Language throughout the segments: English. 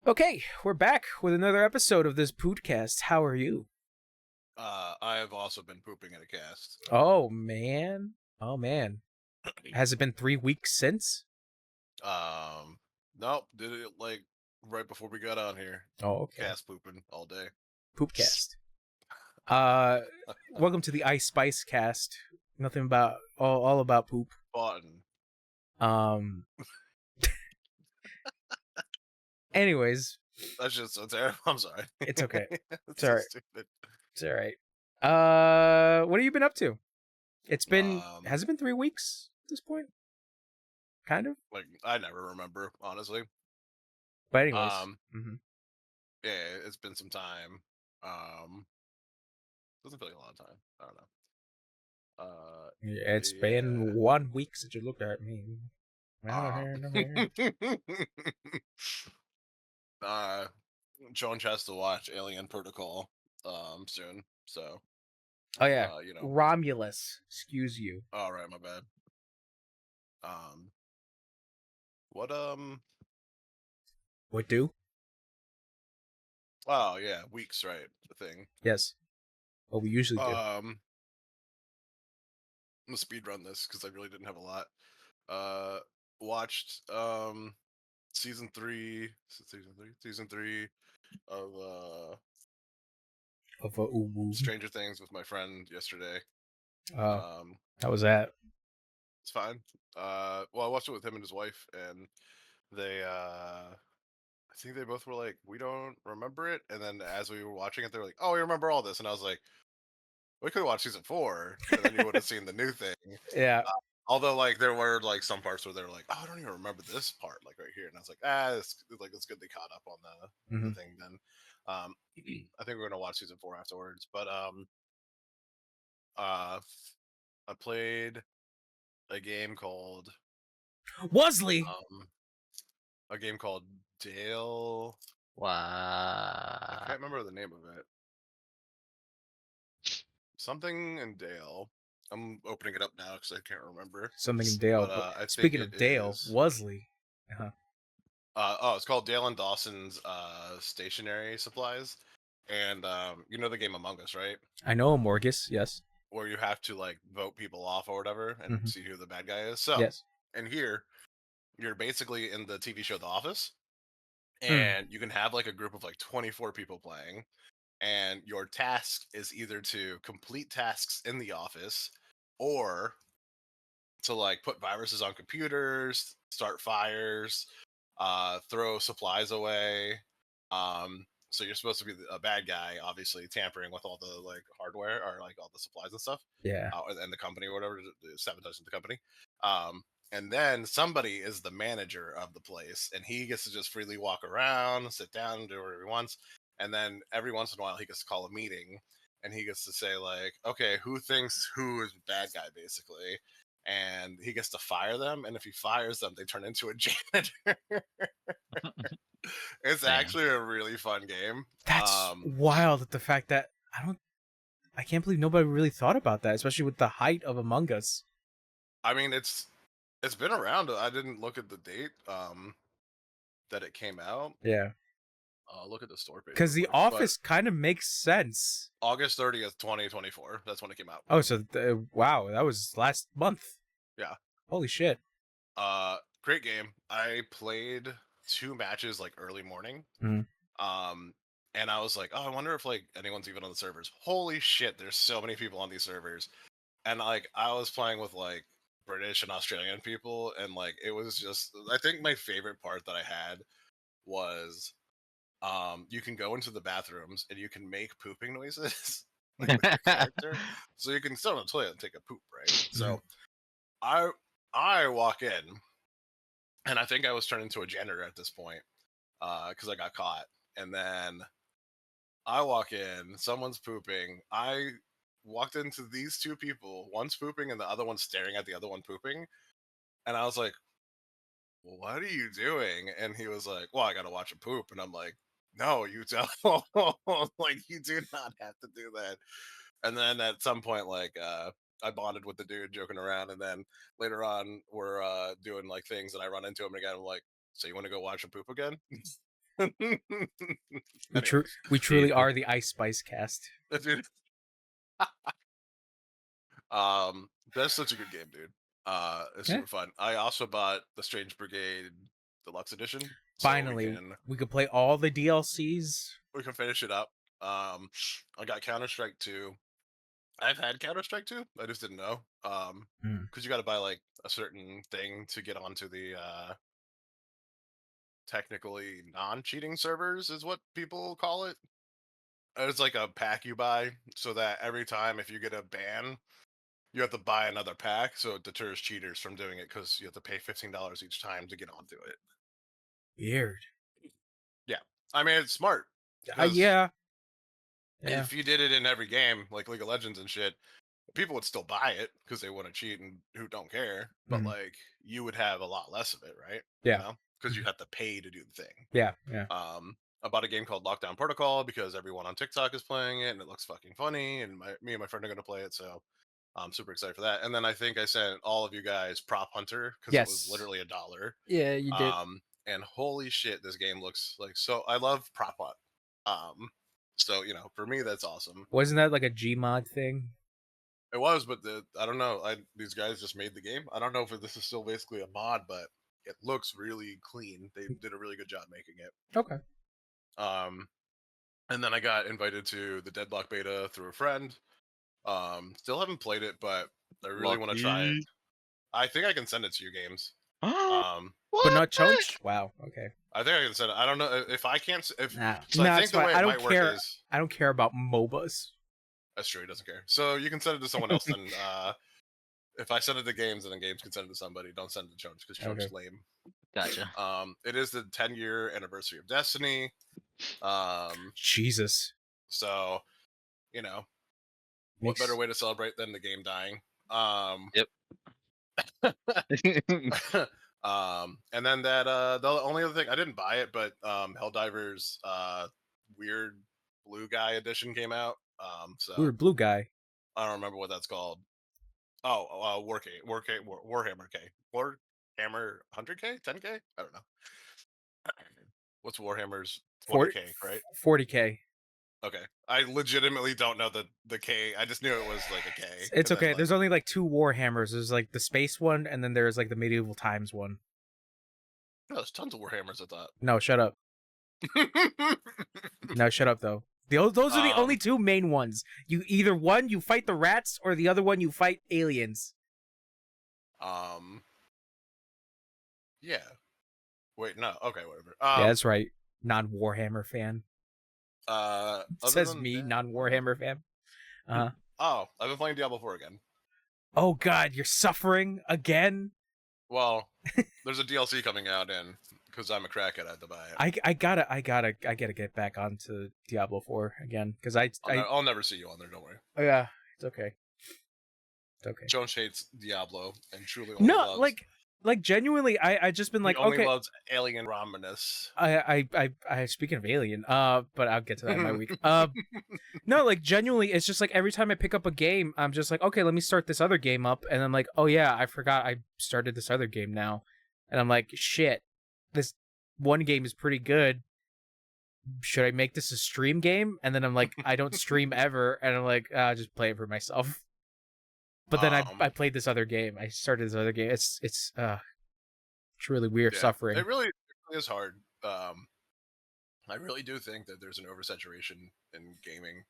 Okay, we're back with another episode of this podcast. How are you? I have also been pooping in a cast. Oh man. Oh man. Has it been 3 weeks since? Um, nope, did it like right before we got on here. Oh, okay. Cast pooping all day. Poopcast. Uh Welcome to the Ice Spice cast. Nothing about all about poop. Fun. Um anyways, That's just so terrible. I'm sorry. it's okay. It's It's so alright. stupid. It's alright. What have you been up to? Um, Has it been 3 weeks at this point? Kind of? like I never remember honestly. But anyways. Um, hmm yeah, it's been some time. Doesn't feel like a lot of time. I don't know. Yeah, it's been Yeah. 1 week since you looked at me. Uh, uh, Joan has to watch Alien Protocol soon. So Oh yeah, you know. Romulus. Excuse you. All right, my bad. Um, what What do? Oh yeah, weeks, right? The thing. Yes. What we usually do. I'm gonna speed run this because I really didn't have a lot. Uh, watched season three of Of a uwu. Stranger Things with my friend yesterday. Oh, Um, how was that? it's fine. Well, I watched it with him and his wife, and they I think they both were like, we don't remember it. And then as we were watching it, they were like, oh, we remember all this. And I was like, we could have watched season 4, and then you would have seen the new thing. Yeah. Although, like, there were like some parts where they were like, "Oh, I don't even remember this part," like right here, and I was like, it's good they caught up on the hmm thing." Then, I think we're gonna watch season 4 afterwards. But uh, I played a game called Wesley. um, a game called Dale. I Wow. can't remember the name of it. Something and Dale. I'm opening it up now because I can't remember. Something in Dale. But But I think speaking it of Dale, is. Wesley. Uh-huh. It's called Dale and Dawson's Stationary Supplies, and you know the game Among Us, right? I know Morgus. Yes. Where you have to like vote people off or whatever and hmm see who the bad guy is. So, Yes. and here you're basically in the TV show The Office, Mm. and you can have like a group of like 24 people playing, and your task is either to complete tasks in the office or to like put viruses on computers, start fires, throw supplies away. So you're supposed to be a bad guy, obviously tampering with all the like hardware or like all the supplies and stuff, Yeah. and the company or whatever, sabotaging the company. Um, and then somebody is the manager of the place, and he gets to just freely walk around, sit down, do whatever he wants. And then every once in a while, he gets to call a meeting, and he gets to say like, okay, who thinks who is bad guy, basically, and he gets to fire them. And if he fires them, they turn into a janitor. It's Damn. actually a really fun game. That's wild. The fact that I can't believe nobody really thought about that, especially with the height of Among Us. I mean, it's been around. I didn't look at the date that it came out. Yeah. Look at the store page Because real The quick. But Office kind of makes sense. August 30th, 2024. That's when it came out. Oh, so wow, that was last month. Yeah. Holy shit. Great game. I played 2 matches like early morning. Mhm. And I was like, oh, I wonder if like anyone's even on the servers. Holy shit, there's so many people on these servers. And like I was playing with like British and Australian people, and like it was just, I think my favorite part that I had was you can go into the bathrooms and you can make pooping noises like with your character. So you can sit on the toilet and take a poop, right? Mhm. So I walk in, and I think I was turned into a janitor at this point because I got caught. And then I walk in, someone's pooping. I walked into these two people, one's pooping and the other one's staring at the other one pooping. And I was like, what are you doing? And he was like, well, I got to watch him poop. And I'm like, no, you don't. Like, you do not have to do that. And then at some point, like, I bonded with the dude joking around. And then later on, we're doing like things and I run into him again. I'm like, so you want to go watch him poop again? We truly Jesus. are the Ice Spice cast. Dude, that's such a good game, dude. It's Yeah. super fun. I also bought the Strange Brigade Deluxe Edition. Finally, we could play all the DLCs. We can finish it up. I got Counter-Strike 2. I've had Counter-Strike 2. I just didn't know. Because you got to buy like a certain thing to get onto the technically non-cheating servers, is what people call it. It's like a pack you buy, so that every time if you get a ban, you have to buy another pack, so it deters cheaters from doing it because you have to pay $15 each time to get onto it. Weird. Yeah, I mean it's smart. Yeah. If you did it in every game, like League of Legends and shit, people would still buy it because they want to cheat and who don't care. But Mhm. like, you would have a lot less of it, right? Yeah. You know? Because you have to pay to do the thing. Yeah. I bought a game called Lockdown Protocol because everyone on TikTok is playing it and it looks fucking funny, and me and my friend are gonna play it, so I'm super excited for that. And then I think I sent all of you guys Prop Hunter because it was Yes. literally $1. Yeah, you did. And holy shit, this game looks like so. I love Prop Hunt. So for me that's awesome. Wasn't that like a Gmod thing? It was, but I don't know. These guys just made the game. I don't know if this is still basically a mod, but it looks really clean. They did a really good job making it. Okay. And then I got invited to the Deadlock beta through a friend. Still haven't played it, but I really want to try it. I think I can send it to you, Games. But not chunks? Wow. Okay. I think I can send it. I don't know if I can't. Nah, I think the way it might work is I don't care about MOBAs. that's true. He doesn't care. So you can send it to someone else. Then if I send it to Games, and then Games can send it to somebody. Don't send it to Chunks because Chunks is lame. Gotcha. It is the 10-year anniversary of Destiny. Jesus. So, what better way to celebrate than the game dying? Yep. And then that the only other thing, I didn't buy it, but Helldivers weird blue guy edition came out. So Weird blue guy. I don't remember what that's called. Oh, Warhammer K. Warhammer 100K? 10K? I don't know. What's Warhammer's 40K, right? 40K. Okay. I legitimately don't know the K. I just knew it was like a K. It's okay. There's only like 2 Warhammers. There's like the space one, and then there's like the medieval times one. No, there's tons of Warhammers, I thought. No, shut up. No, shut up though. Those are the only 2 main ones. You either one you fight the rats, or the other one you fight aliens. Yeah. Wait, no. Okay, whatever. Yeah, that's right. Non-Warhammer fan. Says me, that, non-Warhammer fan. Oh, I've been playing Diablo 4 again. Oh God, you're suffering again. Well, there's a DLC coming out, and because I'm a crackhead, I had to buy it. I gotta get back onto Diablo 4 again because I'll never see you on there. Don't worry. Oh yeah, it's okay. It's okay. Jones hates Diablo and truly only loves, like genuinely, I just been like, he only okay, loves Alien Romulus. I speaking of Alien, but I'll get to that in my week. No, like genuinely, it's just like every time I pick up a game, I'm just like, okay, let me start this other game up, and I'm like, oh yeah, I forgot I started this other game now, and I'm like, shit, this one game is pretty good. Should I make this a stream game? And then I'm like, I don't stream ever, and I'm like, I'll just play it for myself. But then I played this other game. I started this other game. It's really weird suffering. It really is hard. I really do think that there's an oversaturation in gaming.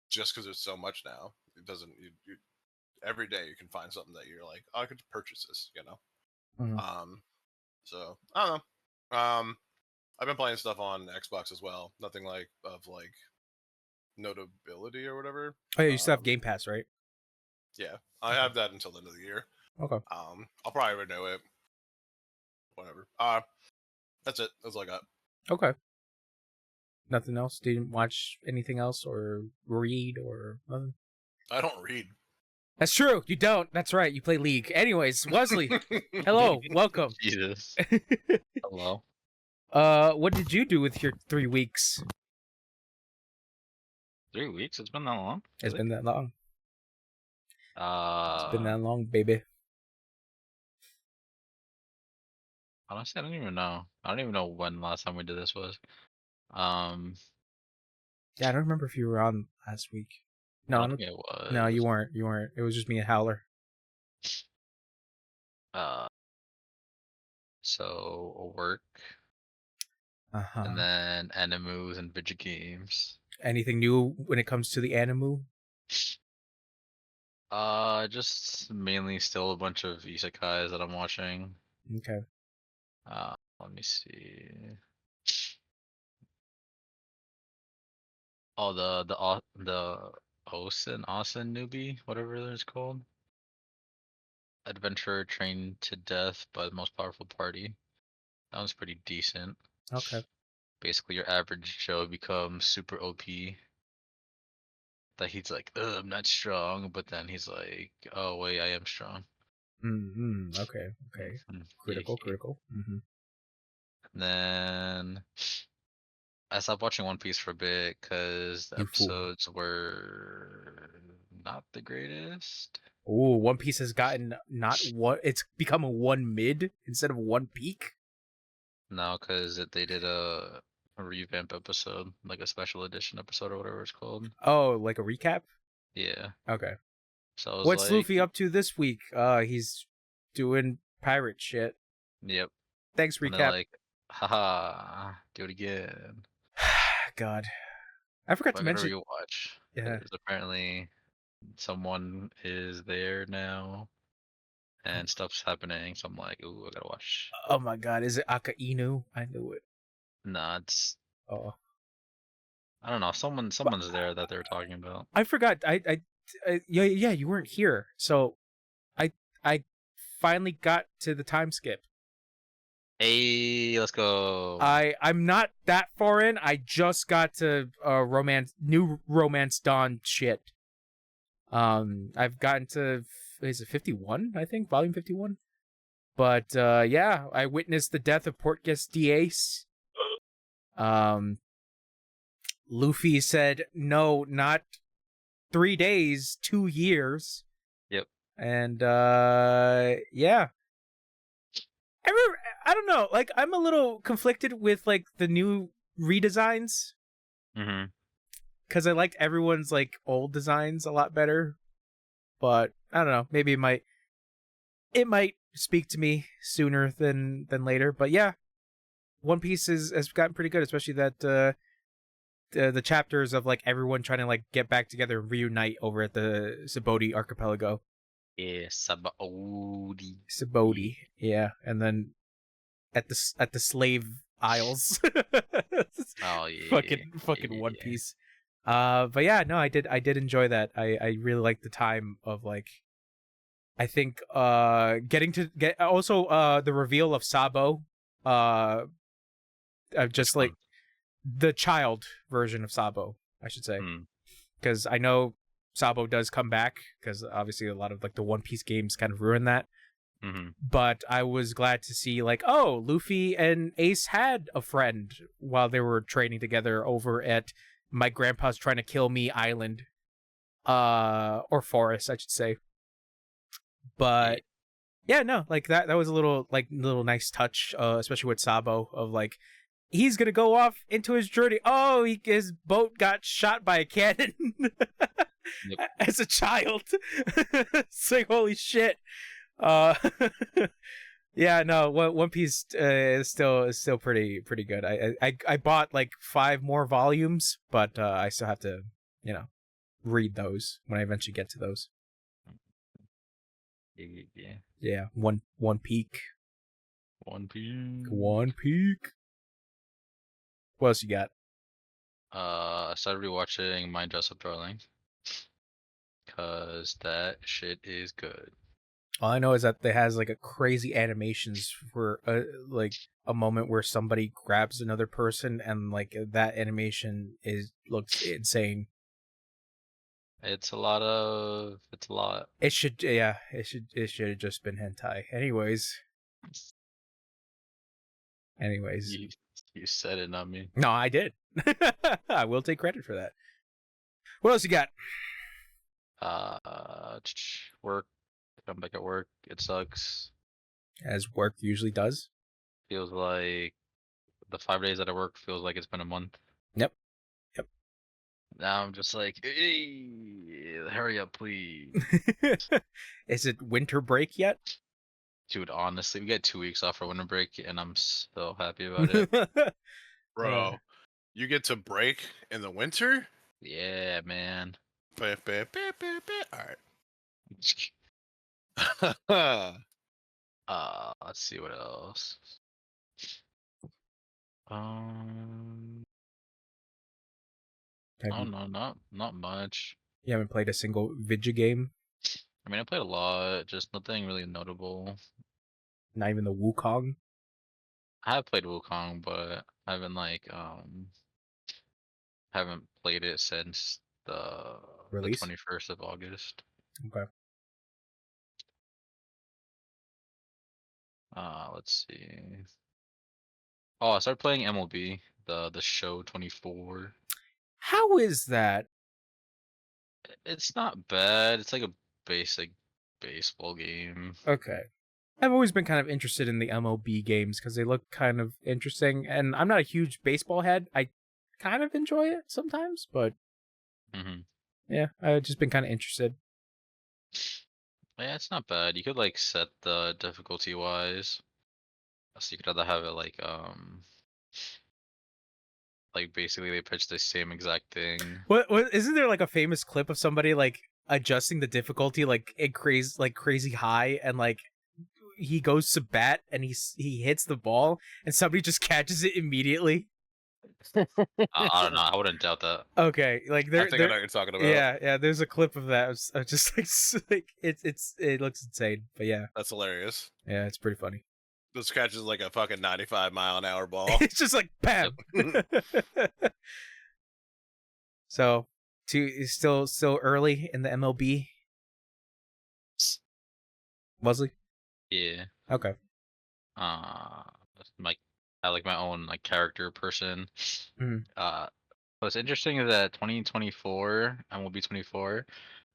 Just because there's so much now, it doesn't. You every day you can find something that you're like, oh, I could purchase this. So I don't know. I've been playing stuff on Xbox as well. Nothing of notability or whatever. Oh yeah, you still have Game Pass, right? Yeah, I have that until the end of the year. Okay. I'll probably renew it. Whatever. That's it. That's all I got. Okay. Nothing else? Didn't watch anything else or read or nothing? I don't read. That's true. You don't. That's right. You play League. Anyways, Wesley, hello, welcome. Jesus. Hello. What did you do with your 3 weeks? 3 weeks? It's been that long? It's been that long. It's been that long, baby. Honestly, I don't even know. I don't even know when last time we did this was. Yeah, I don't remember if you were on last week. I No, don't think it no, you was. weren't. You weren't. It was just me and Howler. Uh, so work, Uh and huh. then animus and video games. Anything new when it comes to the animu? Just mainly still a bunch of isekais that I'm watching. Okay. Let me see. Oh, the Osen newbie, whatever it's called. Adventurer trained to death by the most powerful party. That one's pretty decent. Okay. Basically, your average Joe becomes super OP. That he's like, ugh, I'm not strong, but then he's like, oh wait, I am strong. Mm-hmm. Okay. Okay. Mhm. Critical. Critical. Mm-hmm. Then I stopped watching One Piece for a bit because the You fool. episodes were not the greatest. Ooh, One Piece has gotten not one. It's become a one mid instead of one peak. No, because they did a revamp episode, like a special edition episode or whatever it's called. Oh, like a recap. Yeah. Okay. So I was What's like, Luffy up to this week? He's doing pirate shit. yep. Thanks, And they're recap. like, haha, do it again. God, I forgot But to I gotta mention. rewatch. Yeah. Because apparently someone is there now and stuff's happening. So I'm like, ooh, I gotta watch. Oh my God, is it Aka Inu? I knew it. Nah, it's Oh, I don't know. Someone's there that they're talking about. I forgot. Yeah, you weren't here, so I I finally got to the time skip. Hey, let's go. I'm not that far in. I just got to new romance dawn shit. I've gotten to is it 51? I think volume 51. But yeah, I witnessed the death of Portgas Diaz. Luffy said, "No, not 3 days, 2 years." Yep. And yeah, I don't know. Like, I'm a little conflicted with like the new redesigns Mm-hmm. because I liked everyone's like old designs a lot better. But I don't know. Maybe it might speak to me sooner than later. But yeah, One Piece has gotten pretty good, especially that the chapters of like everyone trying to like get back together and reunite over at the Sabaody archipelago. Yeah, Sabaody. Sabaody, yeah, and then at the slave isles. Oh yeah. fucking One Yeah. Piece. But yeah, no, I did enjoy that. I really liked the time of like, I think getting to get also the reveal of Sabo, just like Fun. the child version of Sabo, I should say, Hmm. because I know Sabo does come back because obviously a lot of like the One Piece games kind of ruin that. Mm-hmm. But I was glad to see like, oh, Luffy and Ace had a friend while they were training together over at my grandpa's trying to kill me island, or forest, I should say. But yeah, no, like that was a little nice touch, especially with Sabo of like, he's gonna go off into his journey. Oh, his boat got shot by a cannon Yep. as a child. It's like, holy shit. Uh, yeah, no, One Piece is still pretty good. I bought like 5 more volumes, but I still have to, read those when I eventually get to those. Yeah. Yeah, one peak. One Piece. One peak. What else you got? I started rewatching My Dress Up Darling. Cause that shit is good. All I know is that it has like a crazy animations for like a moment where somebody grabs another person and like that animation looks insane. It's a lot. It should it should have just been hentai. Anyways. You said it, not me. No, I did. I will take credit for that. What else you got? Work. Come back at work. It sucks. As work usually does. feels like the 5 days that I work feels like it's been a month. Yep. Now I'm just like, hey, hurry up, please. Is it winter break yet? Dude, honestly, we get 2 weeks off for winter break, and I'm so happy about it. Bro, you get to break in the winter? Yeah, man. All right. Let's see what else. Have Oh you, no, not much. you haven't played a single video game? I mean, I played a lot, just nothing really notable. Not even the Wukong? I have played Wukong, but I haven't played it since the Release? 21st of August. Okay. Let's see. Oh, I started playing MLB, the show 24. How is that? It's not bad. It's like a basic baseball game. Okay. I've always been kind of interested in the MLB games because they look kind of interesting, and I'm not a huge baseball head. I kind of enjoy it sometimes, but Hmm. yeah, I've just been kind of interested. Yeah, it's not bad. You could like set the difficulty wise. So you could either have it like basically they pitch the same exact thing. What isn't there like a famous clip of somebody like adjusting the difficulty like crazy high, and like he goes to bat and he hits the ball and somebody just catches it immediately? I don't know. I wouldn't doubt that. Okay, like I think I know what you're talking about. yeah, there's a clip of that. Just like it looks insane, but yeah, That's hilarious. yeah, it's pretty funny. This catches like a fucking 95-mile-an-hour ball. It's just like bam. So, it's still early in the MLB. Wesley? Yeah. Okay. Like I like my own like character person. Mhm. What's interesting is that 2024 MLB 24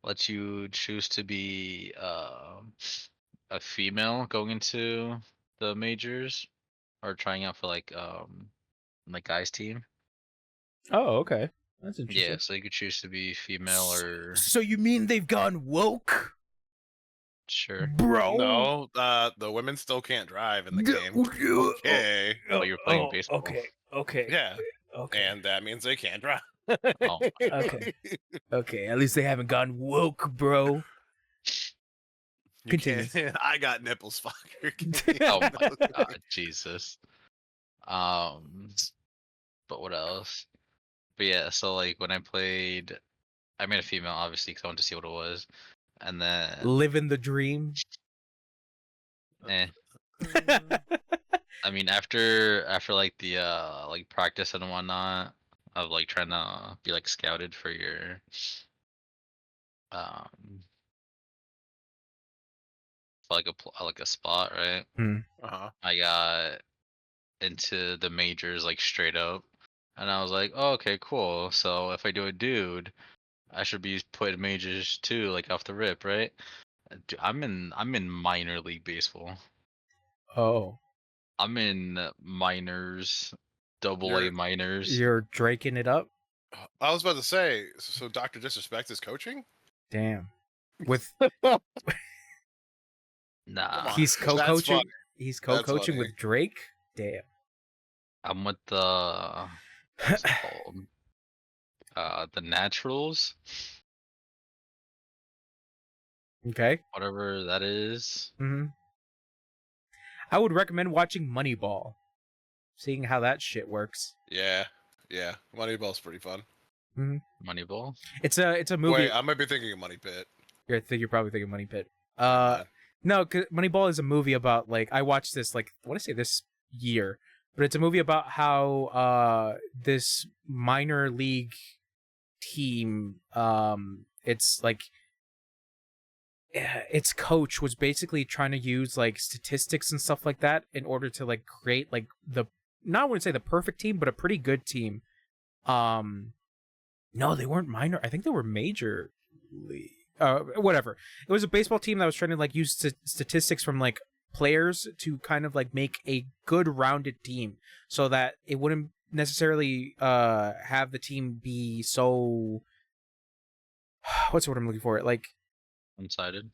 lets you choose to be a female going into the majors or trying out for like guys team. Oh, okay. That's Yeah, interesting. so you could choose to be female or So you mean they've gone woke, sure. bro? No, the women still can't drive in the game. Okay. Oh, you're playing baseball. Okay. Yeah. Okay. And that means they can't drive. Oh, Okay. Okay. At least they haven't gone woke, bro. You Continue. can't. I got nipples, fucker. oh my god, Jesus. But what else? But yeah, so like when I played, I made a female obviously because I wanted to see what it was, and then Living the dream. eh. I mean after like the like practice and whatnot of like trying to be like scouted for your um for, like a spot, right? Uh-huh. I got into the majors like straight up, and I was like, oh, okay, cool. So if I do a dude, I should be put in majors too, like off the rip, right? I'm in minor league baseball. Oh, I'm in minors, double A minors. you're draking it up. I was about to say, so Dr. Disrespect is coaching? Damn. With Nah, he's That's co-coaching. funny. He's That's co-coaching funny. with Drake. Damn. I'm with the what's it called? The Naturals, Okay. whatever that is. Mm-hmm. I would recommend watching Moneyball, seeing how that shit works. Yeah. Yeah. Moneyball's pretty fun. Moneyball. It's a movie. Wait, I might be thinking of Money Pit. You're probably thinking Money Pit. Never No, 'cause Moneyball is a movie about like I watched this like I want to say this year, but it's a movie about how this minor league team it's like its coach was basically trying to use like statistics and stuff like that in order to like create like the not I wouldn't say the perfect team, but a pretty good team. No, they weren't minor. I think they were major league. Whatever. It was a baseball team that was trying to like use statistics from like players to kind of like make a good rounded team, so that it wouldn't necessarily have the team be so what's the word I'm looking for? Like One-sided.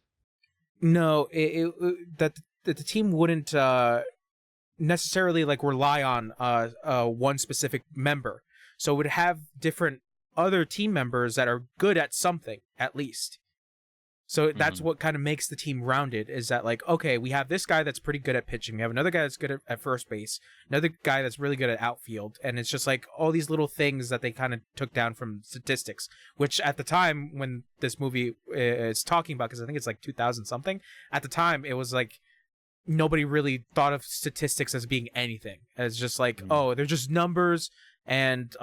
no, that the team wouldn't necessarily like rely on one specific member. So it would have different other team members that are good at something at least. So that's what kind of makes the team rounded, is that like, okay, we have this guy that's pretty good at pitching. We have another guy that's good at first base, another guy that's really good at outfield. And it's just like all these little things that they kind of took down from statistics, which at the time when this movie is talking about, because I think it's like 2000 something, at the time it was like nobody really thought of statistics as being anything. It's just like, oh, they're just numbers, and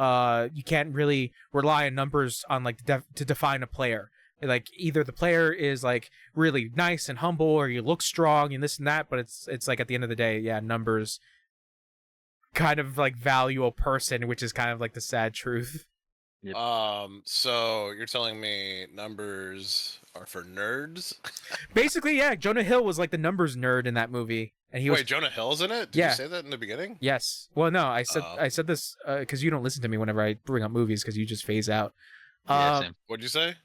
you can't really rely on numbers on like to define a player. Like either the player is like really nice and humble, or you look strong and this and that, but it's like at the end of the day, yeah, numbers kind of like value a person, which is kind of like the sad truth. Yep. So you're telling me numbers are for nerds? Basically, yeah, Jonah Hill was like the numbers nerd in that movie, and he was. Wait, Jonah Hill's in it? Did Yeah. you say that in the beginning? Yes. Well, no, I Oh. said this because you don't listen to me whenever I bring up movies, because you just phase out. Yeah, same. What'd you say?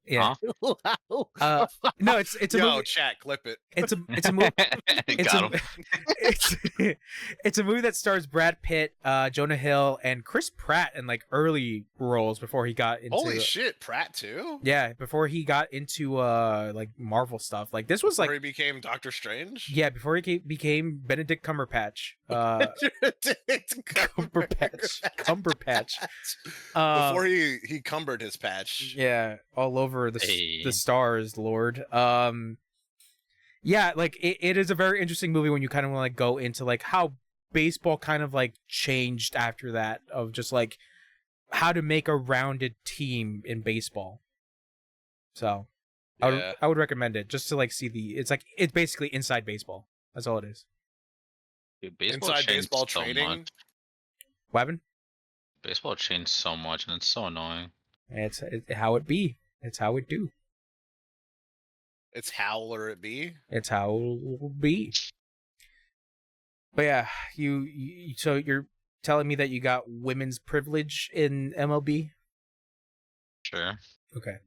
Yeah. Huh? No, it's a Yo, movie. chat, clip it. It's a movie. It's Got a, him. it's a movie that stars Brad Pitt, Jonah Hill, and Chris Pratt in like early roles before he got into. Holy shit, Pratt too? Yeah, before he got into like Marvel stuff. Like this was Before like he became Doctor Strange? yeah, before he became Benedict Cumberbatch. Cumberbatch. Before he cumbered his patch. Yeah, all over the Hey. the stars, Lord. Yeah, like it is a very interesting movie when you kind of want to like go into like how baseball kind of like changed after that, of just like how to make a rounded team in baseball. So Yeah. I would recommend it just to like see it's basically inside baseball. That's all it is. Dude, baseball Inside changed baseball so training. much. Weapon? Baseball changed so much, and it's so annoying. It's how it be. It's how it do. It's Howler it be. It's how it be. But yeah, you so you're telling me that you got women's privilege in MLB? Sure. Okay.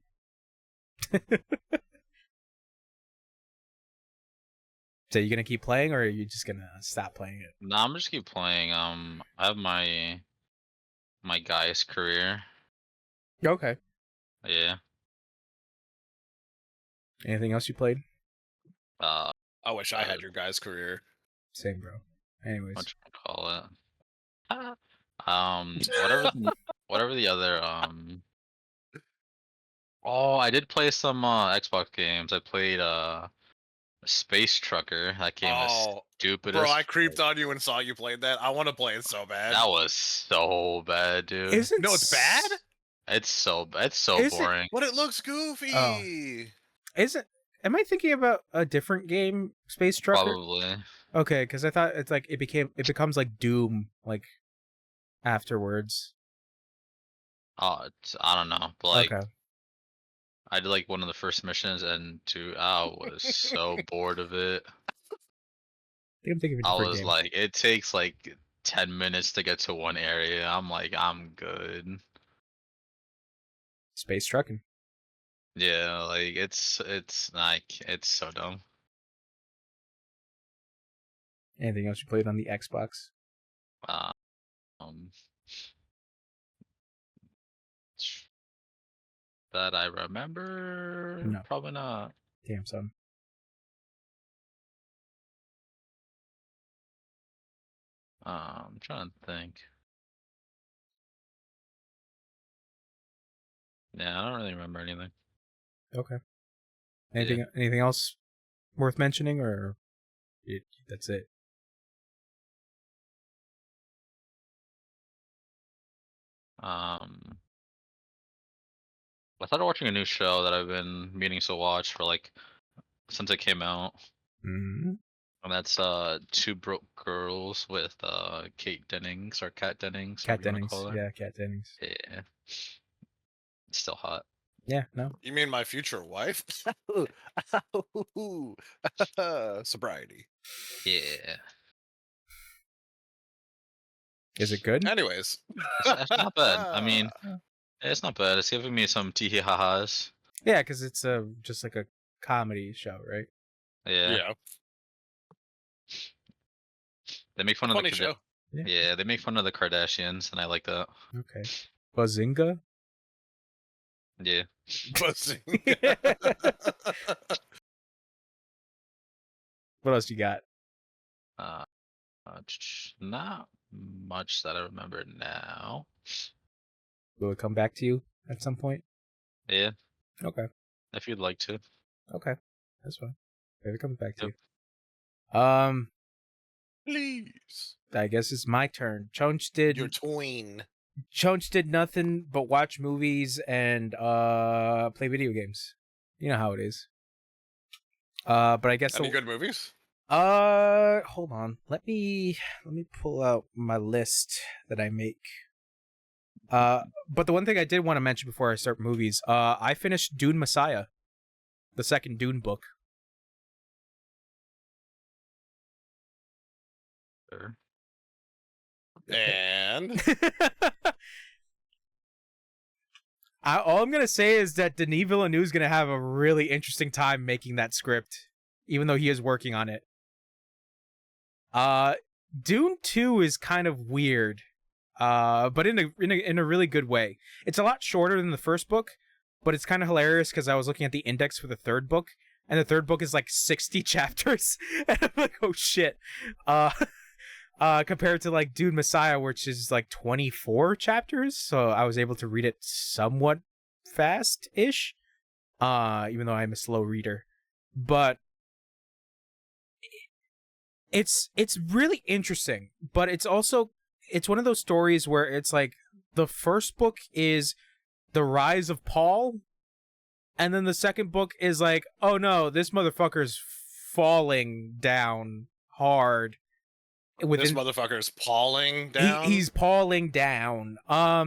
So you gonna keep playing, or are you just gonna stop playing it? No, I'm just keep playing. I have my guy's career. Okay. Yeah. Anything else you played? Uh, I wish I had your guy's career. Same, bro. Anyways. what you call it? Whatever the other Oh, I did play some Xbox games. I played Space Trucker. That game was Oh, stupid. bro, as I creeped fuck. on you and saw you played that. I want to play it so bad. That was so bad, dude. Isn't No, it's bad? It's so Is it? boring. But it looks goofy. Oh. Isn't am I thinking about a different game, Space Trucker? Probably. Okay, because I thought it's like it becomes like Doom like afterwards. I don't know, but like Okay. I did like one of the first missions, and dude, I was so bored of it. I think I'm thinking of a I different was game. like, it takes like 10 minutes to get to one area. I'm like, I'm good. Space Trucking. Yeah, like it's like it's so dumb. Anything else you played on the Xbox? Um, that I remember, No. probably not. Damn son. I'm trying to think. Yeah, I don't really remember anything. Okay. Anything else worth mentioning, or that's it? I started watching a new show that I've been meaning to watch for like since it came out, Mm-hmm. and that's Two Broke Girls with Kate Dennings or Kat Dennings. Kat whatever you wanna Dennings. call her. Yeah, Kat Dennings. Yeah. It's still hot. Yeah, no. You mean my future wife? Sobriety. Yeah. Is it good? Anyways. It's not bad. I mean, it's not bad. It's giving me some tee ha ha's. Yeah, because it's just like a comedy show, right? Yeah. Yeah. They make fun of Funny the show. Yeah, they make fun of the Kardashians, and I like that. Okay. Bazinga? Yeah. Buzzing. What else you got? Not much that I remember now. Will it come back to you at some point? Yeah, Okay. if you'd like to. Okay. That's fine. If it comes back to Yep. you. Please. I guess it's my turn. Your tween. Chonch did nothing but watch movies and play video games. You know how it is. But I guess Any good movies? hold on. Let me pull out my list that I make. But the one thing I did want to mention before I start movies, I finished Dune Messiah, the second Dune book. Sure. And All I'm gonna say is that Denis Villeneuve is gonna have a really interesting time making that script, even though he is working on it. Dune 2 is kind of weird, but in a really good way. It's a lot shorter than the first book, but it's kind of hilarious because I was looking at the index for the third book, and the third book is like 60 chapters, and I'm like, oh shit. Compared to like Dune Messiah, which is like 24 chapters, so I was able to read it somewhat fast-ish, even though I'm a slow reader. But it's really interesting, but it's one of those stories where it's like the first book is the rise of Paul, and then the second book is like, oh no, this motherfucker's falling down hard. this motherfucker's pawing down. He's pawing down. I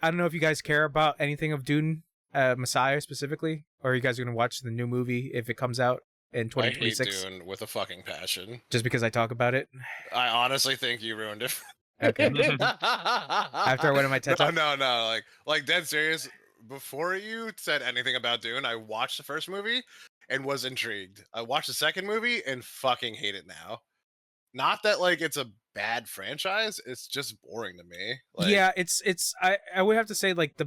don't know if you guys care about anything of Dune Messiah specifically, or are you guys are gonna watch the new movie if it comes out in 2026? I hate Dune with a fucking passion. Just because I talk about it. I honestly think you ruined it. Okay. After I went on my TED Talk? No, like dead serious. Before you said anything about Dune, I watched the first movie and was intrigued. I watched the second movie and fucking hate it now. Not that like it's a bad franchise, it's just boring to me. Like, Yeah, it's I would have to say like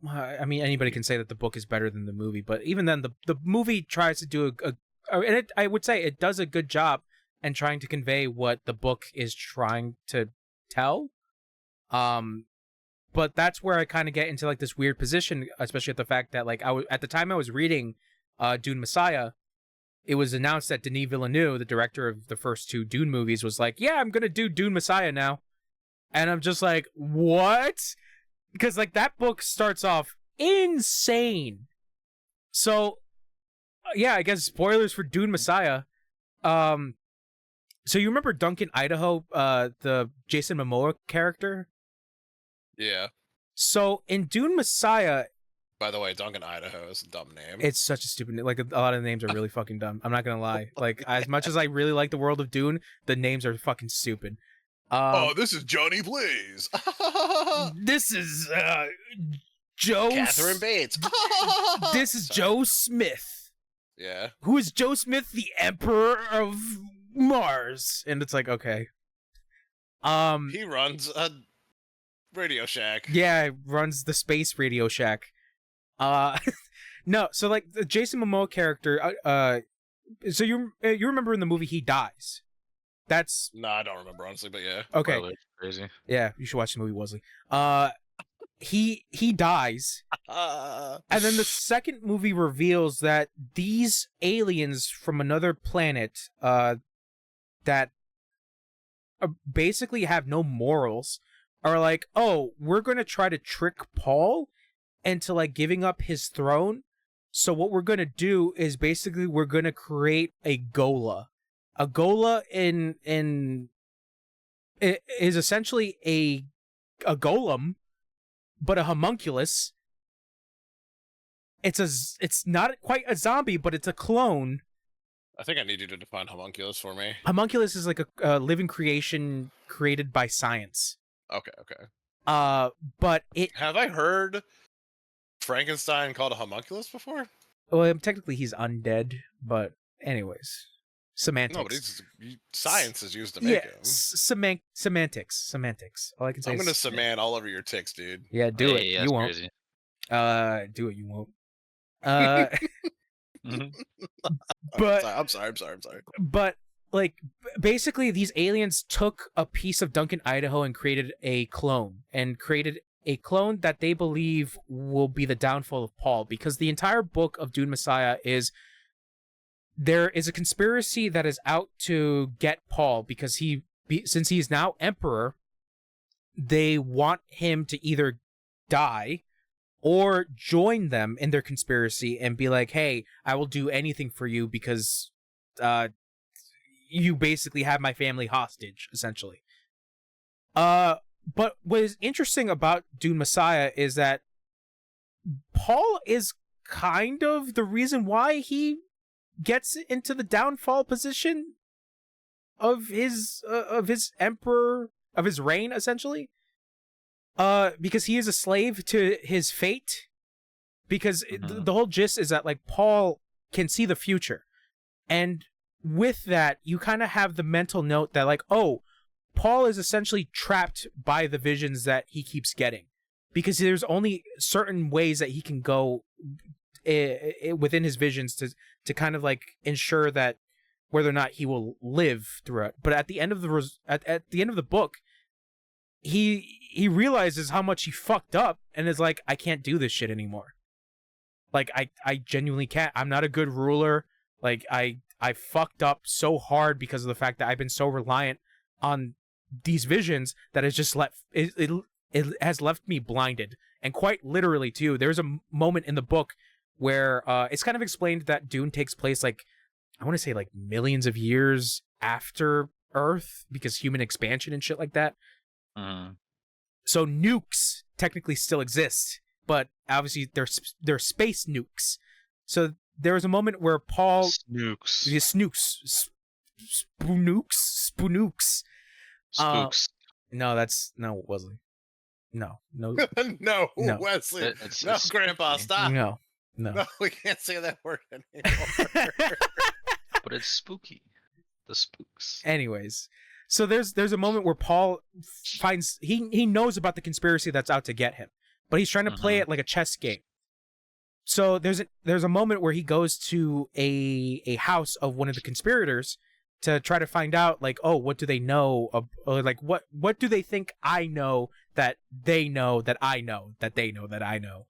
I mean anybody can say that the book is better than the movie, but even then the movie tries to do I would say it does a good job in trying to convey what the book is trying to tell. But that's where I kind of get into like this weird position, especially at the fact that like at the time I was reading Dune Messiah, it was announced that Denis Villeneuve, the director of the first two Dune movies, was like, yeah, I'm going to do Dune Messiah now. And I'm just like, what? Because like that book starts off insane. So yeah, I guess spoilers for Dune Messiah. So you remember Duncan Idaho, the Jason Momoa character? yeah. So in Dune Messiah, By the way, Duncan Idaho is a dumb name. it's such a stupid name. Like a lot of the names are really fucking dumb. I'm not gonna lie. Like as much as I really like the world of Dune, the names are fucking stupid. Oh, this is Johnny Blaze. This is Joe. Catherine Bates. This is Joe Smith. Yeah. Who is Joe Smith, the Emperor of Mars? And it's like, okay. He runs a Radio Shack. Yeah, runs the Space Radio Shack. No, so like the Jason Momoa character, so you remember in the movie he dies. That's No, I don't remember honestly, but yeah. okay. Spoiler, crazy. Yeah, you should watch the movie, Wesley. He dies, and then the second movie reveals that these aliens from another planet, that basically have no morals, are like, oh, we're gonna try to trick Paul into like giving up his throne. So what we're gonna do is basically we're gonna create a Gola. A Gola is essentially a golem, but a homunculus it's not quite a zombie, but it's a clone. I think I need you to define homunculus for me. Homunculus is like a living creation created by science. Okay. But it Have I heard Frankenstein called a homunculus before? well, technically he's undead, but anyways, semantics. No, but science is used to make him. Semantics. All I can say I'm is gonna cement all over your ticks, dude. yeah, do it. Hey, You won't. crazy. Do it. You won't. Mhm. But I'm sorry. but like basically these aliens took a piece of Duncan, Idaho and created a clone that they believe will be the downfall of Paul, because the entire book of Dune Messiah is there is a conspiracy that is out to get Paul because since he is now emperor, they want him to either die or join them in their conspiracy and be like, hey, I will do anything for you because you basically have my family hostage, essentially. But what is interesting about Dune Messiah is that Paul is kind of the reason why he gets into the downfall position of his emperor, of his reign, essentially. Because he is a slave to his fate. Because the whole gist is that like Paul can see the future, and with that, you kind of have the mental note that like, oh, Paul is essentially trapped by the visions that he keeps getting, because there's only certain ways that he can go within his visions to kind of like ensure that whether or not he will live through it. But at the end of at the end of the book, he realizes how much he fucked up and is like, I can't do this shit anymore. Like I genuinely can't. I'm not a good ruler. Like I fucked up so hard because of the fact that I've been so reliant on these visions that it's just it has left me blinded. And quite literally too, there's a moment in the book where it's kind of explained that Dune takes place like, I want to say like millions of years after Earth, because human expansion and shit like that. So nukes technically still exist, but obviously they're space nukes. So there was a moment where Paul Spooks. No, that's no Wesley. No. No, No. Wesley. It's No, Grandpa, stop. No. No, we can't say that word anymore. But it's spooky. The spooks. Anyways, so there's a moment where Paul finds he knows about the conspiracy that's out to get him, but he's trying to play it like a chess game. So there's a moment where he goes to a house of one of the conspirators to try to find out like, oh, what do they know or like what do they think I know that they know that I know that they know that I know.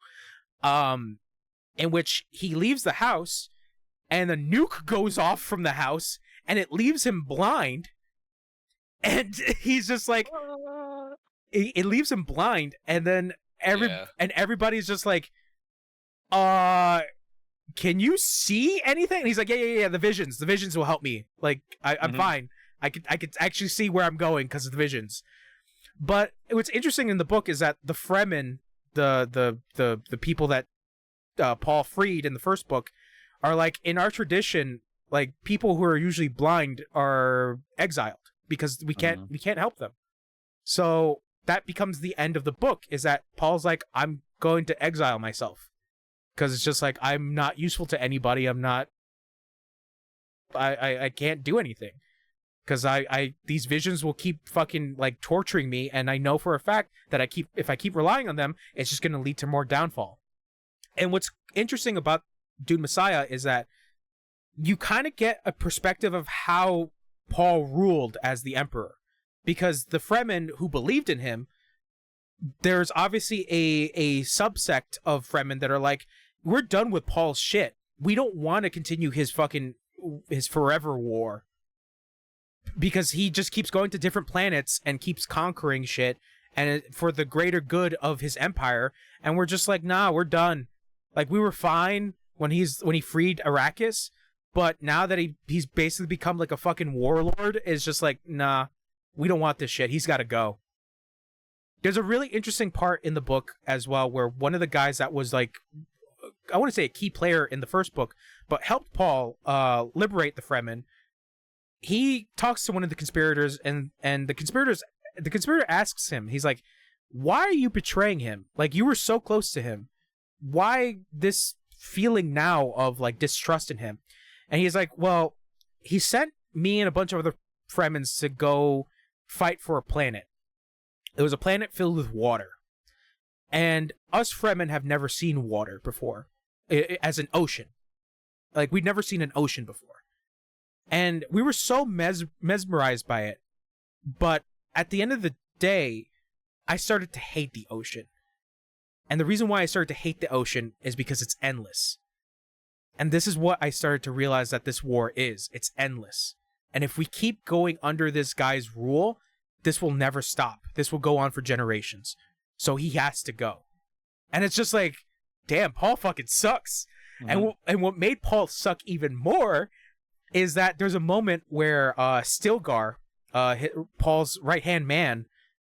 In which he leaves the house and a nuke goes off from the house and it leaves him blind. And he's just like, it leaves him blind, and then everybody's just like, can you see anything? And he's like, yeah, the visions will help me. Like, I'm fine. I could actually see where I'm going because of the visions. But what's interesting in the book is that the Fremen, the people that Paul freed in the first book, are like, in our tradition, like people who are usually blind are exiled because we can't help them. So that becomes the end of the book, is that Paul's like, I'm going to exile myself because it's just like, I'm not useful to anybody. I'm not, I can't do anything because these visions will keep fucking like torturing me, and I know for a fact that if I keep relying on them, it's just going to lead to more downfall. And what's interesting about Dune Messiah is that you kind of get a perspective of how Paul ruled as the emperor, because the Fremen who believed in him, there's obviously a subsect of Fremen that are like, we're done with Paul's shit. We don't want to continue his forever war, because he just keeps going to different planets and keeps conquering shit and for the greater good of his empire. And we're just like, nah, we're done. Like, we were fine when he freed Arrakis, but now that he's basically become like a fucking warlord, it's just like, nah, we don't want this shit. He's got to go. There's a really interesting part in the book as well where one of the guys that was like I want to say a key player in the first book, but helped Paul liberate the Fremen. He talks to one of the conspirators, and the conspirator asks him, he's like, why are you betraying him? Like, you were so close to him. Why this feeling now of like distrust in him? And he's like, well, he sent me and a bunch of other Fremens to go fight for a planet. It was a planet filled with water. And us Fremen have never seen water before, as an ocean. Like, we'd never seen an ocean before. And we were so mesmerized by it. But at the end of the day, I started to hate the ocean. And the reason why I started to hate the ocean is because it's endless. And this is what I started to realize that this war is. It's endless. And if we keep going under this guy's rule, this will never stop. This will go on for generations. So he has to go. And it's just like, damn, Paul fucking sucks. Mm-hmm. And what made Paul suck even more is that there's a moment where Stilgar, Paul's right-hand man,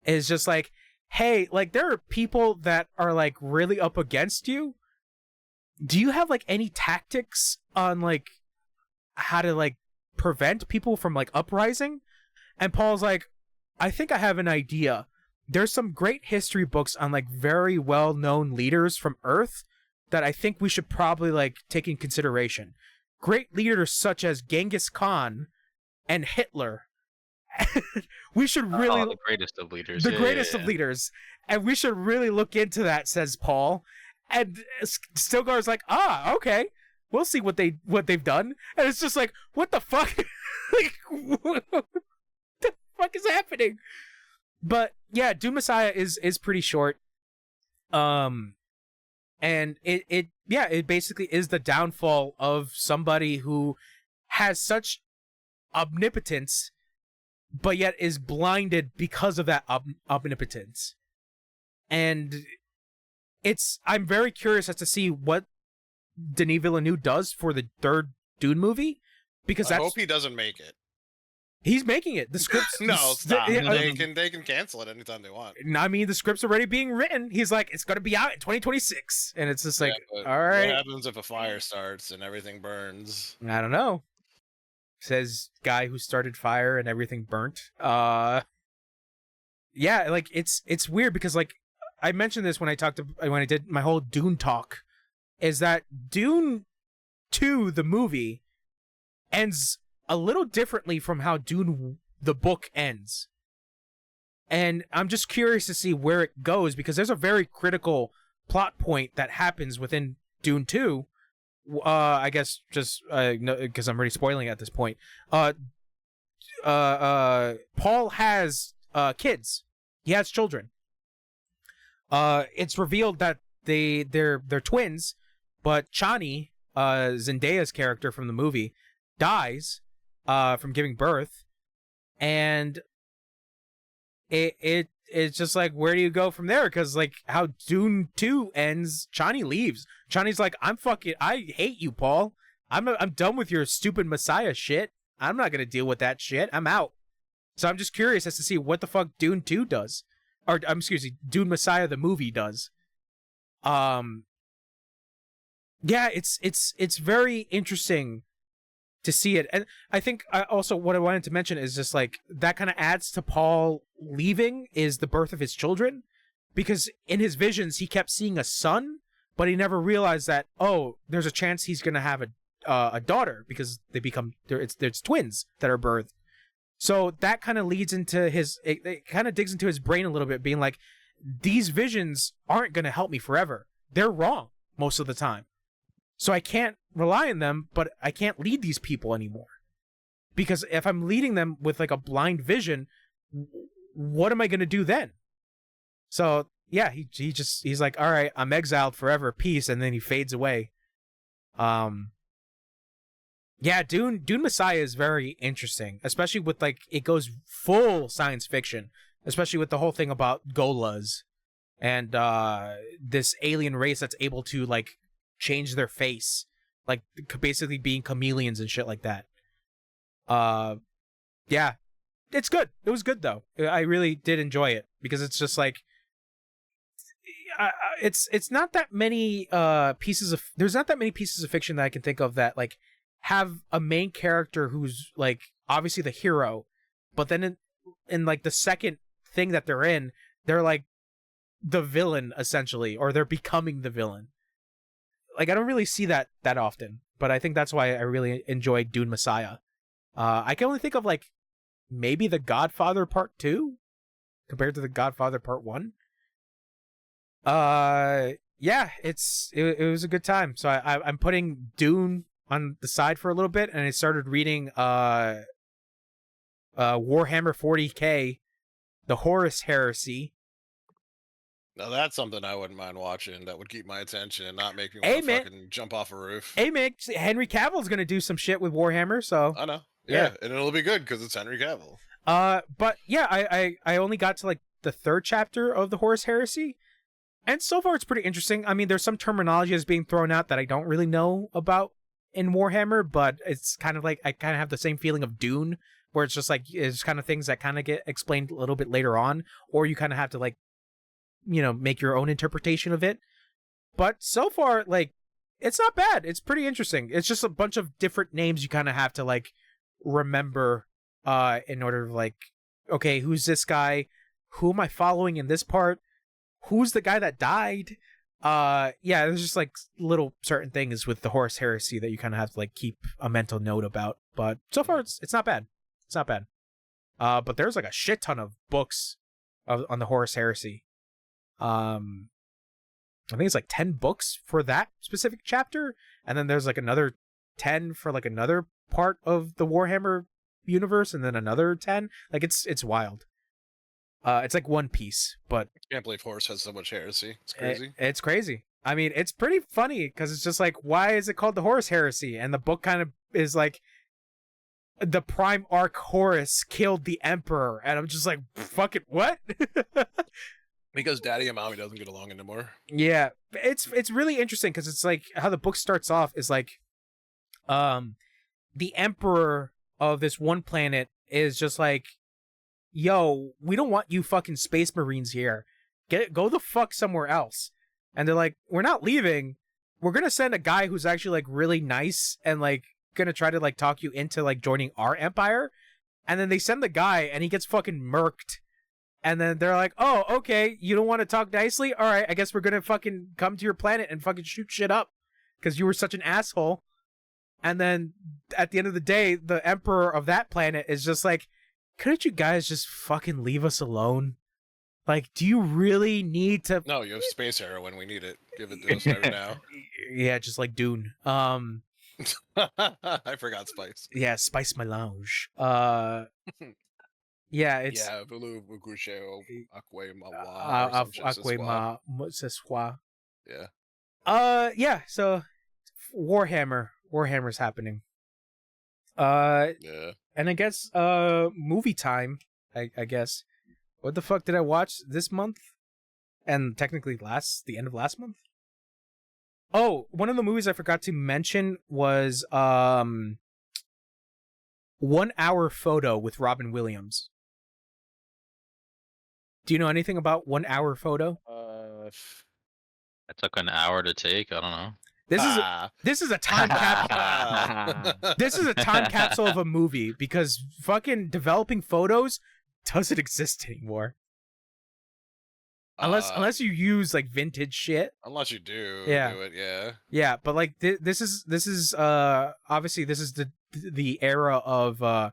is just like, hey, like, there are people that are like really up against you. Do you have like any tactics on like how to like prevent people from like uprising? And Paul's like, I think I have an idea. There's some great history books on like very well-known leaders from Earth that I think we should probably like take in consideration. Great leaders such as Genghis Khan and Hitler. We should really the greatest of leaders. The greatest of leaders. And we should really look into that, says Paul. And Stilgar's like, okay. We'll see what they've done. And it's just like, what the fuck? Like, what the fuck is happening? But yeah, Dune Messiah is pretty short. And it basically is the downfall of somebody who has such omnipotence, but yet is blinded because of that omnipotence. And I'm very curious as to see what Denis Villeneuve does for the third Dune movie, because I hope he doesn't make it. He's making it. The script's no, stop. They can cancel it anytime they want. I mean, the script's already being written. He's like, it's gonna be out in 2026, and it's just like, all right. What happens if a fire starts and everything burns? I don't know. Says guy who started fire and everything burnt. Yeah, like it's weird because like I mentioned this when I did my whole Dune talk, is that Dune 2, the movie, ends a little differently from how Dune the book ends. And I'm just curious to see where it goes, because there's a very critical plot point that happens within Dune 2. I guess just because I'm already spoiling it at this point. Paul has kids. He has children. It's revealed that they're twins, but Chani, Zendaya's character from the movie, dies from giving birth, and it's just like, where do you go from there? Because like how Dune 2 ends, Chani leaves. Chani's like, I hate you, Paul. I'm done with your stupid Messiah shit. I'm not gonna deal with that shit. I'm out. So I'm just curious as to see what the fuck Dune 2 does, or Dune Messiah the movie does. Yeah, it's very interesting to see it. And I think also what I wanted to mention is just like that kind of adds to Paul leaving is the birth of his children, because in his visions he kept seeing a son, but he never realized that, oh, there's a chance he's gonna have a daughter, because it's twins that are birthed. So that kind of leads into it kind of digs into his brain a little bit, being like, these visions aren't gonna help me forever. They're wrong most of the time. So I can't rely on them, but I can't lead these people anymore. Because if I'm leading them with like a blind vision, what am I going to do then? So yeah, he's like, all right, I'm exiled forever, peace, and then he fades away. Yeah, Dune Messiah is very interesting, especially with like, it goes full science fiction, especially with the whole thing about Golas and this alien race that's able to like change their face, like basically being chameleons and shit like that. Yeah, it's good. It was good though. I really did enjoy it, because it's just like, it's not that many pieces of there's not that many pieces of fiction that I can think of that like have a main character who's like obviously the hero, but then in like the second thing that they're in, they're like the villain essentially, or they're becoming the villain. Like I don't really see that often, but I think that's why I really enjoyed Dune Messiah. I can only think of like maybe The Godfather Part 2 compared to The Godfather Part 1. Yeah, it was a good time. So I'm putting Dune on the side for a little bit, and I started reading Warhammer 40K, the Horus Heresy. Now that's something I wouldn't mind watching. That would keep my attention and not make me Hey, want to man. fucking jump off a roof. Hey, man, Henry Cavill's gonna do some shit with Warhammer, so I know. Yeah. Yeah, and it'll be good because it's Henry Cavill. But yeah, I only got to like the third chapter of the Horus Heresy, and so far it's pretty interesting. I mean, there's some terminology that's being thrown out that I don't really know about in Warhammer, but it's kind of like I kind of have the same feeling of Dune, where it's just like it's kind of things that kind of get explained a little bit later on, or you kind of have to like, you know, make your own interpretation of it. But so far, like, it's not bad. It's pretty interesting. It's just a bunch of different names you kind of have to like remember in order to like, okay, who's this guy? Who am I following in this part? Who's the guy that died? Yeah, there's just like little certain things with the Horus Heresy that you kind of have to like keep a mental note about. But so far it's not bad. It's not bad. But there's like a shit ton of books on the Horus Heresy. I think it's like 10 books for that specific chapter, and then there's like another 10 for like another part of the Warhammer universe, and then another 10. Like it's wild. It's like One Piece, but I can't believe Horus has so much heresy. It's crazy. It's crazy. I mean, it's pretty funny because it's just like, why is it called the Horus Heresy? And the book kind of is like, the Prime Arch Horus killed the Emperor, and I'm just like, fucking what? Because Daddy and Mommy doesn't get along anymore. Yeah, it's really interesting because it's like how the book starts off is like, the Emperor of this one planet is just like, yo, we don't want you fucking space marines here. Go the fuck somewhere else. And they're like, we're not leaving. We're gonna send a guy who's actually like really nice and like gonna try to like talk you into like joining our empire. And then they send the guy and he gets fucking murked. And then they're like, oh, okay, you don't want to talk nicely? All right, I guess we're gonna fucking come to your planet and fucking shoot shit up because you were such an asshole. And then at the end of the day, the emperor of that planet is just like, couldn't you guys just fucking leave us alone? Like, do you really need to? No, you have space heroin. We need it. Give it to us right now. Yeah, just like Dune. I forgot Spice. Yeah, Spice Melange. Yeah, it's Yeah, Vulu Vugusheo Akwe Mawa. ce soit. Yeah. Yeah, so Warhammer's happening. Yeah. And I guess movie time, I guess. What the fuck did I watch this month? And technically the end of last month? Oh, one of the movies I forgot to mention was 1 Hour Photo with Robin Williams. Do you know anything about 1 Hour Photo? It took an hour to take. I don't know. This is a time capsule. This is a time capsule of a movie because fucking developing photos doesn't exist anymore. Unless you use like vintage shit. Unless you do. Yeah. Do it, yeah. Yeah, but like this is obviously this is the era of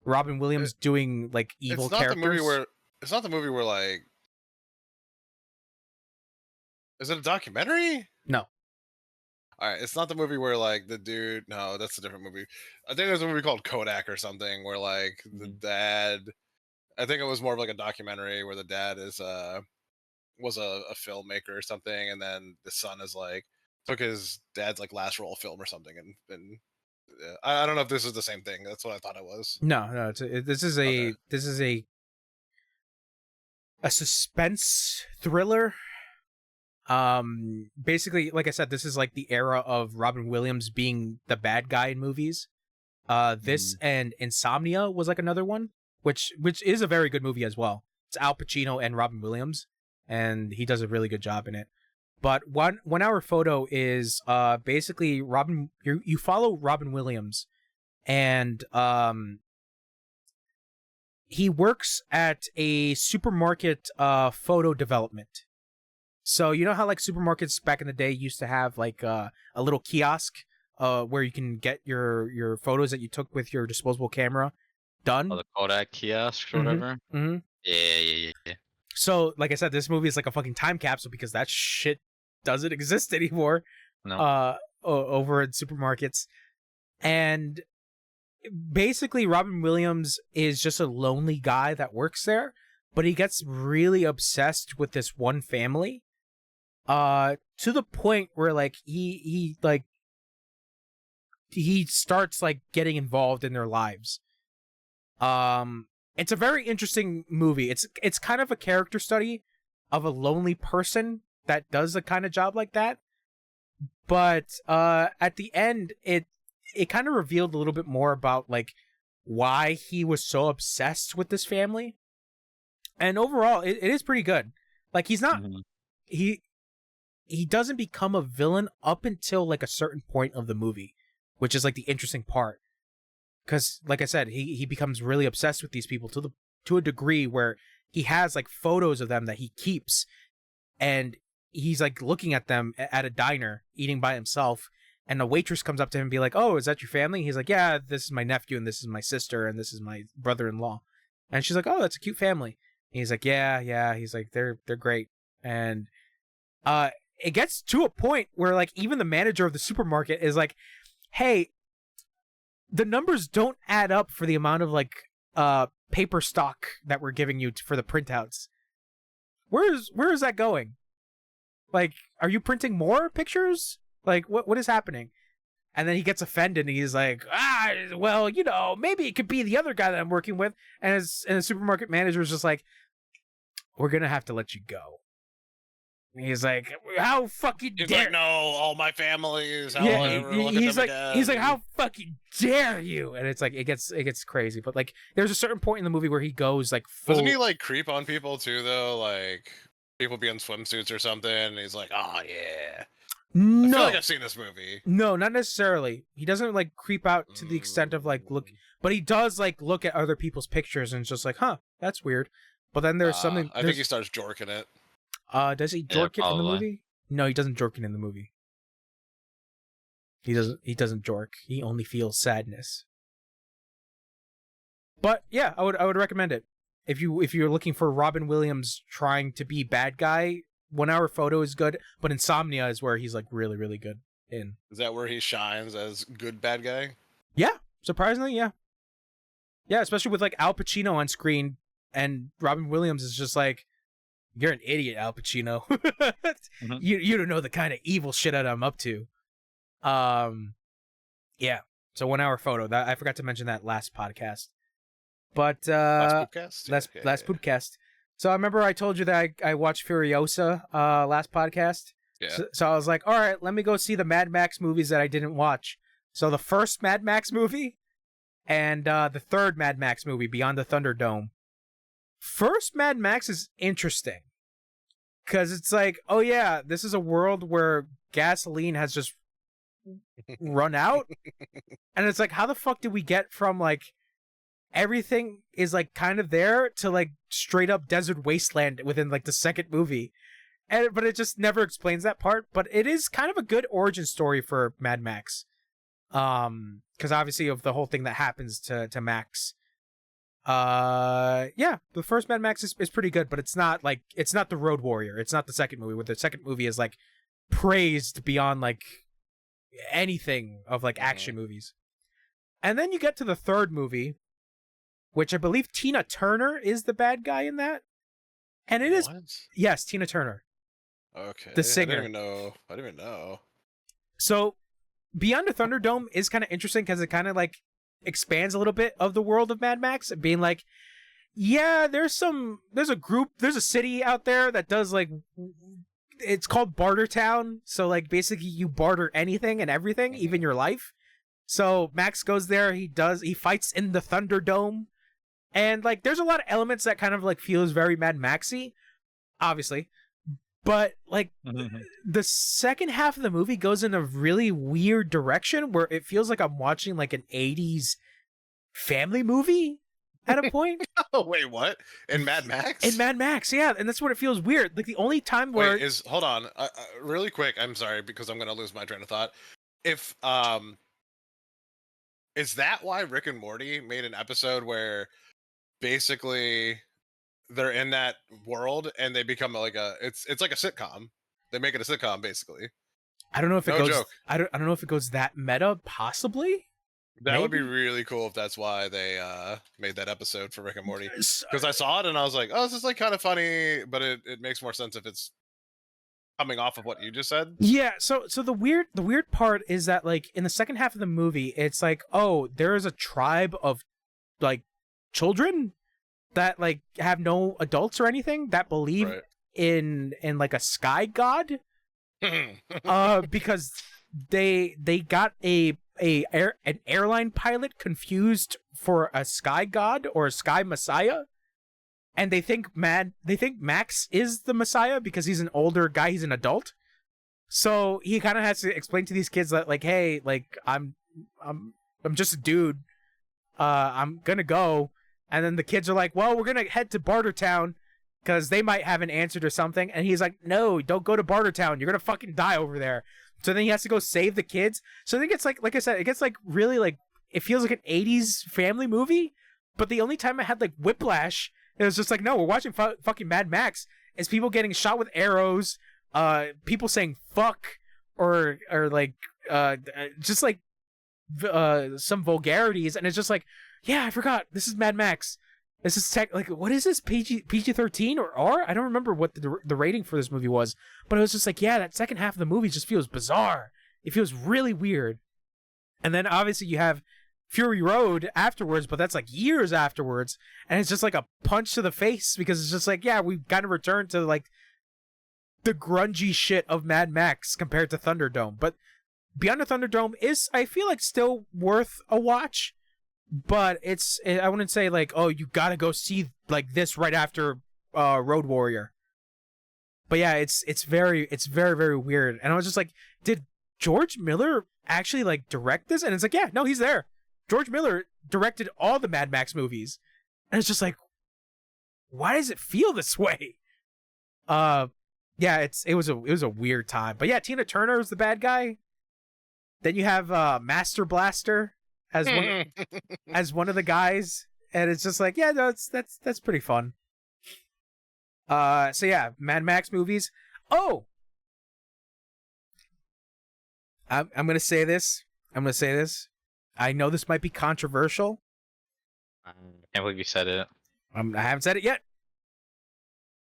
Robin Williams doing like evil characters. It's not the movie where like. Is it a documentary? No. All right, it's not the movie where like the dude. No, that's a different movie. I think there's a movie called Kodak or something where like the dad. I think it was more of like a documentary where the dad is was a filmmaker or something, and then the son is like took his dad's like last roll film or something, and I don't know if this is the same thing. That's what I thought it was. No, this is a suspense thriller. Basically, like I said, this is like the era of Robin Williams being the bad guy in movies. This and Insomnia was like another one, which is a very good movie as well. It's Al Pacino and Robin Williams, and he does a really good job in it. But 1 hour photo is basically Robin. You follow Robin Williams, and he works at a supermarket photo development. So you know how like supermarkets back in the day used to have like a little kiosk where you can get your photos that you took with your disposable camera done. Oh, the Kodak kiosks or whatever. Mm-hmm. Yeah. So like I said, this movie is like a fucking time capsule because that shit doesn't exist anymore. No. Over in supermarkets. And basically Robin Williams is just a lonely guy that works there, but he gets really obsessed with this one family to the point where like he starts like getting involved in their lives. It's a very interesting movie. It's kind of a character study of a lonely person that does a kind of job like that. But at the end, it kind of revealed a little bit more about like why he was so obsessed with this family. And overall, it is pretty good. Like he's not he doesn't become a villain up until like a certain point of the movie, which is like the interesting part. Because, like I said, he becomes really obsessed with these people to a degree where he has like photos of them that he keeps, and he's like looking at them at a diner eating by himself, and a waitress comes up to him and be like, "Oh, is that your family?" He's like, "Yeah, this is my nephew, and this is my sister, and this is my brother-in-law." And she's like, "Oh, that's a cute family." And he's like, "Yeah." He's like, "They're great." And it gets to a point where like even the manager of the supermarket is like, "Hey, the numbers don't add up for the amount of like paper stock that we're giving you for the printouts. Where is that going? Like, are you printing more pictures? Like, what is happening?" And then he gets offended and he's like, well, you know, maybe it could be the other guy that I'm working with. And the supermarket manager is just like, "We're gonna have to let you go." And he's like, "How fucking He's dare?" like, "No, all my families. How Yeah, will I ever look at he's them like, again?" he's like, "How fucking dare you?" And it's like, it gets crazy. But like, there's a certain point in the movie where he goes like full. Doesn't he like creep on people too though? Like people be in swimsuits or something, and he's like, "Oh yeah." I No, feel like I've seen this movie. no, not necessarily. He doesn't like creep out to the extent of like look, but he does like look at other people's pictures and it's just like, "Huh, that's weird." But then there's something. I think he starts jorking it. Does he jork it in the probably. movie? No, he doesn't jork it in the movie. He doesn't jork. He only feels sadness. But yeah, I would recommend it. If you're looking for Robin Williams trying to be bad guy, 1 hour photo is good, but Insomnia is where he's like really, really good in. Is that where he shines as good bad guy? Yeah, surprisingly, yeah. Yeah, especially with like Al Pacino on screen, and Robin Williams is just like, "You're an idiot, Al Pacino. You don't know the kind of evil shit that I'm up to." Yeah. So 1 hour photo. That I forgot to mention that last podcast. But Last podcast. last podcast. So I remember I told you that I watched Furiosa last podcast. Yeah. So I was like, all right, let me go see the Mad Max movies that I didn't watch. So the first Mad Max movie and the third Mad Max movie, Beyond the Thunderdome. First Mad Max is interesting because it's like, oh yeah, this is a world where gasoline has just run out. And it's like, how the fuck did we get from like everything is like kind of there to like straight up desert wasteland within like the second movie? But it just never explains that part. But it is kind of a good origin story for Mad Max. Because obviously of the whole thing that happens to Max. Yeah, the first Mad Max is pretty good, but it's not the Road Warrior. It's not the second movie, where the second movie is like praised beyond like anything of like action movies. And then you get to the third movie, which I believe Tina Turner is the bad guy in that. And it is, yes, Tina Turner. Okay. The singer. I didn't even know. So Beyond the Thunderdome is kind of interesting because it kind of like expands a little bit of the world of Mad Max, being like, yeah, there's a city out there that does like, it's called Barter Town. So like basically you barter anything and everything, even your life. So Max goes there, he fights in the Thunderdome. And like there's a lot of elements that kind of like feels very Mad Maxy. obviously. But like the second half of the movie goes in a really weird direction where it feels like I'm watching like an 80s family movie at a point. Oh wait, what? In Mad Max? In Mad Max, yeah, and that's what it feels weird. Like the only time where Wait, hold on, really quick. I'm sorry because I'm gonna lose my train of thought. If is that why Rick and Morty made an episode where basically they're in that world and they become like it's like a sitcom. They make it a sitcom basically. I don't know if it No goes. joke. I don't know if it goes that meta. Possibly. That would be Maybe? really cool if that's why they made that episode for Rick and Morty. Because I saw it and I was like, oh, this is like kind of funny, but it makes more sense if it's coming off of what you just said. Yeah. So the weird part is that like in the second half of the movie, it's like, oh, there is a tribe of like children that like have no adults or anything that believe Right. in like a sky god. Because they got an airline pilot confused for a sky god or a sky messiah, and they think Max is the messiah because he's an older guy, he's an adult. So he kind of has to explain to these kids that like, hey, like I'm just a dude. I'm gonna go, and then the kids are like, well, we're gonna head to Bartertown because they might have an answer to something. And he's like, no, don't go to Bartertown. You're gonna fucking die over there. So then he has to go save the kids. So I think it's like I said, it gets like really like, it feels like an 80s family movie. But the only time I had like whiplash, it was just like, no, we're watching fucking Mad Max. Is people getting shot with arrows, people saying fuck, or like just like some vulgarities, and it's just like, yeah, I forgot, this is Mad Max. This is like, what is this, PG-13 or R? I don't remember what the rating for this movie was, but it was just like, yeah, that second half of the movie just feels bizarre. It feels really weird. And then obviously you have Fury Road afterwards, but that's like years afterwards, and it's just like a punch to the face because it's just like, yeah, we've kind of returned to like the grungy shit of Mad Max compared to Thunderdome. But Beyond the Thunderdome is, I feel like, still worth a watch. But I wouldn't say like, oh, you gotta go see like this right after Road Warrior. But yeah, it's very very weird. And I was just like, did George Miller actually like direct this? And it's like, yeah, no, he's there. George Miller directed all the Mad Max movies. And it's just like, why does it feel this way? Yeah, it was a weird time. But yeah, Tina Turner is the bad guy. Then you have Master Blaster as one of the guys, and it's just like, yeah, no, that's pretty fun. So yeah, Mad Max movies. Oh, I'm gonna say this. I know this might be controversial. I can't believe you said it. I haven't said it yet.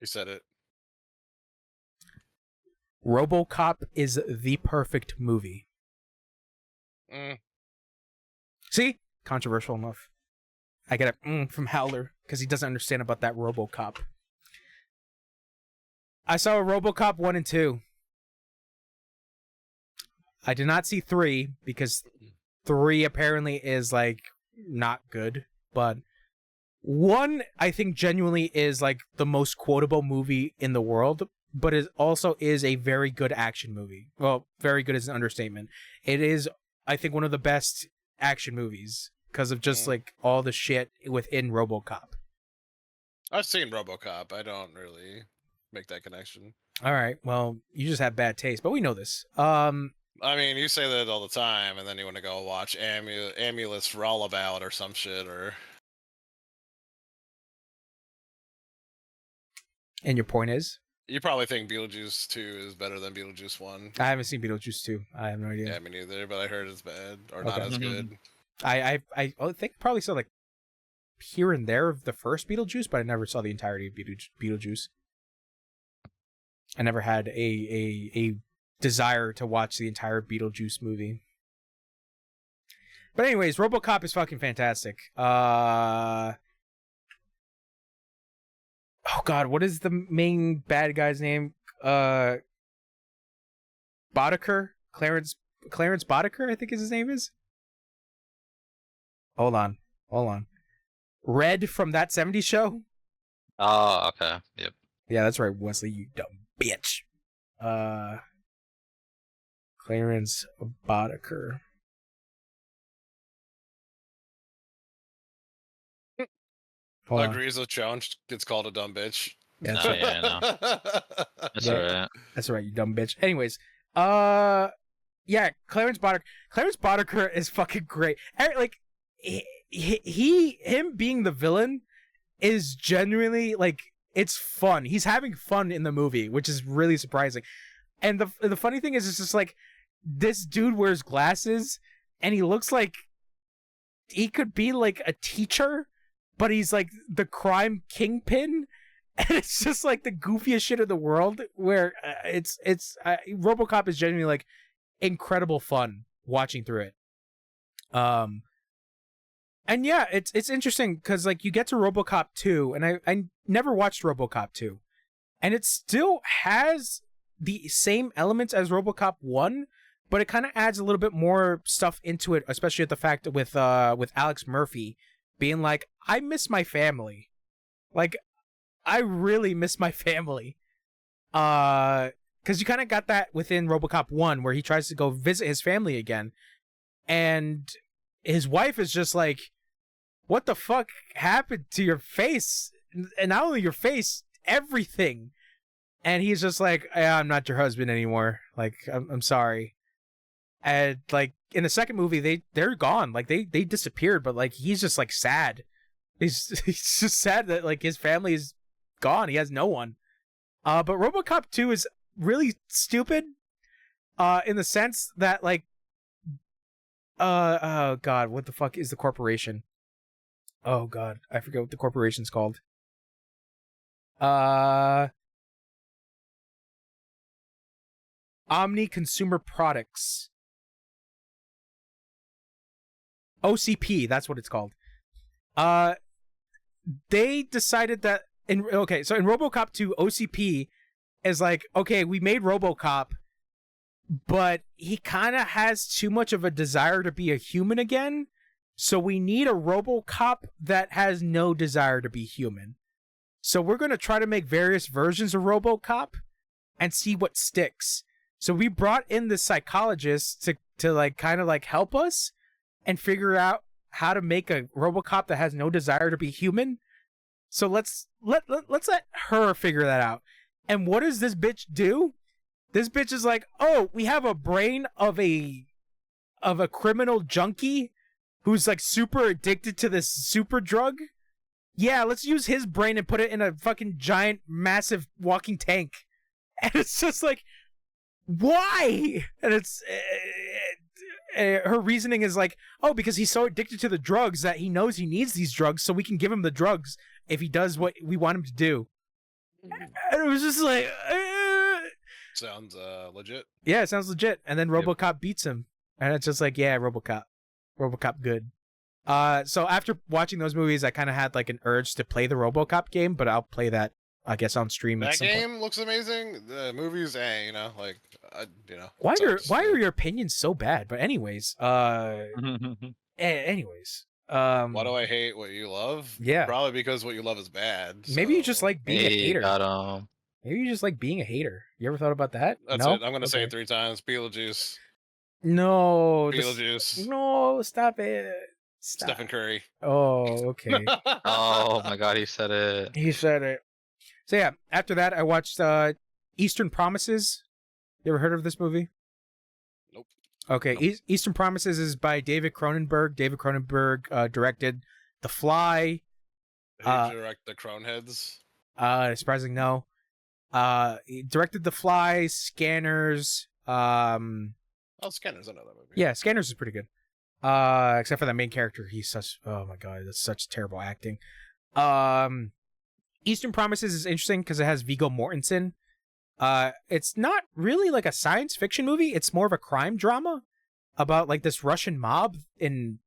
You said it. RoboCop is the perfect movie. See? Controversial enough. I get a from Howler because he doesn't understand about that RoboCop. I saw a RoboCop 1 and 2. I did not see 3 because 3 apparently is like not good, but 1 I think genuinely is like the most quotable movie in the world, but it also is a very good action movie. Well, very good is an understatement. It is, I think, one of the best action movies because of just like all the shit within RoboCop. I've seen RoboCop. I don't really make that connection. All right, well, you just have bad taste, but we know this. I mean, you say that all the time, and then you want to go watch Ambulance Rollabout or some shit, or... And your point is? You probably think Beetlejuice 2 is better than Beetlejuice 1. I haven't seen Beetlejuice 2. I have no idea. Yeah, me neither, but I heard it's bad, or not as good. I think I probably saw like here and there of the first Beetlejuice, but I never saw the entirety of Beetlejuice. I never had a desire to watch the entire Beetlejuice movie. But anyways, RoboCop is fucking fantastic. Oh god, what is the main bad guy's name? Boddicker? Clarence Boddicker, I think his name is. Hold on. Red from That 70s Show? Oh, okay. Yep. Yeah, that's right, Wesley, you dumb bitch. Clarence Boddicker. Hold on. Agrees with challenge. Gets called a dumb bitch. That's No, right. yeah, no. That's Yeah. alright. That's right, you dumb bitch. Anyways, yeah, Clarence Boddicker. Clarence Boddicker is fucking great. Like, him being the villain is genuinely like, it's fun. He's having fun in the movie, which is really surprising. And the funny thing is, it's just like, this dude wears glasses, and he looks like he could be like a teacher, but he's like the crime kingpin. And it's just like the goofiest shit in the world. Where RoboCop is genuinely like incredible fun watching through it. And yeah, it's interesting because like you get to RoboCop 2, and I never watched RoboCop 2, and it still has the same elements as RoboCop 1, but it kind of adds a little bit more stuff into it, especially at the fact with Alex Murphy being like, I miss my family, like I really miss my family, because you kind of got that within RoboCop 1 where he tries to go visit his family again, and his wife is just like, what the fuck happened to your face? And not only your face, everything. And he's just like, I'm not your husband anymore. Like, I'm sorry. And like in the second movie, they're gone. Like they disappeared, but like he's just like sad. He's just sad that like his family is gone. He has no one. But RoboCop 2 is really stupid. In the sense that like, oh god, what the fuck is the corporation? Oh god, I forget what the corporation's called. Omni Consumer Products. OCP, that's what it's called. They decided that so in RoboCop 2, OCP is like, okay, we made RoboCop, but he kind of has too much of a desire to be a human again. So we need a RoboCop that has no desire to be human. So we're going to try to make various versions of RoboCop and see what sticks. So we brought in the psychologist to like kind of like help us and figure out how to make a RoboCop that has no desire to be human. So let's let her figure that out. And what does this bitch do? This bitch is like, "Oh, we have a brain of a criminal junkie who's like super addicted to this super drug. Yeah, let's use his brain and put it in a fucking giant, massive walking tank." And it's just like, why? And it's her reasoning is like, oh, because he's so addicted to the drugs that he knows he needs these drugs, so we can give him the drugs if he does what we want him to do. And it was just like, Sounds legit. yeah, it sounds legit. And then RoboCop beats him, and it's just like, yeah, RoboCop good. So after watching those movies, I kind of had like an urge to play the RoboCop game, but I'll play that, I guess, on stream. That at some game point. looks amazing. The movies, you know, like, Why sucks. are your opinions so bad? But anyways, anyways, Why do I hate what you love? Yeah. Probably because what you love is bad. maybe you so- just like being a Hey, hater. got him. Maybe you just like being a hater. You ever thought about that? That's No? it. I'm gonna say Okay. it 3 times. Beetlejuice. No. Beetlejuice. No, stop it. Stop. Stephen Curry. Oh, okay. Oh my god, he said it. He said it. So yeah, after that, I watched Eastern Promises. You ever heard of this movie? Nope. Okay, Nope. Eastern Promises is by David Cronenberg. David Cronenberg directed The Fly. Who direct the Croneheads? Surprising, no. He directed The Fly, Scanners. Oh, Scanners. I know that movie. Yeah, Scanners is pretty good. Except for that main character, he's such, oh my god, that's such terrible acting. Eastern Promises is interesting because it has Viggo Mortensen. It's not really like a science fiction movie. It's more of a crime drama about like this Russian mob in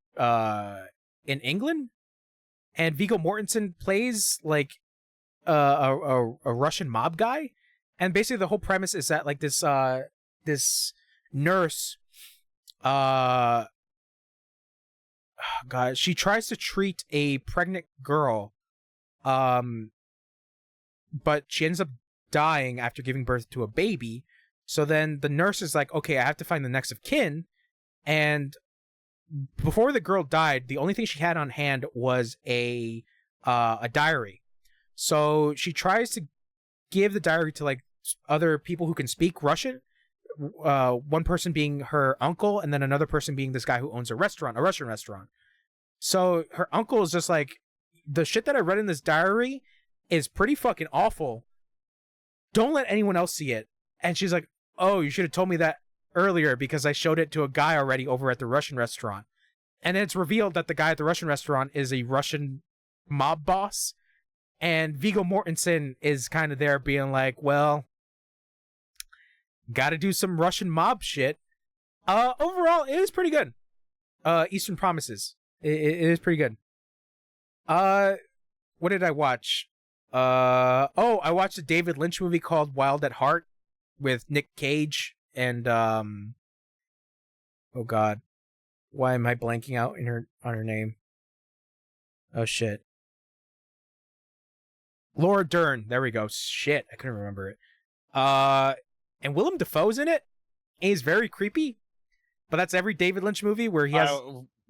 England, and Viggo Mortensen plays like a Russian mob guy, and basically the whole premise is that like this nurse, God, she tries to treat a pregnant girl, but she ends up dying after giving birth to a baby. So then the nurse is like, okay, I have to find the next of kin. And before the girl died, the only thing she had on hand was a diary. So she tries to give the diary to like other people who can speak Russian. One person being her uncle, and then another person being this guy who owns a Russian restaurant. So her uncle is just like, the shit that I read in this diary is pretty fucking awful. Don't let anyone else see it. And she's like, oh, you should have told me that earlier because I showed it to a guy already over at the Russian restaurant. And then it's revealed that the guy at the Russian restaurant is a Russian mob boss. And Viggo Mortensen is kind of there being like, well, gotta do some Russian mob shit. Overall, it is pretty good. Eastern Promises. It is pretty good. What did I watch? I watched a David Lynch movie called Wild at Heart with Nick Cage and oh god. Why am I blanking out on her name? Oh shit. Laura Dern. There we go. Shit, I couldn't remember it. And Willem Dafoe's in it. And he's very creepy. But that's every David Lynch movie where he has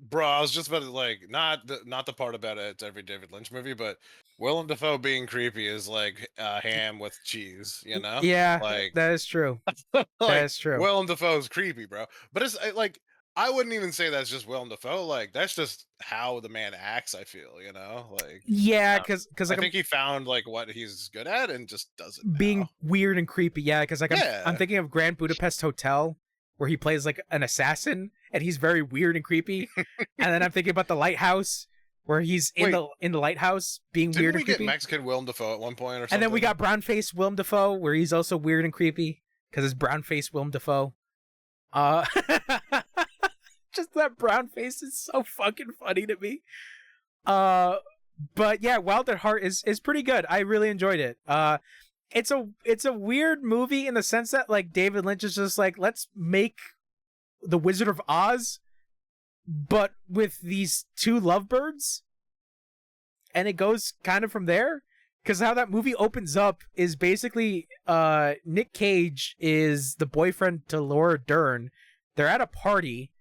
Bro, I was just about to like not the part about it's every David Lynch movie, but Willem Dafoe being creepy is like ham with cheese, you know? Yeah, like that is true. like, That is true. Willem Dafoe's creepy, bro. But it's like I wouldn't even say that's just Willem Dafoe. Like that's just how the man acts. I feel, you know, like yeah, because I think he found like what he's good at and just does it. Being now. weird and creepy. Yeah, because like Yeah. I'm thinking of Grand Budapest Hotel, where he plays like an assassin and he's very weird and creepy. And then I'm thinking about The Lighthouse, where he's in the lighthouse being weird and creepy. Didn't we get Mexican Willem Dafoe at one point or something? And then we got brown face Willem Dafoe, where he's also weird and creepy because it's brown face Willem Dafoe. Just that brown face is so fucking funny to me. But yeah, Wild at Heart is pretty good. I really enjoyed it. It's a weird movie in the sense that like David Lynch is just like, let's make The Wizard of Oz, but with these two lovebirds, and it goes kind of from there. Because how that movie opens up is basically Nick Cage is the boyfriend to Laura Dern. They're at a party.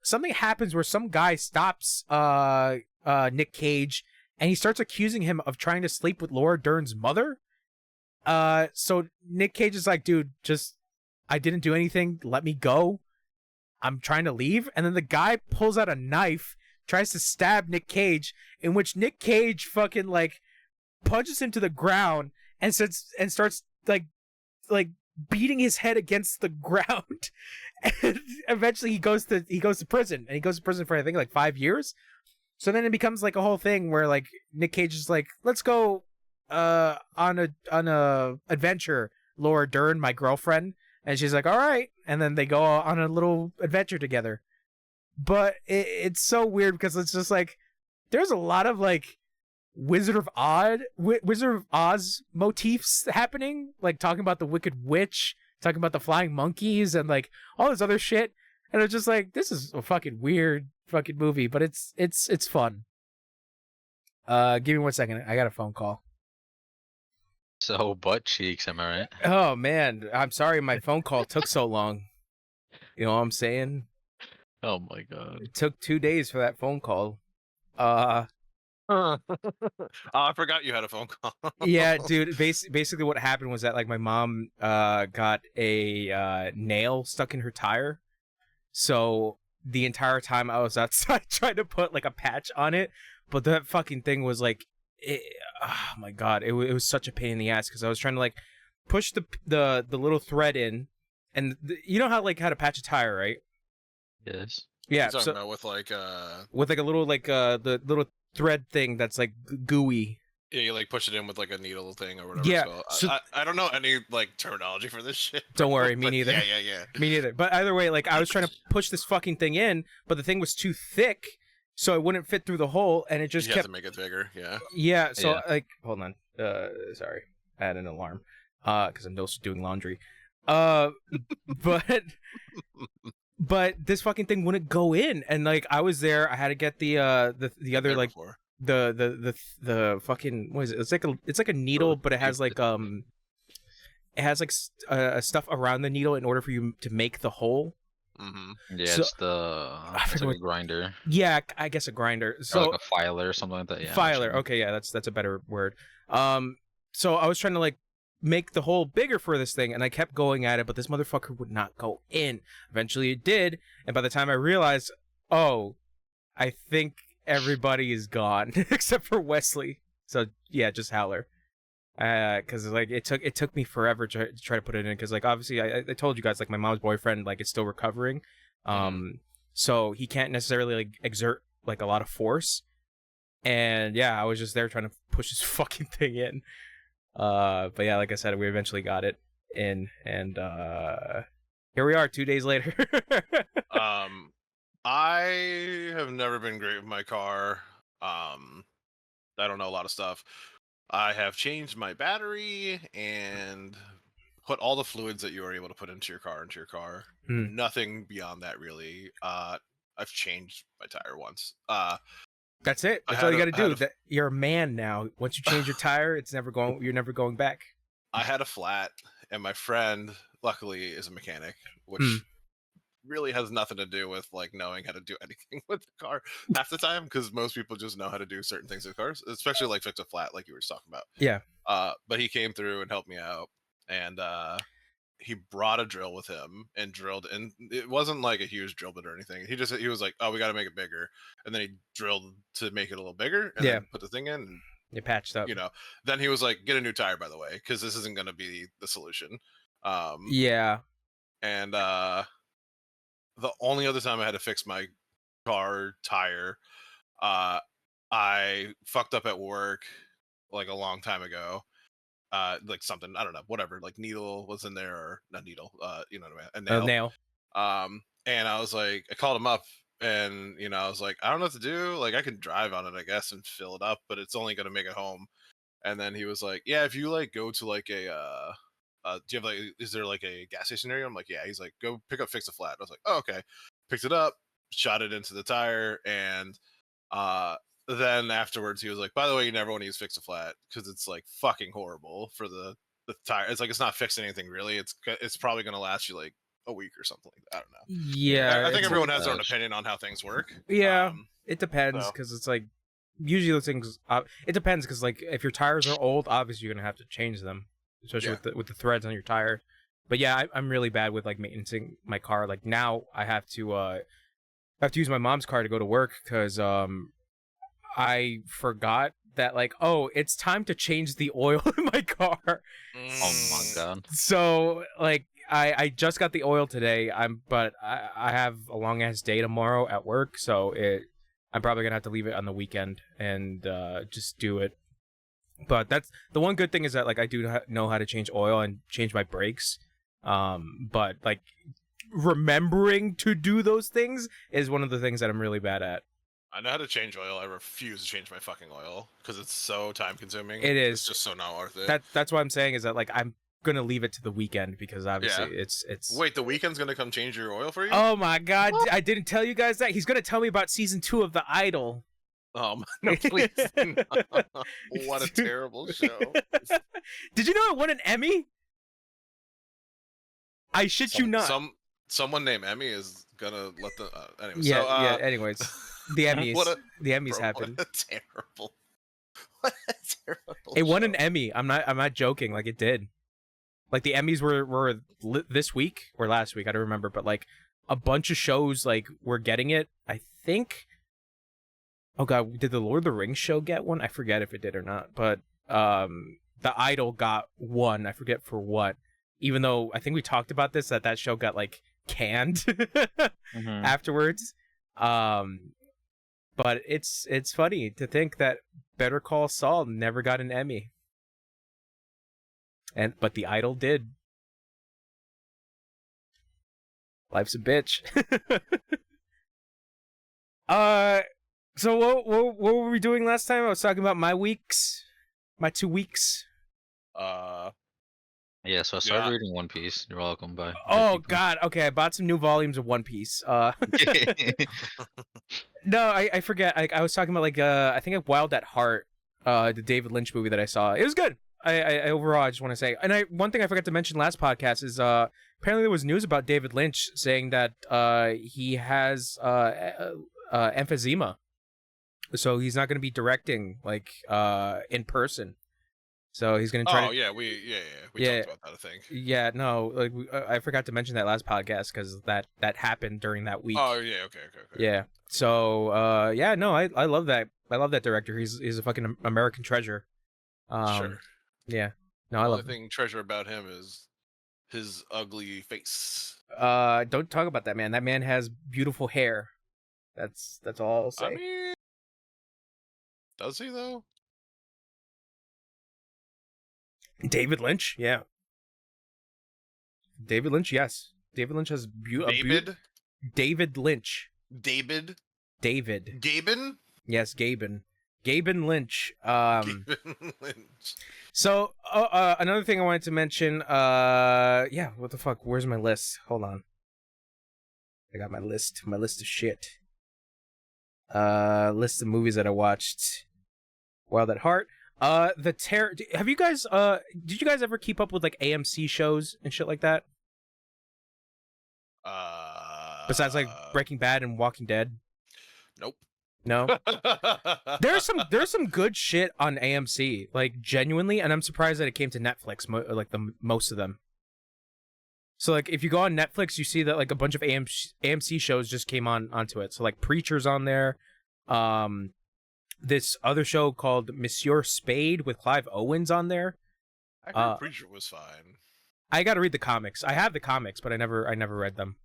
Something happens where some guy stops Nick Cage, and he starts accusing him of trying to sleep with Laura Dern's mother. So Nick Cage is like, dude, I didn't do anything. Let me go. I'm trying to leave. And then the guy pulls out a knife, tries to stab Nick Cage, in which Nick Cage fucking like punches him to the ground and starts like beating his head against the ground. And eventually he goes to prison, and he goes to prison for I think like 5 years. So then it becomes like a whole thing where like Nick Cage is like, let's go on a adventure, Laura Dern, my girlfriend. And she's like, all right. And then they go on a little adventure together. But it's so weird because it's just like, there's a lot of like Wizard of Oz motifs happening, like talking about the Wicked Witch, talking about the flying monkeys, and like all this other shit. And it's just like, this is a fucking weird fucking movie, but it's fun. Give me 1 second. I got a phone call. So butt cheeks, am I right? Oh man, I'm sorry my phone call took so long. You know what I'm saying? Oh my god. It took 2 days for that phone call. Oh, I forgot you had a phone call. Yeah, dude. Basically, what happened was that like my mom got a nail stuck in her tire, so the entire time I was outside trying to put like a patch on it, but that fucking thing was like, oh my god, it was such a pain in the ass because I was trying to like push the little thread in, and you know how to patch a tire, right? Yes. You're Yeah. talking about with like a little the little thread thing that's like gooey. Yeah, you like push it in with like a needle thing or whatever. Yeah, it's called. I don't know any like terminology for this shit. Don't worry, me neither. Yeah. Me neither. But either way, like I was trying to push this fucking thing in, but the thing was too thick, so it wouldn't fit through the hole, and it just you kept have to make it bigger. Yeah. Yeah. So Yeah. like, hold on. Sorry, I had an alarm. Because I'm also doing laundry. But this fucking thing wouldn't go in, and like I was there, I had to get the other like Before. the fucking, what is it? It's like a needle, but it has like stuff around the needle in order for you to make the hole. Yeah, So, it's like a grinder. Yeah, I guess a grinder. So or like a filer or something like that. Yeah, filer. Okay, yeah, that's a better word. So I was trying to like make the hole bigger for this thing, and I kept going at it, but this motherfucker would not go in. Eventually, it did, and by the time I realized, oh, I think everybody is gone except for Wesley. So yeah, just Howler. Because like it took me forever to try to put it in, because like obviously I told you guys, like my mom's boyfriend like is still recovering, so he can't necessarily like exert like a lot of force, and yeah, I was just there trying to push this fucking thing in, but yeah, like I said, we eventually got it in, and here we are 2 days later. I have never been great with my car. I don't know a lot of stuff. I have changed my battery and put all the fluids that you are able to put into your car. Nothing beyond that, really. I've changed my tire once. That's it. That's all you got to do. You're a man now. Once you change your tire, you're never going back. I had a flat, and my friend, luckily, is a mechanic, which really has nothing to do with like knowing how to do anything with the car half the time, because most people just know how to do certain things with cars, especially like fix a flat, like you were talking about. Yeah. But he came through and helped me out, and he brought a drill with him and drilled, and it wasn't like a huge drill bit or anything. He was like, oh, we got to make it bigger, and then he drilled to make it a little bigger, and then put the thing in, and it patched up. Then he was like, get a new tire, by the way, because this isn't going to be the solution. Yeah. And the only other time I had to fix my car tire, I fucked up at work like a long time ago. Like something, I don't know, whatever, like needle was in there, or not needle, you know what I mean? A nail. And I was like, I called him up, and I was like, I don't know what to do. Like, I can drive on it, I guess, and fill it up, but it's only gonna make it home. And then he was like, yeah, if you like go to like a do you have like, is there like a gas station area? I'm like, yeah. He's like, go pick up Fix a Flat. I was like, oh, okay. Picked it up, shot it into the tire, and then afterwards he was like, by the way, you never want to use Fix a Flat because it's like fucking horrible for the tire. It's like, it's not fixing anything really. It's probably gonna last you like a week or something like that. I don't know. Yeah, I think everyone has their own opinion on how things work. Yeah, it depends, because it's like usually those things. It depends, because like if your tires are old, obviously you're gonna have to change them, especially with the threads on your tire. But yeah, I'm really bad with like maintaining my car. Like now I have to use my mom's car to go to work, because I forgot that like, oh, it's time to change the oil in my car. Oh my god. So like I just got the oil today. But I have a long ass day tomorrow at work, so I'm probably gonna have to leave it on the weekend and just do it. But that's the one good thing, is that like I do know how to change oil and change my brakes. But like remembering to do those things is one of the things that I'm really bad at. I know how to change oil. I refuse to change my fucking oil because it's so time consuming. It is. It's just so not worth it. That's what I'm saying, is that like I'm gonna leave it to the weekend, because obviously it's Wait, the weekend's gonna come change your oil for you? Oh my god, what? I didn't tell you guys that. He's gonna tell me about season 2 of The Idol. No, please. What a terrible show. Did you know it won an Emmy? I shit you not. Someone named Emmy is gonna let the anyway. Yeah, so, yeah. Anyways, the Emmys. The Emmys happen. What a terrible. It won an Emmy. I'm not joking. Like, it did. Like, the Emmys were this week or last week. I don't remember, but like a bunch of shows like were getting it. I think. Oh god, did the Lord of the Rings show get one? I forget if it did or not. But The Idol got one. I forget for what. Even though I think we talked about this, that show got like canned afterwards. But it's funny to think that Better Call Saul never got an Emmy. But The Idol did. Life's a bitch. So what were we doing last time? I was talking about my 2 weeks. Yeah, so I started Yeah. reading One Piece. You're welcome. Bye. Oh God. Okay, I bought some new volumes of One Piece. No, I forget. I was talking about like I think of Wild at Heart, the David Lynch movie that I saw. It was good. I overall I just want to say, and one thing I forgot to mention last podcast is apparently there was news about David Lynch saying that he has emphysema, so he's not going to be directing like in person. So he's going to try. Oh yeah, we talked about that. I think. Yeah, no, like I forgot to mention that last podcast because that happened during that week. Oh yeah, okay. Yeah. So yeah, no, I love that. I love that director. He's a fucking American treasure. Sure. Yeah. No, I The love only thing treasure about him is his ugly face. don't talk about that man. That man has beautiful hair. That's all I'll say. I mean, does he though? David Lynch? Yeah. David Lynch, yes. David Lynch has David Lynch. David? David. Gaben? Yes, Gaben. Gaben Lynch. Gaben Lynch. So, another thing I wanted to mention, yeah, what the fuck? Where's my list? Hold on. I got my list of shit. List of movies that I watched. Wild at Heart. The Terror. Have you guys, did you guys ever keep up with like AMC shows and shit like that? Besides like Breaking Bad and Walking Dead? Nope. No. There's some good shit on AMC, like genuinely, and I'm surprised that it came to Netflix, like the most of them. So like if you go on Netflix, you see that like a bunch of AMC shows just came onto it. So like Preacher's on there. This other show called Monsieur Spade with Clive Owens on there. I heard Preacher was fine. I got to read the comics. I have the comics, but I never read them.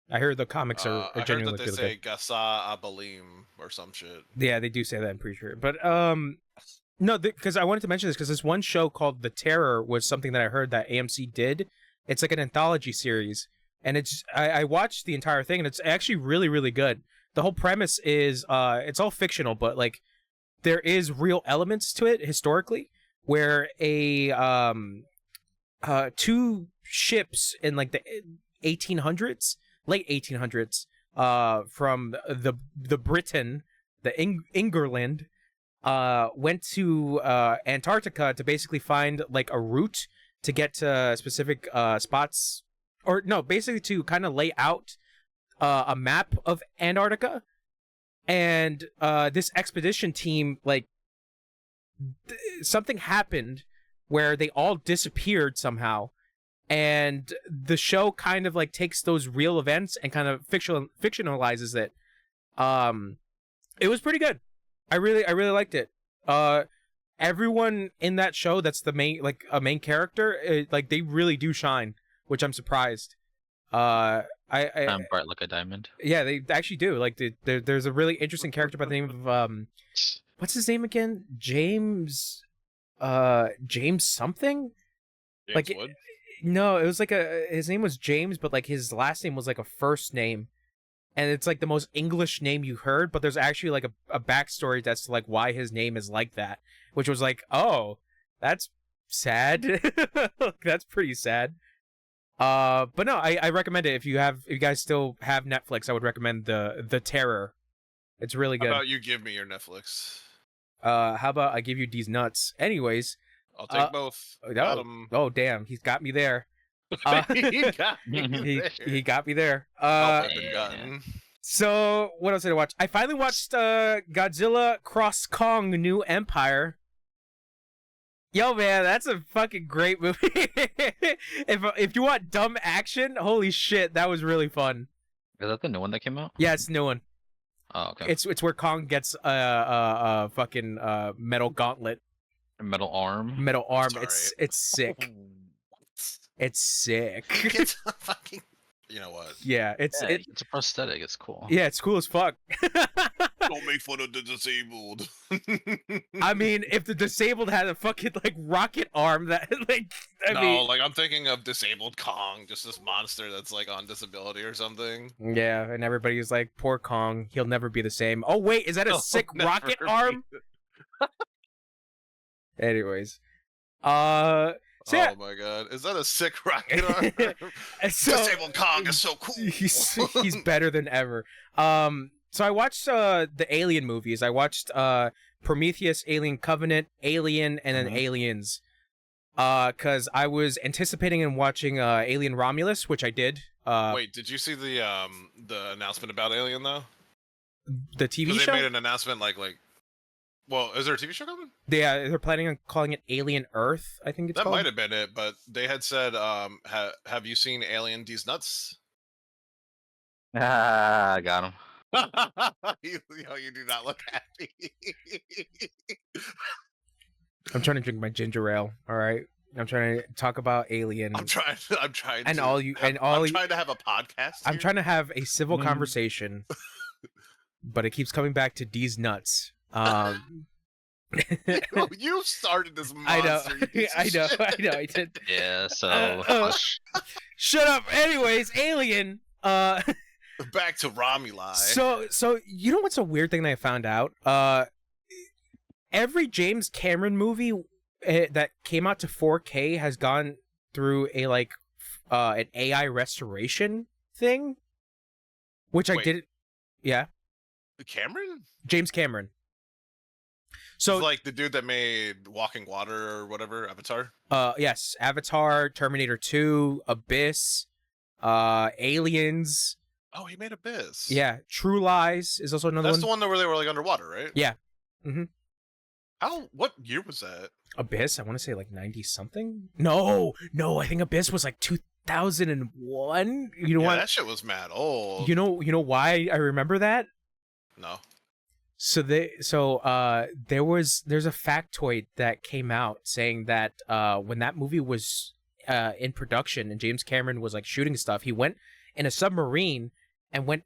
I heard the comics are genuinely I heard that they say Gassa Abalim or some shit. Yeah, they do say that in Preacher. But no, because I wanted to mention this because this one show called The Terror was something that I heard that AMC did. It's like an anthology series, and it's I watched the entire thing, and it's actually really, really good. The whole premise is it's all fictional, but like there is real elements to it historically, where two ships in like the 1800s, late 1800s, from the Britain, the England, went to Antarctica to basically find like a route to get to specific spots, or no, basically to kind of lay out a map of Antarctica. And this expedition team, like something happened where they all disappeared somehow, and the show kind of like takes those real events and kind of fictionalizes it. It was pretty good. I really liked it. Everyone in that show that's the main character, like they really do shine, which I'm surprised. I'm bright like a diamond. Yeah, they actually do. Like there's a really interesting character by the name of what's his name again? James something? James like Wood? No, it was like his name was James, but like his last name was like a first name. And it's like the most English name you heard, but there's actually like a backstory that's to like why his name is like that, which was like, oh, that's sad. That's pretty sad. But no, I recommend it if you guys still have Netflix. I would recommend the Terror. It's really good. How about you give me your Netflix? How about I give you these nuts? Anyways, I'll take both. Got 'em. Oh damn, he's got me there. He got me there. He got me there. I've been gotten. So what else did I watch? I finally watched Godzilla Cross Kong New Empire. Yo man, that's a fucking great movie. If you want dumb action, holy shit, that was really fun. Is that the new one that came out? Yeah, it's a new one. Oh, okay. It's where Kong gets a fucking metal gauntlet. A metal arm. Metal arm. Sorry. It's sick. It's sick. It's a fucking. You know what? Yeah, it's a prosthetic. It's cool. Yeah, it's cool as fuck. Don't make fun of the disabled. I mean, if the disabled had a fucking like rocket arm, that like I'm thinking of disabled Kong, just this monster that's like on disability or something. Yeah, and everybody's like, poor Kong, he'll never be the same. Oh wait, is that a sick rocket arm? Anyways, So yeah, Oh my god, is that a sick rocket arm? so Disabled Kong is so cool. he's better than ever. So I watched the Alien movies. I watched Prometheus, Alien Covenant, Alien, and then Aliens. Because I was anticipating and watching Alien Romulus, which I did. Wait, did you see the announcement about Alien though? The TV show. They made an announcement like. Well, is there a TV show coming? They're planning on calling it Alien Earth, I think it's called. That might have been it, but they had said, have you seen Alien D's Nuts? Ah, I got him. you do not look happy. I'm trying to drink my ginger ale, all right? I'm trying to talk about Alien. I'm trying I'm trying to have a podcast. I'm trying to have a civil conversation, but it keeps coming back to D's nuts. You started this monster. I know. I did. Yeah. So shut up. Anyways, Alien. Back to Romuli. So you know what's a weird thing that I found out? Every James Cameron movie that came out to 4K has gone through an AI restoration thing, which I did. Yeah. Cameron? James Cameron. So it's like the dude that made Walking Water or whatever, Avatar? Yes, Avatar, Terminator 2, Abyss, Aliens. Oh, he made Abyss. Yeah, True Lies is also another one. That's the one where they were like underwater, right? Yeah. Mm-hmm. What year was that? Abyss, I want to say like 90 something. No, I think Abyss was like 2001. You know what? That shit was mad old. You know why I remember that? No. So there's a factoid that came out saying that when that movie was in production and James Cameron was like shooting stuff, he went in a submarine and went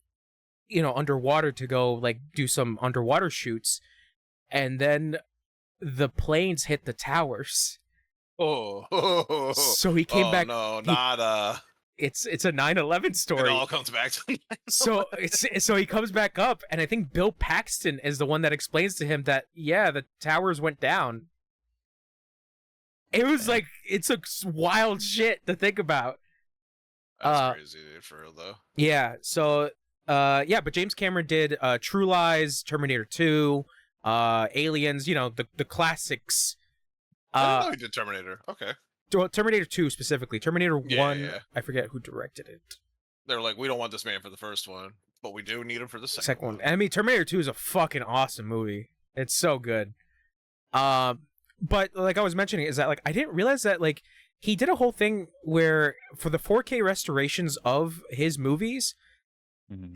underwater to go like do some underwater shoots, and then the planes hit the towers. Oh. So he came back. No, not It's a 9/11 story. It all comes back to so he comes back up, and I think Bill Paxton is the one that explains to him that the towers went down. It was like, it's a wild shit to think about. That's crazy, dude, for real though. Yeah. So but James Cameron did True Lies, Terminator 2, Aliens. The classics. I didn't know he did Terminator. Okay. Terminator 2 specifically. Terminator 1, yeah. I forget who directed it. They're like, we don't want this man for the first one, but we do need him for the second one. I mean, Terminator 2 is a fucking awesome movie. It's so good. But like I was mentioning, is that like I didn't realize that like he did a whole thing where for the 4K restorations of his movies,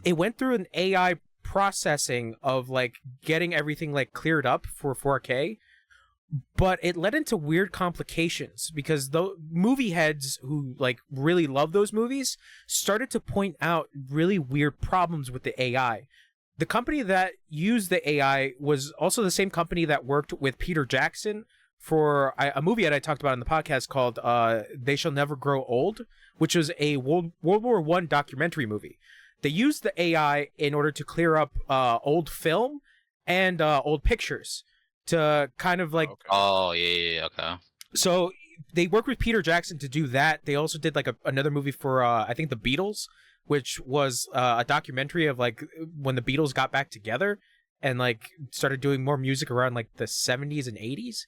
it went through an AI processing of like getting everything like cleared up for 4K. But it led into weird complications because the movie heads who like really love those movies started to point out really weird problems with the AI. The company that used the AI was also the same company that worked with Peter Jackson for a movie that I talked about in the podcast called They Shall Never Grow Old, which was a World War I documentary movie. They used the AI in order to clear up old film and old pictures to kind of like... Okay. Oh, yeah, okay. So they worked with Peter Jackson to do that. They also did like another movie for, I think, the Beatles, which was a documentary of like when the Beatles got back together and like started doing more music around like the 70s and 80s.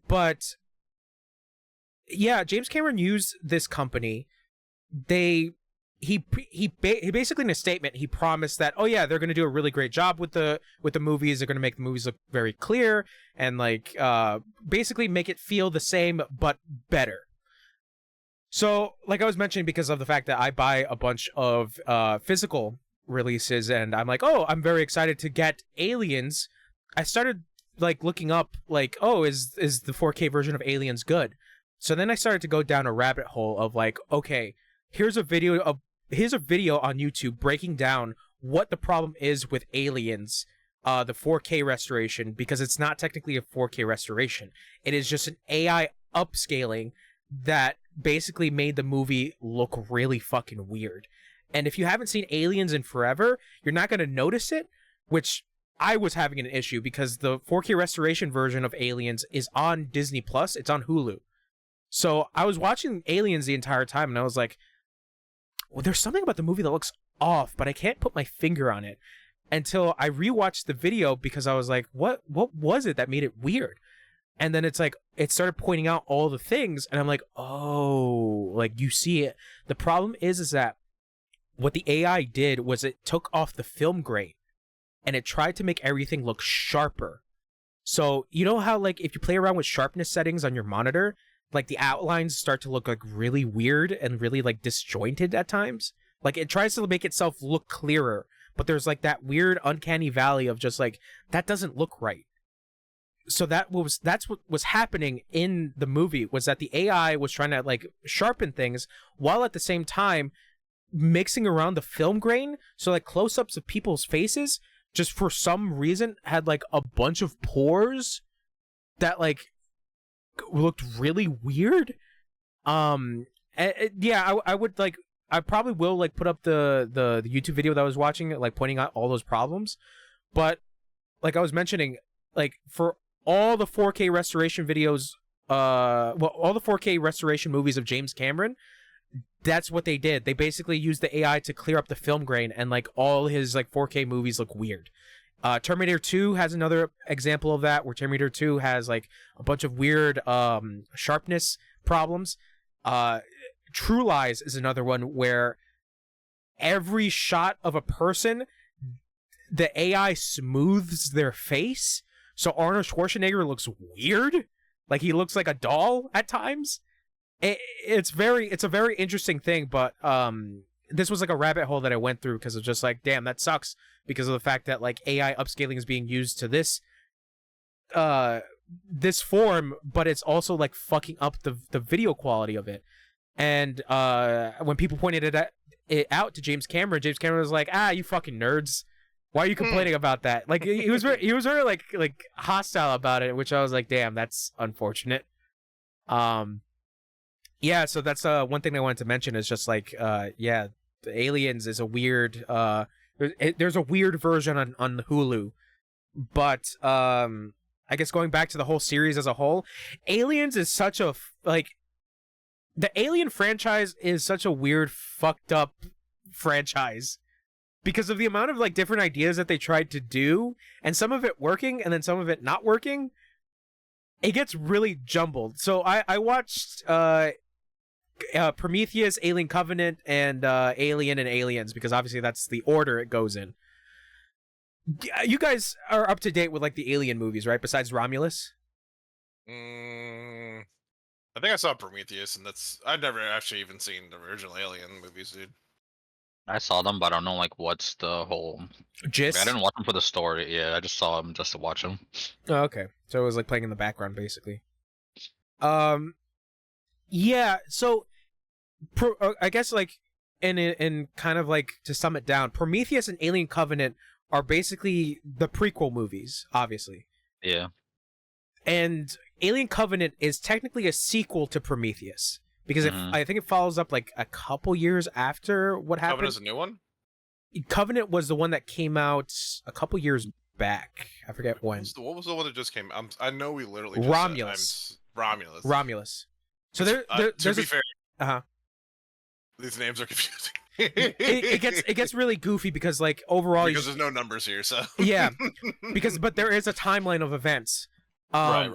But yeah, James Cameron used this company. He basically in a statement he promised that they're going to do a really great job with the movies. They're going to make the movies look very clear and like basically make it feel the same but better. So like I was mentioning, because of the fact that I buy a bunch of physical releases and I'm like, I'm very excited to get Aliens. I started like looking up like, is the 4K version of Aliens good? So then I started to go down a rabbit hole of like, okay, here's a video on YouTube breaking down what the problem is with Aliens, the 4K restoration, because it's not technically a 4K restoration. It is just an AI upscaling that basically made the movie look really fucking weird. And if you haven't seen Aliens in forever, you're not going to notice it, which I was having an issue because the 4K restoration version of Aliens is on Disney Plus. It's on Hulu. So I was watching Aliens the entire time, and I was like, well, there's something about the movie that looks off, but I can't put my finger on it until I rewatched the video because I was like, what was it that made it weird? And then it's like, it started pointing out all the things, and I'm like, oh, like, you see it. The problem is that what the AI did was it took off the film grain, and it tried to make everything look sharper. So, you know how, like, if you play around with sharpness settings on your monitor, like, the outlines start to look, like, really weird and really, like, disjointed at times? Like, it tries to make itself look clearer, but there's, like, that weird uncanny valley of just, like, that doesn't look right. So that's what was happening in the movie, was that the AI was trying to, like, sharpen things while at the same time mixing around the film grain. So, like, close-ups of people's faces just for some reason had, like, a bunch of pores that, like, looked really weird. Yeah, I would, like, I probably will, like, put up the YouTube video that I was watching, like, pointing out all those problems. But like I was mentioning, like, for all the 4K restoration videos, all the 4K restoration movies of James Cameron, that's what they did. They basically used the AI to clear up the film grain, and, like, all his, like, 4K movies look weird. Terminator 2 has another example of that, where Terminator 2 has, like, a bunch of weird sharpness problems. True Lies is another one where every shot of a person, the AI smooths their face, so Arnold Schwarzenegger looks weird. Like, he looks like a doll at times. It's a very interesting thing, but this was, like, a rabbit hole that I went through because of just, like, damn, that sucks, because of the fact that, like, AI upscaling is being used to this form, but it's also, like, fucking up the video quality of it. And when people pointed it out to James Cameron was like, you fucking nerds. Why are you complaining about that? Like, he was very like hostile about it, which I was like, damn, that's unfortunate. Yeah, so that's one thing I wanted to mention is just, like, yeah, the Aliens is a weird there's a weird version on Hulu, but I guess going back to the whole series as a whole, Aliens is such a, like, the Alien franchise is such a weird, fucked up franchise because of the amount of, like, different ideas that they tried to do, and some of it working and then some of it not working. It gets really jumbled. So I watched Prometheus, Alien Covenant, and Alien and Aliens, because obviously that's the order it goes in. You guys are up to date with, like, the Alien movies, right? Besides Romulus? I think I saw Prometheus, and I've never actually even seen the original Alien movies, dude. I saw them, but I don't know, like, what's the whole Gist? I didn't watch them for the story. Yeah, I just saw them just to watch them. Oh, okay. So it was, like, playing in the background, basically. Yeah. So, I guess, like, in kind of, like, to sum it down, Prometheus and Alien Covenant are basically the prequel movies, obviously. Yeah. And Alien Covenant is technically a sequel to Prometheus, because I think it follows up, like, a couple years after what happened. Covenant's a new one? Covenant was the one that came out a couple years back. I forget when. What was the one that just came? I know we literally just Romulus. Romulus. So there's to be fair, these names are confusing. it gets really goofy because, like, overall, because there's no numbers here, so yeah. But there is a timeline of events. Right.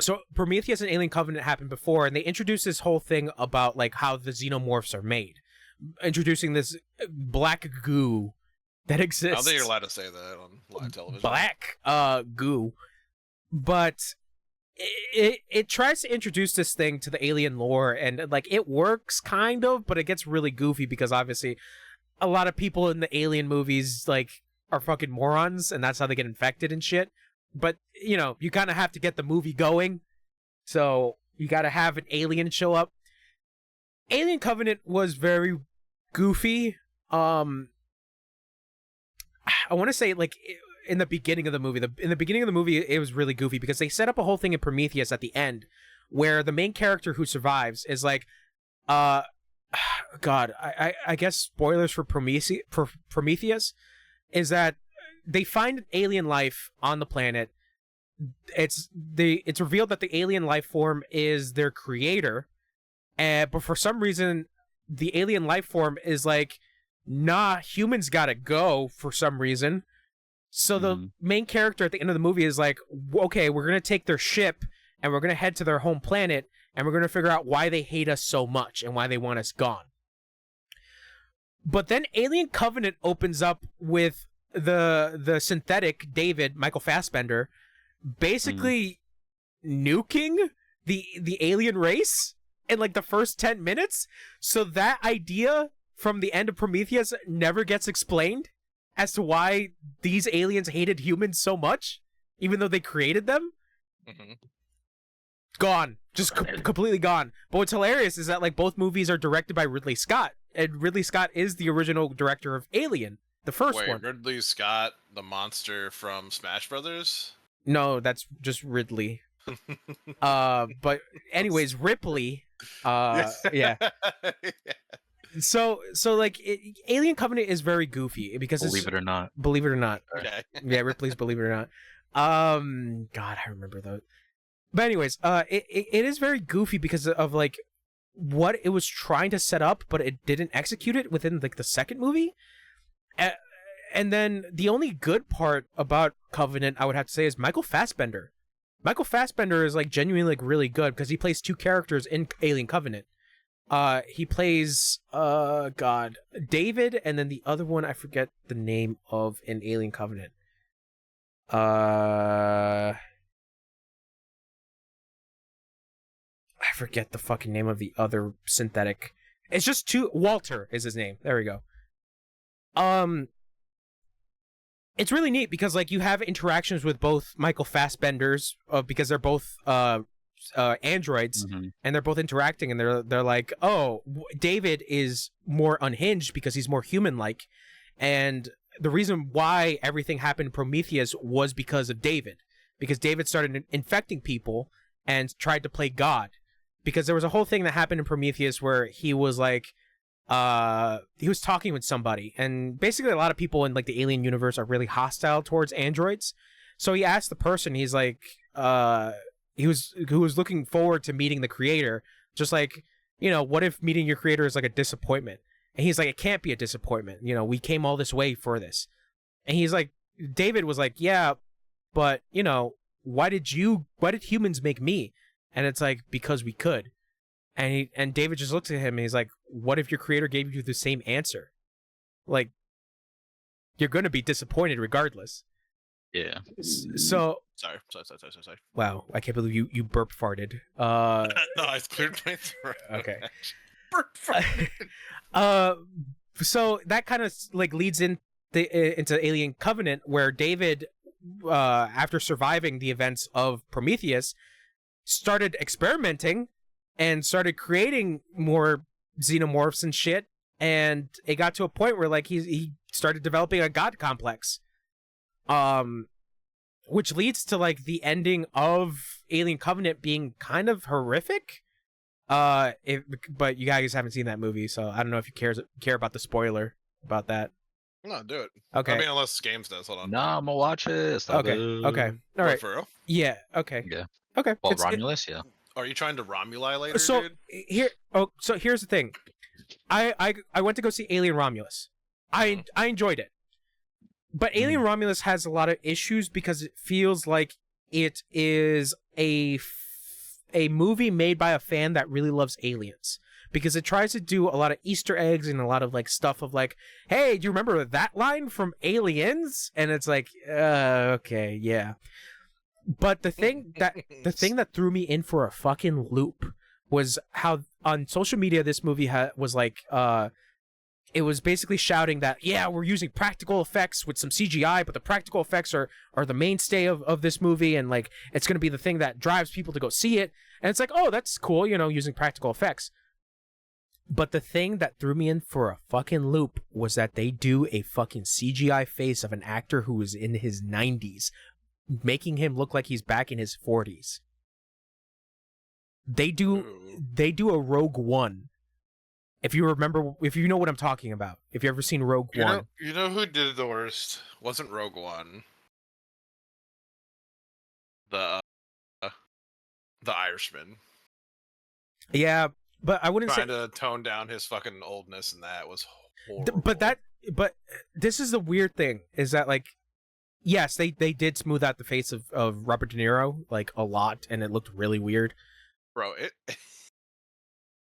So Prometheus and Alien Covenant happened before, and they introduced this whole thing about, like, how the xenomorphs are made, introducing this black goo that exists. I don't think you're allowed to say that on live television. Black goo, but it tries to introduce this thing to the alien lore, and, like, it works kind of, but it gets really goofy because obviously a lot of people in the Alien movies, like, are fucking morons, and that's how they get infected and shit. But, you know, you kind of have to get the movie going, so you got to have an alien show up. Alien Covenant was very goofy. I want to say, like, in the beginning of the movie, it was really goofy because they set up a whole thing in Prometheus at the end where the main character who survives is like, God, I guess spoilers for Prometheus is that they find alien life on the planet. It's revealed that the alien life form is their creator, but for some reason the alien life form is like, nah, humans gotta go for some reason. So the main character at the end of the movie is like, okay, we're gonna take their ship and we're gonna head to their home planet and we're gonna figure out why they hate us so much and why they want us gone. But then Alien Covenant opens up with the synthetic David, Michael Fassbender, basically nuking the alien race in like the first 10 minutes. So that idea from the end of Prometheus never gets explained as to why these aliens hated humans so much, even though they created them. Gone. Just completely gone. But what's hilarious is that like both movies are directed by Ridley Scott, and Ridley Scott is the original director of Alien, the first one. Ridley Scott, the monster from Smash Brothers? No, that's just Ridley. But anyways, Ripley. Yeah. So like Alien Covenant is very goofy because Believe it or not. Believe it or not. Okay. Yeah, Ripley's Believe It or Not. God, I remember those. But anyways, it is very goofy because of like what it was trying to set up, but it didn't execute it within like the second movie. And then the only good part about Covenant, I would have to say, is Michael Fassbender. Michael Fassbender is like genuinely like really good because he plays two characters in Alien Covenant. He plays David, and then the other one I forget the name of in Alien Covenant. I forget the fucking name of the other synthetic. It's just two. Walter is his name. There we go. It's really neat because like you have interactions with both Michael Fassbenders because they're both androids, and they're both interacting, and they're like, oh, David is more unhinged because he's more human-like, and the reason why everything happened in Prometheus was because of David, because David started infecting people and tried to play God, because there was a whole thing that happened in Prometheus where he was like, he was talking with somebody, and basically a lot of people in like the alien universe are really hostile towards androids. So he asked the person, he's like, who was looking forward to meeting the creator, just like, you know, what if meeting your creator is like a disappointment? And he's like, it can't be a disappointment. You know, we came all this way for this. And he's like, David was like, yeah, but you know, why did humans make me? And it's like, because we could. And David just looks at him and he's like, what if your creator gave you the same answer? Like, you're going to be disappointed regardless. Yeah. So... Sorry. Wow, I can't believe you burp farted. No, I cleared my throat. Okay. Burp farted. So that kind of like leads into Alien Covenant, where David, after surviving the events of Prometheus, started experimenting and started creating more xenomorphs and shit, and it got to a point where like he started developing a god complex, which leads to like the ending of Alien Covenant being kind of horrific. But you guys haven't seen that movie, so I don't know if you care about the spoiler about that. No, do it. Okay. I mean, unless Games does. Hold on. No, I'm gonna watch it. It's not Okay. good. Okay. All right. For real? Yeah. Okay. Yeah. Okay. Well, Romulus, yeah. Are you trying to Romuli later, So dude? so here's the thing. I went to go see Alien Romulus. I enjoyed it. But Alien Romulus has a lot of issues because it feels like it is a movie made by a fan that really loves aliens. Because it tries to do a lot of Easter eggs and a lot of like stuff of like, hey, do you remember that line from Aliens? And it's like, okay, yeah. But the thing that threw me in for a fucking loop was how on social media this movie was like, it was basically shouting that, yeah, we're using practical effects with some CGI, but the practical effects are the mainstay of this movie, and like it's going to be the thing that drives people to go see it. And it's like, oh, that's cool, you know, using practical effects. But the thing that threw me in for a fucking loop was that they do a fucking CGI face of an actor who is in his 90s, making him look like he's back in his 40s. They do a Rogue One If you remember, if you know what I'm talking about, if you ever seen Rogue One. You know who did it the worst? Wasn't Rogue One. The Irishman. Yeah, but I wouldn't say. Trying to tone down his fucking oldness, and that was horrible. But this is the weird thing, is that like, yes, they did smooth out the face of Robert De Niro like a lot, and it looked really weird. Bro,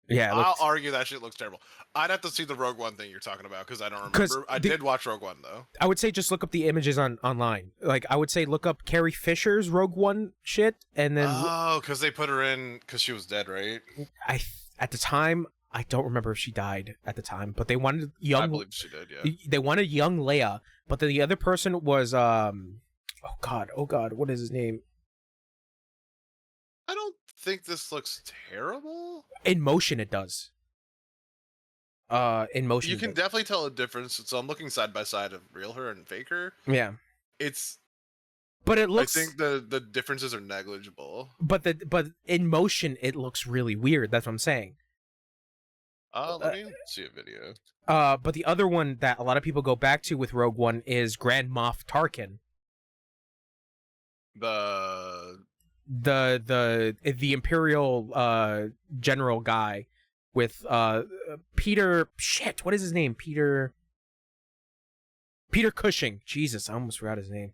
Yeah, I'll argue that shit looks terrible. I'd have to see the Rogue One thing you're talking about because I don't remember. I did watch Rogue One though. I would say just look up the images online. Like I would say look up Carrie Fisher's Rogue One shit, and then because they put her in because she was dead, right? At the time I don't remember if she died at the time, but they wanted young. I believe she did. Yeah. They wanted young Leia, but then the other person was oh god, what is his name? I don't think this looks terrible. In motion, it does. In motion, you can definitely tell a difference. So I'm looking side by side of real her and fake her. Yeah, but it looks. I think the differences are negligible. But in motion, it looks really weird. That's what I'm saying. Let me see a video. But the other one that a lot of people go back to with Rogue One is Grand Moff Tarkin. The Imperial general guy with Peter, shit, what is his name? Peter Cushing. Jesus, I almost forgot his name.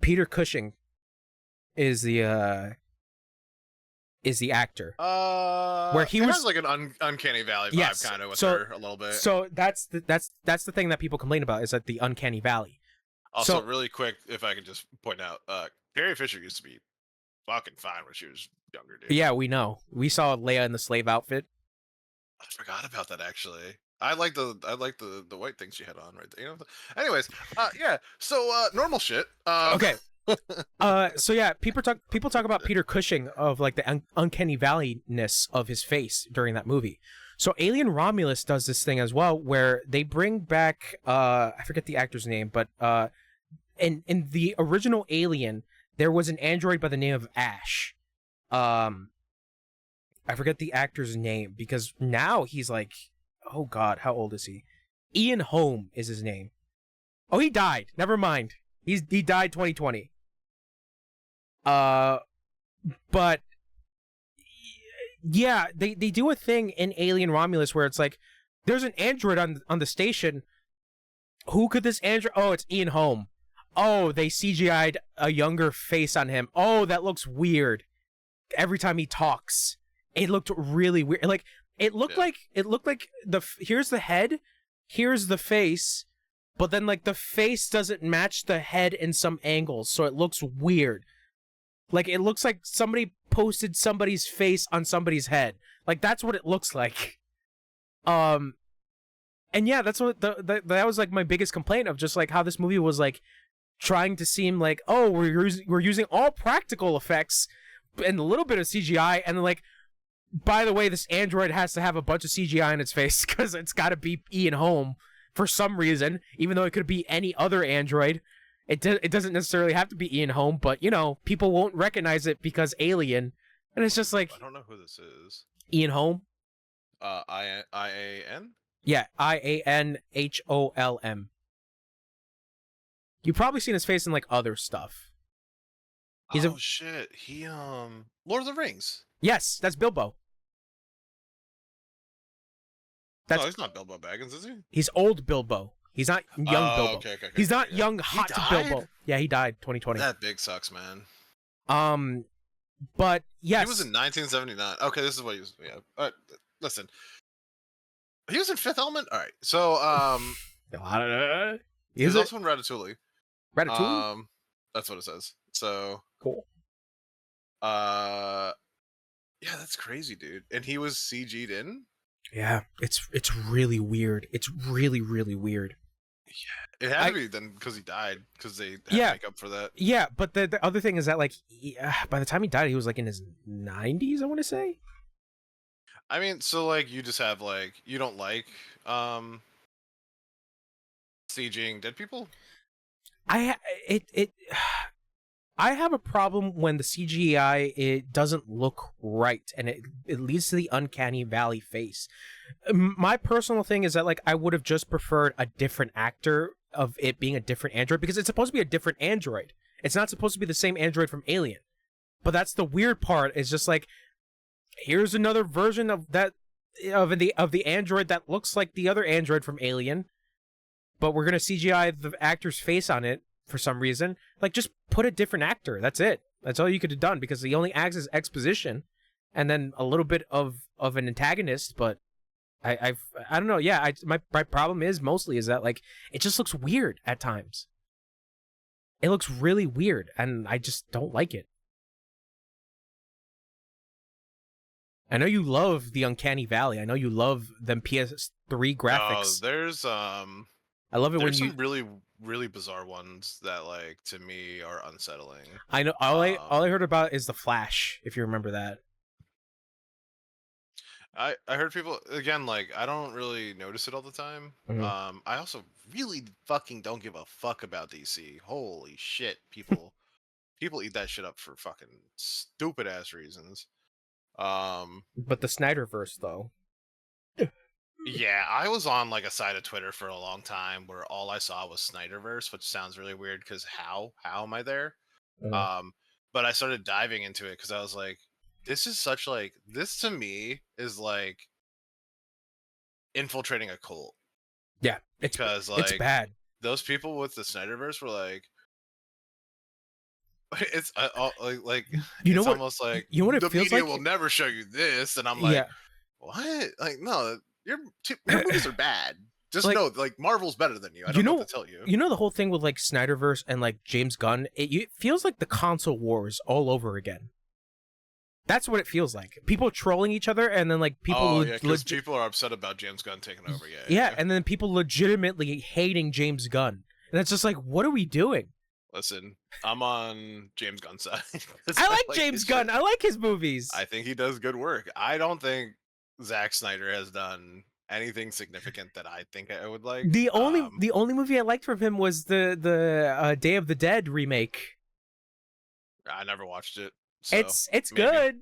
Peter Cushing is the actor. Where he has like an uncanny valley vibe kind of with her a little bit. So that's the thing that people complain about, is that the uncanny valley. Also, really quick, if I could just point out, Carrie Fisher used to be fucking fine when she was younger, dude. Yeah, we know. We saw Leia in the slave outfit. I forgot about that actually. I like the white thing she had on right there. You know. Anyways, yeah. So normal shit. Okay. So yeah, people talk about Peter Cushing of like the uncanny valley-ness of his face during that movie. So Alien Romulus does this thing as well, where they bring back I forget the actor's name, but in the original Alien, there was an android by the name of Ash. I forget the actor's name because now he's like, oh god, how old is he? Ian Holm is his name. Oh, he died. Never mind. He died 2020. But yeah, they do a thing in Alien Romulus where it's like, there's an android on the station. Who could this android? Oh, it's Ian Holm. Oh, they CGI'd a younger face on him. Oh, that looks weird. Every time he talks, it looked really weird. Like it looked like here's the head, here's the face, but then like the face doesn't match the head in some angles, so it looks weird. Like it looks like somebody posted somebody's face on somebody's head. Like that's what it looks like. And yeah, that's what that was like my biggest complaint of just like how this movie was like trying to seem like, oh, we're using all practical effects and a little bit of CGI, and then like, by the way, this android has to have a bunch of CGI in its face because it's got to be Ian Holm for some reason, even though it could be any other android. It doesn't necessarily have to be Ian Holm, but you know, people won't recognize it because Alien, and it's just like, I don't know who this is. Ian Holm. IAN. Yeah, IANHOLM. You've probably seen his face in like other stuff. Shit. He Lord of the Rings. Yes, that's Bilbo. No, he's not Bilbo Baggins, is he? He's old Bilbo. He's not young Bilbo. Okay, he's not young hot Bilbo. Yeah, he died 2020. That big sucks, man. But yes, he was in 1979. Okay, this is what he was. Yeah. Listen, he was in Fifth Element. All right, so he was also in Ratatouille. Ratatouille. That's what it says. So cool. Yeah, that's crazy, dude. And he was CG'd in. Yeah, it's really weird. It's really, really weird. Yeah, it had to be then because he died, because they had to make up for that. Yeah, but the other thing is that like by the time he died, he was like in his 90s, I want to say. I mean, so like you just have like you don't like CGing dead people? I have a problem when the CGI it doesn't look right, and it leads to the uncanny valley face. My personal thing is that like I would have just preferred a different actor of it being a different android, because it's supposed to be a different android. It's not supposed to be the same android from Alien. But that's the weird part. Is just like, here's another version of that of the android that looks like the other android from Alien, but we're gonna CGI the actor's face on it for some reason. Like, just put a different actor. That's it. That's all you could have done, because he only acts as exposition, and then a little bit of an antagonist. But I don't know. Yeah, my problem is mostly is that like it just looks weird at times. It looks really weird, and I just don't like it. I know you love the Uncanny Valley. I know you love them PS3 graphics. There's I love it when there's you. some really bizarre ones that like to me are unsettling. I know all I heard about is the Flash. If you remember that. I heard people again, like I don't really notice it all the time. Mhm. I also really fucking don't give a fuck about DC. Holy shit, people eat that shit up for fucking stupid ass reasons. But the Snyderverse, though. Yeah, I was on like a side of Twitter for a long time where all I saw was Snyderverse, which sounds really weird because how am I there? Mm. But I started diving into it because I was like, this is such like this to me is like infiltrating a cult. Yeah, Because it's like bad. those people with the Snyderverse were like, it's like You know it's what? almost like You know what it the feels media like? will never show you this, and I'm like, Yeah, what? Like, no, your movies are bad. Just Like- know, like Marvel's better than you. I You don't know know- what to tell you. you know the whole thing with like Snyderverse and like James Gunn. It feels like the console wars all over again. That's what it feels like. People trolling each other, and then like people. Oh yeah, because people are upset about James Gunn taking over. Yeah, and then people legitimately hating James Gunn, and it's just like, what are we doing? Listen, I'm on James Gunn's side. I like James his Gunn. shit. I like his movies. I think he does good work. I don't think Zack Snyder has done anything significant that I think I would like. The only movie I liked from him was the Day of the Dead remake. I never watched it. So It's maybe. good,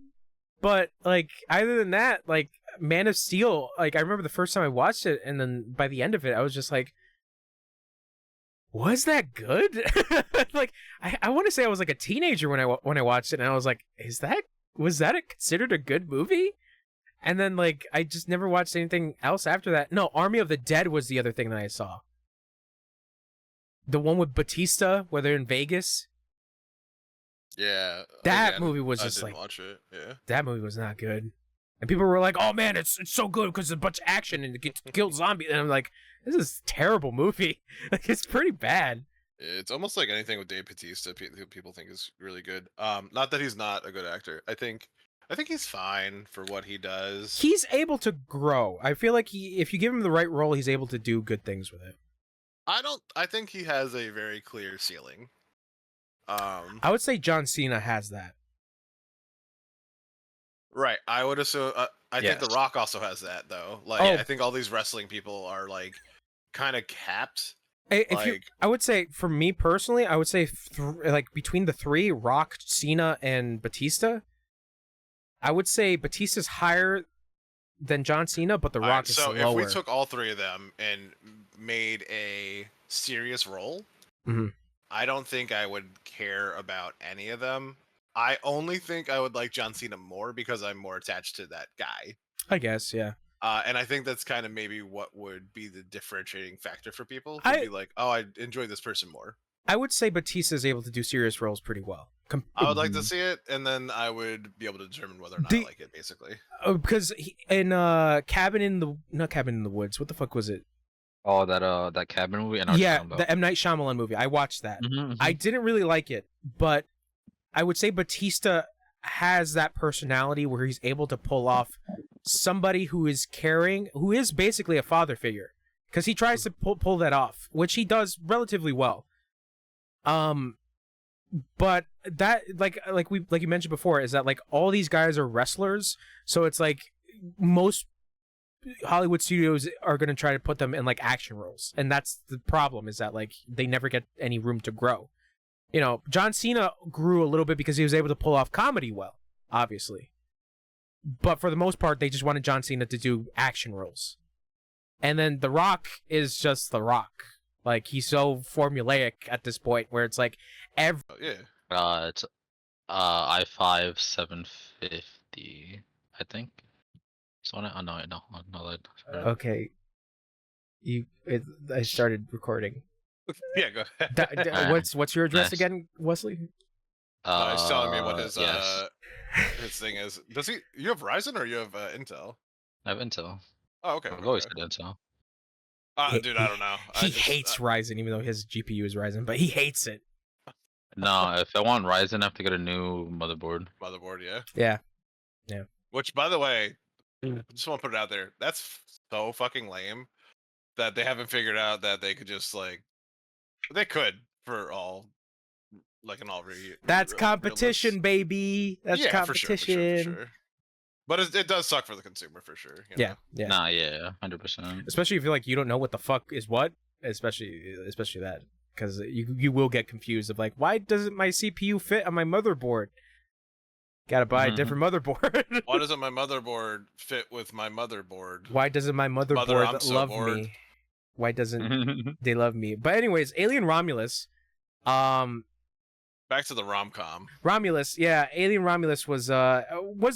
but like other than that, like Man of Steel, like I remember the first time I watched it, and then by the end of it, I was just like, was that good? Like I want to say I was like a teenager when I watched it, and I was like, was that considered a good movie? And then like I just never watched anything else after that. No, Army of the Dead was the other thing that I saw. The one with Batista, where they're in Vegas. Yeah, That again, movie was I just didn't like watch it. Yeah, that movie was not good. And people were like, "Oh man, it's so good because there's a bunch of action and it gets killed zombies." And I'm like, "This is a terrible movie. Like it's pretty bad." it's almost like anything with Dave Bautista. People think is really good. Not that he's not a good actor. I think he's fine for what he does. He's able to grow. I feel like if you give him the right role, he's able to do good things with it. I think he has a very clear ceiling. I would say John Cena has that. Right. I would assume. I think Yes. The Rock also has that though. Like, Oh. I think all these wrestling people are like kind of capped. I would say for me personally, I would say like between the three, Rock, Cena, and Batista, I would say Batista's higher than John Cena, but The Rock Alright, is so lower. if we took all three of them and made a serious role, Mhm. I don't think I would care about any of them. I only think I would like John Cena more because I'm more attached to that guy. I guess, yeah. And I think that's kind of maybe what would be the differentiating factor for people. I- Would be like, oh, I enjoy this person more. I would say Batista's able to do serious roles pretty well. I would like to see it, and then I would be able to determine whether or not I like it, basically. Because in not Cabin in the Woods. What the fuck was it? Oh, that cabin movie. And Yeah, the M. Night Shyamalan movie. I watched that. I didn't really like it, but I would say Batista has that personality where he's able to pull off somebody who is caring, who is basically a father figure, because he tries to pull that off, which he does relatively well. But that like you mentioned before is that like all these guys are wrestlers, so it's like most Hollywood studios are going to try to put them in like action roles, and that's the problem, is that like they never get any room to grow. You know, John Cena grew a little bit because he was able to pull off comedy well, obviously. But for the most part, they just wanted John Cena to do action roles. And then The Rock is just The Rock. Like, he's so formulaic at this point where it's like every... Yeah. It's i5 750, I think. So oh no, that. Okay. I started recording. Yeah, go ahead. What's your address Nice. No, again, Wesley? he's telling me what his yes. his thing is. Does he? You have Ryzen or you have Intel? I have Intel. Oh, okay. I've always had Intel. Dude, I don't know. He hates Ryzen, even though his GPU is Ryzen, but he hates it. No, if I want Ryzen, I have to get a new motherboard. Motherboard, yeah. Yeah. Which, by the way, just want to put it out there. That's so fucking lame that they haven't figured out that they could just like they could for all like an all That's competition, baby. That's yeah, competition. For sure. But it does suck for the consumer for sure. You know? Yeah. Nah, yeah, 100%. Especially if you're like you don't know what the fuck is what. Especially that, because you will get confused of like, why doesn't my CPU fit on my motherboard? Gotta buy a different motherboard. Why doesn't my motherboard fit with my motherboard? Why doesn't my motherboard love me? Why doesn't they love me? But anyways, Alien Romulus. Back to the rom-com. Romulus, yeah, Alien Romulus was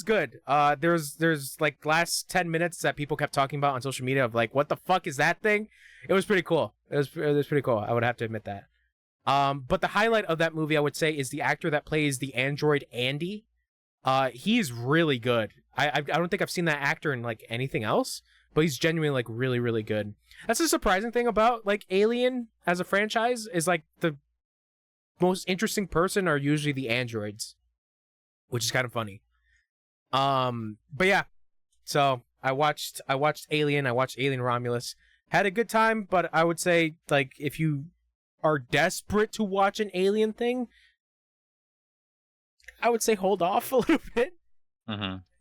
good. There's like last 10 minutes that people kept talking about on social media of like, what the fuck is that thing? It was pretty cool. It was pretty cool. I would have to admit that. But the highlight of that movie, I would say, is the actor that plays the android Andy. He's really good. I don't think I've seen that actor in like anything else, but he's genuinely like really, really good. That's the surprising thing about like Alien as a franchise is like the most interesting person are usually the androids, which is kind of funny. But yeah, so I watched Alien. I watched Alien Romulus. Had a good time, but I would say like if you are desperate to watch an Alien thing, I would say hold off a little bit.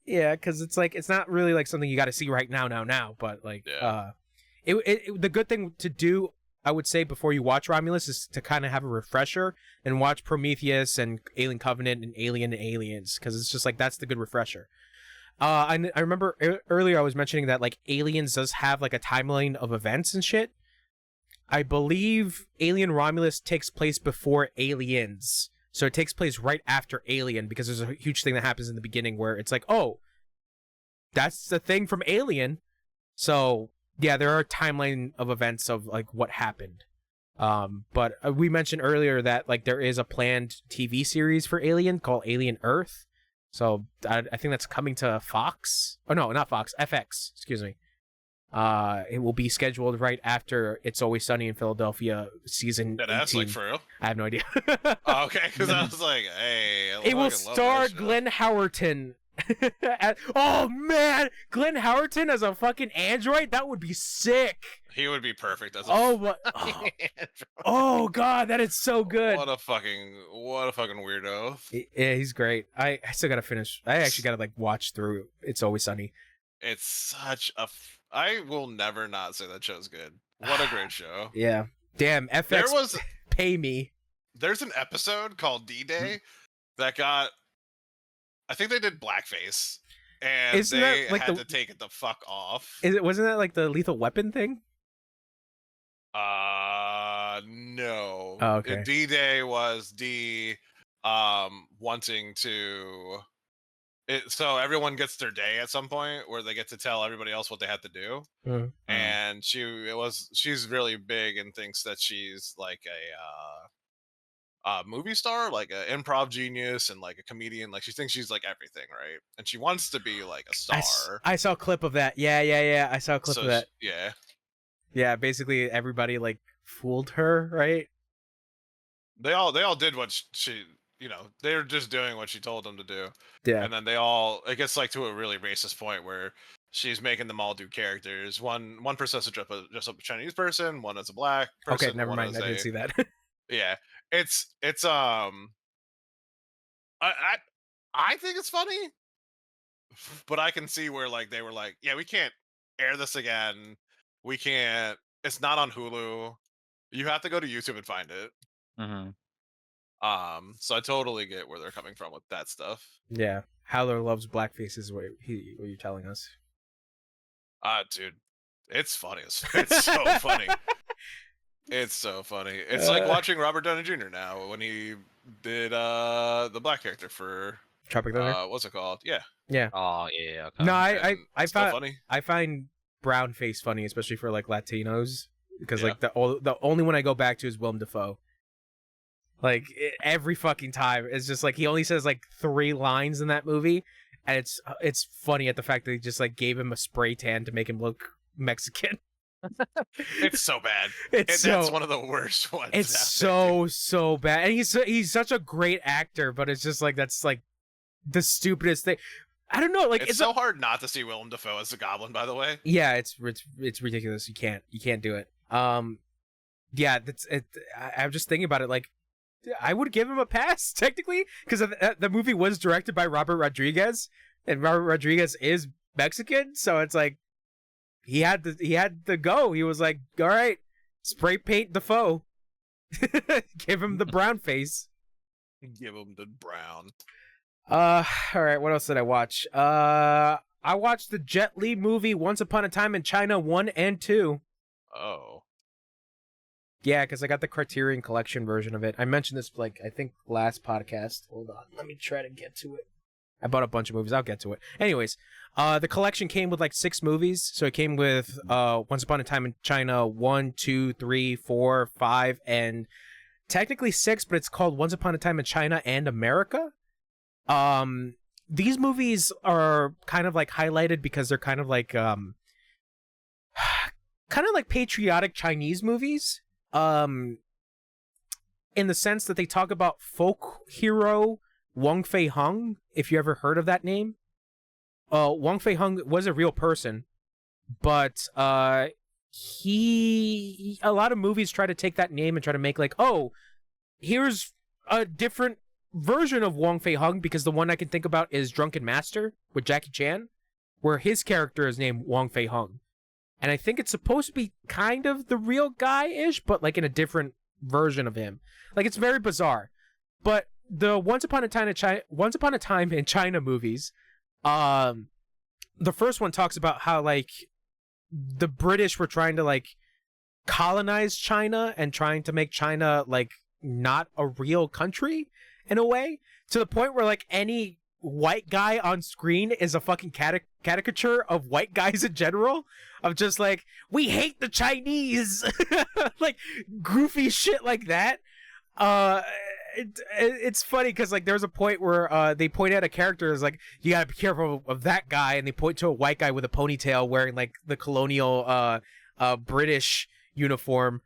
Yeah, because it's like it's not really like something you got to see right now. But like, the good thing to do, I would say, before you watch Romulus is to kind of have a refresher and watch Prometheus and Alien Covenant and Alien and Aliens, because it's just like that's the good refresher. I remember earlier I was mentioning that like Aliens does have like a timeline of events and shit. I believe Alien Romulus takes place before Aliens. So it takes place right after Alien, because there's a huge thing that happens in the beginning where it's like, oh, that's the thing from Alien. So yeah, there are a timeline of events of like what happened. But we mentioned earlier that like there is a planned TV series for Alien called Alien Earth. So I think that's coming to Fox. Oh no, not Fox, FX. Excuse me. It will be scheduled right after It's Always Sunny in Philadelphia season 18. That's like for real? I have no idea. Oh, okay, because I was like, hey, it will star Glenn Howerton. Oh man, Glenn Howerton as a fucking android? That would be sick. He would be perfect as a oh god, that is so good. What a fucking weirdo. Yeah, he's great. I still gotta finish. I actually gotta like watch through It's Always Sunny. It's such a I will never not say that show's good. What a great show. Yeah. Damn, FX pay me. There's an episode called D-Day that got, I think they did blackface, and Isn't they that, like, had to take it the fuck off. Wasn't that like the Lethal Weapon thing? No. Oh, okay. D-Day was wanting to... so everyone gets their day at some point where they get to tell everybody else what they have to do. And she's really big and thinks that she's like a movie star, like an improv genius and like a comedian. Like she thinks she's like everything, right? And she wants to be like a star. I saw a clip of that. Yeah. I saw a clip of that. Yeah, basically everybody like fooled her, right? They all did what she they're just doing what she told them to do. Yeah. And then it gets like to a really racist point where she's making them all do characters. One person has to dress up a Chinese person, one as a black person. Okay, never mind. I didn't see that. Yeah. It's I think it's funny, but I can see where like they were like, yeah, we can't air this again. We can't. It's not on Hulu. You have to go to YouTube and find it. So I totally get where they're coming from with that stuff. Yeah, Howler loves blackface is what you're telling us. Dude, it's funny. It's so funny. It's so funny. It's like watching Robert Downey Jr. now when he did the black character for Tropic Thunder. What's it called? Yeah. Yeah. Oh yeah. Okay. No, It's still funny. I find brown face funny, especially for like Latinos, because Yeah. like the only one I go back to is Willem Dafoe. Like every fucking time, it's just like he only says like 3 lines in that movie, and it's funny at the fact that they just like gave him a spray tan to make him look Mexican. It's so bad. It's That's one of the worst ones. It's out there. so bad, and he's such a great actor, but it's just like that's like the stupidest thing. I don't know, like It's so hard not to see Willem Dafoe as the Goblin. By the way, yeah, it's ridiculous. You can't do it. Yeah, that's it. I'm just thinking about it. Like, I would give him a pass technically because the movie was directed by Robert Rodriguez, and Robert Rodriguez is Mexican, so it's like he had to go. He was like, all right, spray paint Defoe, give him the brown face. give him the brown. All right. What else did I watch? I watched the Jet Li movie Once Upon a Time in China 1 and 2. Oh. Yeah, because I got the Criterion Collection version of it. I mentioned this, like, I think last podcast. Hold on. Let me try to get to it. I bought a bunch of movies. I'll get to it. Anyways, the collection came with, like, 6 movies. So it came with Once Upon a Time in China 1, 2, 3, 4, 5, and technically 6, but it's called Once Upon a Time in China and America. These movies are kind of, like, highlighted because they're kind of like patriotic Chinese movies. In the sense that they talk about folk hero Wang Fei Hung, if you ever heard of that name. Wang Fei Hung was a real person, but a lot of movies try to take that name and try to make like, oh, here's a different version of Wang Fei Hung, because the one I can think about is Drunken Master with Jackie Chan, where his character is named Wang Fei Hung. And I think it's supposed to be kind of the real guy-ish, but like in a different version of him. Like, it's very bizarre. But the Once Upon a Time in China movies, the first one talks about how like the British were trying to like colonize China and trying to make China like not a real country in a way, to the point where like any white guy on screen is a fucking caricature of white guys in general, of just like, we hate the Chinese. Like goofy shit like that. It's funny because like there's a point where they point at a character as like, you gotta be careful of that guy, and they point to a white guy with a ponytail wearing like the colonial British uniform,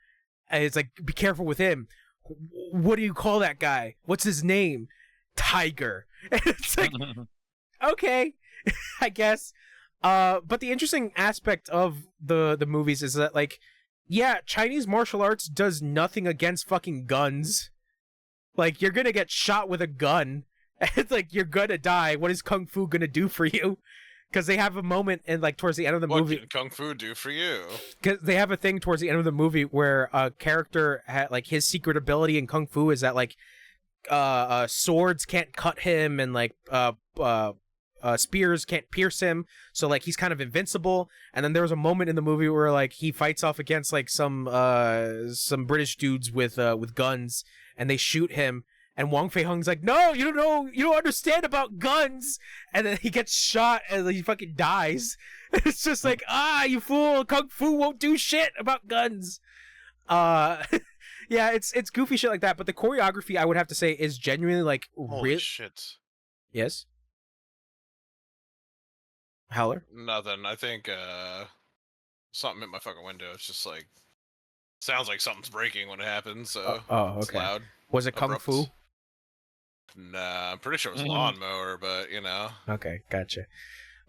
and it's like, be careful with him. What do you call that guy? What's his name? Tiger. And it's like, okay, I guess. But the interesting aspect of the movies is that like, yeah, Chinese martial arts does nothing against fucking guns. Like, you're gonna get shot with a gun. It's like, you're gonna die. What is Kung Fu gonna do for you? Because they have a moment in like towards the end of the movie. What can Kung Fu do for you? Because they have a thing towards the end of the movie where a character had like, his secret ability in Kung Fu is that like swords can't cut him, and like spears can't pierce him, so like he's kind of invincible. And then there was a moment in the movie where like he fights off against like some British dudes with guns, and they shoot him, and Wang Fei Hung's like, no, you don't know, you don't understand about guns, and then he gets shot and he fucking dies. It's just like, you fool, Kung Fu won't do shit about guns. Yeah, it's goofy shit like that, but the choreography, I would have to say, is genuinely like Holy shit. Yes. Howler? Nothing. I think something hit my fucking window. It's just like, sounds like something's breaking when it happens. So it's okay. loud. Was it Kung Abrupt. Fu? Nah, I'm pretty sure it was lawnmower, but you know. Okay, gotcha.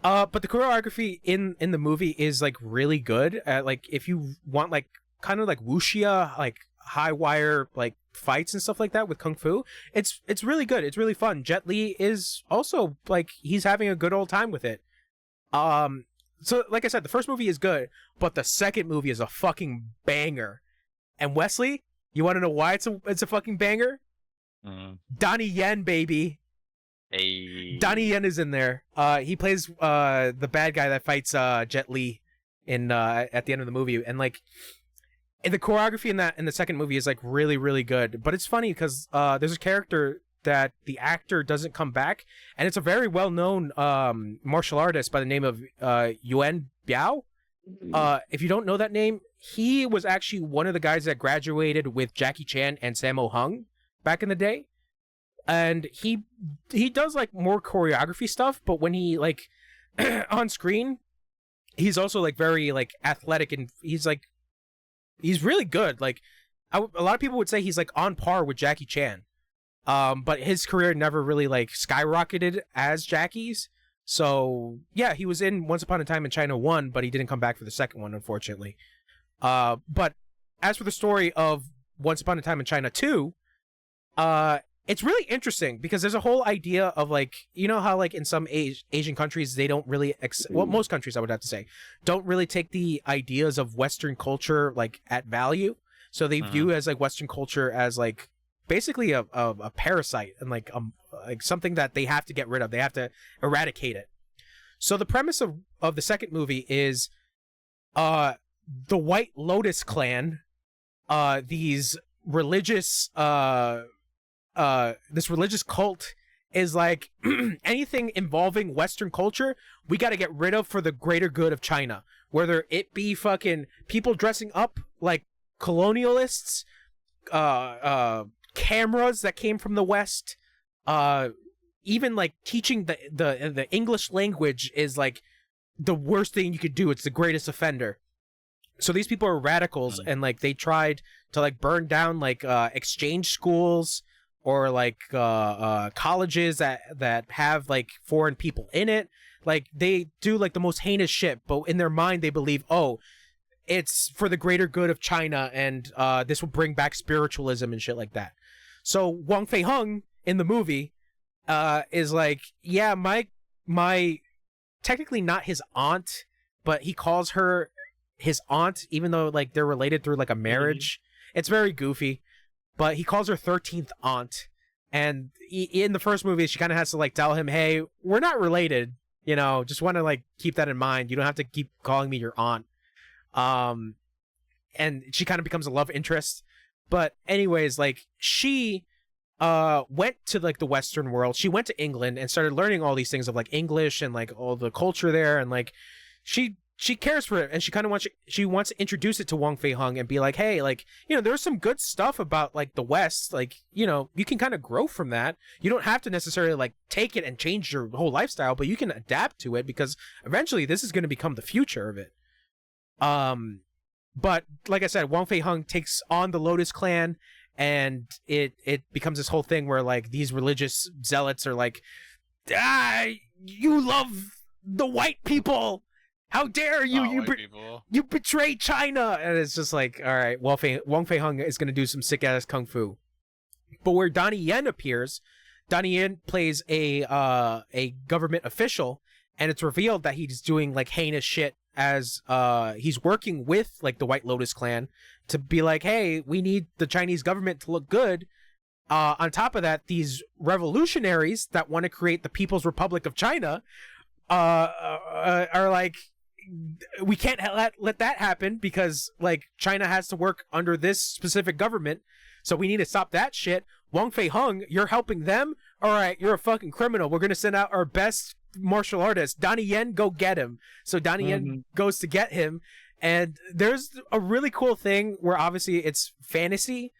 But the choreography in the movie is like really good. Like, if you want like kind of like wuxia, like high wire like fights and stuff like that with Kung Fu, it's really good. It's really fun. Jet Li is also like, he's having a good old time with it. So like I said, the first movie is good, but the second movie is a fucking banger. And Wesley, you want to know why it's a fucking banger? Donnie Yen, baby. Donnie Yen is in there. He plays the bad guy that fights Jet Li in at the end of the movie, and like the choreography in the second movie is like really really good. But it's funny because there's a character that the actor doesn't come back, and it's a very well known martial artist by the name of Yuan Biao. If you don't know that name, he was actually one of the guys that graduated with Jackie Chan and Sammo Hung back in the day. And he does like more choreography stuff, but when he like on screen, he's also like very like athletic, and he's really good. Like a lot of people would say he's like on par with Jackie Chan, but his career never really like skyrocketed as Jackie's. So yeah, he was in Once Upon a Time in China 1, but he didn't come back for the second one, unfortunately. But as for the story of Once Upon a Time in China 2, it's really interesting because there's a whole idea of like, you know how like in some Asian countries they don't really well, most countries I would have to say don't really take the ideas of Western culture like at value, so they view as like Western culture as like basically a parasite and like something that they have to get rid of, they have to eradicate it. So the premise of the second movie is the White Lotus clan, these religious this religious cult is like anything involving Western culture we got to get rid of for the greater good of China, whether it be fucking people dressing up like colonialists, cameras that came from the West, even like teaching the English language is like the worst thing you could do. It's the greatest offender. So these people are radicals, and like they tried to like burn down like exchange schools or like colleges that have like foreign people in it. Like they do like the most heinous shit, but in their mind they believe, oh, it's for the greater good of China, and this will bring back spiritualism and shit like that. So Wang Fei Hung in the movie is like, yeah, my technically not his aunt, but he calls her his aunt, even though like they're related through like a marriage. It's very goofy, but he calls her 13th aunt. And in the first movie, she kind of has to like tell him, hey, we're not related, you know, just want to like keep that in mind. You don't have to keep calling me your aunt. And she kind of becomes a love interest. But anyways, like she went to like the Western world. She went to England and started learning all these things of like English and like all the culture there, and like she cares for it, and she wants to introduce it to Wang Fei Hung and be like, hey, like, you know, there's some good stuff about like the West, like, you know, you can kind of grow from that. You don't have to necessarily like take it and change your whole lifestyle, but you can adapt to it because eventually this is going to become the future of it. But like I said, Wang Fei Hung takes on the Lotus clan, and it becomes this whole thing where like these religious zealots are like, you love the white people. How dare you? You betray China, and it's just like, all right, Wang Fei Hung is gonna do some sick ass kung fu. But where Donnie Yen appears, Donnie Yen plays a government official, and it's revealed that he's doing like heinous shit as he's working with like the White Lotus clan to be like, hey, we need the Chinese government to look good. On top of that, these revolutionaries that want to create the People's Republic of China are like, we can't let that happen because like China has to work under this specific government, so we need to stop that shit. Wang Fei Hung, you're helping them? All right, you're a fucking criminal. We're gonna send out our best martial artist, Donnie Yen, go get him. So Donnie Yen goes to get him, and there's a really cool thing where obviously it's fantasy,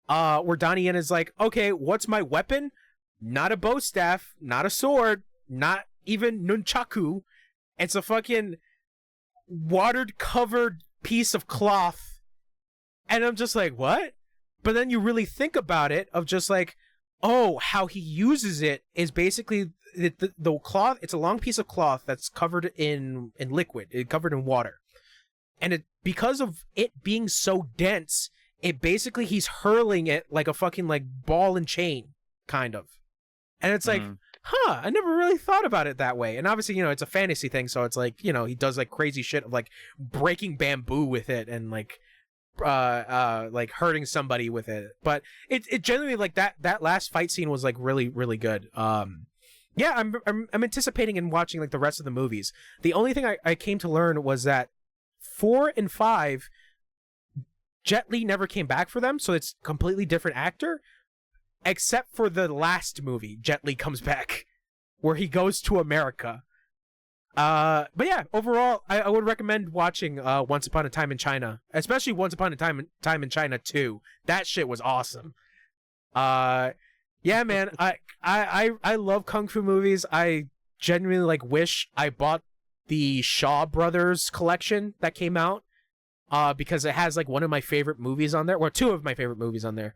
where Donnie Yen is like, okay, what's my weapon? Not a bow staff, not a sword, not even nunchaku. It's a fucking watered covered piece of cloth. And I'm just like, what? But then you really think about it of just like, oh, how he uses it is basically the cloth. It's a long piece of cloth that's covered in liquid, covered in water. And it, because of it being so dense, it basically he's hurling it like a fucking like ball and chain kind of. And it's like, I never really thought about it that way. And obviously, you know, it's a fantasy thing, so it's like, you know, he does like crazy shit of like breaking bamboo with it and like like hurting somebody with it. But it genuinely, like, that last fight scene was like really, really good. Yeah, I'm anticipating and watching like the rest of the movies. The only thing I came to learn was that 4 and 5, Jet Li never came back for them, so it's completely different actor. Except for the last movie, Jet Li comes back, where he goes to America. But yeah, overall, I would recommend watching Once Upon a Time in China, especially Once Upon a Time in China 2. That shit was awesome. Yeah, man, I love kung fu movies. I genuinely like wish I bought the Shaw Brothers collection that came out, because it has like one of my favorite movies on there, or two of my favorite movies on there.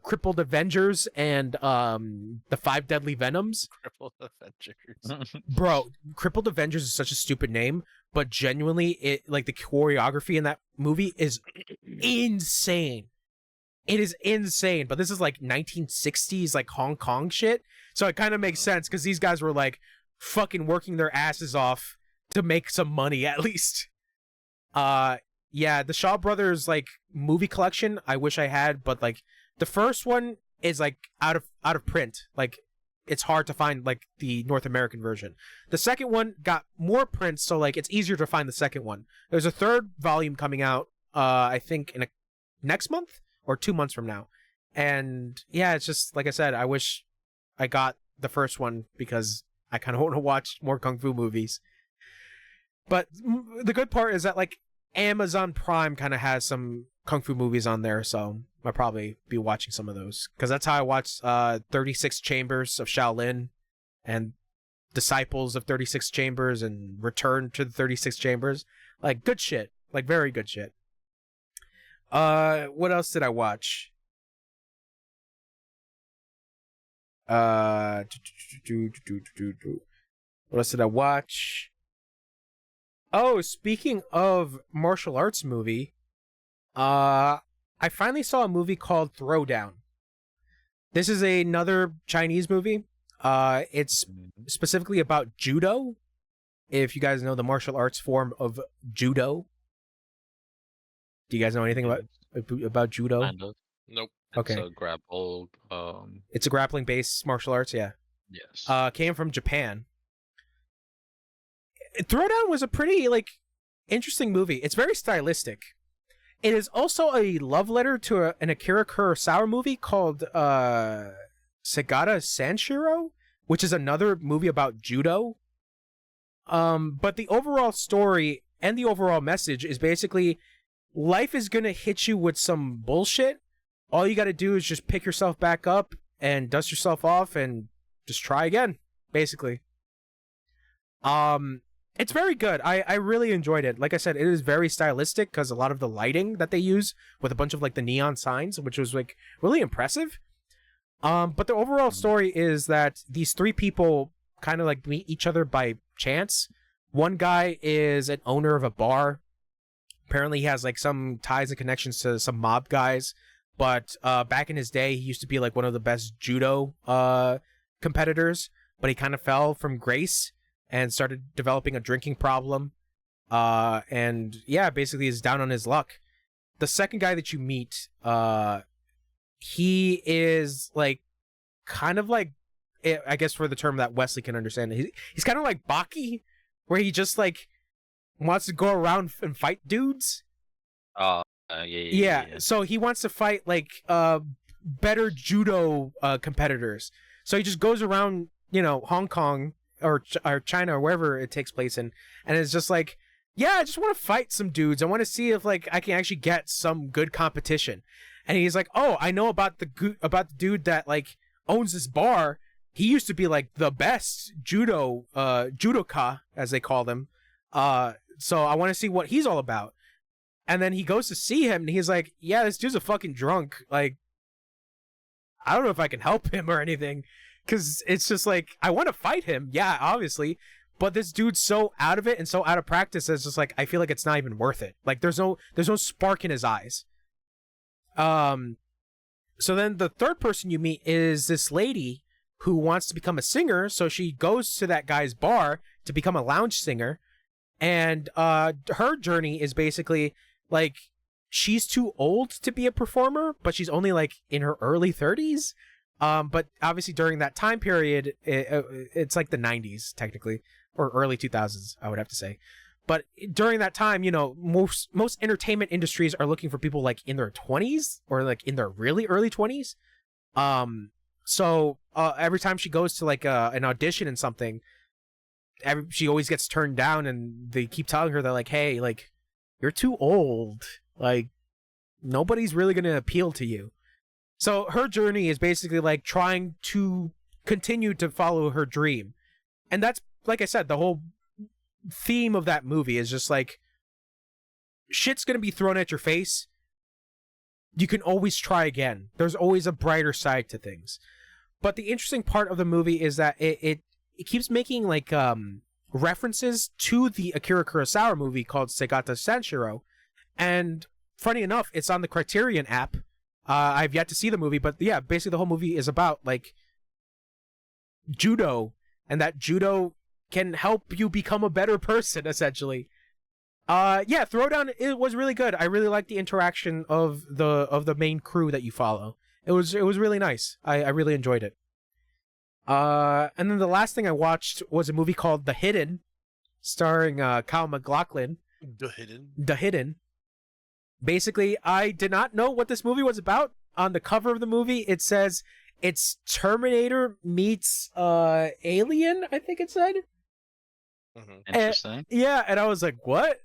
Crippled Avengers and the 5 Deadly Venoms. Crippled Avengers. Bro, Crippled Avengers is such a stupid name, but genuinely, it like the choreography in that movie is insane. It is insane, but this is like 1960s like Hong Kong shit, so it kind of makes sense because these guys were like fucking working their asses off to make some money at least. Yeah, the Shaw Brothers like movie collection I wish I had, but like the first one is like out of print. Like it's hard to find like the North American version. The second one got more prints, so like it's easier to find the second one. There's a third volume coming out I think in next month or 2 months from now. And yeah, it's just like I said, I wish I got the first one because I kind of want to watch more kung fu movies. But the good part is that like Amazon Prime kind of has some kung fu movies on there, so I'll probably be watching some of those because that's how I watched 36 Chambers of Shaolin and Disciples of 36 Chambers and Return to the 36 Chambers. Like good shit, like very good shit. What else did I watch? What else did I watch? Oh, speaking of martial arts movie, I finally saw a movie called Throwdown. This is another Chinese movie. It's specifically about judo. If you guys know the martial arts form of judo. Do you guys know anything about judo? Kind of. Nope. Okay. It's a grapple. It's a grappling-based martial arts, yeah. Yes. Came from Japan. Throwdown was a pretty like interesting movie. It's very stylistic. It is also a love letter to an Akira Kurosawa movie called Sagata Sanshiro, which is another movie about judo. But the overall story and the overall message is basically life is gonna hit you with some bullshit. All you gotta do is just pick yourself back up and dust yourself off and just try again, basically. It's very good. I really enjoyed it. Like I said, it is very stylistic because a lot of the lighting that they use with a bunch of like the neon signs, which was like really impressive. But the overall story is that these three people kind of like meet each other by chance. One guy is an owner of a bar. Apparently he has like some ties and connections to some mob guys. But back in his day, he used to be like one of the best judo competitors. But he kind of fell from grace and started developing a drinking problem. And yeah, basically is down on his luck. The second guy that you meet, he is like kind of like, I guess for the term that Wesley can understand, he's kind of like Baki, where he just like wants to go around and fight dudes. Yeah. So he wants to fight like better judo competitors. So he just goes around, you know, Hong Kong or China or wherever it takes place in, and it's just like, yeah, I just want to fight some dudes. I want to see if like I can actually get some good competition. And he's like, oh, I know about the dude that like owns this bar. He used to be like the best judoka, as they call them. So I want to see what he's all about. And then he goes to see him, and he's like, yeah, this dude's a fucking drunk. Like, I don't know if I can help him or anything. Because it's just like, I want to fight him. Yeah, obviously. But this dude's so out of it and so out of practice, it's just like, I feel like it's not even worth it. Like, there's no spark in his eyes. So then the third person you meet is this lady who wants to become a singer. So she goes to that guy's bar to become a lounge singer. And her journey is basically like she's too old to be a performer, but she's only like in her early 30s. But obviously during that time period, it's like the 90s technically, or early 2000s, I would have to say. But during that time, you know, most entertainment industries are looking for people like in their 20s or like in their really early 20s. So every time she goes to like an audition and something, she always gets turned down, and they keep telling her, they're like, hey, like, you're too old. Like, nobody's really going to appeal to you. So her journey is basically like trying to continue to follow her dream. And that's, like I said, the whole theme of that movie is just like, shit's going to be thrown at your face. You can always try again. There's always a brighter side to things. But the interesting part of the movie is that it keeps making like references to the Akira Kurosawa movie called Segata Sanshiro. And funny enough, it's on the Criterion app. I've yet to see the movie, but yeah, basically the whole movie is about like judo, and that judo can help you become a better person, essentially. Yeah, Throwdown, it was really good. I really liked the interaction of the main crew that you follow. It was really nice. I really enjoyed it. And then the last thing I watched was a movie called The Hidden, starring Kyle MacLachlan. The Hidden. Basically, I did not know what this movie was about. On the cover of the movie, it says it's Terminator meets Alien, I think it said. Interesting. And I was like, what?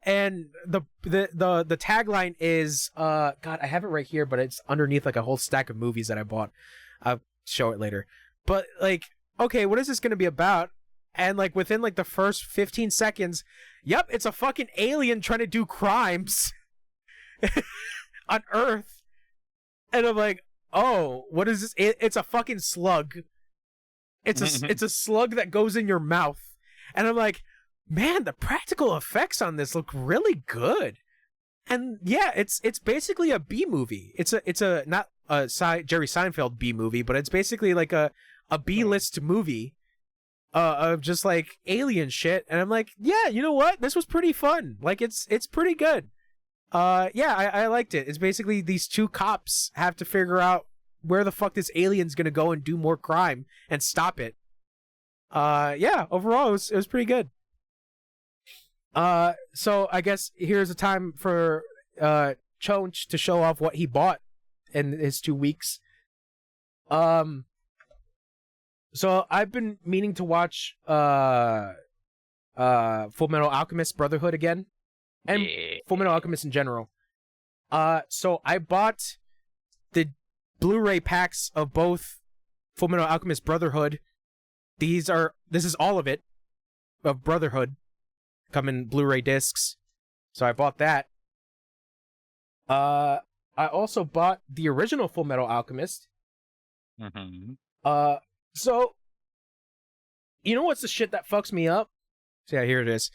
And the tagline is God, I have it right here, but it's underneath like a whole stack of movies that I bought. I'll show it later. But like, okay, what is this gonna be about? And like within like the first 15 seconds, yep, it's a fucking alien trying to do crimes on Earth. And I'm like, oh, what is this? It's a fucking slug. It's a slug that goes in your mouth. And I'm like, man, the practical effects on this look really good. And yeah, it's basically a B movie. It's a not a Jerry Seinfeld B movie, but it's basically like a B-list movie of just like alien shit. And I'm like, yeah, you know what? This was pretty fun. Like it's pretty good. Yeah, I liked it. It's basically these two cops have to figure out where the fuck this alien's gonna go and do more crime and stop it. Yeah, overall it was pretty good. So I guess here's a time for Chonch to show off what he bought in his 2 weeks. So I've been meaning to watch Full Metal Alchemist Brotherhood again, and Full Metal Alchemist in general. So I bought the Blu-ray packs of both Full Metal Alchemist Brotherhood. This is all of it of Brotherhood, come in Blu-ray discs. So I bought that. I also bought the original Full Metal Alchemist. So you know what's the shit that fucks me up? So yeah, here it is.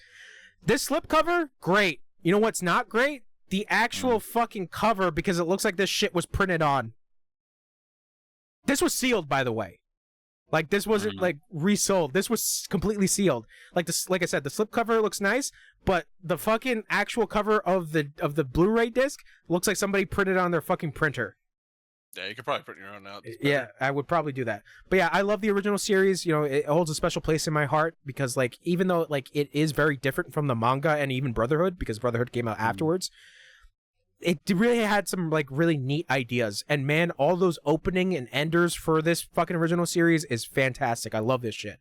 This slipcover, great. You know what's not great? The actual fucking cover, because it looks like this shit was printed on. This was sealed, by the way. Like, this wasn't like resold. This was completely sealed. Like I said, the slipcover looks nice, but the fucking actual cover of the Blu-ray disc looks like somebody printed on their fucking printer. Yeah, you could probably print your own out. Yeah, I would probably do that. But yeah, I love the original series. You know, it holds a special place in my heart because, like, even though like it is very different from the manga and even Brotherhood, because Brotherhood came out afterwards, it really had some like really neat ideas. And man, all those opening and enders for this fucking original series is fantastic. I love this shit.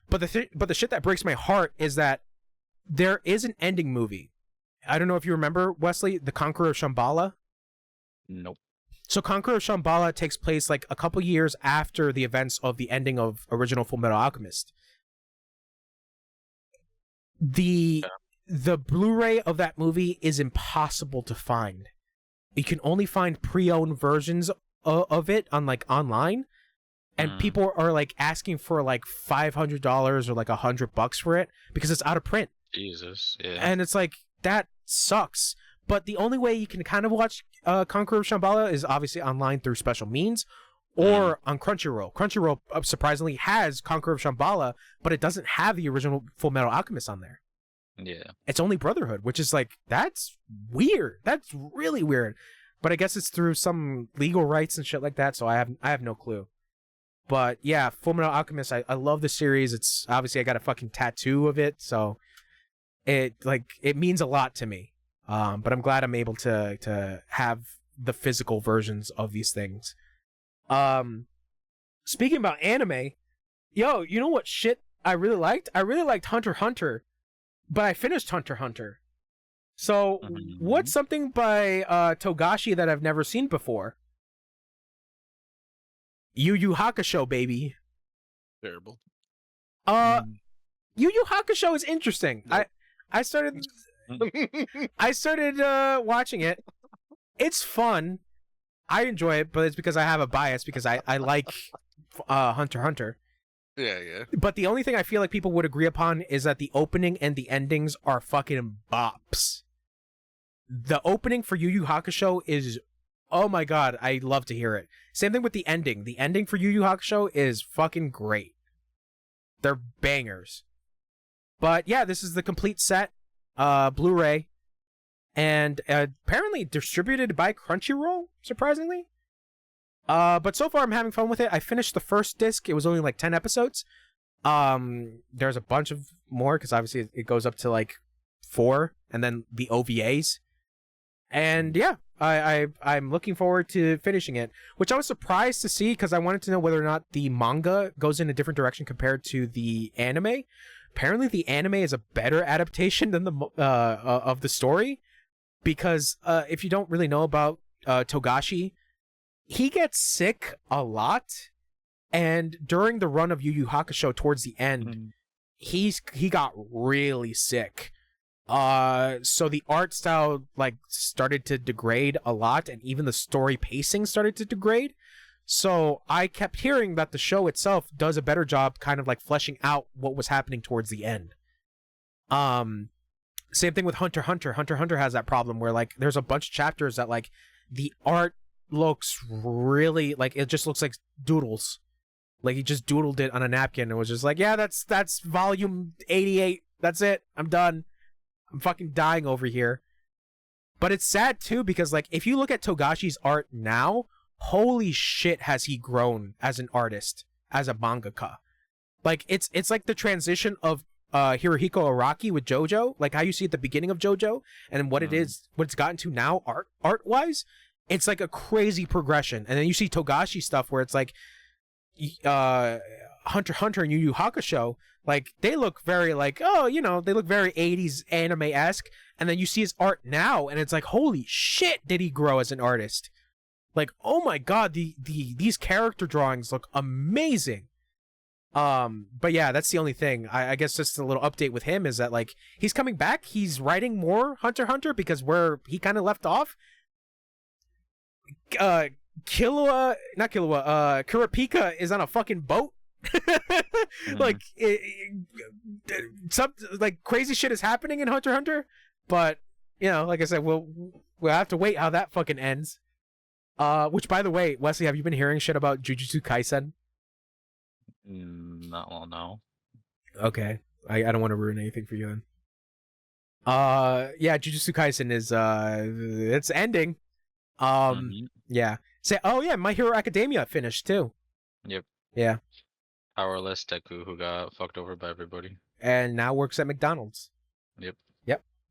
But the shit that breaks my heart is that there is an ending movie. I don't know if you remember, Wesley, The Conqueror of Shambhala. Nope. So Conqueror of Shambhala takes place like a couple years after the events of the ending of original Full Metal Alchemist. The Blu-ray of that movie is impossible to find. You can only find pre-owned versions of it on like online, and people are like asking for like $500 or like $100 for it because it's out of print. Jesus, yeah. And it's like, that sucks. But the only way you can kind of watch Conqueror of Shambhala is obviously online through special means or on Crunchyroll. Crunchyroll surprisingly has Conqueror of Shambhala, but it doesn't have the original Full Metal Alchemist on there. Yeah. It's only Brotherhood, which is like, that's weird. That's really weird. But I guess it's through some legal rights and shit like that, so I have no clue. But yeah, Fullmetal Alchemist, I love the series. It's obviously I got a fucking tattoo of it, so it means a lot to me. But I'm glad I'm able to have the physical versions of these things. Speaking about anime, yo, you know what shit I really liked? I really liked Hunter x Hunter, but I finished Hunter x Hunter. So, what's something by Togashi that I've never seen before? Yu Yu Hakusho, baby. Terrible. Yu Yu Hakusho is interesting. Nope. I started watching it. It's fun. I enjoy it, but it's because I have a bias because I like Hunter x Hunter. Yeah. But the only thing I feel like people would agree upon is that the opening and the endings are fucking bops. The opening for Yu Yu Hakusho is, oh my god, I love to hear it. Same thing with the ending. The ending for Yu Yu Hakusho is fucking great. They're bangers. But yeah, this is the complete set, Blu-ray, and apparently distributed by Crunchyroll, surprisingly. But so far I'm having fun with it. I finished the first disc. It was only like 10 episodes. There's a bunch of more because obviously it goes up to like 4, and then the OVAs. And yeah, I'm looking forward to finishing it, which I was surprised to see because I wanted to know whether or not the manga goes in a different direction compared to the anime. Apparently, the anime is a better adaptation than the of the story, because if you don't really know about Togashi, he gets sick a lot, and during the run of Yu Yu Hakusho towards the end, he got really sick. So the art style like started to degrade a lot, and even the story pacing started to degrade. So I kept hearing that the show itself does a better job kind of like fleshing out what was happening towards the end. Same thing with Hunter x Hunter. Hunter x Hunter has that problem where like there's a bunch of chapters that like the art looks really like it just looks like doodles. Like he just doodled it on a napkin and was just like, yeah, that's volume 88. That's it. I'm done. I'm fucking dying over here. But it's sad too because like if you look at Togashi's art now, holy shit has he grown as an artist, as a mangaka. Like it's like the transition of Hirohiko Araki with JoJo, like how you see at the beginning of JoJo and what it is, what it's gotten to now art wise. It's like a crazy progression. And then you see Togashi stuff where it's like Hunter x Hunter and Yu Yu Hakusho, like they look very like, oh, you know, they look very 80s anime-esque. And then you see his art now and it's like, holy shit, did he grow as an artist? Like, oh my god, these character drawings look amazing. But yeah, that's the only thing. I guess just a little update with him is that like he's coming back. He's writing more Hunter x Hunter because where he kind of left off. Kurapika is on a fucking boat. Like some like crazy shit is happening in Hunter x Hunter, but you know, like I said, we'll have to wait how that fucking ends. Which by the way, Wesley, have you been hearing shit about Jujutsu Kaisen? No. Okay, I don't want to ruin anything for you then. Yeah, Jujutsu Kaisen is it's ending. Yeah. Say, oh yeah, My Hero Academia finished too. Yep. Yeah. Powerless Deku who got fucked over by everybody. And now works at McDonald's. Yep.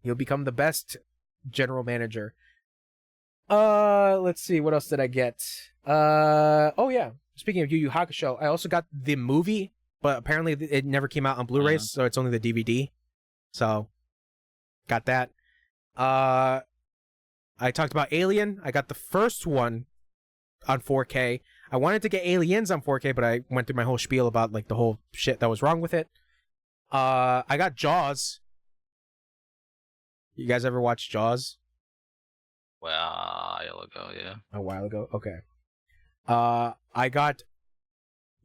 He'll become the best general manager. Let's see, what else did I get? Oh yeah. Speaking of Yu Yu Hakusho, I also got the movie, but apparently it never came out on Blu-ray, so it's only the DVD. So, got that. I talked about Alien. I got the first one on 4K. I wanted to get Aliens on 4K, but I went through my whole spiel about like the whole shit that was wrong with it. I got Jaws. You guys ever watch Jaws? Well, a while ago, yeah. A while ago? Okay. I got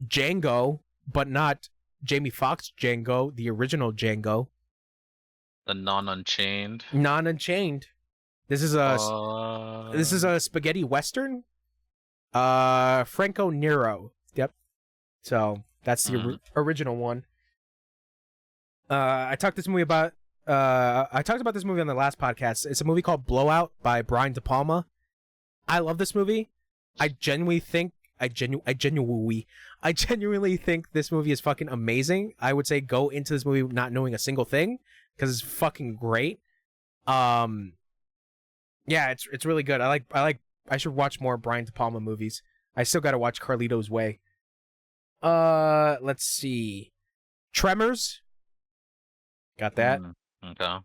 Django, but not Jamie Foxx Django, the original Django. The Non-Unchained. Non-Unchained. This is a spaghetti western. Franco Nero. Yep. So that's the original one. I talked to somebody about I talked about this movie on the last podcast. It's a movie called Blowout by Brian De Palma. I love this movie. I genuinely think this movie is fucking amazing. I would say go into this movie not knowing a single thing because it's fucking great. Yeah, it's really good. I should watch more Brian De Palma movies. I still got to watch Carlito's Way. Let's see. Tremors. Got that. Okay.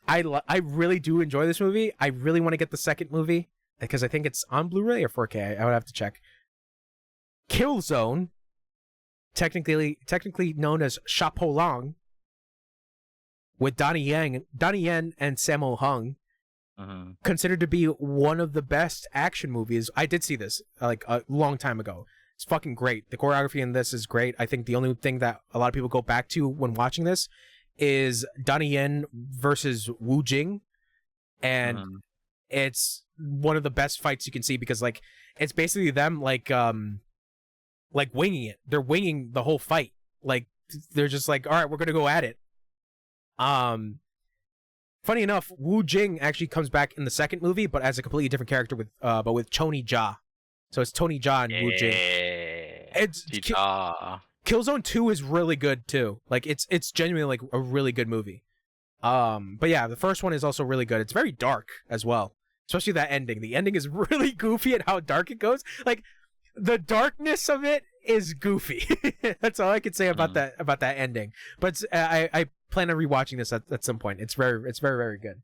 I really do enjoy this movie. I really want to get the second movie because I think it's on Blu-ray or 4K. I would have to check. Killzone, technically known as Chapeau Long, with Donnie Yen and Sammo Hung, considered to be one of the best action movies. I did see this like a long time ago. It's fucking great. The choreography in this is great. I think the only thing that a lot of people go back to when watching this is Donnie Yen versus Wu Jing, and it's one of the best fights you can see because like it's basically them like winging it. They're winging the whole fight. Like they're just like, all right, we're gonna go at it. Funny enough, Wu Jing actually comes back in the second movie, but as a completely different character with Tony Jaa. So it's Tony Jaa and Wu Jing. It's Killzone 2 is really good too. Like it's genuinely like a really good movie. But yeah, the first one is also really good. It's very dark as well. Especially that ending. The ending is really goofy at how dark it goes. Like the darkness of it is goofy. That's all I can say about that ending. But I plan on rewatching this at some point. It's very very good.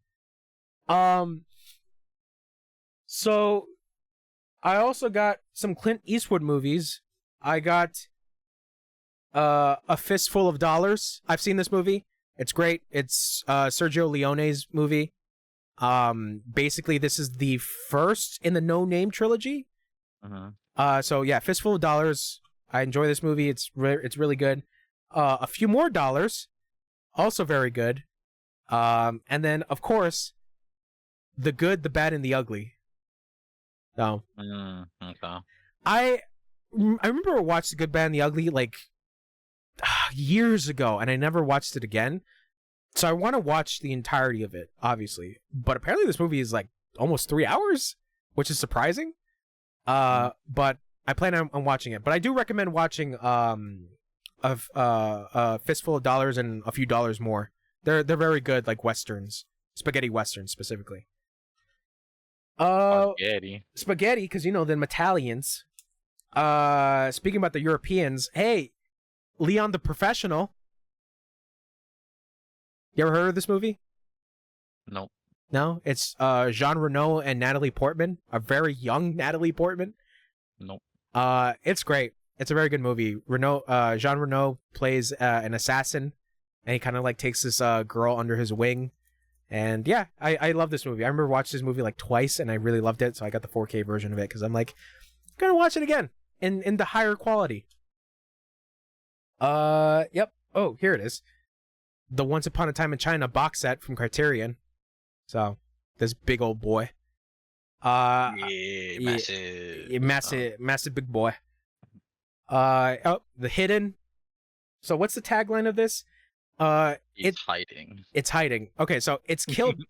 So I also got some Clint Eastwood movies. I got A Fistful of Dollars. I've seen this movie. It's great. It's Sergio Leone's movie. Basically this is the first in the No Name trilogy. So yeah, Fistful of Dollars. I enjoy this movie. It's really good. A Few More Dollars, also very good. And then of course, The Good, the Bad, and the Ugly. So Okay. I remember I watched The Good, Bad, and the Ugly like years ago, and I never watched it again. So I want to watch the entirety of it, obviously. But apparently this movie is like almost 3 hours, which is surprising. But I plan on watching it. But I do recommend watching a Fistful of Dollars and A Few Dollars More. They're very good, like westerns, spaghetti westerns specifically. Spaghetti, because you know them Italians. Speaking about the Europeans, hey, Leon the Professional. You ever heard of this movie? Nope. No, it's Jean Reno and Natalie Portman, a very young Natalie Portman. Nope. It's great. It's a very good movie. Jean Reno plays an assassin, and he kind of like takes this girl under his wing. And yeah, I love this movie. I remember watching this movie like twice, and I really loved it. So I got the 4K version of it because I'm like, I'm gonna watch it again in the higher quality. Yep. Oh, here it is. The Once Upon a Time in China box set from Criterion. So this big old boy. Massive big boy. The Hidden. So what's the tagline of this? It's hiding. It's hiding. Okay, so it's killed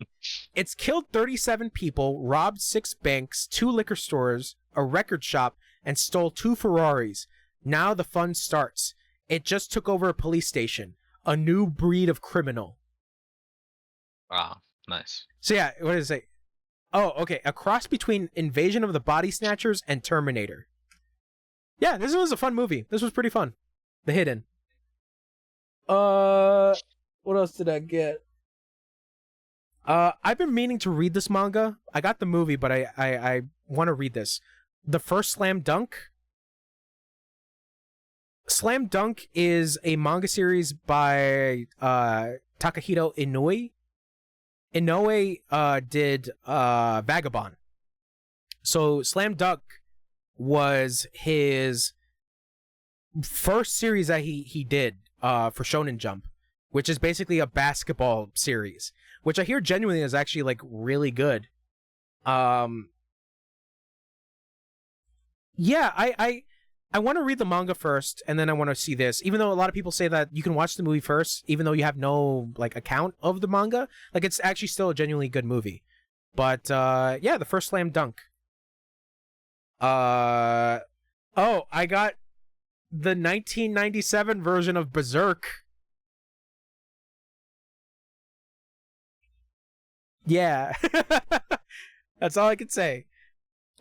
37 people, robbed 6 banks, 2 liquor stores, a record shop, and stole 2 Ferraris. Now the fun starts. It just took over a police station. A new breed of criminal. Wow, nice. So yeah, what does it say? Oh, okay. A cross between Invasion of the Body Snatchers and Terminator. Yeah, this was a fun movie. This was pretty fun. The Hidden. What else did I get? I've been meaning to read this manga. I got the movie, but I want to read this. The First Slam Dunk. Slam Dunk is a manga series by Takahito Inoue. Inoue did Vagabond. So Slam Dunk was his first series that he did for Shonen Jump, which is basically a basketball series, which I hear genuinely is actually like really good. Yeah, I I want to read the manga first, and then I want to see this. Even though a lot of people say that you can watch the movie first, even though you have no like account of the manga, like it's actually still a genuinely good movie. But yeah, the first slam dunk. I got the 1997 version of Berserk. Yeah, that's all I can say.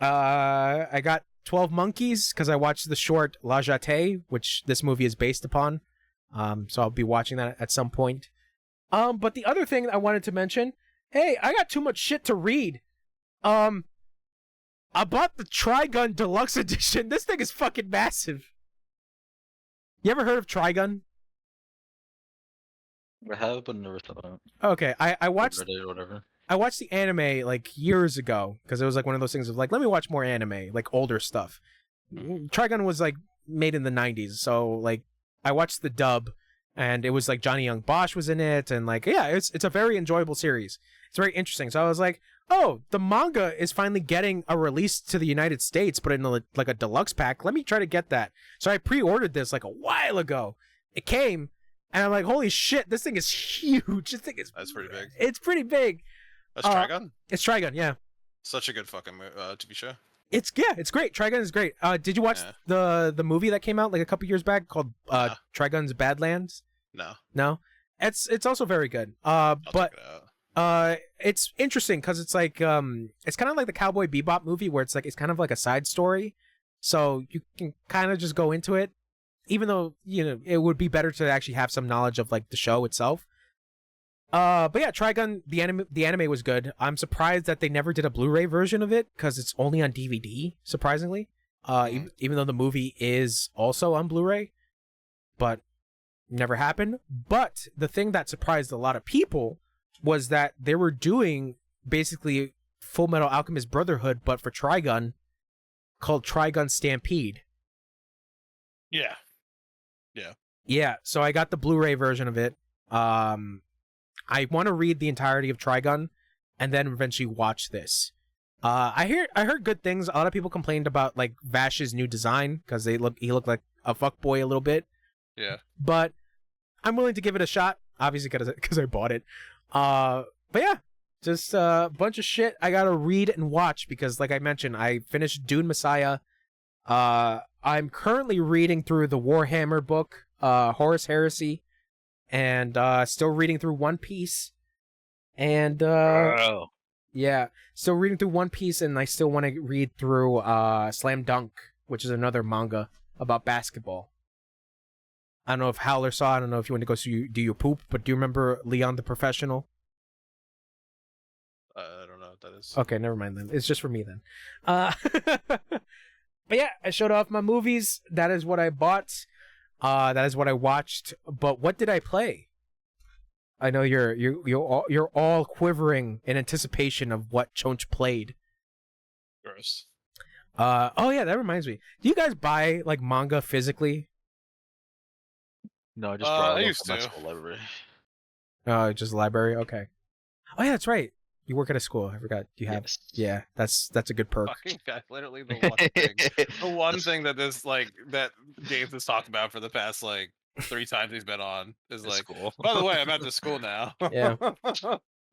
I got 12 Monkeys because I watched the short La Jetée, which this movie is based upon. So I'll be watching that at some point. But the other thing I wanted to mention, hey, I got too much shit to read. I bought the Trigun Deluxe Edition. This thing is fucking massive. You ever heard of Trigun? I have, but never thought of it. Okay, I watched Read it or whatever. I watched the anime like years ago because it was like one of those things of like, let me watch more anime, like older stuff. Trigun was like made in the 90s, so like I watched the dub and it was like Johnny Young Bosch was in it, and like yeah, it's a very enjoyable series. It's very interesting. So I was like, oh, the manga is finally getting a release to the United States, but in like a deluxe pack. Let me try to get that. So I pre-ordered this like a while ago. It came, and I'm like, holy shit, this thing is huge. This thing is That's pretty big. It's pretty big. That's Trigun. It's Trigun, yeah. Such a good fucking TV show. It's great. Trigun is great. Did you watch the movie that came out like a couple years back called Trigun's Badlands? No. It's also very good. I'll check it out. It's interesting because it's like it's kind of like the Cowboy Bebop movie where it's kind of like a side story, so you can kind of just go into it, even though it would be better to actually have some knowledge of like the show itself. But yeah, Trigun, the anime was good. I'm surprised that they never did a Blu-ray version of it because it's only on DVD, surprisingly. Even though the movie is also on Blu-ray, but never happened. But the thing that surprised a lot of people was that they were doing basically Full Metal Alchemist Brotherhood, but for Trigun, called Trigun Stampede. Yeah, so I got the Blu-ray version of it. I want to read the entirety of Trigun and then eventually watch this. I heard good things. A lot of people complained about like Vash's new design because he looked like a fuckboy a little bit. Yeah. But I'm willing to give it a shot, obviously because I bought it. But yeah, just a bunch of shit I gotta read and watch because, like I mentioned, I finished Dune Messiah. I'm currently reading through the Warhammer book, Horus Heresy, and still reading through One Piece. And yeah, still reading through One Piece, and I still want to read through Slam Dunk, which is another manga about basketball. I don't know if Howler saw. I don't know if you want to go do your poop, but do you remember Leon the Professional? I don't know what that is. Okay, never mind then. It's just for me then. But yeah, I showed off my movies. That is what I bought. That is what I watched. But what did I play? I know you're all quivering in anticipation of what Chonch played. Gross. Oh yeah, that reminds me. Do you guys buy like manga physically? No, I just brought I it used from my to. school library. Just library. Okay. Oh yeah, that's right. You work at a school. I forgot. You have. Yes. Yeah, that's a good perk. Fucking guy, literally the one thing. The one thing that that James has talked about for the past 3 times he's been on is It's school. by the way, I'm at this school now. Yeah.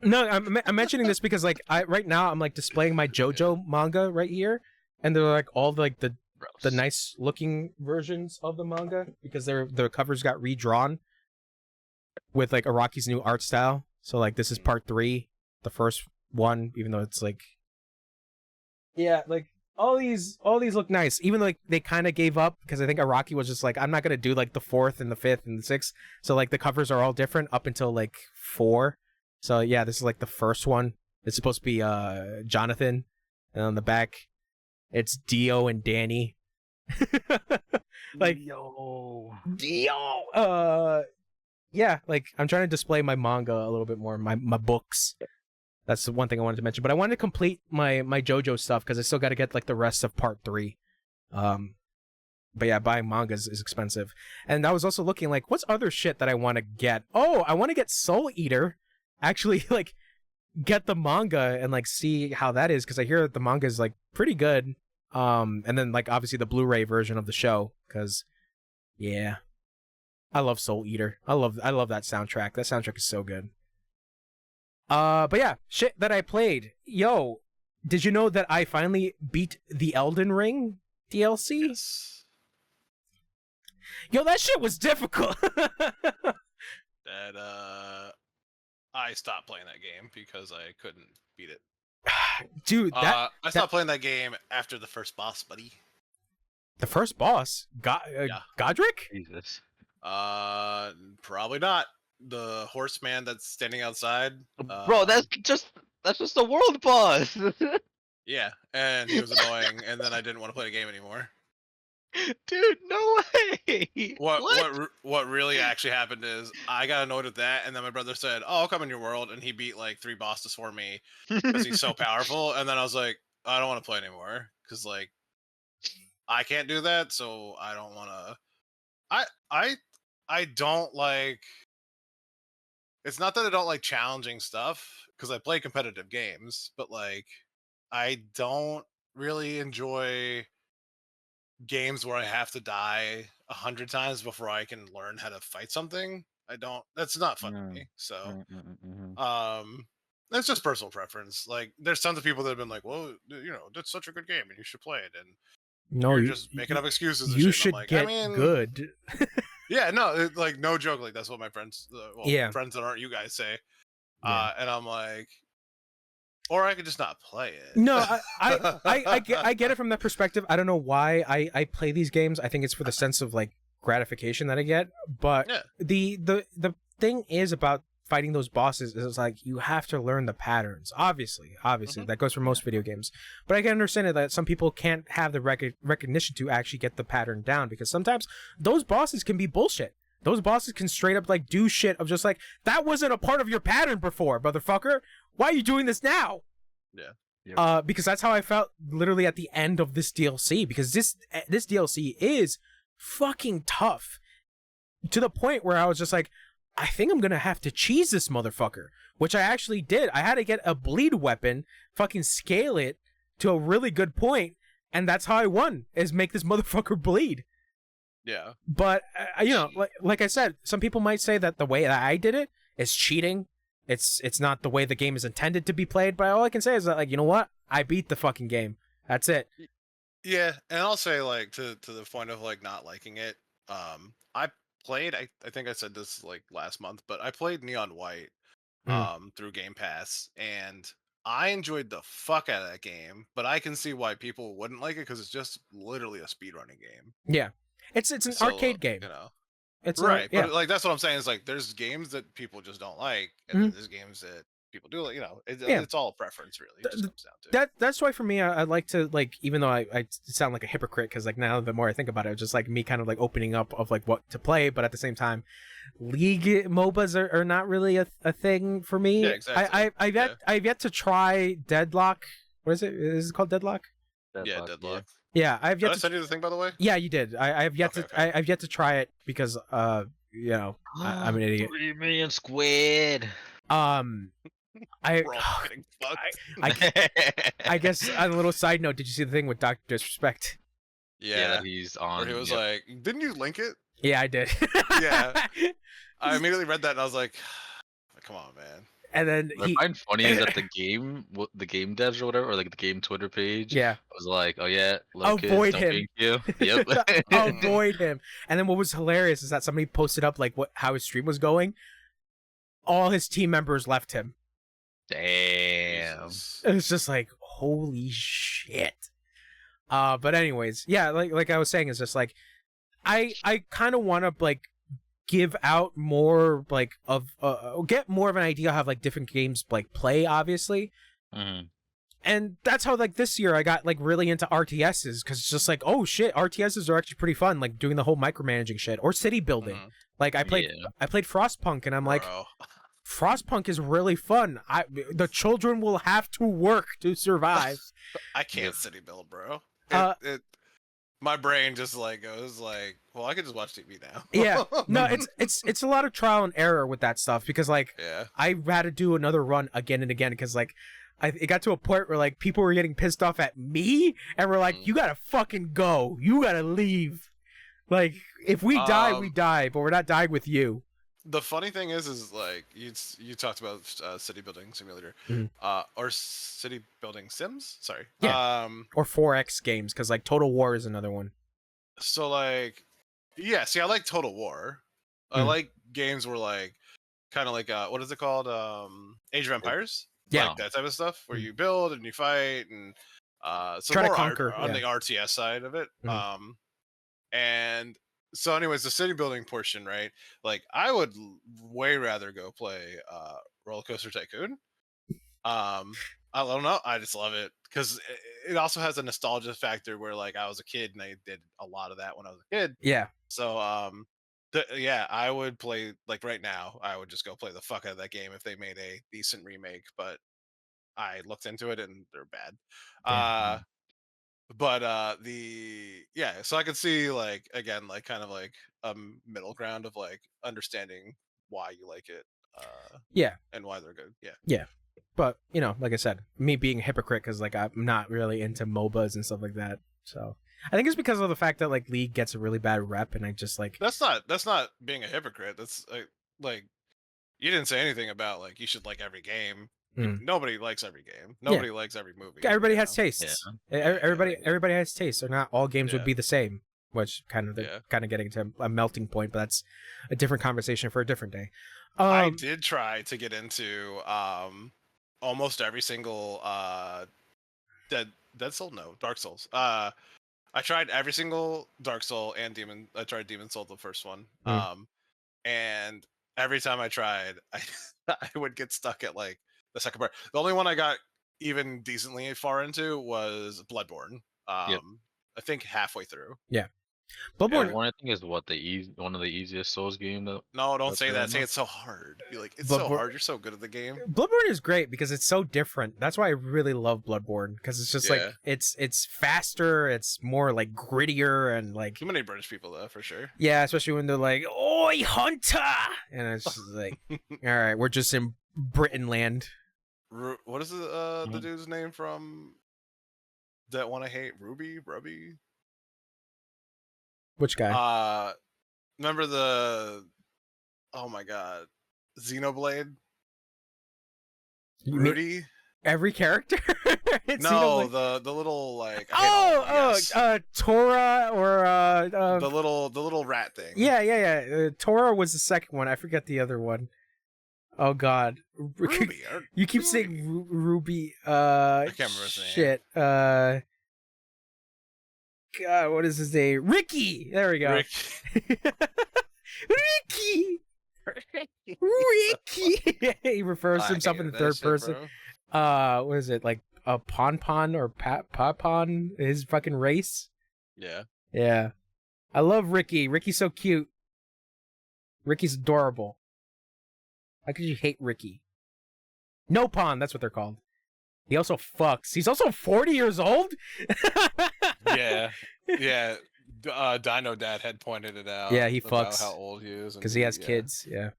No, I'm mentioning this because right now I'm like displaying my JoJo manga right here, and they're like all the Gross. nice looking versions of the manga because their covers got redrawn with like Araki's new art style. So like this is part 3, the first one, even though it's like all these look nice. Even though they kind of gave up because I think Araki was just like, I'm not gonna do like the 4th and the 5th and the 6th. So like the covers are all different up until like 4. So yeah, this is like the first one. It's supposed to be Jonathan, and on the back it's Dio and Danny. Like Dio. Yeah, like I'm trying to display my manga a little bit more, my books. That's the one thing I wanted to mention. But I wanted to complete my JoJo stuff because I still got to get like the rest of part 3. But yeah, buying mangas is expensive. And I was also looking like, what's other shit that I want to get? Oh, I want to get Soul Eater. Actually, like get the manga and like see how that is because I hear the manga is like pretty good. And then like obviously the Blu-ray version of the show, because yeah, I love Soul Eater. I love that soundtrack. That soundtrack is so good. But yeah, shit that I played. Yo, did you know that I finally beat the Elden Ring DLC? Yes. Yo, that shit was difficult. That I stopped playing that game because I couldn't beat it. Dude, I stopped playing that game after the first boss, buddy. the first boss, Yeah. Godric? Jesus. Probably not. The horseman that's standing outside. Bro, that's just the world boss. Yeah, and he was annoying, and then I didn't want to play the game anymore. Dude, no way. What really actually happened is I got annoyed with that, and then my brother said, "Oh, I'll come in your world," and he beat like 3 bosses for me because he's so powerful. And then I was like, I don't want to play anymore because like I can't do that, so I don't want to. I don't like. It's not that I don't like challenging stuff because I play competitive games, but like I don't really enjoy games where I have to die 100 times before I can learn how to fight something. I don't. That's not fun to me. So, that's just personal preference. Like, there's tons of people that have been like, "Well, that's such a good game, and you should play it." And No, you're just making up excuses. And You shit. should I'm like, get I mean, good. Yeah, no, like no joke. Like that's what my friends, Yeah. friends that aren't you guys say. Yeah. And I'm like, or I could just not play it. No, I get it from that perspective. I don't know why I play these games. I think it's for the sense of like gratification that I get. But Yeah. the thing is about fighting those bosses is like you have to learn the patterns. Obviously, that goes for most video games. But I can understand it that some people can't have the recognition to actually get the pattern down because sometimes those bosses can be bullshit. Those bosses can straight up like do shit of just like that wasn't a part of your pattern before, motherfucker. Why are you doing this now? Yeah. Because that's how I felt literally at the end of this DLC. Because this DLC is fucking tough to the point where I was just like, I think I'm gonna have to cheese this motherfucker, which I actually did. I had to get a bleed weapon, fucking scale it to a really good point, and that's how I won. Is make this motherfucker bleed. Yeah. But like I said, some people might say that the way that I did it is cheating. It's not the way the game is intended to be played. But all I can say is that, like, you know what? I beat the fucking game. That's it. Yeah, and I'll say like to the point of like not liking it. I played. I think I said this like last month, but I played Neon White through Game Pass, and I enjoyed the fuck out of that game. But I can see why people wouldn't like it because it's just literally a speedrunning game. Yeah, it's an arcade game. It's right, yeah. but like that's what I'm saying is like there's games that people just don't like, and then there's games that people do like. It's all preference really. It just comes down to That's why for me I like to like, even though I sound like a hypocrite because like now the more I think about it, it's just like me kind of like opening up of like what to play, but at the same time, League MOBAs are not really a thing for me. Yeah, exactly. I've yet to try Deadlock. What is it? Is it called Deadlock? Yeah, Deadlock. Yeah, I've Did yet I to. send you the thing by the way? Yeah, you did. I've yet to. Okay. I've yet to try it because I'm an idiot. 3 million squid. I We're all getting fucked. I guess on a little side note, did you see the thing with Dr. Disrespect? Yeah, that he's on. Where he was like, "Didn't you link it?" Yeah, I did. Yeah. I immediately read that and I was like, "Come on, man." And then What I find funny is that the game devs or whatever, or like the game Twitter page, yeah, was like, "Oh yeah, little avoid kids, him." don't gank you. Yep. Avoid him. And then what was hilarious is that somebody posted up like how his stream was going. All his team members left him. Damn. Jesus. It was just like, holy shit. But anyways, yeah, like I was saying, it's just like I kind of want to like give out more like of get more of an idea of how like different games like play, obviously. Mm-hmm. And that's how like this year I got like really into RTSs because it's just like, oh shit, RTSs are actually pretty fun, like doing the whole micromanaging shit or city building. Mhm. Like I played Frostpunk and I'm like, Bro. Frostpunk is really fun. The children will have to work to survive. I can't city build, bro. My brain just like goes like, well, I could just watch TV now. Yeah, no, it's a lot of trial and error with that stuff because like Yeah. I had to do another run again and again because like it got to a point where like people were getting pissed off at me, and we're like, you gotta fucking go, you gotta leave. Like, if we die, we die, but we're not dying with you. The funny thing is like you talked about city building simulator, or city building sims. Sorry. Yeah. Or 4X games, because like Total War is another one. So like, yeah. See, I like Total War. I like games where like, kind of like what is it called? Age of Empires. Yeah. Like that type of stuff where you build and you fight and so try more to conquer on the RTS side of it. And so anyways, the city building portion, right? Like I would way rather go play Roller Coaster Tycoon. I don't know, I just love it because it also has a nostalgia factor where like I was a kid and I did a lot of that when I was a kid. Yeah. So yeah, I would play, like right now, I would just go play the fuck out of that game if they made a decent remake, but I looked into it and they're bad. But so I could see like again like kind of like a middle ground of like understanding why you like it, Yeah. and why they're good. Yeah. Yeah. But, you know, like I said, me being a hypocrite because like I'm not really into MOBAs and stuff like that. So I think it's because of the fact that like League gets a really bad rep, and I just like That's not being a hypocrite. That's like you didn't say anything about like you should like every game. Nobody likes every game. Nobody likes every movie. Everybody has tastes. Yeah. Everybody has tastes, or not all games would be the same. Which kind of getting to a melting point, but that's a different conversation for a different day. I did try to get into almost every single Dark Souls. I tried every single Dark Soul and I tried Demon Soul, the first one. And every time I tried, I would get stuck at like the second part. The only one I got even decently far into was Bloodborne. I think halfway through. Yeah. Bloodborne, I think, is what one of the easiest Souls games. No, don't say that. Say it's so hard. Be like, it's so hard. You're so good at the game. Bloodborne is great because it's so different. That's why I really love Bloodborne, because it's just like it's faster. It's more like grittier and like. Too many British people though, for sure. Yeah, especially when they're like, "Oi, hunter," and it's just like, all right, we're just in Britain land. What is the dude's name from that one I hate? Ruby? Which guy? Remember the oh my god, Xenoblade? Rudy? Every character? No, the little like Tora or the little rat thing. Yeah. Tora was the second one. I forget the other one. Oh god. Ruby. You keep saying Ruby. I can't remember his name. Shit. God, what is his name? Ricky. There we go. Ricky. He refers to himself in the third person. Bro. What is it, like a Pon or Papon? His fucking race. Yeah. I love Ricky. Ricky's so cute. Ricky's adorable. How could you hate Ricky? No Pon, that's what they're called. He also fucks. He's also 40 years old? Yeah. Dino Dad had pointed it out. Yeah, he fucks. How old he is. Because he has kids, yeah.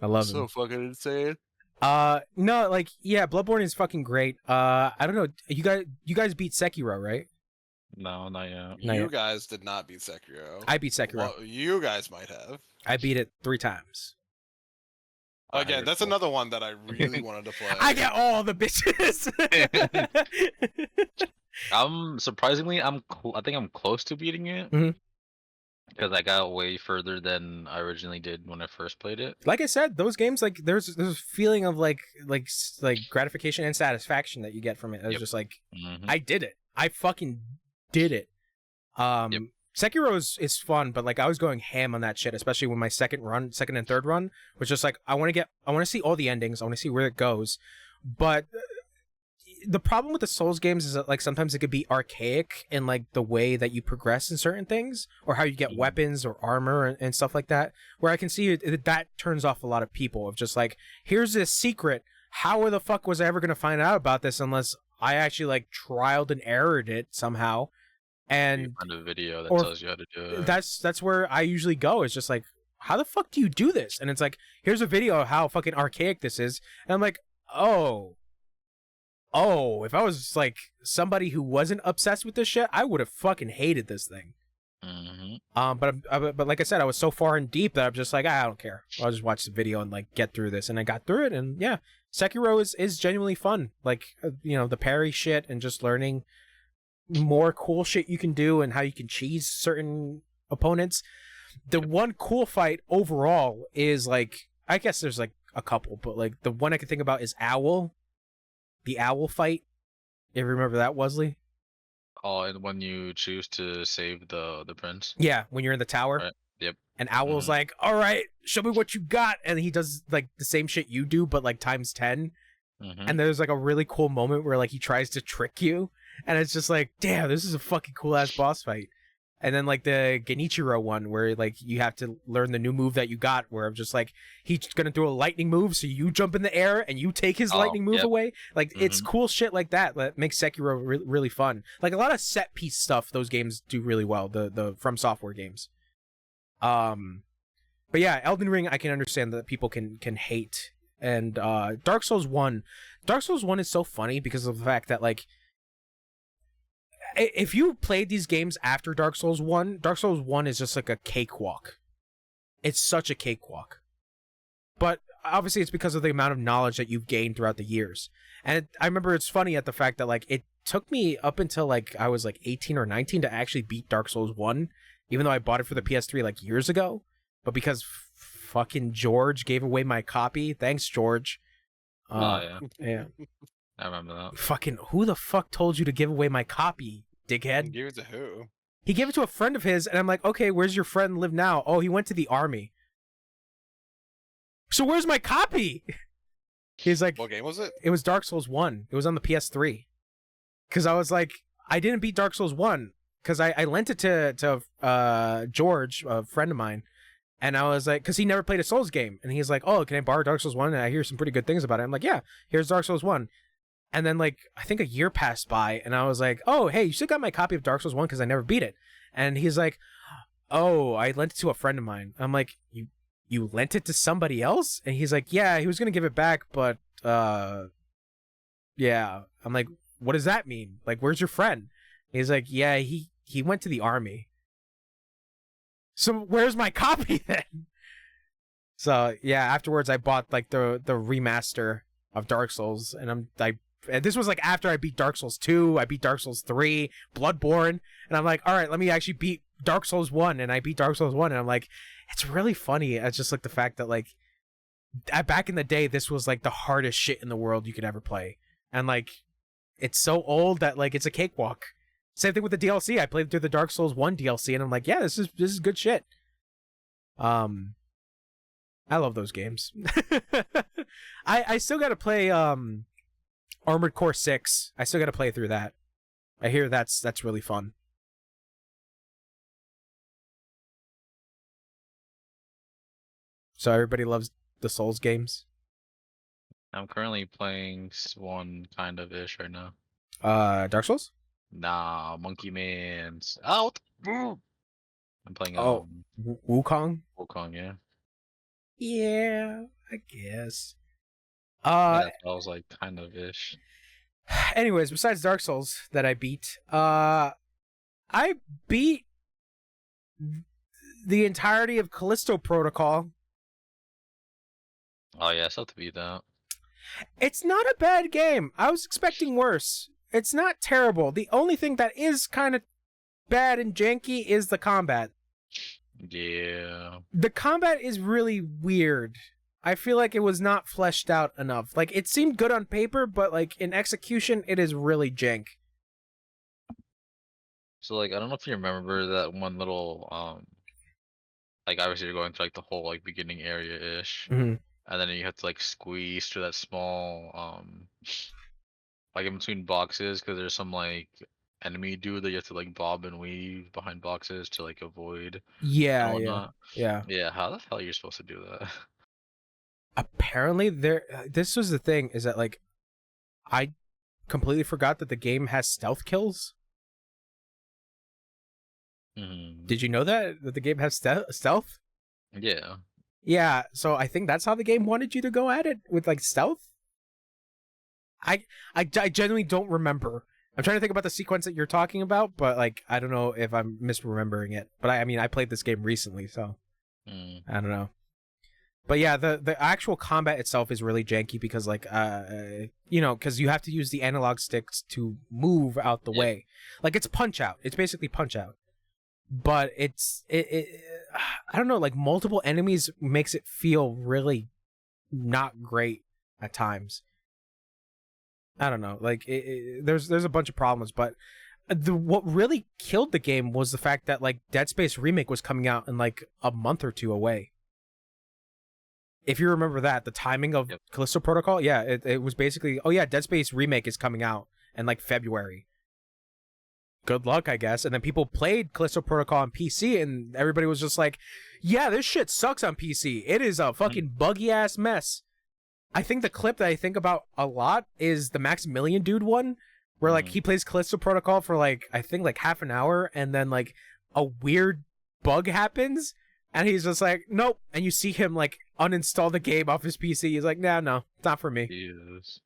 I love him. So fucking insane. No, like, yeah, Bloodborne is fucking great. I don't know. You guys beat Sekiro, right? No, not yet. You guys did not beat Sekiro. I beat Sekiro. Well, you guys might have. I beat it 3 times. Again, that's another one that I really wanted to play. I got all the bitches. Surprisingly, I think I'm close to beating it. Because I got way further than I originally did when I first played it. Like I said, those games, like there's a feeling of like gratification and satisfaction that you get from it. It's just like, I did it. I fucking did it. Sekiro is fun, but like I was going ham on that shit, especially when my second and third run was just like, I want to see all the endings. I want to see where it goes. But the problem with the Souls games is that like sometimes it could be archaic in like the way that you progress in certain things, or how you get weapons or armor and stuff like that, where I can see that turns off a lot of people of just like, here's this secret. How the fuck was I ever going to find out about this unless I actually like trialed and errored it somehow? And you find a video that tells you how to do it. That's where I usually go. It's just like, how the fuck do you do this? And it's like, here's a video of how fucking archaic this is. And I'm like, oh, Oh, if I was like somebody who wasn't obsessed with this shit, I would have fucking hated this thing. But like I said, I was so far in deep that I'm just like, I don't care. I'll just watch the video and like get through this, and I got through it, and yeah, Sekiro is genuinely fun. Like the parry shit and just learning more cool shit you can do and how you can cheese certain opponents. The one cool fight overall is like, I guess there's like a couple, but like the one I can think about is the owl fight. You remember that, Wesley? Oh, and when you choose to save the prince. Yeah, when you're in the tower. Right. Yep. And Owl's like, all right, show me what you got. And he does like the same shit you do, but like times 10. And there's like a really cool moment where like he tries to trick you. And it's just like, damn, this is a fucking cool ass boss fight. And then like the Genichiro one where like you have to learn the new move that you got, where I'm just like, he's gonna do a lightning move, so you jump in the air and you take his lightning move away. Like it's cool shit like that makes Sekiro really fun. Like a lot of set piece stuff those games do really well, the From Software games. But yeah, Elden Ring I can understand that people can hate. And Dark Souls 1 is so funny because of the fact that like, if you played these games after Dark Souls 1 is just like a cakewalk. It's such a cakewalk. But obviously it's because of the amount of knowledge that you've gained throughout the years. And I remember it's funny at the fact that like it took me up until like I was like 18 or 19 to actually beat Dark Souls 1, even though I bought it for the PS3 like years ago. But because fucking George gave away my copy, thanks George. Yeah. I remember that. Fucking who the fuck told you to give away my copy, dickhead? Give it to who? He gave it to a friend of his, and I'm like, okay, where's your friend live now? Oh, he went to the army. So where's my copy? He's like, what game was it? It was Dark Souls 1. It was on the PS3. Because I was like, I didn't beat Dark Souls 1. Because I lent it to George, a friend of mine. And I was like, because he never played a Souls game. And he's like, oh, can I borrow Dark Souls 1? And I hear some pretty good things about it. I'm like, yeah, here's Dark Souls 1. And then, like, I think a year passed by, and I was like, oh, hey, you still got my copy of Dark Souls 1 because I never beat it. And he's like, oh, I lent it to a friend of mine. I'm like, you lent it to somebody else? And he's like, yeah, he was going to give it back, but, yeah. I'm like, what does that mean? Like, where's your friend? And he's like, yeah, he went to the army. So where's my copy then? So, yeah, afterwards I bought, like, the remaster of Dark Souls, and and this was like after I beat Dark Souls 2, I beat Dark Souls 3, Bloodborne, and I'm like, all right, let me actually beat Dark Souls 1, and I beat Dark Souls 1, and I'm like, it's really funny. It's just like the fact that like, back in the day, this was like the hardest shit in the world you could ever play, and like, it's so old that like it's a cakewalk. Same thing with the DLC. I played through the Dark Souls 1 DLC, and I'm like, yeah, this is good shit. I love those games. I still gotta play Armored Core 6. I still gotta play through that. I hear that's really fun. So everybody loves the Souls games. I'm currently playing one kind of ish right now. Dark Souls? Nah, Monkey Man's out. I'm playing Wukong? Wukong, yeah. Yeah, I guess. Yeah, I was like kind of ish. Anyways, besides Dark Souls that I beat, I beat the entirety of Callisto Protocol. Oh yeah, I still have to beat that. It's not a bad game. I was expecting worse. It's not terrible. The only thing that is kind of bad and janky is the combat. Yeah. The combat is really weird. I feel like it was not fleshed out enough. Like, it seemed good on paper, but like in execution, it is really jank. So like, I don't know if you remember that one little like obviously you're going through like the whole like beginning area ish, Mm-hmm. and then you have to like squeeze through that small like in between boxes because there's some like enemy dude that you have to like bob and weave behind boxes to like avoid. Yeah. Yeah. How the hell are you supposed to do that? Apparently, this was the thing, is that like, I completely forgot that the game has stealth kills. Mm-hmm. Did you know that the game has stealth? Yeah. Yeah, so I think that's how the game wanted you to go at it, with like stealth. I genuinely don't remember. I'm trying to think about the sequence that you're talking about, but like I don't know if I'm misremembering it. But I mean, I played this game recently, so I don't know. But yeah, the actual combat itself is really janky because like because you have to use the analog sticks to move out the way. Like it's Punch Out. It's basically Punch Out. But it I don't know, like multiple enemies makes it feel really not great at times. I don't know, like there's a bunch of problems, but what really killed the game was the fact that like Dead Space Remake was coming out in like a month or two away. If you remember that, the timing of Callisto Protocol, it was basically, Dead Space Remake is coming out in like February. Good luck, I guess. And then people played Callisto Protocol on PC, and everybody was just like, yeah, this shit sucks on PC. It is a fucking buggy-ass mess. I think the clip that I think about a lot is the Maximilian dude one, where like he plays Callisto Protocol for like, I think like half an hour, and then like a weird bug happens, and he's just like, nope. And you see him like uninstall the game off his PC. He's like, no, it's not for me. Jesus.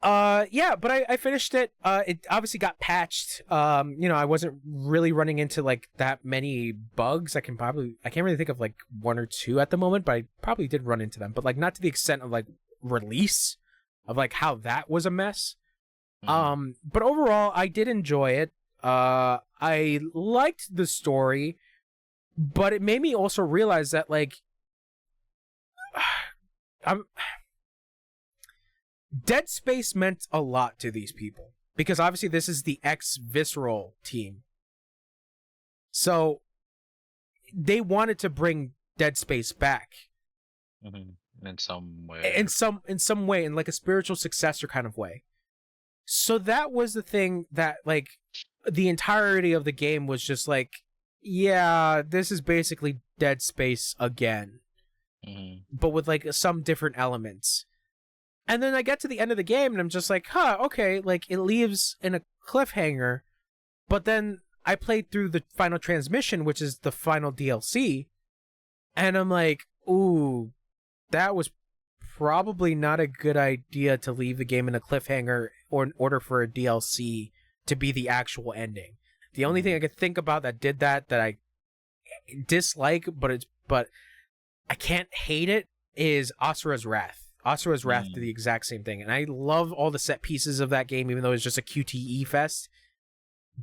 But I finished it. It obviously got patched. I wasn't really running into like that many bugs. I can't really think of like one or two at the moment, but I probably did run into them, but like not to the extent of like release of like how that was a mess. But overall I did enjoy it. I liked the story, but it made me also realize that like Dead Space meant a lot to these people because obviously this is the ex-Visceral team. So they wanted to bring Dead Space back. In some way. In some way, in like a spiritual successor kind of way. So that was the thing that like the entirety of the game was just like, yeah, this is basically Dead Space again. But with like some different elements. And then I get to the end of the game and I'm just like, okay, like it leaves in a cliffhanger. But then I played through the final transmission, which is the final DLC. And I'm like, ooh, that was probably not a good idea to leave the game in a cliffhanger or in order for a DLC to be the actual ending. The only thing I could think about that did that I dislike, but I can't hate it, is Asura's Wrath. Asura's Wrath did the exact same thing, and I love all the set pieces of that game, even though it's just a QTE fest.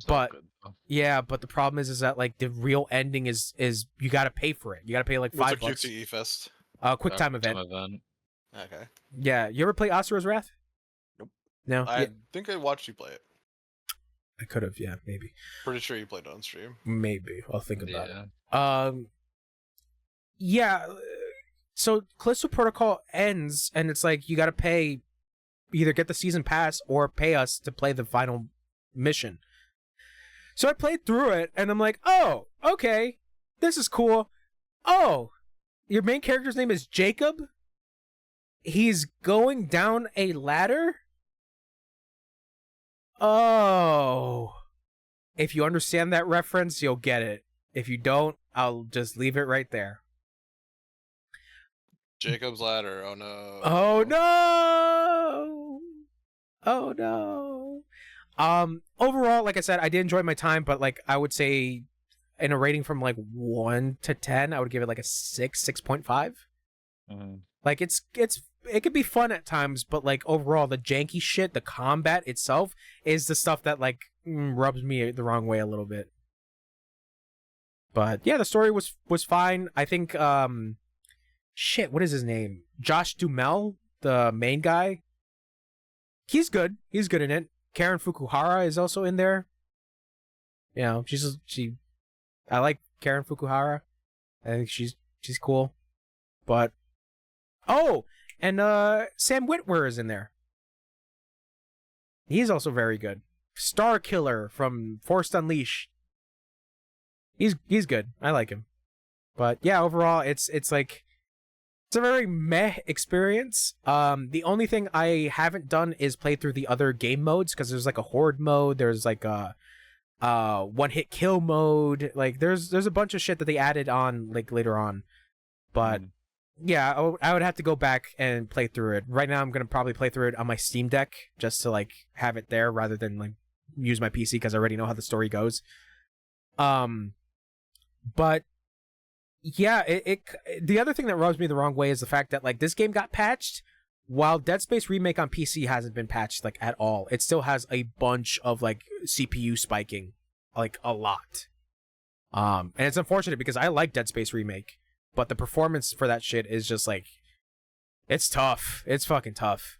But but the problem is that like the real ending is you got to pay for it. You got to pay like $5. What's a QTE fest? Quick time event. Okay. Yeah, you ever play Asura's Wrath? Nope. No. I think I watched you play it. I could have, yeah, maybe. Pretty sure you played it on stream. Maybe I'll think about it. So Callisto Protocol ends, and it's like you got to pay, either get the season pass or pay us to play the final mission. So I played through it, and I'm like, oh, okay, this is cool. Oh, your main character's name is Jacob? He's going down a ladder? Oh. If you understand that reference, you'll get it. If you don't, I'll just leave it right there. Jacob's Ladder. Oh no. Oh no. Oh no. Overall, like I said, I did enjoy my time, but like I would say in a rating from like 1 to 10, I would give it like a 6.5. Like it could be fun at times, but like overall the janky shit, the combat itself is the stuff that like rubs me the wrong way a little bit. But yeah, the story was fine. I think what is his name? Josh Duhamel, the main guy. He's good. He's good in it. Karen Fukuhara is also in there. You know, I like Karen Fukuhara. I think she's cool. But and Sam Witwer is in there. He's also very good. Star Killer from Force Unleashed. He's good. I like him. But yeah, overall it's like it's a very meh experience. The only thing I haven't done is play through the other game modes, because there's like a horde mode, there's like a one-hit kill mode. Like there's a bunch of shit that they added on like later on. But Yeah, I would have to go back and play through it. Right now, I'm gonna probably play through it on my Steam Deck just to like have it there rather than like use my PC because I already know how the story goes. But yeah, the other thing that rubs me the wrong way is the fact that like this game got patched while Dead Space Remake on PC hasn't been patched like at all. It still has a bunch of like CPU spiking, like a lot. And it's unfortunate because I like Dead Space Remake, but the performance for that shit is just like it's tough. It's fucking tough.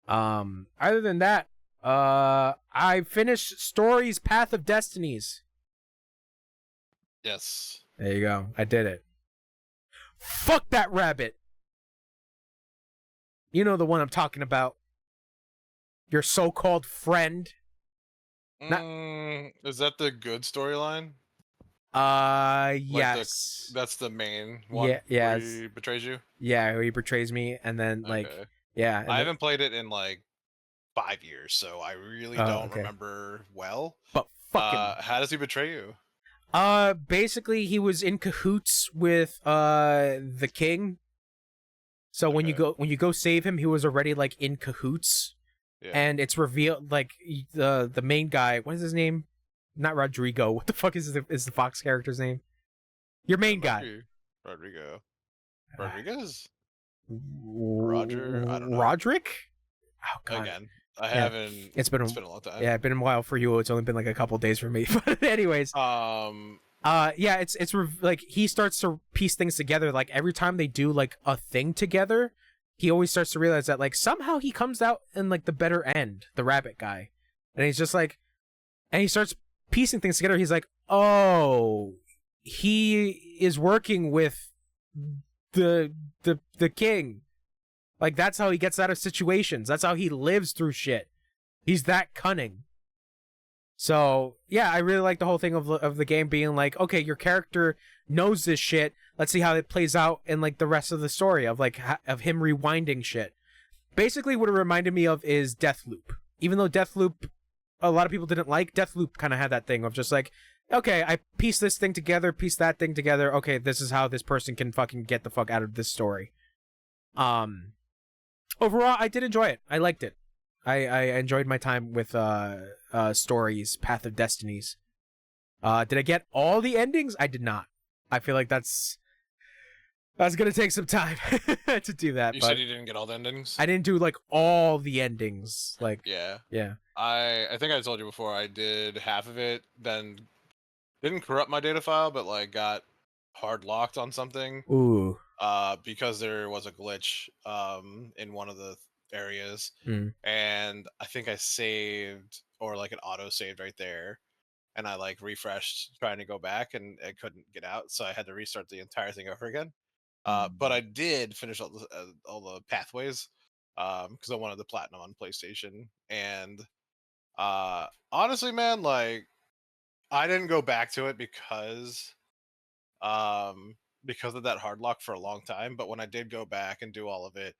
Other than that, I finished Stories Path of Destinies. Yes. There you go. I did it. Fuck that rabbit. You know the one I'm talking about. Your so-called friend. Is that the good storyline? Yes. That's the main one. Yeah, yeah. Where he betrays you. Yeah, where he betrays me, and then like, yeah. I haven't played it in like 5 years, so I really don't remember well. But fucking, how does he betray you? Basically, he was in cahoots with the king. So when you go save him, he was already like in cahoots, and it's revealed like the main guy. What is his name? Not Rodrigo. What the fuck is the Fox character's name? Your main guy. Rodrigo. Rodriguez? Roger? I don't know. Roderick? Oh, God. Again, I haven't. It's been a long time. Yeah, it's been a while for you. It's only been like a couple days for me. But anyways. Yeah, it's like he starts to piece things together. Like every time they do like a thing together, he always starts to realize that like somehow he comes out in like the better end, the rabbit guy. And he's just like, and he starts piecing things together. He's like, oh, he is working with the king. Like that's how he gets out of situations. That's how he lives through shit. He's that cunning. So yeah, I really like the whole thing of the game being like, okay, your character knows this shit. Let's see how it plays out in like the rest of the story of like of him rewinding shit. Basically, what it reminded me of is Deathloop. Even though Deathloop, a lot of people didn't like, Deathloop kind of had that thing of just like, okay, I piece this thing together, piece that thing together. Okay, this is how this person can fucking get the fuck out of this story. Overall, I did enjoy it. I liked it. I enjoyed my time with Stories, Path of Destinies. Did I get all the endings? I did not. I feel like that's gonna take some time to do that. You said you didn't get all the endings? I didn't do like all the endings. Like yeah. I think I told you before I did half of it, then didn't corrupt my data file, but like got hard locked on something. Ooh. Because there was a glitch in one of the areas, and I think I saved or like an auto saved right there, and I like refreshed trying to go back and I couldn't get out, so I had to restart the entire thing over again. But I did finish all the pathways because I wanted the platinum on PlayStation, and honestly, man, like I didn't go back to it because of that hard lock for a long time. But when I did go back and do all of it,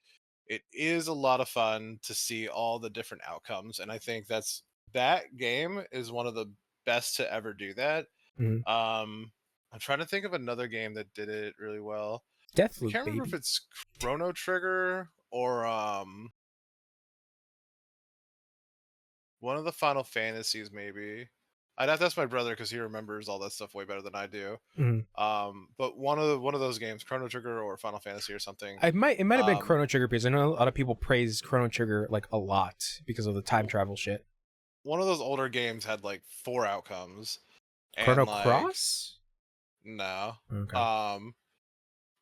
it is a lot of fun to see all the different outcomes, and I think that game is one of the best to ever do that. I'm trying to think of another game that did it really well. Deathloop, I can't remember if it's Chrono Trigger or one of the Final Fantasies, maybe. I'd have to ask my brother because he remembers all that stuff way better than I do. But one of those games, Chrono Trigger or Final Fantasy or something. It might have been Chrono Trigger because I know a lot of people praise Chrono Trigger like a lot because of the time travel shit. One of those older games had like 4 outcomes. Chrono Cross? No. Okay.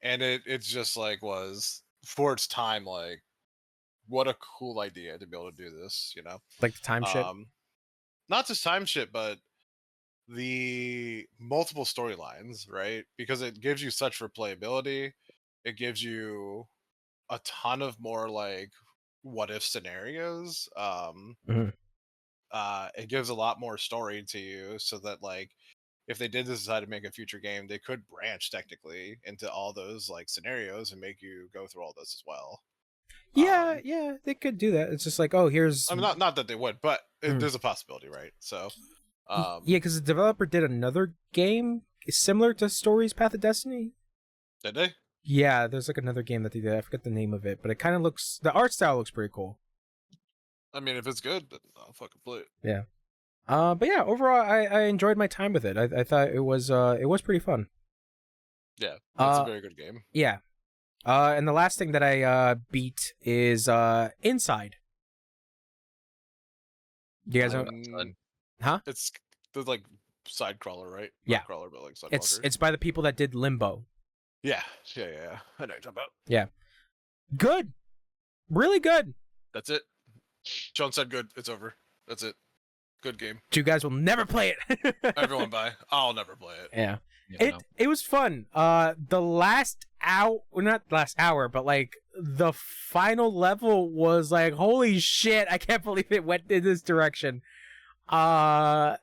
And it's just like was for its time like what a cool idea to be able to do this, you know? Like the time shit? Not just time shit, but the multiple storylines, right? Because it gives you such replayability. It gives you a ton of more like what if scenarios. It gives a lot more story to you so that like if they did decide to make a future game, they could branch technically into all those like scenarios and make you go through all this as well. Yeah, they could do that. It's just like, oh, here's. I mean, not that they would, but there's a possibility, right? So, yeah, because the developer did another game similar to Stories Path of Destiny. Did they? Yeah, there's like another game that they did. I forget the name of it, but it kind of looks. The art style looks pretty cool. I mean, if it's good, then I'll fucking play it. Yeah. But yeah, overall, I enjoyed my time with it. I thought it was pretty fun. Yeah, it's a very good game. Yeah. And the last thing that I beat is Inside. You guys know? Huh? It's the like side crawler, right? Yeah. Not crawler, but like side It's by the people that did Limbo. Yeah. I know what you're talking about. Yeah. Good. Really good. That's it. Sean said good. It's over. That's it. Good game. You guys will never play it. Everyone buy. I'll never play it. Yeah. Yeah, It was fun. The last hour, well, not last hour, but like the final level was like, holy shit! I can't believe it went in this direction. Yeah.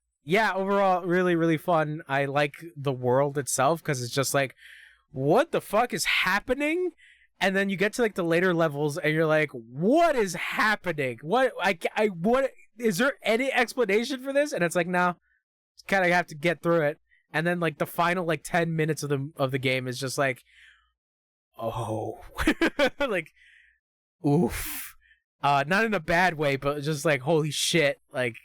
Overall, really, really fun. I like the world itself because it's just like, what the fuck is happening? And then you get to like the later levels, and you're like, what is happening? What is there any explanation for this? And it's like, no, kind of have to get through it. And then like the final like 10 minutes of the game is just like, oh, like, oof, not in a bad way, but just like, holy shit, like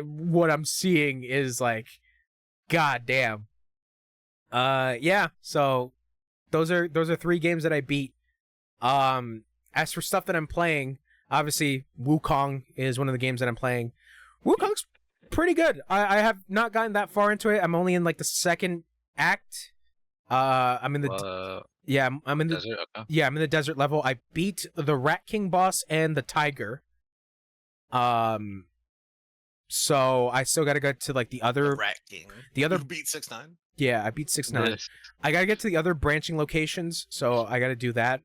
what I'm seeing is like, god damn. Yeah. So those are 3 games that I beat. As for stuff that I'm playing, obviously Wukong is one of the games that I'm playing. Wukong's pretty good. I have not gotten that far into it. I'm only in like the second act. I'm in the I'm in the desert. Okay. yeah, I'm in the desert level. I beat the Rat King boss and the tiger. So I still got to go to like the other Rat King. The other You beat 6-9. Yeah, I beat 6-9. Yes. I got to get to the other branching locations, so I got to do that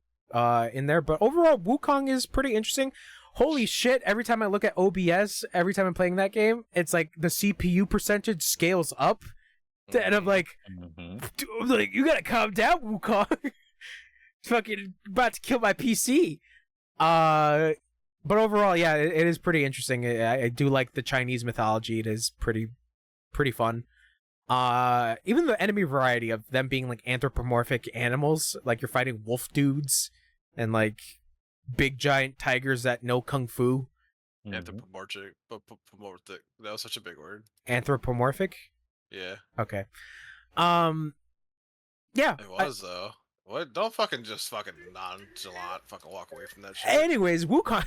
in there. But overall, Wukong is pretty interesting. Holy shit, every time I look at OBS, every time I'm playing that game, it's like the CPU percentage scales up. And I'm like, you gotta calm down, Wukong. Fucking about to kill my PC. But overall, yeah, it is pretty interesting. I do like the Chinese mythology. It is pretty fun. Even the enemy variety of them being like anthropomorphic animals, like you're fighting wolf dudes and like big giant tigers that know kung fu. Anthropomorphic. That was such a big word. Anthropomorphic? Yeah. Okay. Yeah. It was though. What? Don't fucking just fucking nonchalant fucking walk away from that shit. Anyways, Wukong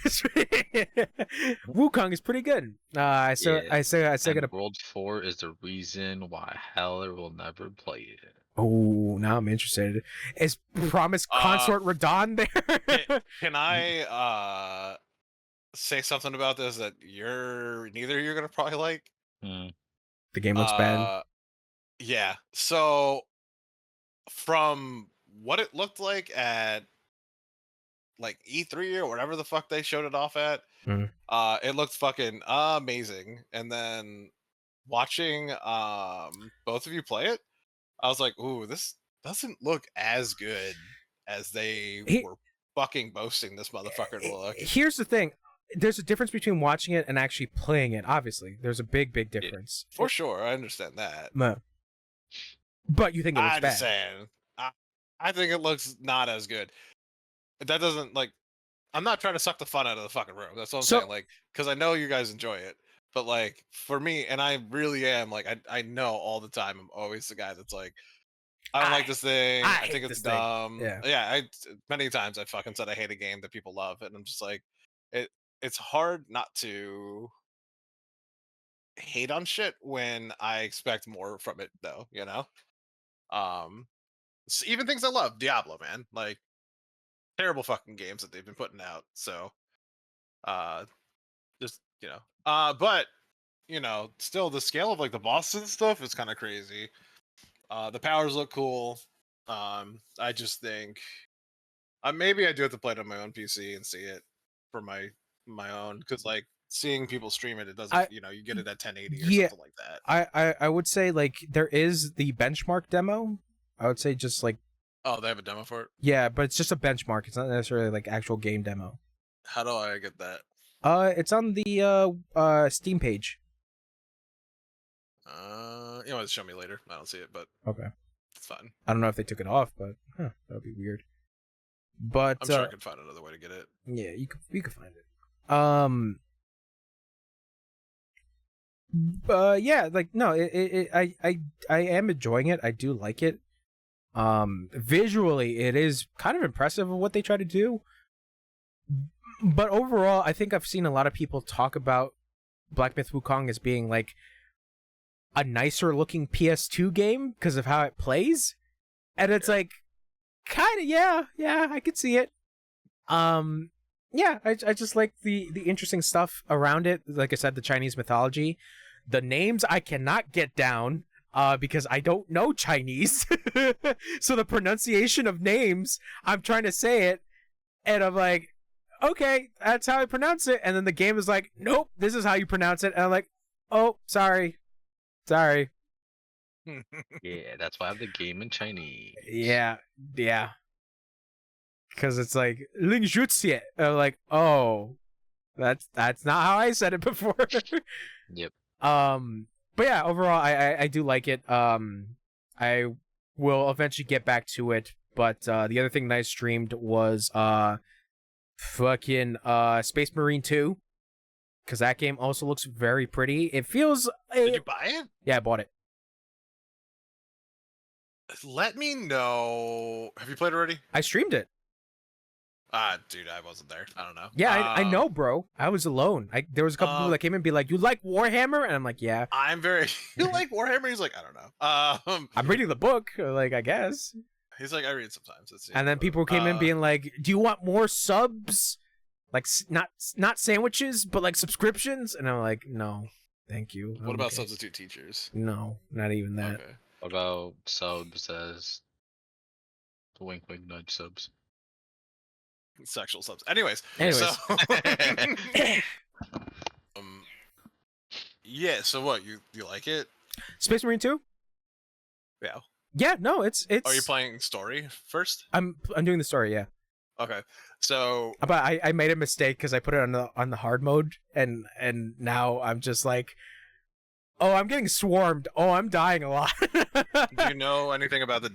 is pretty good. I still gotta. World 4 is the reason why Heller will never play it. Oh, now I'm interested. Is Promise Consort Radon there? Can I say something about this that neither of you are gonna probably like? The game looks bad. Yeah. So from what it looked like at like E3 or whatever the fuck they showed it off at, it looked fucking amazing. And then watching both of you play it, I was like, ooh, this doesn't look as good as they were fucking boasting this motherfucker to look. Here's the thing. There's a difference between watching it and actually playing it, obviously. There's a big difference. For sure, I understand that. But you think it looks I'm bad. just saying, I think it looks not as good. That doesn't, like, I'm not trying to suck the fun out of the fucking room. That's what I'm saying, like, because I know you guys enjoy it. But, like, for me, and I really am, like, I know all the time, I'm always the guy that's like, I don't like this thing. I think it's dumb. Yeah, many times I fucking said I hate a game that people love, and I'm just like, it's hard not to hate on shit when I expect more from it, though, you know? So even things I love, Diablo, man, like, terrible fucking games that they've been putting out. So, just, you know, but, you know, still the scale of like the bosses and stuff is kind of crazy. The powers look cool. I just think maybe I do have to play it on my own PC and see it for my own, because like seeing people stream it doesn't, you know, you get it at 1080 or something like that. I would say like there is the benchmark demo. I would say just like, oh, they have a demo for it? Yeah, but it's just a benchmark. It's not necessarily like actual game demo. How do I get that? It's on the Steam page. You know, show me later. I don't see it, but okay. It's fine. I don't know if they took it off, but that would be weird. But I'm sure I could find another way to get it. yeah, you could find it. Yeah, like no, I am enjoying it. I do like it. Visually, it is kind of impressive of what they try to do. But overall, I think I've seen a lot of people talk about Black Myth Wukong as being like a nicer looking PS2 game because of how it plays, and it's like kind of yeah, I could see it. Yeah, I just like the interesting stuff around it. Like I said, the Chinese mythology, the names I cannot get down because I don't know Chinese. So the pronunciation of names, I'm trying to say it, and I'm like, okay, that's how I pronounce it. And then the game is like, nope, this is how you pronounce it. And I'm like, oh, sorry. Yeah, that's why I have the game in Chinese. Yeah. Because it's like Ling Jutsie. I'm like, oh, that's not how I said it before. Yep. But yeah, overall, I do like it. I will eventually get back to it. But the other thing that I streamed was fucking Space Marine 2. Because that game also looks very pretty. It feels... Did you buy it? Yeah, I bought it. Let me know. Have you played already? I streamed it. Dude, I wasn't there. I don't know. Yeah, I know, bro. I was alone. There was a couple people that came in and be like, you like Warhammer? And I'm like, yeah. I'm very... You like Warhammer? He's like, I don't know. I'm reading the book, like, I guess. He's like, I read sometimes. And then people came in being like, do you want more subs? Like, not sandwiches, but like subscriptions? And I'm like, no, thank you. What about substitute teachers? No, not even that. Okay. What about subs as wink wink nudge subs? Sexual subs. Anyways. Anyways. So, yeah, so what? You like it? Space Marine 2? Yeah. Yeah, no, it's... Are you playing story first? I'm doing the story, yeah. Okay. So... But I made a mistake because I put it on the hard mode, and now I'm just like, oh, I'm getting swarmed. Oh, I'm dying a lot. Do you know anything about the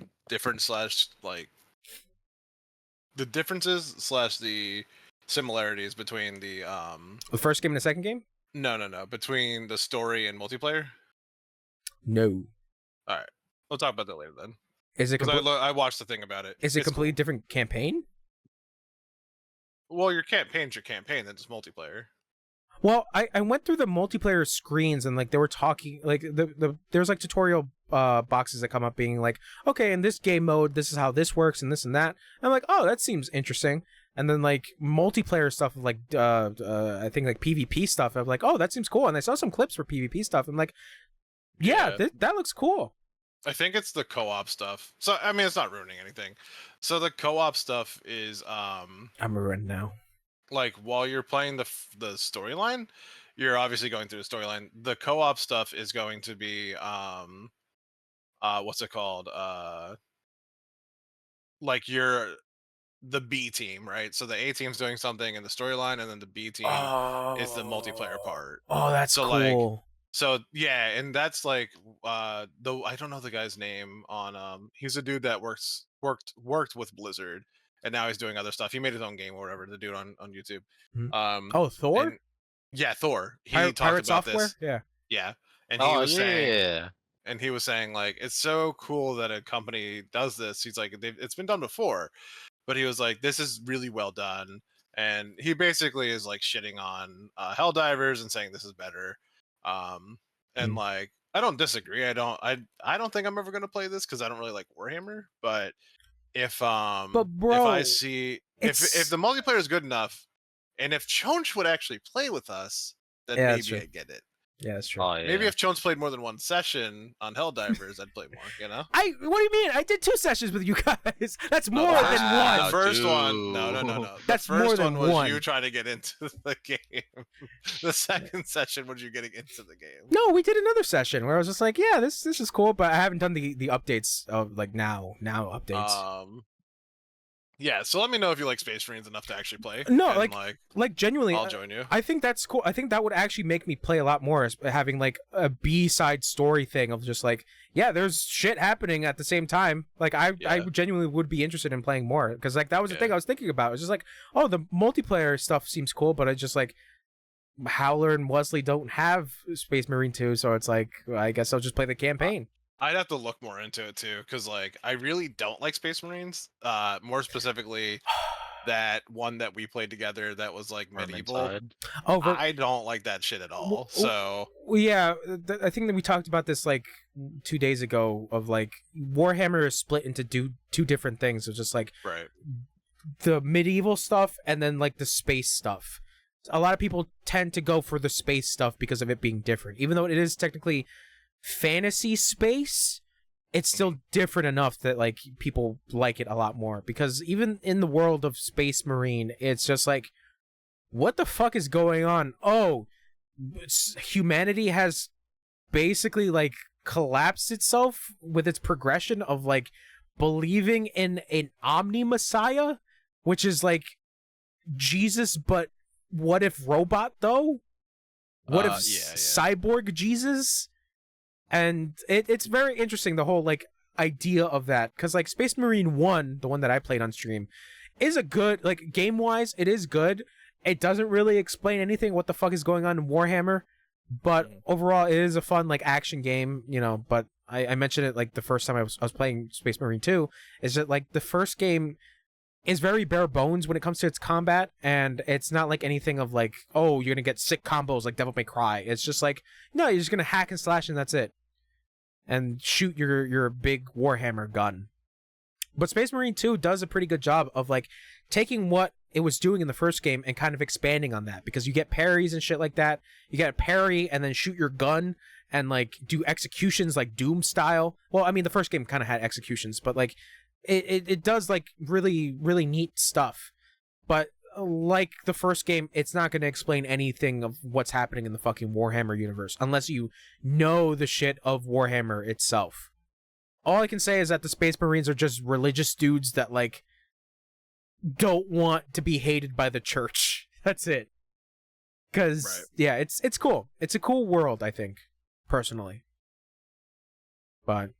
the differences / the similarities between the first game and the second game? No, between the story and multiplayer? No. All right, we'll talk about that later then. Is it? I watched the thing about it. Is it completely different campaign? Well, your campaign's your campaign. Then it's multiplayer. Well, I went through the multiplayer screens and like they were talking like there's like tutorial boxes that come up being like, okay, in this game mode, this is how this works and this and that. And I'm like, oh, that seems interesting. And then like multiplayer stuff like I think like PvP stuff. I'm like, oh, that seems cool. And I saw some clips for PvP stuff. I'm like, yeah. That looks cool. I think it's the co-op stuff. So I mean, it's not ruining anything. So the co-op stuff is I'm ruined now. Like while you're playing the storyline, you're obviously going through the storyline. The co-op stuff is going to be what's it called? Like you're the B team, right? So the A team's doing something in the storyline, and then the B team is the multiplayer part. Oh, that's so cool. Like, so yeah, and that's like I don't know the guy's name on he's a dude that worked with Blizzard. And now he's doing other stuff. He made his own game or whatever. The dude on YouTube. Oh, Thor. Yeah, Thor. He talked Pirate about Software. This. Yeah. Yeah, and he was saying, yeah. And he was saying like, it's so cool that a company does this. He's like, it's been done before, but he was like, this is really well done. And he basically is like shitting on Helldivers and saying this is better. And like, I don't disagree. I don't think I'm ever gonna play this because I don't really like Warhammer, but. If but bro, if I see if the multiplayer is good enough, and if Chonch would actually play with us, then maybe I get it. Yeah, that's true. Oh, yeah. Maybe if Chonch played more than one session on Helldivers, I'd play more. You know? What do you mean? I did 2 sessions with you guys. That's more than one. The first one, no. That's the first more than one was one. you trying to get into the game. The second session was you getting into the game. No, we did another session where I was just like, yeah, this is cool, but I haven't done the updates of like now updates. Yeah, so let me know if you like Space Marines enough to actually play. No, and, like genuinely, I'll join you. I think that's cool. I think that would actually make me play a lot more, having like a B-side story thing of just like, yeah, there's shit happening at the same time. Like I genuinely would be interested in playing more, because like that was the thing I was thinking about. It was just like, oh, the multiplayer stuff seems cool, but I just like Howler and Wesley don't have Space Marine 2, so it's like, I guess I'll just play the campaign. I'd have to look more into it too, because like I really don't like Space Marines. More specifically, that one that we played together that was like medieval. Oh, I don't like that shit at all. So yeah, I think that we talked about this like 2 days ago. Of like Warhammer is split into two different things. It's just like the medieval stuff and then like the space stuff. A lot of people tend to go for the space stuff because of it being different, even though it is technically fantasy space. It's still different enough that like people like it a lot more, because even in the world of Space Marine, it's just like, what the fuck is going on? Oh, humanity has basically like collapsed itself with its progression of like believing in an omni messiah, which is like Jesus, but what if robot though? What if cyborg Jesus? And it's very interesting, the whole like idea of that, because like Space Marine 1, the one that I played on stream, is a good, like game wise it is good. It doesn't really explain anything what the fuck is going on in Warhammer, but overall it is a fun like action game, you know. But I mentioned it like the first time I was playing Space Marine 2, is that like the first game is very bare bones when it comes to its combat, and it's not like anything of like, oh, you're gonna get sick combos like Devil May Cry. It's just like, no, you're just gonna hack and slash and that's it, and shoot your big Warhammer gun. But Space Marine 2 does a pretty good job of like taking what it was doing in the first game and kind of expanding on that, because you get parries and shit like that. You get a parry and then shoot your gun and like do executions like Doom style. Well, I mean the first game kind of had executions, but like it does like really, really neat stuff. But like the first game, it's not going to explain anything of what's happening in the fucking Warhammer universe unless you know the shit of Warhammer itself. All I can say is that the Space Marines are just religious dudes that like don't want to be hated by the church. That's it. Because yeah, it's cool. It's a cool world, I think, personally. But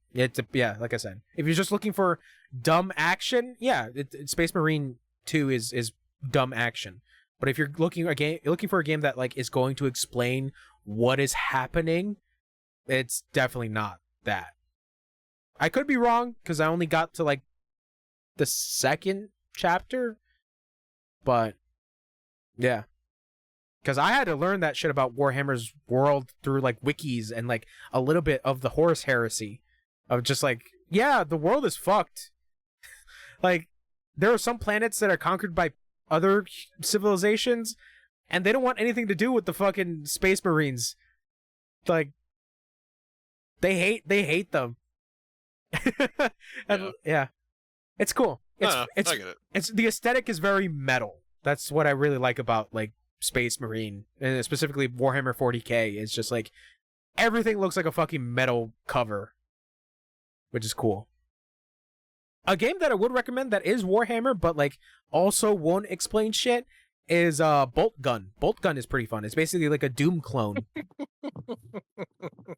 yeah, like I said, if you're just looking for dumb action, yeah, Space Marine 2 is dumb action. But if you're looking for a game that like is going to explain what is happening, it's definitely not that. I could be wrong, because I only got to like the second chapter, but yeah, because I had to learn that shit about Warhammer's world through like wikis and like a little bit of the Horus Heresy, of just like, yeah, the world is fucked. Like, there are some planets that are conquered by other civilizations, and they don't want anything to do with the fucking Space Marines. Like, they hate them. And, yeah, it's cool. I get it. It's the aesthetic is very metal. That's what I really like about like Space Marine, and specifically Warhammer 40K. It's just like everything looks like a fucking metal cover, which is cool. A game that I would recommend that is Warhammer, but like also won't explain shit, is Bolt Gun. Bolt Gun is pretty fun. It's basically like a Doom clone.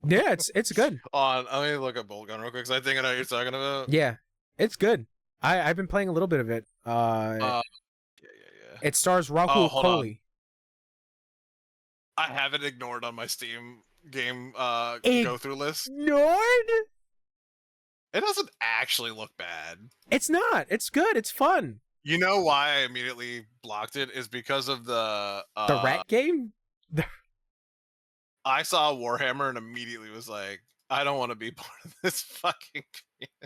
Yeah, it's good. Let me look at Bolt Gun real quick, because I think I know what you're talking about. Yeah, it's good. I've been playing a little bit of it. Yeah. It stars Rahul Kohli. I have it ignored on my Steam game go through list. Ignored? It doesn't actually look bad. It's not. It's good. It's fun. You know why I immediately blocked it is because of the rat game? I saw Warhammer and immediately was like, I don't want to be part of this fucking community.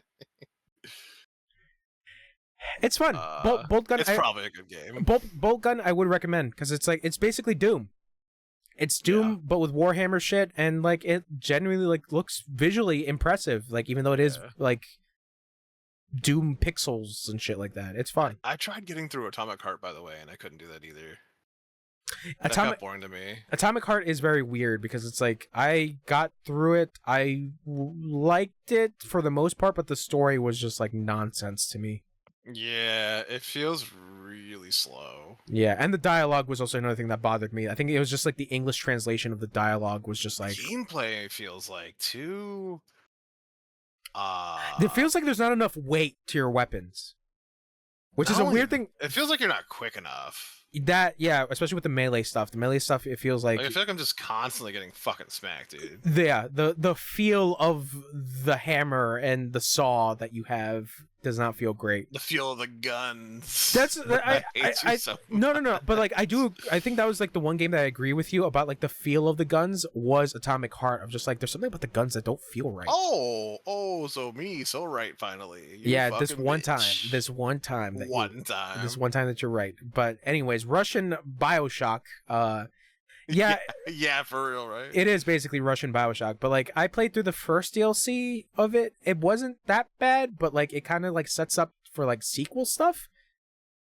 It's fun. Bolt Gun. It's probably a good game. Bolt Gun I would recommend, because it's basically Doom. It's Doom, but with Warhammer shit, and like it genuinely like looks visually impressive. Like, even though it is like Doom pixels and shit like that, it's fun. I tried getting through Atomic Heart, by the way, and I couldn't do that either. That got boring to me. Atomic Heart is very weird, because it's like I got through it, I liked it for the most part, but the story was just like nonsense to me. Yeah, it feels really slow. Yeah, and the dialogue was also another thing that bothered me. I think it was just like the English translation of the dialogue was just like Gameplay feels like too. it feels like there's not enough weight to your weapons, which is a weird thing. It feels like you're not quick enough. That yeah, especially with the melee stuff. The melee stuff, it feels like I feel like I'm just constantly getting fucking smacked, dude. the feel of the hammer and the saw that you have does not feel great. The feel of the guns. That's I hate you so no. But like I think that was like the one game that I agree with you about. Like the feel of the guns was Atomic Heart. Of just like there's something about the guns that don't feel right. So me, so right finally. Yeah, this one bitch. time. This one time that you're right. But anyways, Russian BioShock. Yeah, yeah, for real, right? it is basically Russian BioShock. But like I played through the first DLC of it. It wasn't that bad, but like it kind of like sets up for like sequel stuff.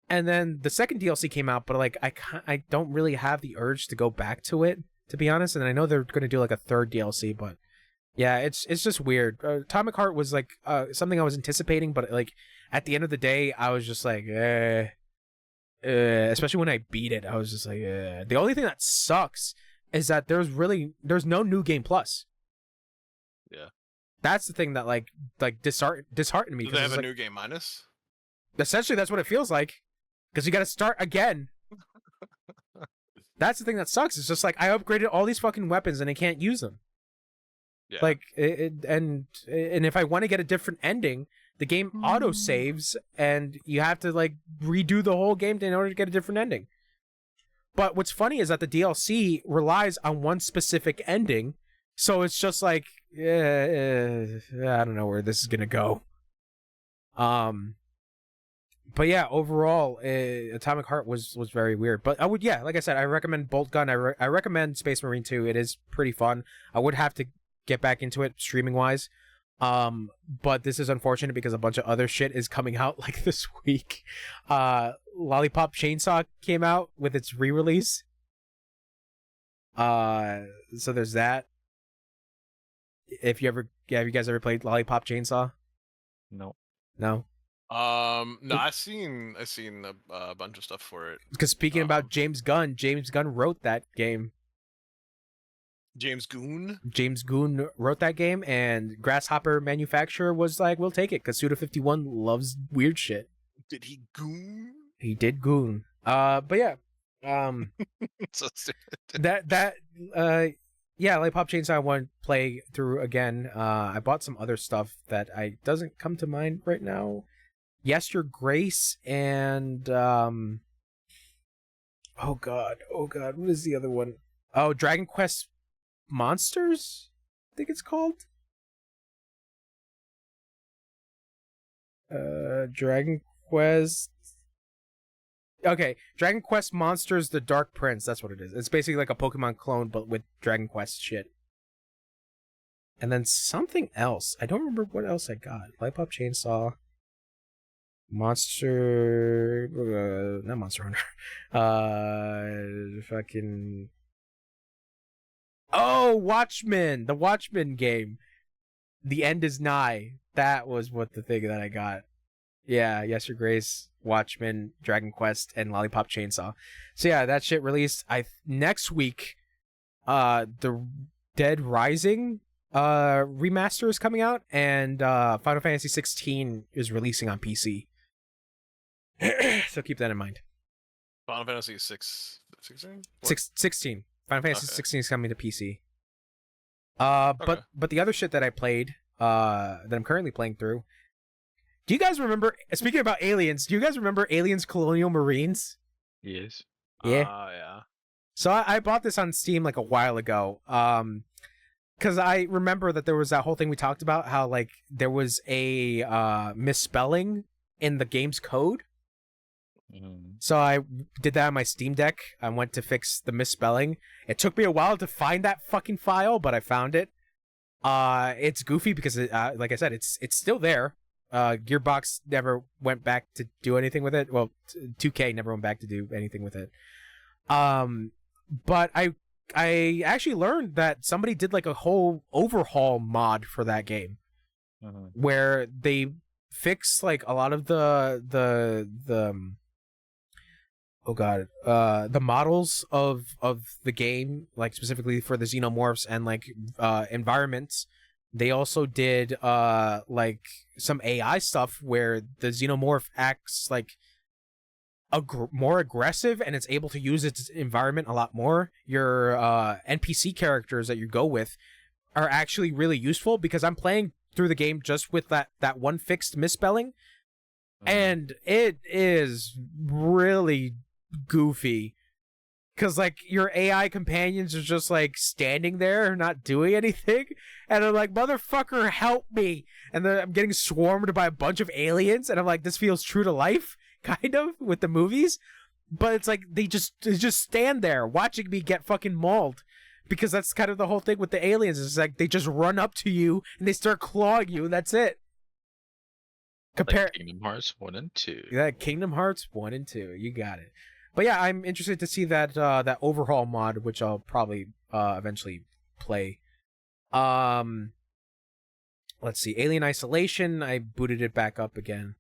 And then the second DLC came out, but like I don't really have the urge to go back to it, to be honest. And I know they're going to do like a third DLC, but yeah, it's just weird. Atomic Heart was like something I was anticipating, but like at the end of the day, I was just like, especially when I beat it, I was just like, The only thing that sucks is that there's no new game plus. Yeah, that's the thing that like disheartened me. Do they have a like, new game minus? Essentially, that's what it feels like, because you got to start again. That's the thing that sucks. It's just like I upgraded all these fucking weapons and I can't use them. Yeah. Like and if I want to get a different ending, the game auto saves and you have to like redo the whole game in order to get a different ending. But what's funny is that the DLC relies on one specific ending, so it's just like I don't know where this is gonna go. But yeah, overall, Atomic Heart was very weird. But I would, like I said, I recommend Bolt Gun. I recommend Space Marine 2. It is pretty fun. I would have to get back into it streaming wise. But this is unfortunate because a bunch of other shit is coming out like this week. Lollipop Chainsaw came out with its re-release. So there's that. Have you guys ever played Lollipop Chainsaw? No. No. No, I've seen a bunch of stuff for it. Because speaking about James Gunn wrote that game. James Gunn wrote that game, and Grasshopper Manufacturer was like, we'll take it, because Suda51 loves weird shit. Did he goon? He did goon. But yeah. So Lollipop Chainsaw I want to play through again. I bought some other stuff that doesn't come to mind right now. Yes, Your Grace, and oh god, what is the other one? Oh, Dragon Quest Monsters, I think it's called. Dragon Quest. Okay, Dragon Quest Monsters: The Dark Prince. That's what it is. It's basically like a Pokemon clone, but with Dragon Quest shit. And then something else. I don't remember what else I got. Lollipop Chainsaw. Monster, not Monster Hunter. Fucking. Oh, Watchmen, the Watchmen game. The End Is Nigh. That was what the thing that I got. Yeah, Yes, Your Grace, Watchmen, Dragon Quest, and Lollipop Chainsaw. So yeah, that shit released. Next week, the Dead Rising remaster is coming out, and Final Fantasy 16 is releasing on PC. So keep that in mind. Final Fantasy 16? 16. Final Fantasy 16 is coming to PC. But the other shit that I played, that I'm currently playing through. Do you guys remember? Speaking about aliens, do you guys remember Aliens Colonial Marines? Yes. Yeah. Yeah. So I bought this on Steam like a while ago. Because I remember that there was that whole thing we talked about, how like there was a misspelling in the game's code. So I did that on my Steam Deck. I went to fix the misspelling. It took me a while to find that fucking file, but I found it. It's goofy because like I said, it's still there. Gearbox never went back to do anything with it. Well, 2K never went back to do anything with it. But I actually learned that somebody did like a whole overhaul mod for that game, where they fix like a lot of the models of the game, like specifically for the xenomorphs and like environments. They also did like some AI stuff where the xenomorph acts like more aggressive and it's able to use its environment a lot more. Your NPC characters that you go with are actually really useful, because I'm playing through the game just with that one fixed misspelling, and it is really goofy, because like your AI companions are just like standing there not doing anything, and I'm like, motherfucker, help me, and then I'm getting swarmed by a bunch of aliens, and I'm like, this feels true to life kind of with the movies, but it's like they just stand there watching me get fucking mauled, because that's kind of the whole thing with the aliens. It's like they just run up to you and they start clawing you, and that's it. Compare like Kingdom Hearts 1 and 2. Yeah, Kingdom Hearts 1 and 2. You got it. But yeah, I'm interested to see that that overhaul mod, which I'll probably eventually play. Let's see, Alien Isolation. I booted it back up again.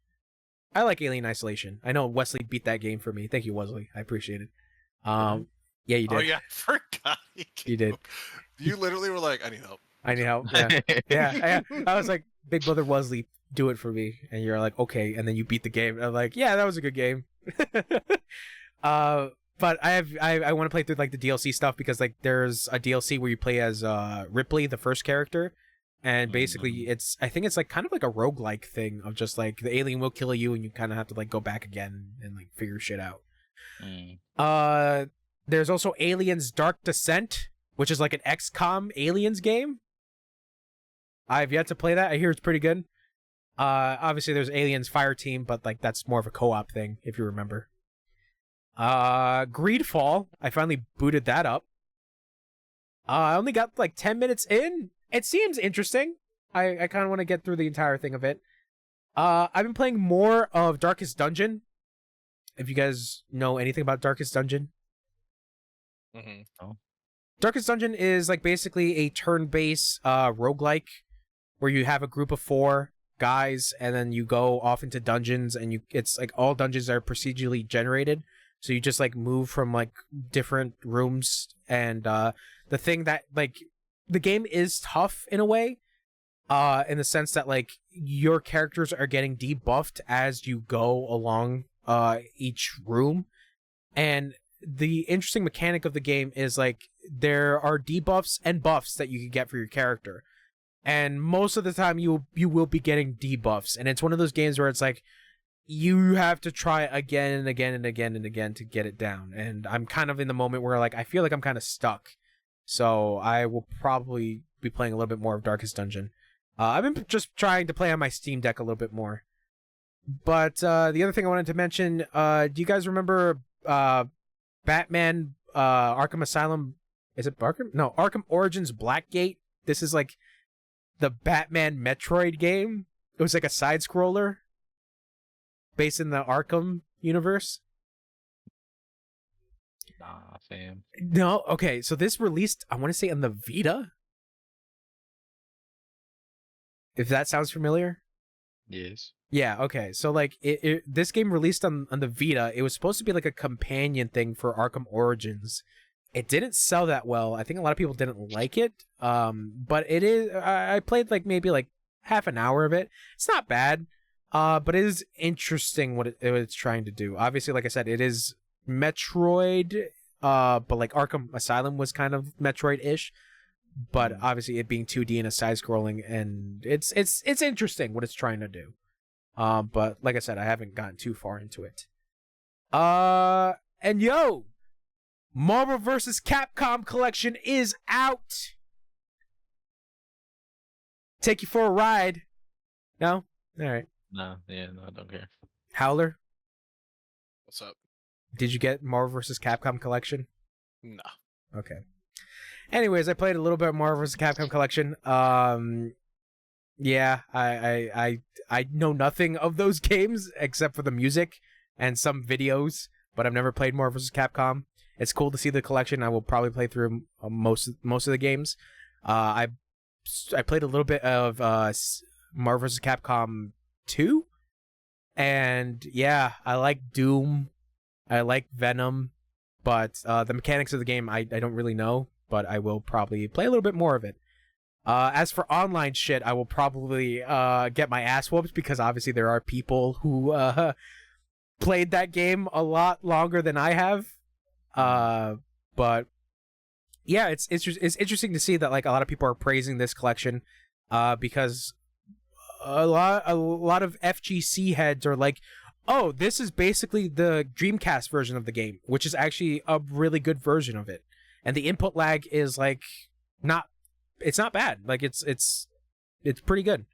I like Alien Isolation. I know Wesley beat that game for me. Thank you, Wesley. I appreciate it. Yeah, you did. Oh yeah, I forgot. You did. You literally were like, I need help. I need help. Yeah, yeah. I was like, Big Brother Wesley, do it for me, and you're like, okay, and then you beat the game. And I'm like, yeah, that was a good game. But I want to play through like the DLC stuff, because like there's a DLC where you play as Ripley, the first character, and basically I think it's like kind of like a roguelike thing of just like the alien will kill you and you kind of have to like go back again and like figure shit out. There's also Aliens Dark Descent, which is like an XCOM Aliens game. I've yet to play that. I hear it's pretty good. Obviously there's Aliens Fireteam, but like that's more of a co-op thing, if you remember. Greedfall, I finally booted that up. I only got like 10 minutes in. It seems interesting. I kind of want to get through the entire thing of it. I've been playing more of Darkest Dungeon. If you guys know anything about Darkest Dungeon. Oh. Darkest Dungeon is like basically a turn-based roguelike where you have a group of 4 guys and then you go off into dungeons, and it's like all dungeons are procedurally generated. So you just like move from like different rooms, and the thing that like the game is tough in a way, in the sense that like your characters are getting debuffed as you go along each room. And the interesting mechanic of the game is like there are debuffs and buffs that you can get for your character, and most of the time you will be getting debuffs, and it's one of those games where it's like you have to try again and again and again and again to get it down. And I'm kind of in the moment where like I feel like I'm kind of stuck, so I will probably be playing a little bit more of Darkest Dungeon. I've been just trying to play on my Steam Deck a little bit more. But the other thing I wanted to mention, do you guys remember Batman Arkham Asylum? Is it Arkham? No, Arkham Origins Blackgate. This is like the Batman Metroid game. It was like a side scroller based in the Arkham universe. Nah, fam. No, okay, so this released, I want to say on the Vita. If that sounds familiar. Yes. Yeah, okay. So like this game released on the Vita. It was supposed to be like a companion thing for Arkham Origins. It didn't sell that well. I think a lot of people didn't like it. But it is I played like maybe like half an hour of it. It's not bad. But it is interesting what it's trying to do. Obviously, like I said, it is Metroid, but like Arkham Asylum was kind of Metroid-ish. But obviously it being 2D and a side-scrolling, and it's interesting what it's trying to do. But like I said, I haven't gotten too far into it. And yo, Marvel vs. Capcom Collection is out. Take you for a ride. No? All right. No, yeah, no, I don't care. Howler, What's up? did you get Marvel vs. Capcom Collection? No. Okay. Anyways, I played a little bit of Marvel vs. Capcom Collection. Yeah, I know nothing of those games except for the music and some videos, but I've never played Marvel vs. Capcom. It's cool to see the collection. I will probably play through most of the games. I played a little bit of Marvel vs. Capcom 2. And yeah, I like Doom. I like Venom. But the mechanics of the game, I don't really know. But I will probably play a little bit more of it. As for online shit, I will probably get my ass whooped because obviously there are people who played that game a lot longer than I have. But yeah, it's interesting to see that like a lot of people are praising this collection because a lot of FGC heads are like, oh, this is basically the Dreamcast version of the game, which is actually a really good version of it. And the input lag is like it's not bad. Like it's pretty good.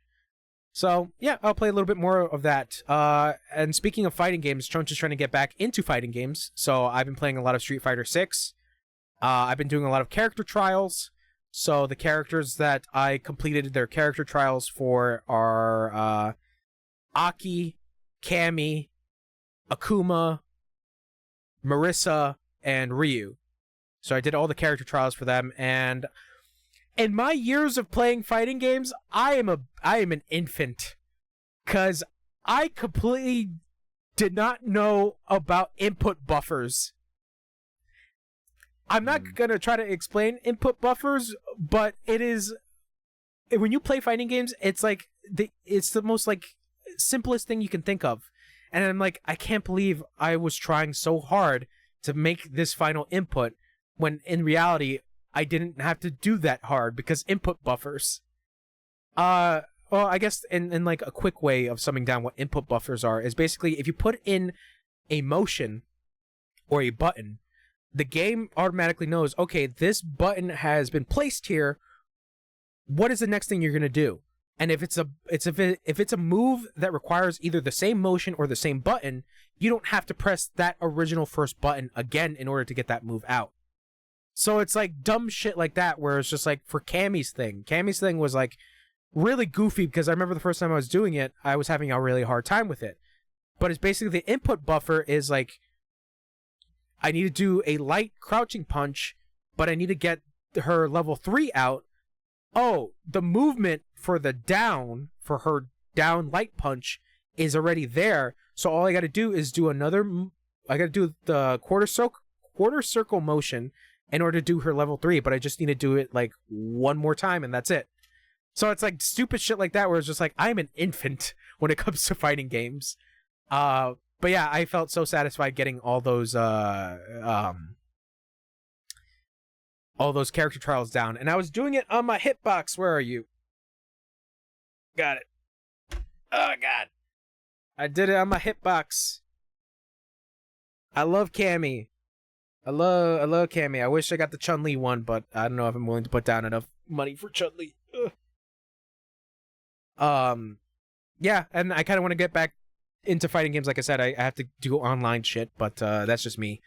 So yeah, I'll play a little bit more of that. And speaking of fighting games, Chonch is trying to get back into fighting games. So I've been playing a lot of Street Fighter 6. I've been doing a lot of character trials. So the characters that I completed their character trials for are Aki, Cammy, Akuma, Marissa, and Ryu. So I did all the character trials for them, and in my years of playing fighting games, I am an infant, cause I completely did not know about input buffers. I'm not gonna try to explain input buffers, but it is when you play fighting games, it's like it's the most like simplest thing you can think of, and I'm like, I can't believe I was trying so hard to make this final input when in reality I didn't have to do that hard because input buffers. Well, I guess in like a quick way of summing down what input buffers are is basically if you put in a motion or a button, the game automatically knows, okay, this button has been placed here. What is the next thing you're gonna do? And if it's a move that requires either the same motion or the same button, you don't have to press that original first button again in order to get that move out. So it's like dumb shit like that where it's just like for Cammy's thing was like really goofy because I remember the first time I was doing it, I was having a really hard time with it. But it's basically the input buffer is like I need to do a light crouching punch, but I need to get her level 3 out. Oh, the movement for the down, for her down light punch is already there. So all I got to do is do I got to do the quarter circle motion in order to do her level 3, but I just need to do it like one more time and that's it. So it's like stupid shit like that where it's just like I'm an infant when it comes to fighting games. But yeah, I felt so satisfied getting all those character trials down, and I was doing it on my hitbox. Where are you? Got it. Oh god. I did it on my hitbox. I love Cammy. I love Cammy. I wish I got the Chun-Li one, but I don't know if I'm willing to put down enough money for Chun-Li. Yeah, and I kind of want to get back into fighting games. Like I said, I have to do online shit, but that's just me.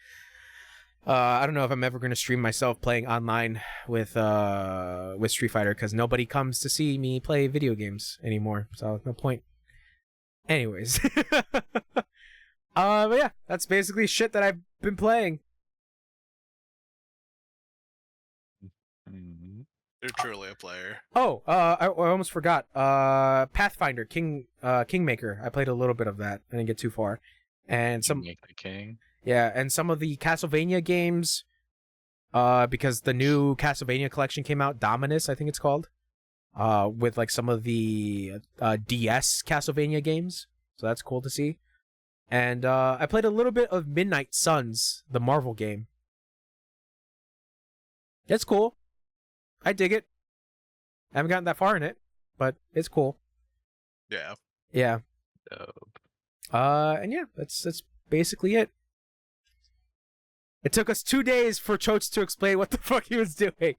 I don't know if I'm ever going to stream myself playing online with Street Fighter because nobody comes to see me play video games anymore, so no point. Anyways, but yeah, that's basically shit that I've been playing. You're truly a player. Oh, I almost forgot. Pathfinder, Kingmaker. I played a little bit of that. I didn't get too far. And some King. Yeah, and some of the Castlevania games, because the new Castlevania collection came out, Dominus, I think it's called, with like some of the DS Castlevania games. So that's cool to see. And I played a little bit of Midnight Suns, the Marvel game. It's cool. I dig it. I haven't gotten that far in it, but it's cool. Yeah. Yeah. Dope. And yeah, that's basically it. It took us 2 days for Choach to explain what the fuck he was doing.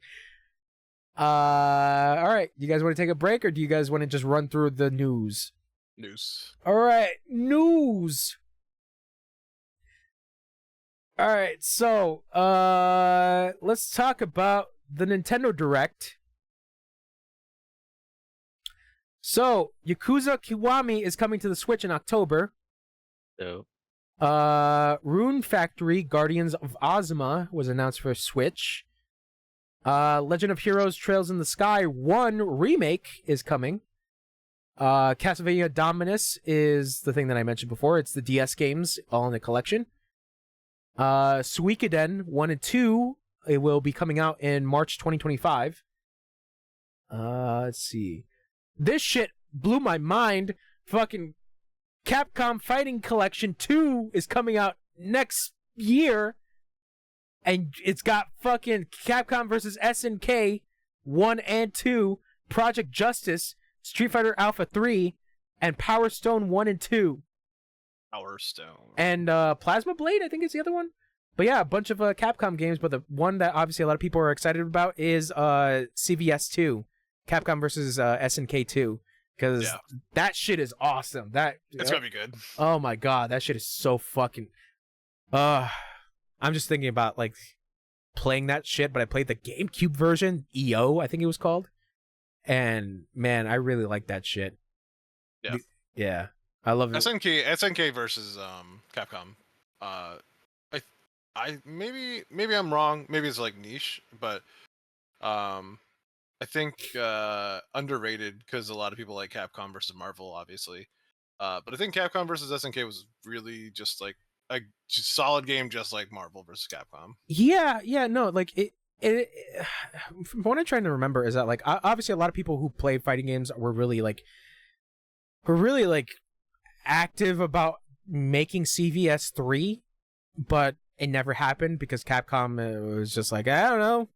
All right. You guys want to take a break, or do you guys want to just run through the news? News. All right, news. All right, so let's talk about the Nintendo Direct. So, Yakuza Kiwami is coming to the Switch in October. Dope. Rune Factory Guardians of Ozma was announced for Switch. Legend of Heroes Trails in the Sky 1 remake is coming. Castlevania Dominus is the thing that I mentioned before. It's the DS games all in the collection. Suikoden 1 and 2, it will be coming out in March 2025. Let's see. This shit blew my mind. Fucking Capcom Fighting Collection 2 is coming out next year. And it's got fucking Capcom vs. SNK 1 and 2, Project Justice, Street Fighter Alpha 3, and Power Stone 1 and 2. Power Stone. And Plasma Blade, I think is the other one. But yeah, a bunch of Capcom games, but the one that obviously a lot of people are excited about is CVS 2, Capcom vs. SNK 2, because that shit is awesome. It's gonna be good. Oh my god, that shit is so fucking... I'm just thinking about like playing that shit, but I played the GameCube version, EO, I think it was called. And man, I really like that shit. Yeah. Yeah. I love it. SNK versus Capcom. I maybe I'm wrong. Maybe it's like niche, but I think underrated because a lot of people like Capcom versus Marvel, obviously. But I think Capcom versus SNK was really just like a solid game, just like Marvel versus Capcom. Yeah, no, like it from what I'm trying to remember is that like obviously a lot of people who played fighting games were really like active about making CVS 3, but it never happened because Capcom was just like, I don't know,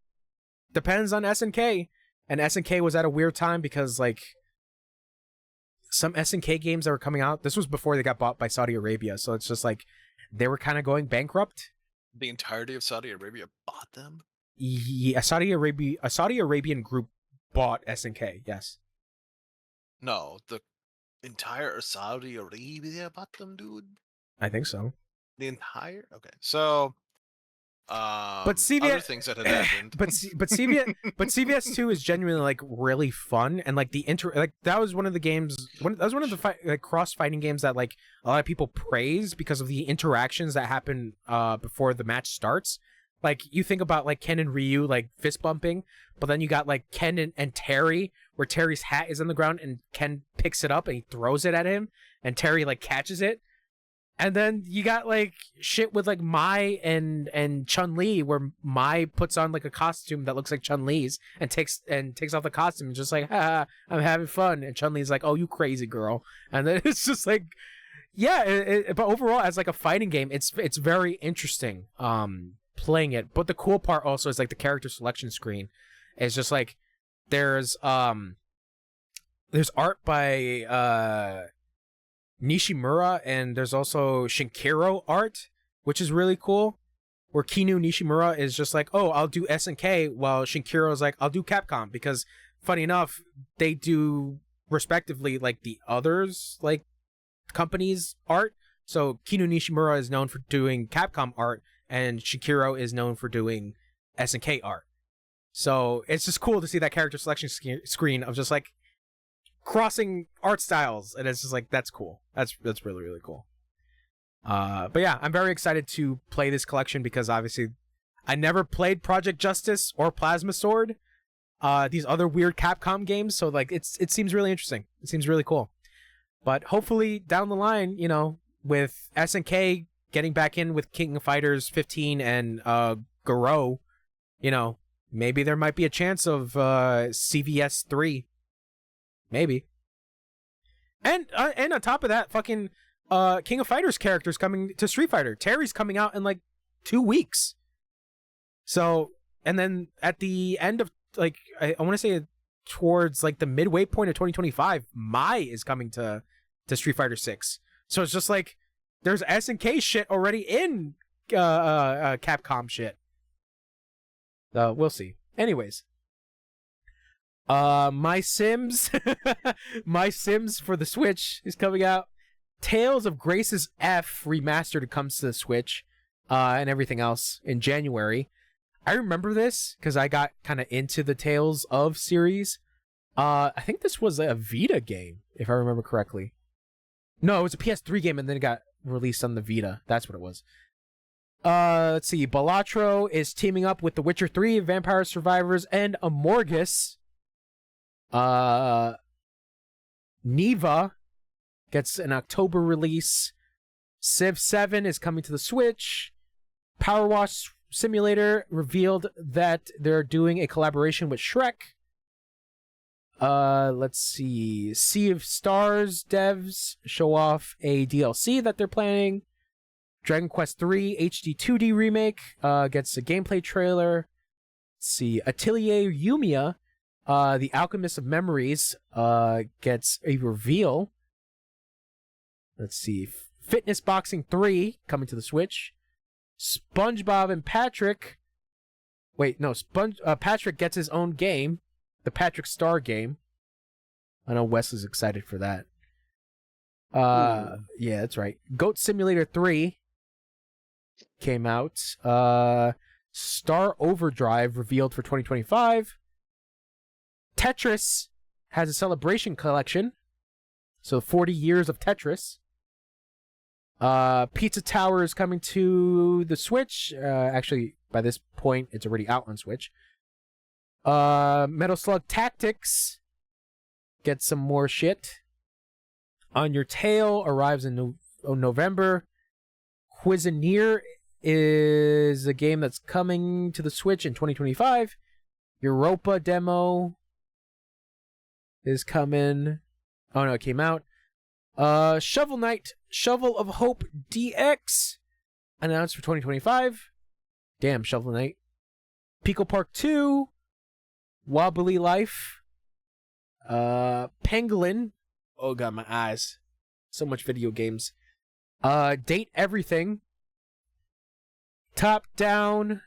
depends on SNK. And SNK was at a weird time because like some SNK games that were coming out, this was before they got bought by Saudi Arabia, so it's just like they were kind of going bankrupt. The entirety of Saudi Arabia bought them? Yeah, a Saudi Arabian group bought SNK, yes. No, the entire Saudi Arabia bought them, dude? I think so. The entire? Okay. So but CVS, other things that had happened. but CVS 2 is genuinely like really fun, and like that was one of the games. That was one of the cross fighting games that like a lot of people praise because of the interactions that happen before the match starts. Like you think about like Ken and Ryu like fist bumping, but then you got like Ken and Terry, where Terry's hat is on the ground and Ken picks it up and he throws it at him, and Terry like catches it. And then you got like shit with like Mai and Chun-Li, where Mai puts on like a costume that looks like Chun-Li's and takes off the costume and just like, ha, I'm having fun. And Chun-Li's like, oh, you crazy girl. And then it's just like, yeah. But overall, as like a fighting game, it's very interesting playing it. But the cool part also is like the character selection screen. It's just like there's art by Nishimura, and there's also Shinkiro art, which is really cool, where Kinu Nishimura is just like, oh, I'll do SNK, while Shinkiro's like, I'll do Capcom, because funny enough, they do respectively like the others like companies art. So Kinu Nishimura is known for doing Capcom art, and Shinkiro is known for doing SNK art. So it's just cool to see that character selection screen of just like crossing art styles, and it's just like, that's cool. That's really, really cool. But yeah, I'm very excited to play this collection because obviously I never played Project Justice or Plasma Sword, these other weird Capcom games, so like it seems really interesting. It seems really cool. But hopefully down the line, you know, with SNK getting back in with King of Fighters 15 and Garo, you know, maybe there might be a chance of CVS 3. Maybe. And on top of that, fucking King of Fighters characters coming to Street Fighter. Terry's coming out in like 2 weeks. So, and then at the end of like, I want to say towards like the midway point of 2025, Mai is coming to Street Fighter 6. So it's just like there's SNK shit already in Capcom shit. We'll see. Anyways. My Sims My Sims for the Switch is coming out. Tales of Grace's F remastered comes to the Switch and everything else in January. I remember this because I got kind of into the Tales of series. I think this was a Vita game, if I remember correctly. No, it was a PS3 game and then it got released on the Vita. That's what it was. Let's see. Balatro is teaming up with The Witcher 3, Vampire Survivors, and Amorgus. Neva gets an October release. Civ 7 is coming to the Switch. Power Wash Simulator revealed that they're doing a collaboration with Shrek. Let's see. Sea of Stars devs show off a DLC that they're planning. Dragon Quest III HD 2D remake gets a gameplay trailer. Let's see. Atelier Yumiya, the Alchemist of Memories, gets a reveal. Let's see. Fitness Boxing 3 coming to the Switch. SpongeBob and Patrick. Wait, no. Patrick gets his own game. The Patrick Star game. I know Wesley's excited for that. Yeah, that's right. Goat Simulator 3 came out. Star Overdrive revealed for 2025. Tetris has a celebration collection. So 40 years of Tetris. Pizza Tower is coming to the Switch. Actually, by this point, it's already out on Switch. Metal Slug Tactics gets some more shit. On Your Tail arrives in November. Cuisinier is a game that's coming to the Switch in 2025. Europa demo is coming. Oh no, it came out. Shovel Knight, Shovel of Hope DX announced for 2025. Damn, Shovel Knight. Pico Park 2. Wobbly Life. Pangolin. Oh god, my eyes. So much video games. Date Everything. Top Down.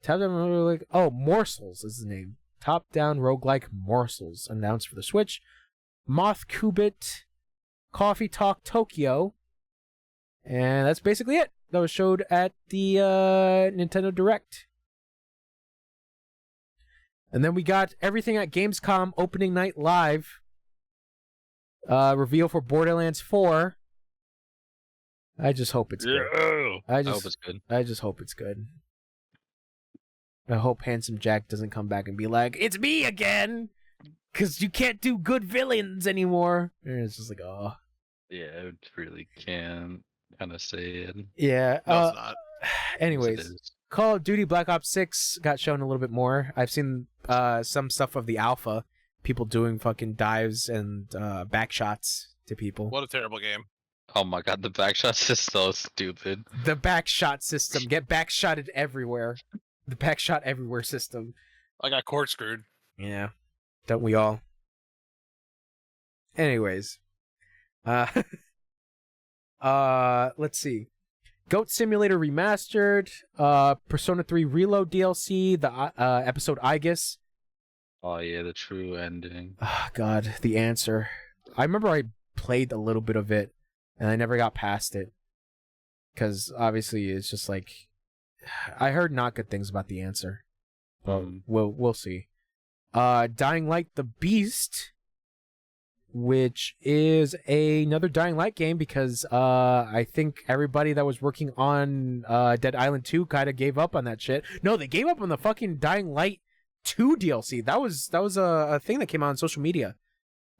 Oh, Morsels is the name. Top Down roguelike Morsels announced for the Switch. Moth Cubit. Coffee Talk Tokyo. And that's basically it. That was showed at the Nintendo Direct. And then we got everything at Gamescom Opening Night Live. Reveal for Borderlands 4. I just hope it's good. I hope it's good. I just hope it's good. I hope Handsome Jack doesn't come back and be like, "It's me again!" Because you can't do good villains anymore. And it's just like, oh. Yeah, it really can. Kind of sad. Yeah. No, it's not. Anyways, Call of Duty Black Ops 6 got shown a little bit more. I've seen some stuff of the alpha. People doing fucking dives and back shots to people. What a terrible game. Oh my god, the back shots is so stupid. The back shot system. Get back shotted everywhere. The back shot everywhere system. I got corkscrewed. Yeah. Don't we all? Anyways. Let's see. Goat Simulator Remastered, Persona 3 Reload DLC, the episode Aegis. Oh yeah, the true ending. Oh god, the answer. I remember I played a little bit of it, and I never got past it. Because obviously it's just like... I heard not good things about the answer. But we'll see. Dying Light the Beast, which is another Dying Light game because I think everybody that was working on Dead Island 2 kind of gave up on that shit. No, they gave up on the fucking Dying Light 2 DLC. That was a thing that came out on social media.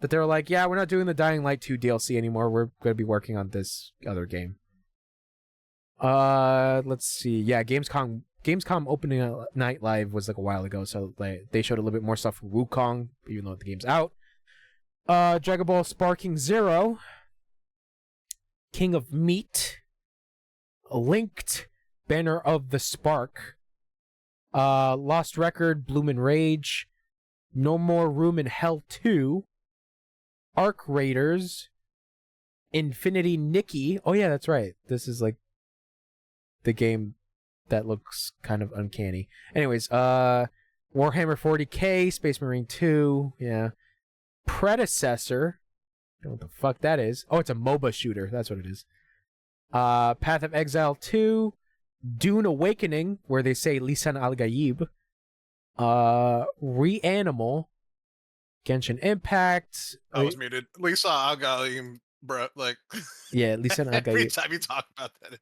That they were like, yeah, we're not doing the Dying Light 2 DLC anymore. We're going to be working on this other game. Let's see. Yeah, Gamescom Opening Night Live was like a while ago, so they showed a little bit more stuff for Wukong, even though the game's out. Dragon Ball Sparking Zero, King of Meat, Linked, Banner of the Spark, Lost Record, Bloomin' Rage, No More Room in Hell 2, Arc Raiders, Infinity Nikki. Oh yeah, that's right. This is like the game that looks kind of uncanny. Anyways, Warhammer 40k, Space Marine 2, yeah. Predecessor. I don't know what the fuck that is. Oh, it's a MOBA shooter. That's what it is. Path of Exile 2. Dune Awakening, where they say Lisan al-Gaib. Reanimal. Genshin Impact. I was muted. Lisa Agalim, bro. Like, yeah, Lisan al-Gaib. every time you talk about that,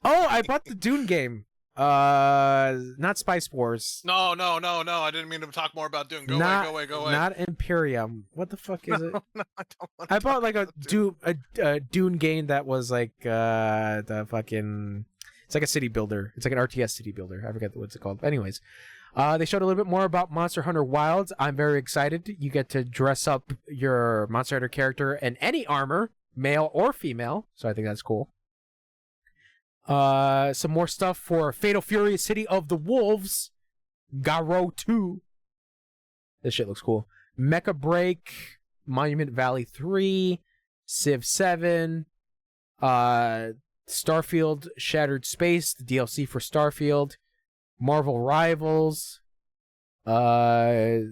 Oh, I bought the Dune game. Not Spice Wars. No. I didn't mean to talk more about Dune. Go away. Not Imperium. What the fuck is it? No, I don't want I bought like a Dune game that was like the fucking. It's like a city builder. It's like an RTS city builder. I forget what's it called. But anyways, they showed a little bit more about Monster Hunter Wilds. I'm very excited. You get to dress up your Monster Hunter character in any armor, male or female. So I think that's cool. Some more stuff for Fatal Fury City of the Wolves, Garo 2. This shit looks cool. Mecha Break, Monument Valley 3, Civ 7, Starfield Shattered Space, the DLC for Starfield, Marvel Rivals,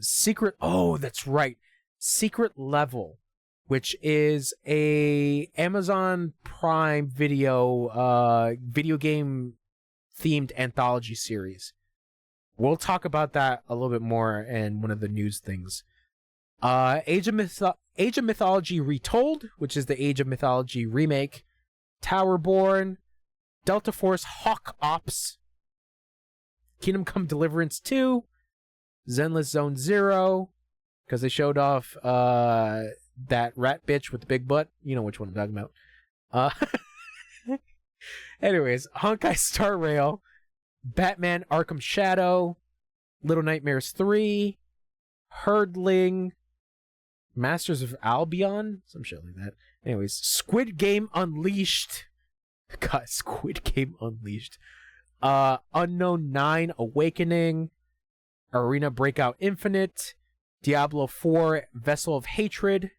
Secret. Oh, that's right, Secret Level, which is a Amazon Prime Video video game themed anthology series. We'll talk about that a little bit more in one of the news things. Age of Mythology Retold, which is the Age of Mythology remake. Towerborn, Delta Force Hawk Ops, Kingdom Come Deliverance 2, Zenless Zone 0, because they showed off that rat bitch with the big butt. You know which one I'm talking about. Anyways, Honkai Star Rail, Batman Arkham Shadow, Little Nightmares 3, Herdling, Masters of Albion, some shit like that. Anyways, Squid Game Unleashed. God, Squid Game Unleashed. Unknown 9 Awakening, Arena Breakout Infinite, Diablo 4 Vessel of Hatred,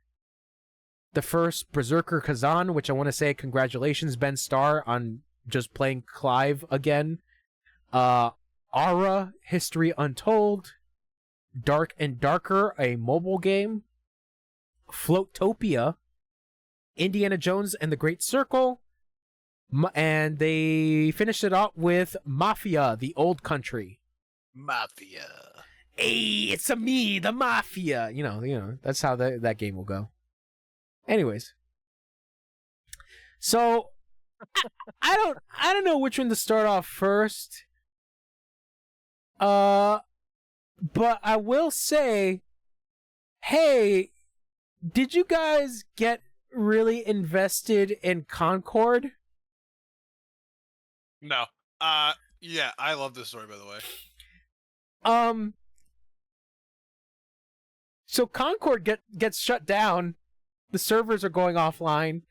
the first Berserker Kazan, which I want to say congratulations, Ben Starr, on just playing Clive again. Aura History Untold, Dark and Darker, a mobile game, Floatopia, Indiana Jones and the Great Circle, and they finished it up with Mafia, the Old Country. Mafia. Hey, it's a me, the Mafia. You know, that's how that game will go. Anyways, so I don't know which one to start off first. But I will say, hey, did you guys get really invested in Concord? No. Yeah, I love this story, by the way. So Concord gets shut down. The servers are going offline.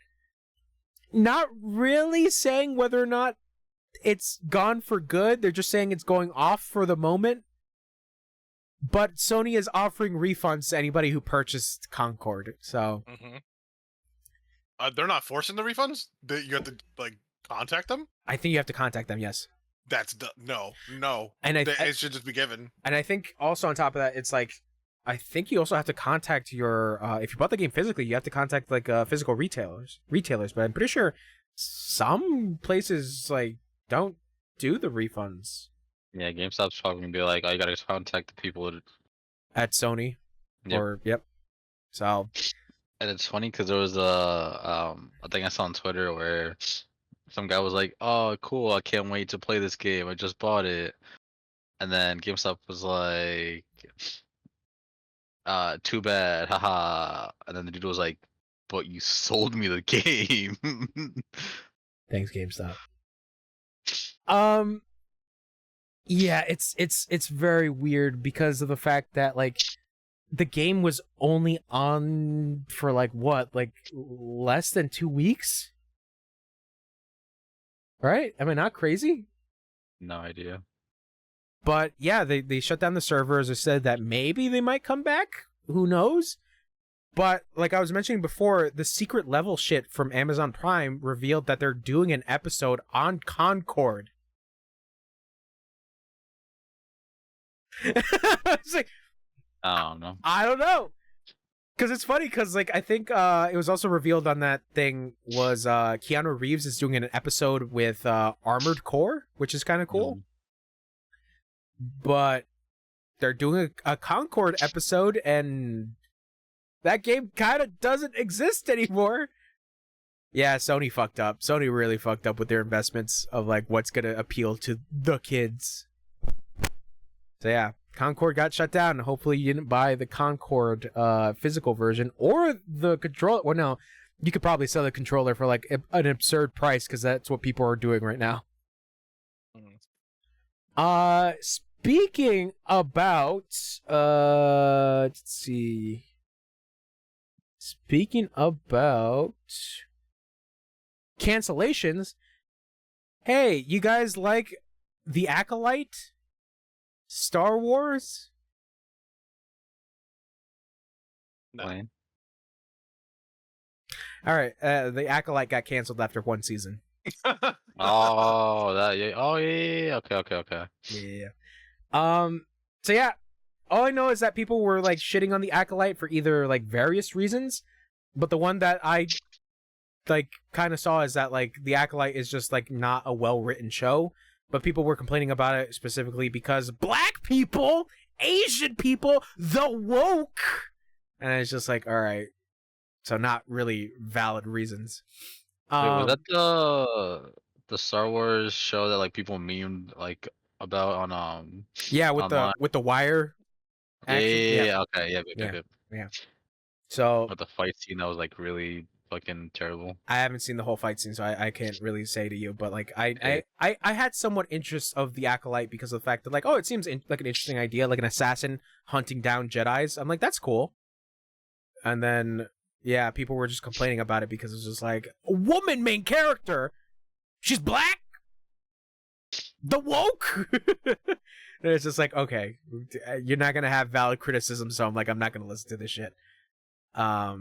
Not really saying whether or not it's gone for good. They're just saying it's going off for the moment. But Sony is offering refunds to anybody who purchased Concord. So they're not forcing the refunds? You have to contact them? I think you have to contact them, yes. That's no. And it should just be given. And I think also on top of that, it's like, I think you also have to contact your if you bought the game physically, you have to contact physical retailers. But I'm pretty sure some places don't do the refunds. Yeah, GameStop's probably gonna be like, oh, you gotta contact the people at Sony. Yep. Yep. So. And it's funny because there was a thing I saw on Twitter where some guy was like, "Oh, cool! I can't wait to play this game. I just bought it," and then GameStop was like, "Too bad, haha." And then the dude was like, "But you sold me the game." Thanks, GameStop. Yeah, it's very weird because of the fact that the game was only on for less than 2 weeks. Right? Am I not crazy? No idea. But yeah, they shut down the servers. They said that maybe they might come back. Who knows? But like I was mentioning before, the secret level shit from Amazon Prime revealed that they're doing an episode on Concord. It's like, I don't know. I don't know. Because it's funny, because I think it was also revealed on that thing was Keanu Reeves is doing an episode with Armored Core, which is kind of cool. But they're doing a Concord episode, and that game kind of doesn't exist anymore. Yeah, Sony fucked up. Sony really fucked up with their investments of like what's gonna appeal to the kids. So yeah, Concord got shut down. Hopefully you didn't buy the Concord physical version or the controller. Well, no, you could probably sell the controller for like an absurd price because that's what people are doing right now. Speaking about let's see. Speaking about cancellations, hey, you guys like The Acolyte? Star Wars? Playing. All right, The Acolyte got canceled after one season. Oh, that yeah. Oh yeah. Okay. Yeah. So yeah, all I know is that people were like shitting on The Acolyte for either like various reasons, but the one that I like kind of saw is that like The Acolyte is just like not a well-written show, but people were complaining about it specifically because black people, Asian people, the woke, and it's just like, all right, so not really valid reasons. Wait, was that the Star Wars show that like people memed like about on yeah, with online? the wire action? Yeah. Okay. Yeah. So But the fight scene that was like really fucking terrible. I haven't seen the whole fight scene, so I can't really say to you. But like I had somewhat interest of The Acolyte because of the fact that like, oh, it seems like an interesting idea, like an assassin hunting down Jedis. I'm like, that's cool. And then yeah, people were just complaining about it because it was just like a woman main character. She's black. The woke. And it's just like, okay, you're not gonna have valid criticism, so I'm like, I'm not gonna listen to this shit. Yeah,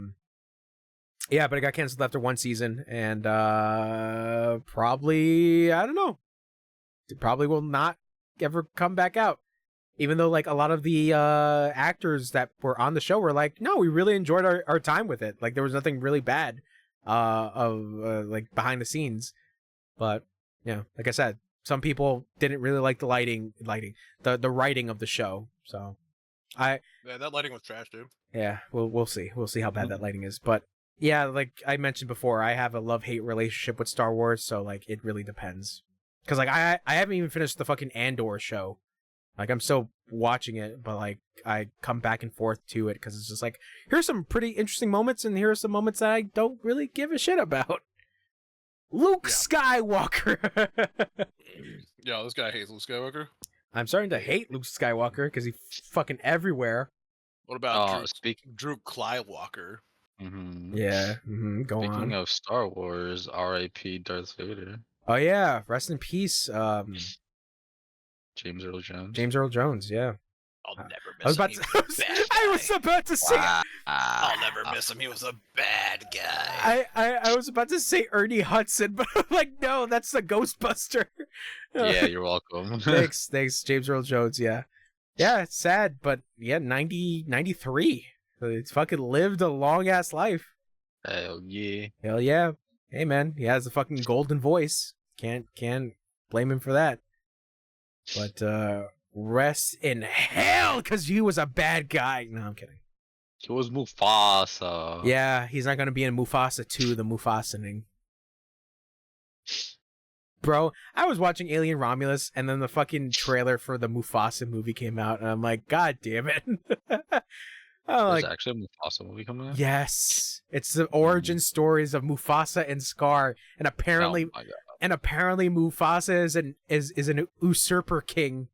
but it got canceled after one season, and probably, I don't know, it probably will not ever come back out. Even though like a lot of the actors that were on the show were like, no, we really enjoyed our time with it. Like there was nothing really bad like behind the scenes. But yeah, like I said, some people didn't really like the the writing of the show. So yeah, that lighting was trash, dude. yeah, we'll see how bad that lighting is. But yeah, like I mentioned before, I have a love-hate relationship with Star Wars, so like it really depends. Because like I haven't even finished the fucking Andor show. Like I'm still watching it, but like I come back and forth to it because it's just like, here's some pretty interesting moments, and here are some moments that I don't really give a shit about. Luke Skywalker. Yo, this guy hates Luke Skywalker. I'm starting to hate Luke Skywalker because he's fucking everywhere. What about Drew Klywalker? Mm-hmm. Yeah. Go on. Speaking of Star Wars, R.I.P. Darth Vader. Oh yeah, rest in peace. James Earl Jones. James Earl Jones. Yeah. I'll never miss I was him. about to. I was about to say. I'll never miss him. He was a bad guy. I was about to say Ernie Hudson, but I'm like, no, that's the Ghostbuster. Yeah, you're welcome. Thanks, James Earl Jones. Yeah, it's sad, but yeah, 93. It's fucking lived a long ass life. Hell yeah. Hell yeah. Hey man, he has a fucking golden voice. Can't blame him for that. But rest in hell, because he was a bad guy. No, I'm kidding. He was Mufasa. Yeah, he's not gonna be in Mufasa 2, the Mufasaning. Bro, I was watching Alien Romulus, and then the fucking trailer for the Mufasa movie came out, and I'm like, God damn it. There's actually a Mufasa movie coming out? Yes. It's the origin stories of Mufasa and Scar, and apparently Mufasa is an usurper king.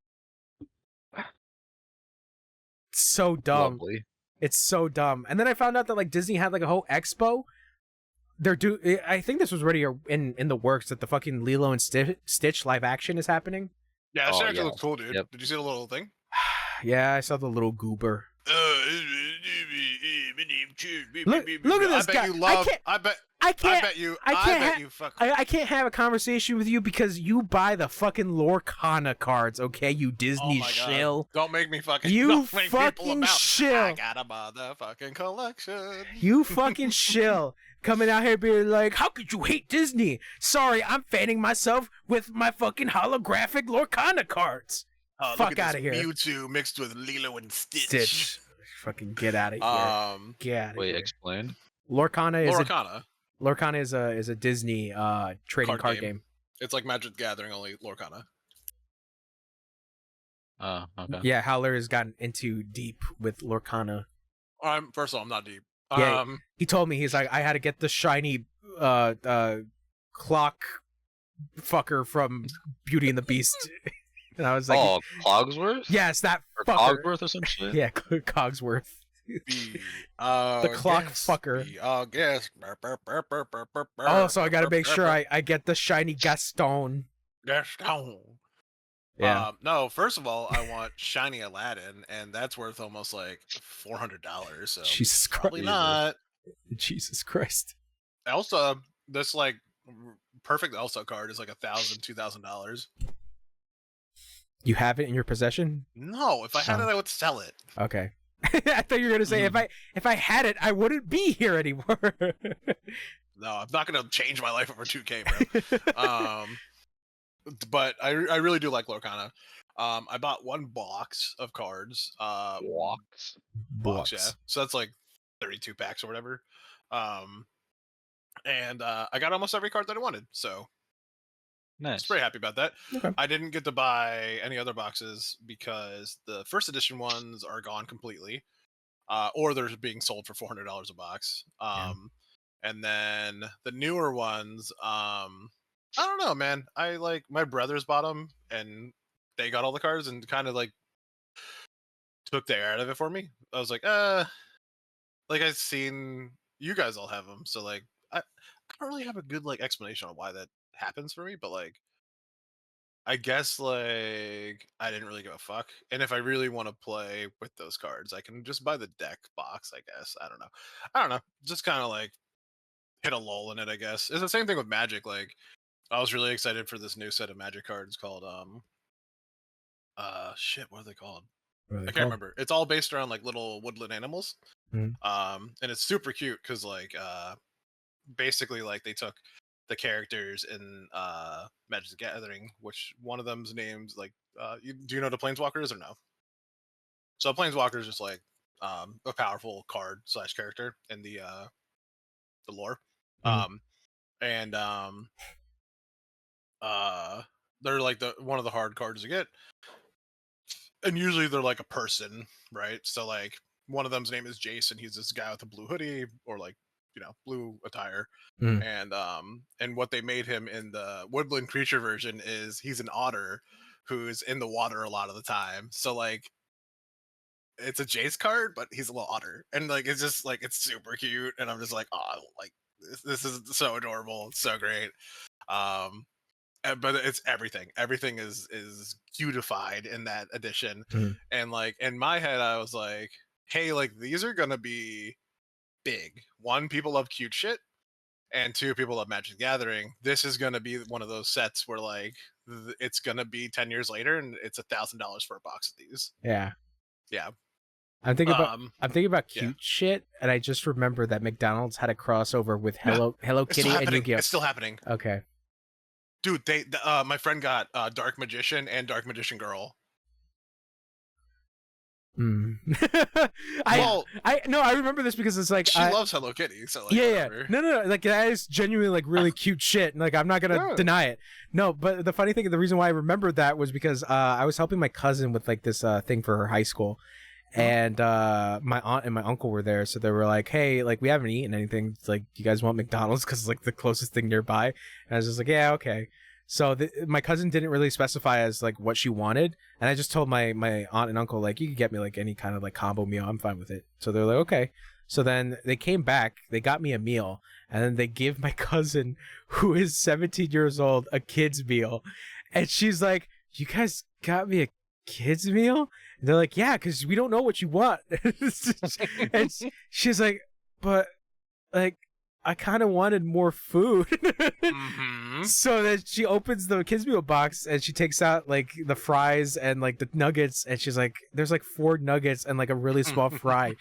It's so dumb. Lovely. It's so dumb. And then I found out that like Disney had like a whole expo. I think this was already in the works, that the fucking Lilo and Stitch live action is happening. Yeah, that actually looks cool, dude. Yep. Did you see the little thing? Yeah, I saw the little goober. Look at this guy. I can't have a conversation with you because you buy the fucking Lorcana cards, okay? You Disney shill. Don't make me fucking. You fucking shill. I got a motherfucking collection. You fucking shill. Coming out here being like, how could you hate Disney? Sorry, I'm fanning myself with my fucking holographic Lorcana cards. Fuck out of here. Mewtwo mixed with Lilo and Stitch. Fucking get out of here. Get out of here. Wait, explain. Lorcana is Lorcana is a Disney trading card game. It's like Magic the Gathering, only Lorcana. Oh, okay. Yeah, Howler has gotten into deep with Lorcana. First of all, I'm not deep. Yeah, he told me, he's like, I had to get the shiny clock fucker from Beauty and the Beast. And I was like, oh, Cogsworth? yes, that Or fucker. Cogsworth or some shit? Yeah, Cogsworth. The clock fucker. Yes. Oh, so I gotta make sure I get the shiny Gaston. Gaston. Yeah. No, first of all, I want shiny Aladdin, and that's worth almost like $400. So Jesus probably Christ. not. Jesus Christ. Elsa, this like perfect Elsa card is like $1,000-$2,000. You have it in your possession? No, if I had it, I would sell it. Okay. I thought you were gonna say if I had it, I wouldn't be here anymore. No, I'm not gonna change my life over 2K, bro. But I really do like Lorcana. I bought one box of cards. Box, yeah. So that's like 32 packs or whatever. And I got almost every card that I wanted. So I was pretty happy about that. Okay. I didn't get to buy any other boxes because the first edition ones are gone completely, or they're being sold for $400 a box. And then the newer ones, I don't know, man. I like my brothers bought them and they got all the cards and kind of like took the air out of it for me. I was like I've seen you guys all have them, so like I don't really have a good like explanation on why that happens for me, but like I guess like I didn't really give a fuck. And if I really want to play with those cards, I can just buy the deck box, I guess. I don't know. Just kind of like hit a lull in it, I guess. It's the same thing with Magic. Like I was really excited for this new set of Magic cards called shit, what are they called? I can't remember. It's all based around like little woodland animals. Mhm. And it's super cute because like basically like they took the characters in Magic the Gathering, which one of them's names like do you know the Planeswalkers or no? So Planeswalker is just like a powerful card / character in the lore. And they're like one of the hard cards to get. And usually they're like a person, right? So like one of them's name is Jason. He's this guy with a blue hoodie or like, you know, blue attire. And what they made him in the woodland creature version is he's an otter who's in the water a lot of the time. So like it's a Jace card, but he's a little otter. And like it's just like it's super cute. And I'm just like, oh, like this is so adorable. It's so great. But it's everything. Everything is cutified in that edition. And like in my head, I was like, hey, like these are gonna be big. One, people love cute shit, and two, people love Magic the Gathering. This is gonna be one of those sets where like it's gonna be 10 years later, and it's $1,000 for a box of these. Yeah. I'm thinking about cute shit, and I just remember that McDonald's had a crossover with Hello Kitty and Yu-Gi-Oh. It's still happening. Okay. Dude, my friend got Dark Magician and Dark Magician Girl. I remember this because it's like she loves Hello Kitty, so like no, like that is genuinely like really cute shit, and like I'm not gonna deny it. No, but the funny thing, the reason why I remembered that was because I was helping my cousin with like this thing for her high school, and my aunt and my uncle were there, so they were like, hey, like we haven't eaten anything, it's like, you guys want McDonald's because it's like the closest thing nearby? And I was just like, yeah, okay. So my cousin didn't really specify as like what she wanted, and I just told my aunt and uncle like, you can get me like any kind of like combo meal, I'm fine with it. So they're like, okay. So then they came back, they got me a meal, and then they give my cousin, who is 17 years old, a kid's meal, and she's like, you guys got me a kid's meal? And they're like, yeah, because we don't know what you want. And she's like, but like I kind of wanted more food. So then she opens the kids meal box and she takes out like the fries and like the nuggets, and she's like, there's like 4 nuggets and like a really small fry.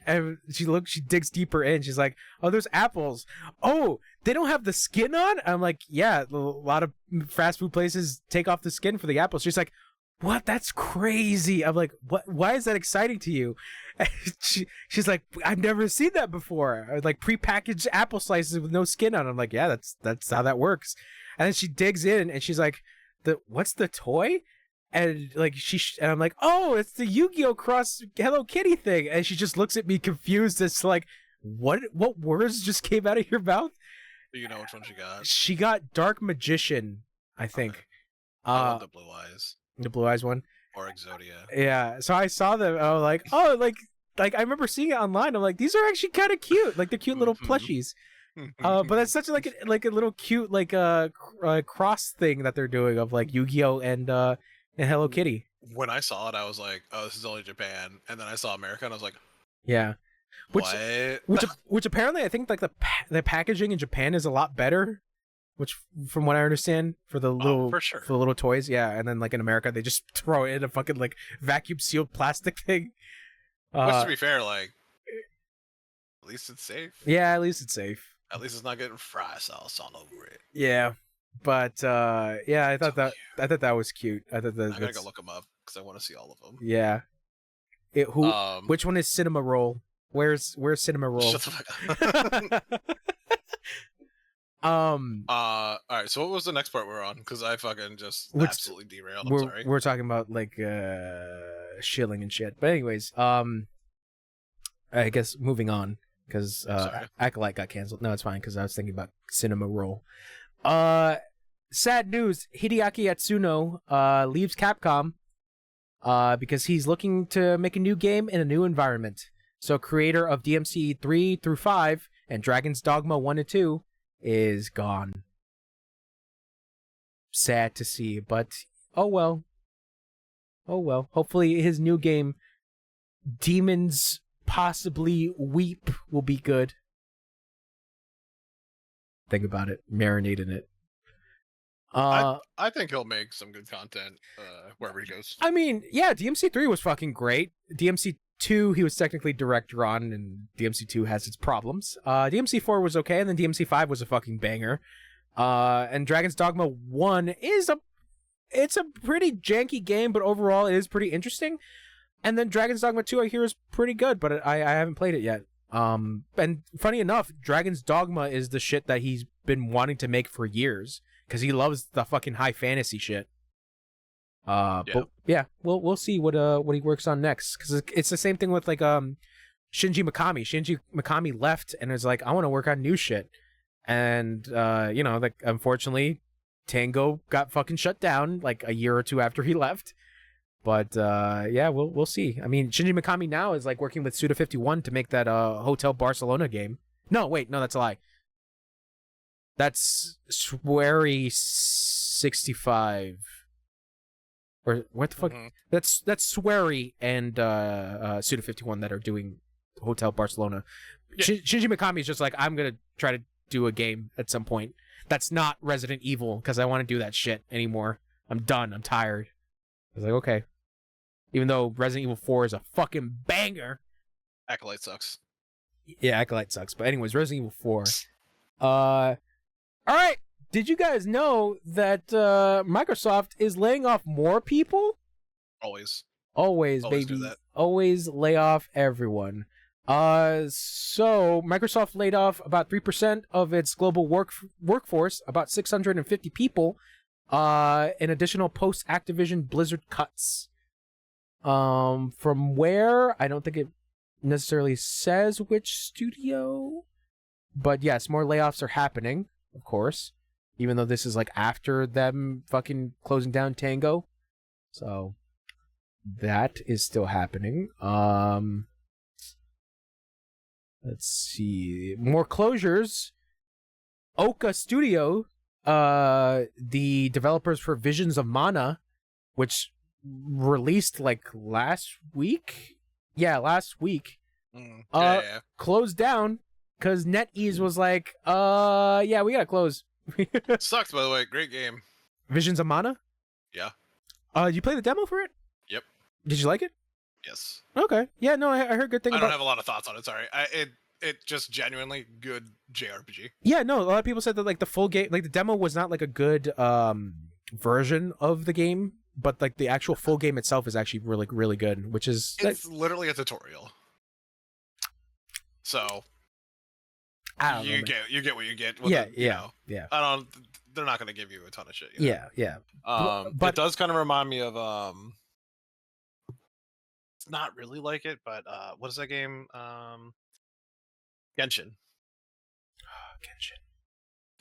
And she digs deeper in. She's like, oh, there's apples. Oh, they don't have the skin on? I'm like, yeah, a lot of fast food places take off the skin for the apples. She's like, what? That's crazy. I'm like, what? Why is that exciting to you? And she's like, I've never seen that before. Like prepackaged apple slices with no skin on. I'm like, yeah, that's how that works. And then she digs in and she's like, what's the toy? And like and I'm like, oh, it's the Yu-Gi-Oh! Cross Hello Kitty thing. And she just looks at me confused as to like, what words just came out of your mouth? Do you know which one she got? She got Dark Magician, I think. Okay. I love the blue eyes. The blue eyes one. Or Exodia. Yeah. So I saw them. I was like, oh, like I remember seeing it online. I'm like, these are actually kind of cute. Like they're cute little plushies. But that's such like a little cute like cross thing that they're doing of like Yu-Gi-Oh and Hello Kitty. When I saw it, I was like, oh, this is only Japan. And then I saw America, and I was like, yeah. what? Which apparently I think like the packaging in Japan is a lot better. Which, from what I understand, for the little for sure. for the little toys, yeah. And then like in America, they just throw it in a fucking like vacuum sealed plastic thing. Which, to be fair, like, at least it's safe. Yeah, at least it's safe. At least it's not getting fry sauce all over it. Yeah, but yeah, I thought that was cute. I thought that I gotta go look them up because I want to see all of them. Yeah. Which one is Cinema Roll? Where's Cinema Roll? Shut the fuck up. All right. So what was the next part we're on? Because I fucking just absolutely derailed. I'm sorry. We're talking about like shilling and shit. But anyways, I guess moving on because Acolyte got canceled. No, it's fine because I was thinking about Cinema Roll. Sad news: Hideaki Atsuno leaves Capcom because he's looking to make a new game in a new environment. So, creator of DMC 3 through 5 and Dragon's Dogma 1 and 2 is gone. Sad to see, but oh well. Oh well. Hopefully his new game, Demons Possibly Weep, will be good. Think about it. Marinate in it. I think he'll make some good content wherever he goes. I mean, yeah, DMC 3 was fucking great. DMC 2, he was technically director on, and DMC 2 has its problems. DMC 4 was okay, and then DMC 5 was a fucking banger. And Dragon's Dogma 1 it's a pretty janky game, but overall it is pretty interesting. And then Dragon's Dogma 2 I hear is pretty good, but I haven't played it yet. And funny enough, Dragon's Dogma is the shit that he's been wanting to make for years, because he loves the fucking high fantasy shit. But yeah, we'll see what he works on next, because it's the same thing with like Shinji Mikami. Shinji Mikami left and is like, I want to work on new shit, and you know, like unfortunately, Tango got fucking shut down like a year or two after he left. But yeah, we'll see. I mean, Shinji Mikami now is like working with Suda51 to make that Hotel Barcelona game. No, that's a lie. That's Swery 65. Or what the fuck? Mm-hmm. That's Swery and Suda51 that are doing Hotel Barcelona. Yeah. Shinji Mikami is just like, I'm gonna try to do a game at some point that's not Resident Evil, because I want to do that shit anymore. I'm done. I'm tired. I was like, okay. Even though Resident Evil 4 is a fucking banger. Acolyte sucks. Yeah, Acolyte sucks. But anyways, Resident Evil 4. All right. Did you guys know that Microsoft is laying off more people? Always, baby. Do that. Always lay off everyone. So Microsoft laid off about 3% of its global workforce, about 650 people, in additional post-Activision Blizzard cuts. From where? I don't think it necessarily says which studio, but yes, more layoffs are happening, of course, even though this is like after them fucking closing down Tango. So that is still happening. Let's see. More closures. Oka Studio, the developers for Visions of Mana, which released like last week. Yeah, last week. Yeah. Closed down because NetEase was like, yeah, we gotta close. Sucks, by the way. Great game. Visions of Mana? Yeah. Did you play the demo for it? Yep. Did you like it? Yes. Okay. Yeah, no, I heard good things I don't have a lot of thoughts on it, sorry. It just genuinely good JRPG. Yeah, no, a lot of people said that like the full game, like the demo was not like a good version of the game, but like the actual full game itself is actually really good, which is It's literally a tutorial. So I don't know, you man. get what you get. With Yeah, it, you know. yeah. I don't. They're not going to give you a ton of shit. You know? Yeah. But it does kind of remind me of It's not really like it, but what is that game? Genshin. Genshin.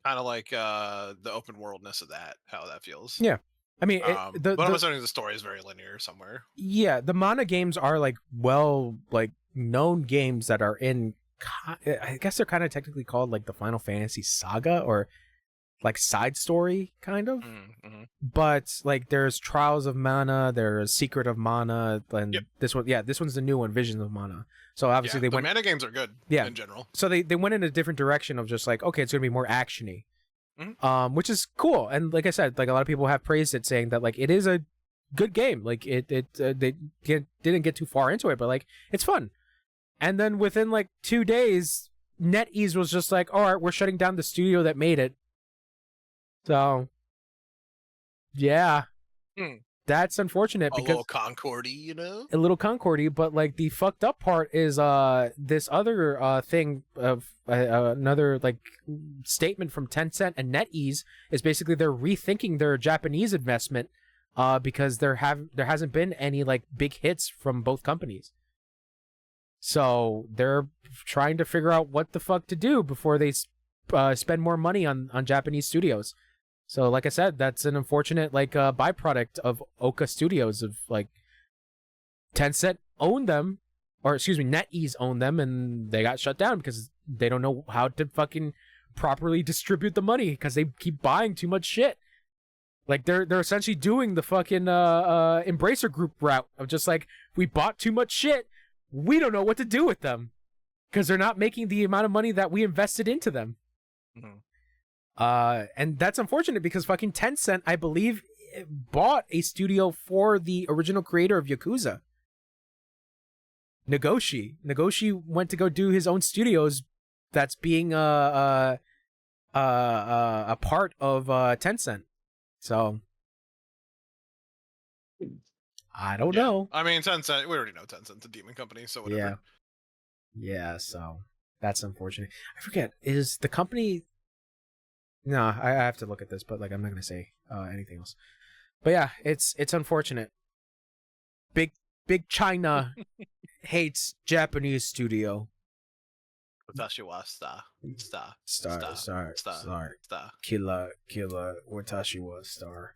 Kind of like the open worldness of that, how that feels. Yeah. I mean, but I'm assuming the story is very linear somewhere. Yeah, the mana games are like known games that are in. I guess they're kind of technically called like the Final Fantasy Saga or like side story kind of. Mm-hmm. But like there's Trials of Mana, there's Secret of Mana, and Yep. this one's the new one, Visions of Mana. So obviously the they went. mana games are good. Yeah. In general. So they went in a different direction of just like, okay, it's gonna be more actiony, Mhm. which is cool. And like I said, like a lot of people have praised it, saying that like it is a good game. Like they didn't get too far into it, but like it's fun. And then within like 2 days, NetEase was just like, all right, we're shutting down the studio that made it. So yeah, that's unfortunate A because little Concordy, you know. a little Concordy, but like the fucked up part is this other thing of another like statement from Tencent and NetEase is basically they're rethinking their Japanese investment because there hasn't been any like big hits from both companies. So they're trying to figure out what the fuck to do before they spend more money on Japanese studios. So like I said, that's an unfortunate like byproduct of Oka Studios of like Tencent owned them, or excuse me, NetEase owned them, and they got shut down because they don't know how to fucking properly distribute the money because they keep buying too much shit. Like they're essentially doing the fucking Embracer Group route of just like, we bought too much shit, we don't know what to do with them because they're not making the amount of money that we invested into them. Mhm. And that's unfortunate because fucking Tencent, I believe, bought a studio for the original creator of Yakuza. Nagoshi went to go do his own studios that's being a part of Tencent. So I don't know. I mean, Tencent. We already know Tencent's a demon company, so whatever. Yeah. So that's unfortunate. I forget, is the company? No, I have to look at this, but like I'm not gonna say anything else. But yeah, it's unfortunate. Big China hates Japanese studio. Watashi wa star. Killa Watashi wa star.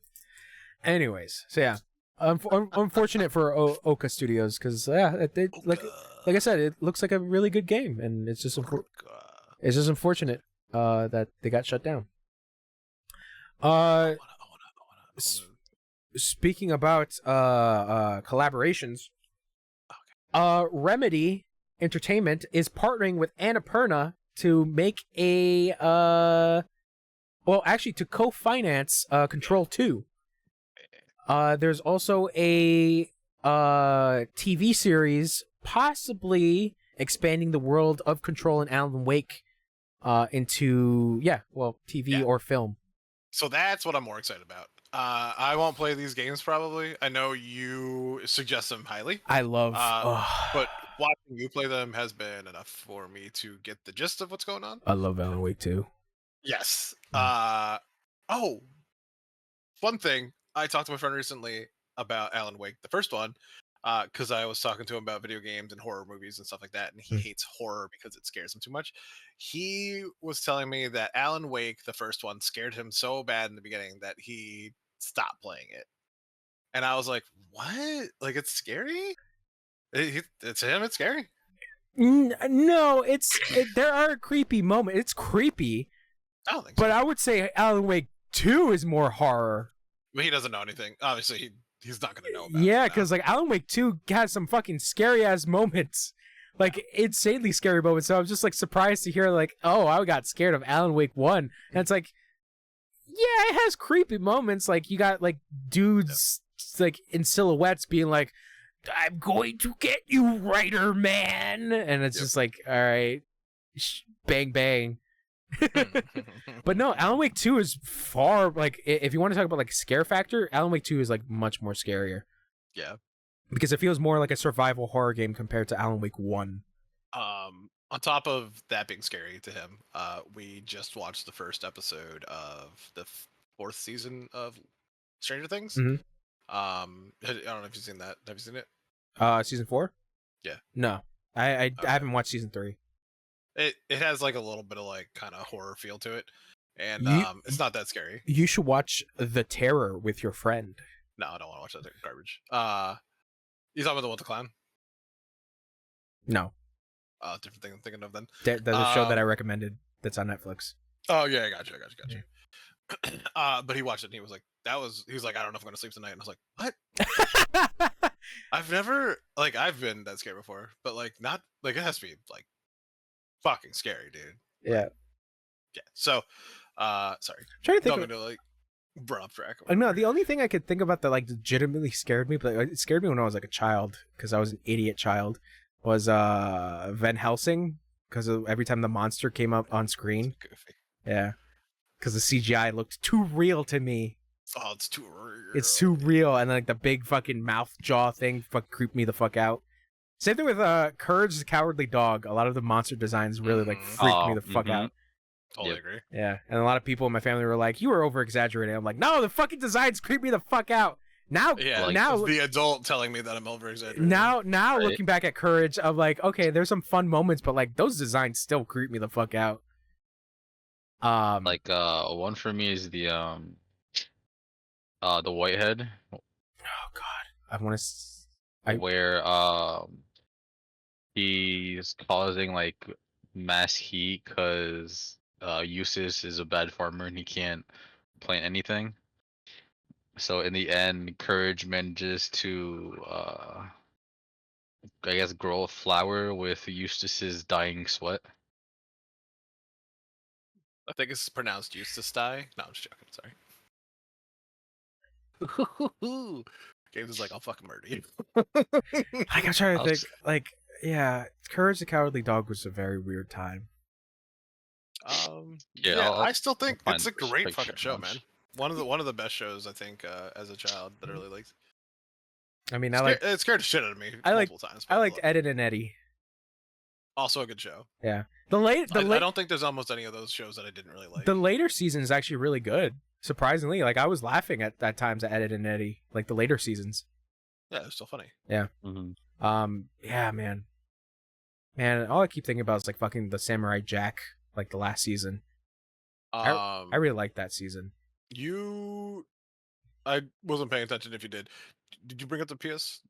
Anyways, so yeah, unfortunate for Oka Studios because like I said, it looks like a really good game, and it's just unfortunate that they got shut down. Speaking about collaborations, Remedy Entertainment is partnering with Annapurna to make to co-finance Control 2. There's also a TV series possibly expanding the world of Control and Alan Wake into TV or film. So that's what I'm more excited about. I won't play these games probably. I know you suggest them highly. I love, but watching you play them has been enough for me to get the gist of what's going on. I love Alan Wake too. Yes. One thing, I talked to my friend recently about Alan Wake, the first one, because I was talking to him about video games and horror movies and stuff like that, and he hates horror because it scares him too much. He was telling me that Alan Wake, the first one, scared him so bad in the beginning that he stopped playing it. And I was like, what? Like, it's scary? It's him, it's scary? No, there are creepy moments. It's creepy. I don't think so. But I would say Alan Wake 2 is more horror. But he doesn't know anything. Obviously, he's not going to know about Yeah, it. because like Alan Wake 2 has some fucking scary ass moments. Like insanely scary moments. So I was just like surprised to hear like, oh, I got scared of Alan Wake 1. And it's like, yeah, it has creepy moments. Like you got like dudes like in silhouettes being like, I'm going to get you, Writer Man. And it's just like, all right, bang bang. But no, Alan Wake 2 is far, like, if you want to talk about, like, scare factor, Alan Wake 2 is, like, much more scarier. Yeah. Because it feels more like a survival horror game compared to Alan Wake 1. On top of that being scary to him, we just watched the first episode of the 4th season of Stranger Things. Mhm. I don't know if you've seen that. Have you seen it? Season 4? Yeah. No. I Okay. haven't watched season 3. It has like a little bit of like kind of horror feel to it, and it's not that scary. You should watch The Terror with your friend. No, I don't want to watch that garbage. You talking about the one with the clown? No. Different thing I'm thinking of then. There's a show that I recommended that's on Netflix. Oh yeah, I got you. But he watched it and he was like, he was like, I don't know if I'm gonna sleep tonight. And I was like, what? I've been that scared before, but like not like it has to be like fucking scary, dude. Yeah. Yeah. So sorry. I'm trying to think Don't of, mean to like run off track. no, the only thing I could think about that like legitimately scared me, but it scared me when I was like a child because I was an idiot child, was Van Helsing, because every time the monster came up on screen. Goofy. Yeah. Because the CGI looked too real to me. Oh, it's too real. It's too real, and like the big fucking mouth jaw thing creeped me the fuck out. Same thing with Courage the Cowardly Dog. A lot of the monster designs really like freaked me the fuck out. Totally agree. Yeah, and a lot of people in my family were like, "You were over exaggerating." I'm like, "No, the fucking designs creep me the fuck out." Now, Yeah, like, now the adult telling me that I'm over exaggerating. Now, Right. looking back at Courage, I'm like, okay, there's some fun moments, but like those designs still creep me the fuck out. Like one for me is the Whitehead, Oh God, I want to. where he's causing like mass heat because Eustace is a bad farmer and he can't plant anything. So in the end, Courage manages to I guess grow a flower with Eustace's dying sweat. I think it's pronounced Eustace die. No, I'm just joking. Sorry. Games is like, I'll fucking murder you. Like I'm trying to I'll think. s- Like, yeah, Courage the Cowardly Dog was a very weird time. Yeah, yeah, I'll- I still think I'll it's a find great picture fucking show, once. man. One of the best shows I think as a child that I really liked. I mean, It scared the shit out of me I liked- multiple times. I but liked love it. Ed and Eddie. Also a good show. Yeah, I the don't think there's almost any of those shows that I didn't really like. later season is actually really good. Surprisingly, like I was laughing at times at Ed and Eddie, like the later seasons. Yeah, it's still funny. Mhm. Yeah, man, all I keep thinking about is like fucking the Samurai Jack, like the last season. I really liked that season. I wasn't paying attention if you did. Did you bring up the PS?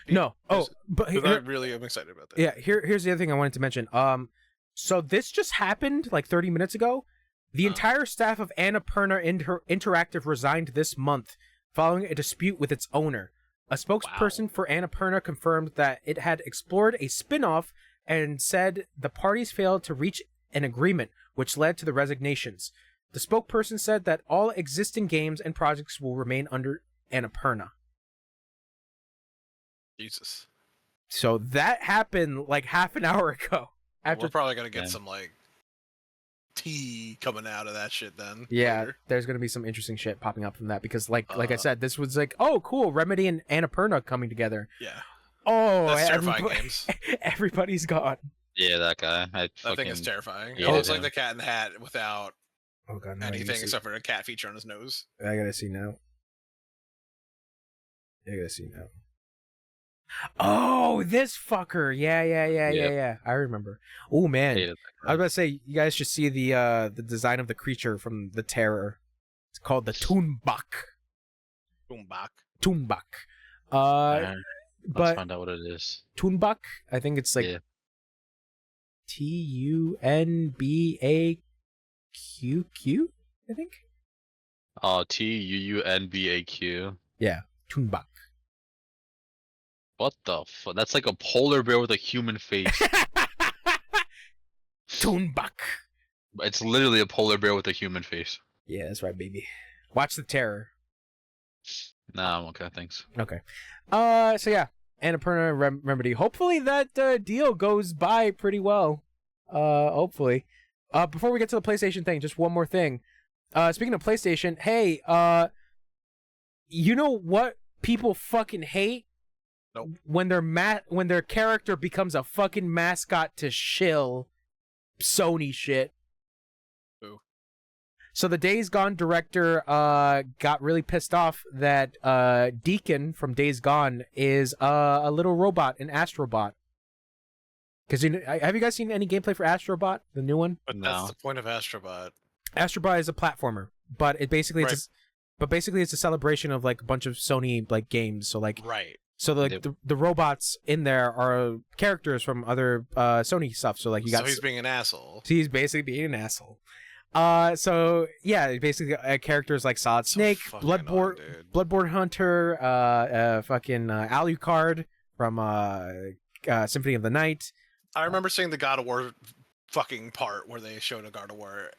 No, oh, but I really am excited about that. yeah, here's the other thing I wanted to mention. So this just happened like 30 minutes ago. The entire staff of Annapurna Interactive resigned this month following a dispute with its owner. A spokesperson for Annapurna confirmed that it had explored a spin-off and said the parties failed to reach an agreement, which led to the resignations. The spokesperson said that all existing games and projects will remain under Annapurna. Jesus. So that happened like half an hour ago. We're probably gonna get Yeah. some like tea coming out of that shit then. Yeah, later. there's gonna be some interesting shit popping up from that because, like I Uh, said, this was like, oh, cool, Remedy and Annapurna coming together. Yeah. Oh, That's terrifying everybody- games. everybody's gone. Yeah, that guy. I That thing is fucking- terrifying. Yeah, It looks yeah. like the Cat in the Hat without Oh god, now anything except for a cat feature on his nose. I gotta see now. I gotta see now. Oh, this fucker! Yeah. I remember. Oh man, hated that I guy. was about to say you guys should see the design of the creature from the Terror. It's called the Toonbak. Boombak. Toonbak. Alright, Let's But find out what it is. Toonbak, I think it's like Yeah. Tunbaq. I think. TUUNBAQ. Toonbak. What the fuck? That's like a polar bear with a human face. Toonbak. It's literally a polar bear with a human face. Yeah, that's right, baby. Watch the Terror. Nah, I'm okay, thanks. Okay. So yeah, Annapurna Remedy. Hopefully that deal goes by pretty well. Hopefully. before we get to the PlayStation thing, just one more thing. Speaking of PlayStation, hey, you know what people fucking hate? Nope. When their character becomes a fucking mascot to shill Sony shit. Who? So the Days Gone director got really pissed off that Deacon from Days Gone is a little robot, an Astrobot. Because have you guys seen any gameplay for Astrobot, the new one? But No. that's the point of Astrobot. Astrobot is a platformer, but it basically Right. it's a celebration of like a bunch of Sony like games. So like Right. so like Yep. the robots in there are characters from other Sony stuff. So like you got So he's being an asshole. he's basically being an asshole. So yeah, basically characters like Solid So Snake, fucking Bloodborne, annoying, dude. Bloodborne Hunter, fucking Alucard from Symphony of the Night. I remember seeing the God of War fucking part where they showed a God of War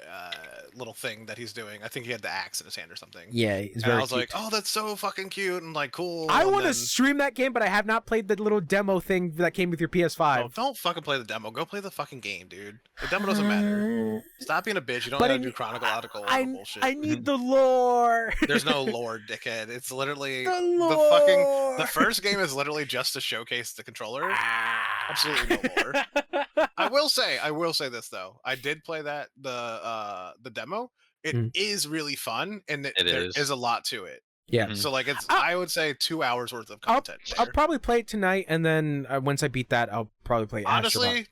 little thing that he's doing. I think he had the axe in his hand or something. Yeah, it's And very I was cute. like, oh, that's so fucking cute and like cool. I and want to then- stream that game, but I have not played the little demo thing that came with your PS5. Oh, don't fucking play the demo. Go play the fucking game, dude. The demo doesn't matter. Stop being a bitch. You don't But gotta I do ne- chronological I bullshit. I need the lore. There's no lore, dickhead. It's literally the the lore. fucking the first game is literally just to showcase the controller. Absolutely no lore. I will say this though. I did play the demo. It is really fun, and there is a lot to it. Yeah. Mhm. So like it's I'll- I would say 2 hours worth of I'll content. I'll there. probably play it tonight, and then once I beat that, I'll probably play. Astrobot. Honestly,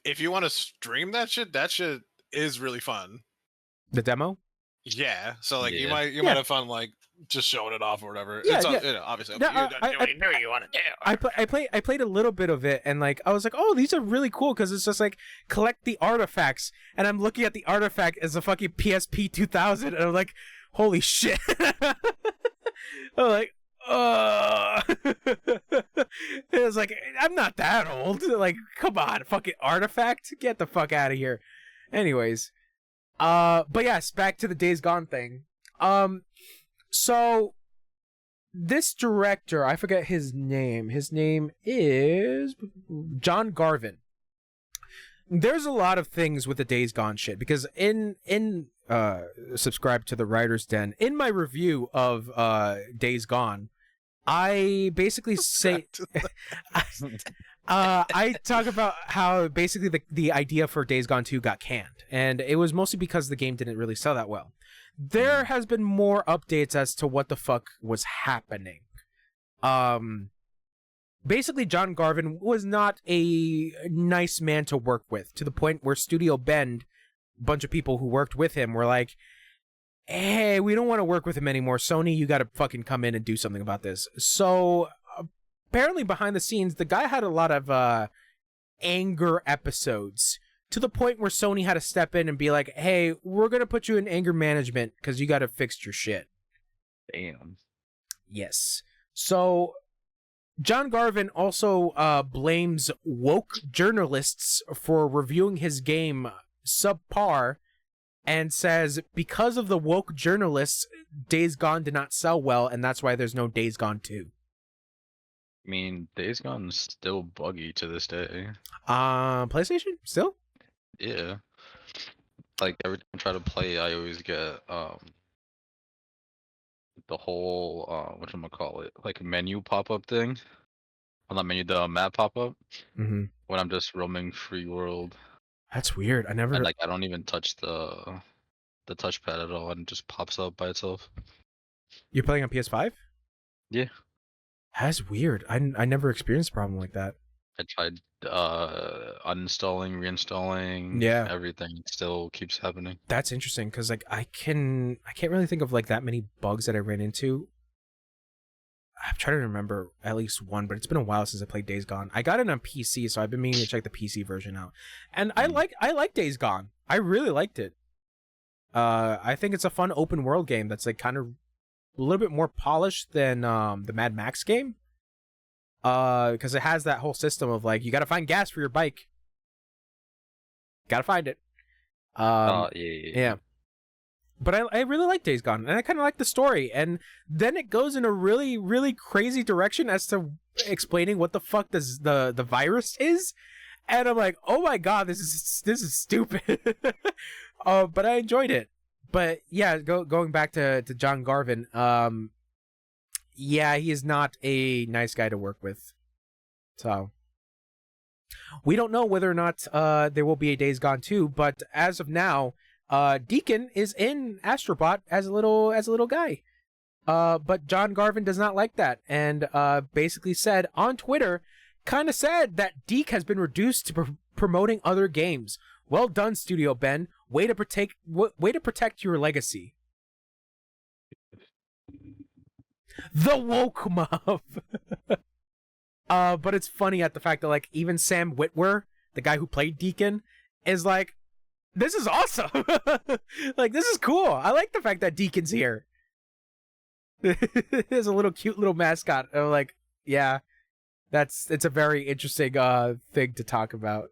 if you want to stream that shit is really fun. The demo. Yeah. So like you Yeah. might have fun like just showing it off or whatever. Yeah, It's yeah. You know, obviously up No, to you. I- Do what you want to do. I played a little bit of it, and like I was like, oh, these are really cool because it's just like collect the artifacts, and I'm looking at the artifact as a fucking PSP 2000, and I'm like, holy shit! I'm like, it was like I'm not that old. Like, come on, fucking artifact, get the fuck out of here. Anyways, but yes, back to the Days Gone thing. So this director, I forget his name. His name is John Garvin. There's a lot of things with the Days Gone shit because in subscribe to the Writer's Den, in my review of Days Gone, I basically say I talk about how basically the idea for Days Gone 2 got canned, and it was mostly because the game didn't really sell that well. There has been more updates as to what the fuck was happening. Basically, John Garvin was not a nice man to work with, to the point where Studio Bend, a bunch of people who worked with him, were like, hey, we don't want to work with him anymore. Sony, you gotta fucking come in and do something about this. So, apparently behind the scenes, the guy had a lot of anger episodes, to the point where Sony had to step in and be like, hey, we're gonna put you in anger management because you gotta fix your shit. Damn. Yes. So John Garvin also blames woke journalists for reviewing his game subpar, and says because of the woke journalists, Days Gone did not sell well, and that's why there's no Days Gone 2. I mean, Days Gone's still buggy to this day. PlayStation? Still? Yeah. Like every time I try to play, I always get the whole whatchamacallit, like menu pop-up thing. Well, not menu, the map pop-up Mm-hmm. when I'm just roaming free world. That's weird. I never... And like I don't even touch the touchpad at all, and it just pops up by itself. You're playing on PS5? Yeah. That's weird. I never experienced a problem like that. I tried uninstalling, reinstalling, Yeah. everything. It still keeps happening. That's interesting because like I can't really think of like that many bugs that I ran into. I'm trying to remember at least one, but it's been a while since I played Days Gone. I got it on PC, so I've been meaning to check the PC version out. And I like Days Gone. I really liked it. I think it's a fun open world game that's like kind of a little bit more polished than the Mad Max game. Because it has that whole system of like you got to find gas for your bike. Got to find it. Yeah. But I really like Days Gone, and I kind of like the story. And then it goes in a really, really crazy direction as to explaining what the fuck the virus is. And I'm like, oh my god, this is stupid. But I enjoyed it. But yeah, going back to John Garvin, yeah, he is not a nice guy to work with. So we don't know whether or not there will be a Days Gone 2, but as of now, Deacon is in Astrobot as a little guy. But John Garvin does not like that, and basically said on Twitter, kind of said that Deke has been reduced to promoting other games. Well done, Studio Ben. Way to protect your legacy. The woke mob. But it's funny at the fact that like even Sam Witwer, the guy who played Deacon, is like, this is awesome. Like, this is cool. I like the fact that Deacon's here. There's a little cute little mascot. I'm like, yeah, it's a very interesting thing to talk about.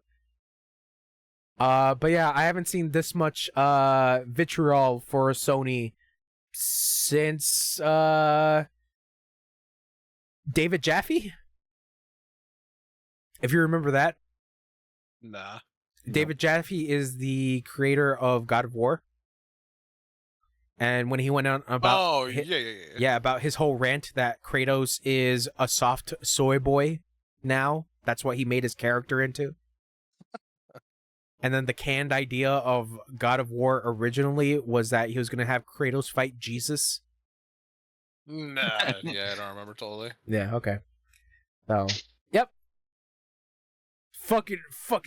But yeah, I haven't seen this much vitriol for Sony since David Jaffe, if you remember that. Nah. David Jaffe is the creator of God of War. And when he went on about about his whole rant that Kratos is a soft soy boy now, that's what he made his character into. And then the canned idea of God of War originally was that he was going to have Kratos fight Jesus. Nah, yeah, I don't remember totally. Yeah, okay. So, yep. Fucking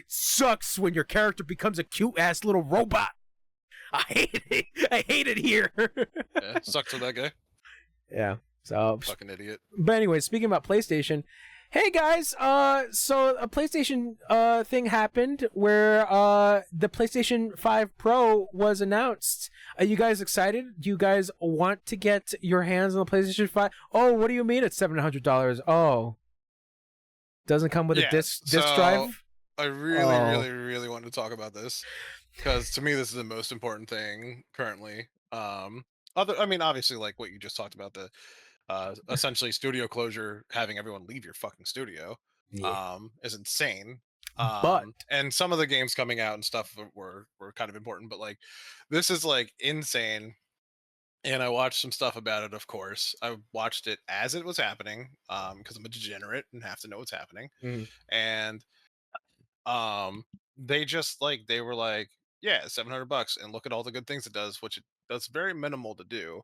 sucks when your character becomes a cute-ass little robot. I hate it. I hate it here. Yeah, sucks for that guy. Yeah. So fucking idiot. But anyway, speaking about PlayStation, hey guys, so a PlayStation thing happened where the PlayStation 5 Pro was announced. Are you guys excited? Do you guys want to get your hands on the PlayStation 5? Oh, what do you mean it's $700? Oh. Doesn't come with a disc drive? I really wanted to talk about this. Because to me, this is the most important thing currently. Obviously, like what you just talked about, the essentially studio closure, having everyone leave your fucking studio, is insane. And some of the games coming out and stuff were kind of important, but like this is like insane. And I watched some stuff about it. Of course, I watched it as it was happening, because I'm a degenerate and have to know what's happening. And they were like, yeah, $700 and look at all the good things it does, which it does very minimal to do.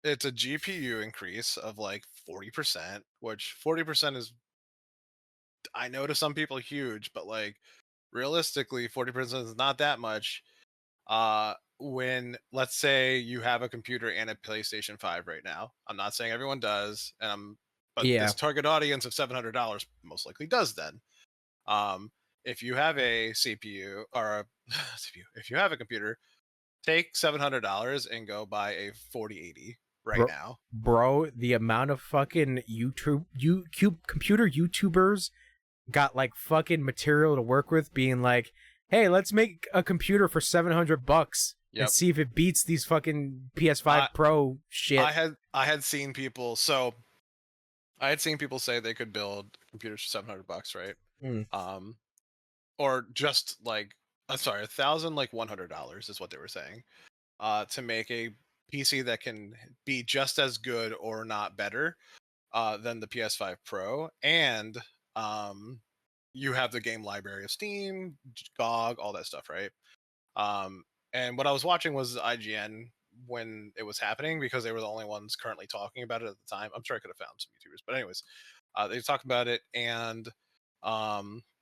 It's a GPU increase of like 40%, which 40% is, I know to some people huge, but like realistically 40% is not that much. When let's say you have a computer and a PlayStation 5 right now, I'm not saying everyone does, but this target audience of $700 most likely does then. If you have a CPU or a CPU, if you have a computer, take $700 and go buy a 4080 now. Bro, the amount of fucking computer YouTubers got like fucking material to work with, being like, hey, let's make a computer for $700 and see if it beats these fucking PS5 Pro shit. I had seen people say they could build computers for $700, right? Or just like, $1,100 is what they were saying, to make a PC that can be just as good or not better than the PS5 Pro, and you have the game library of Steam, GOG, all that stuff, right? And what I was watching was IGN when it was happening, because they were the only ones currently talking about it at the time. I'm sure I could have found some YouTubers, but anyways, they talked about it, and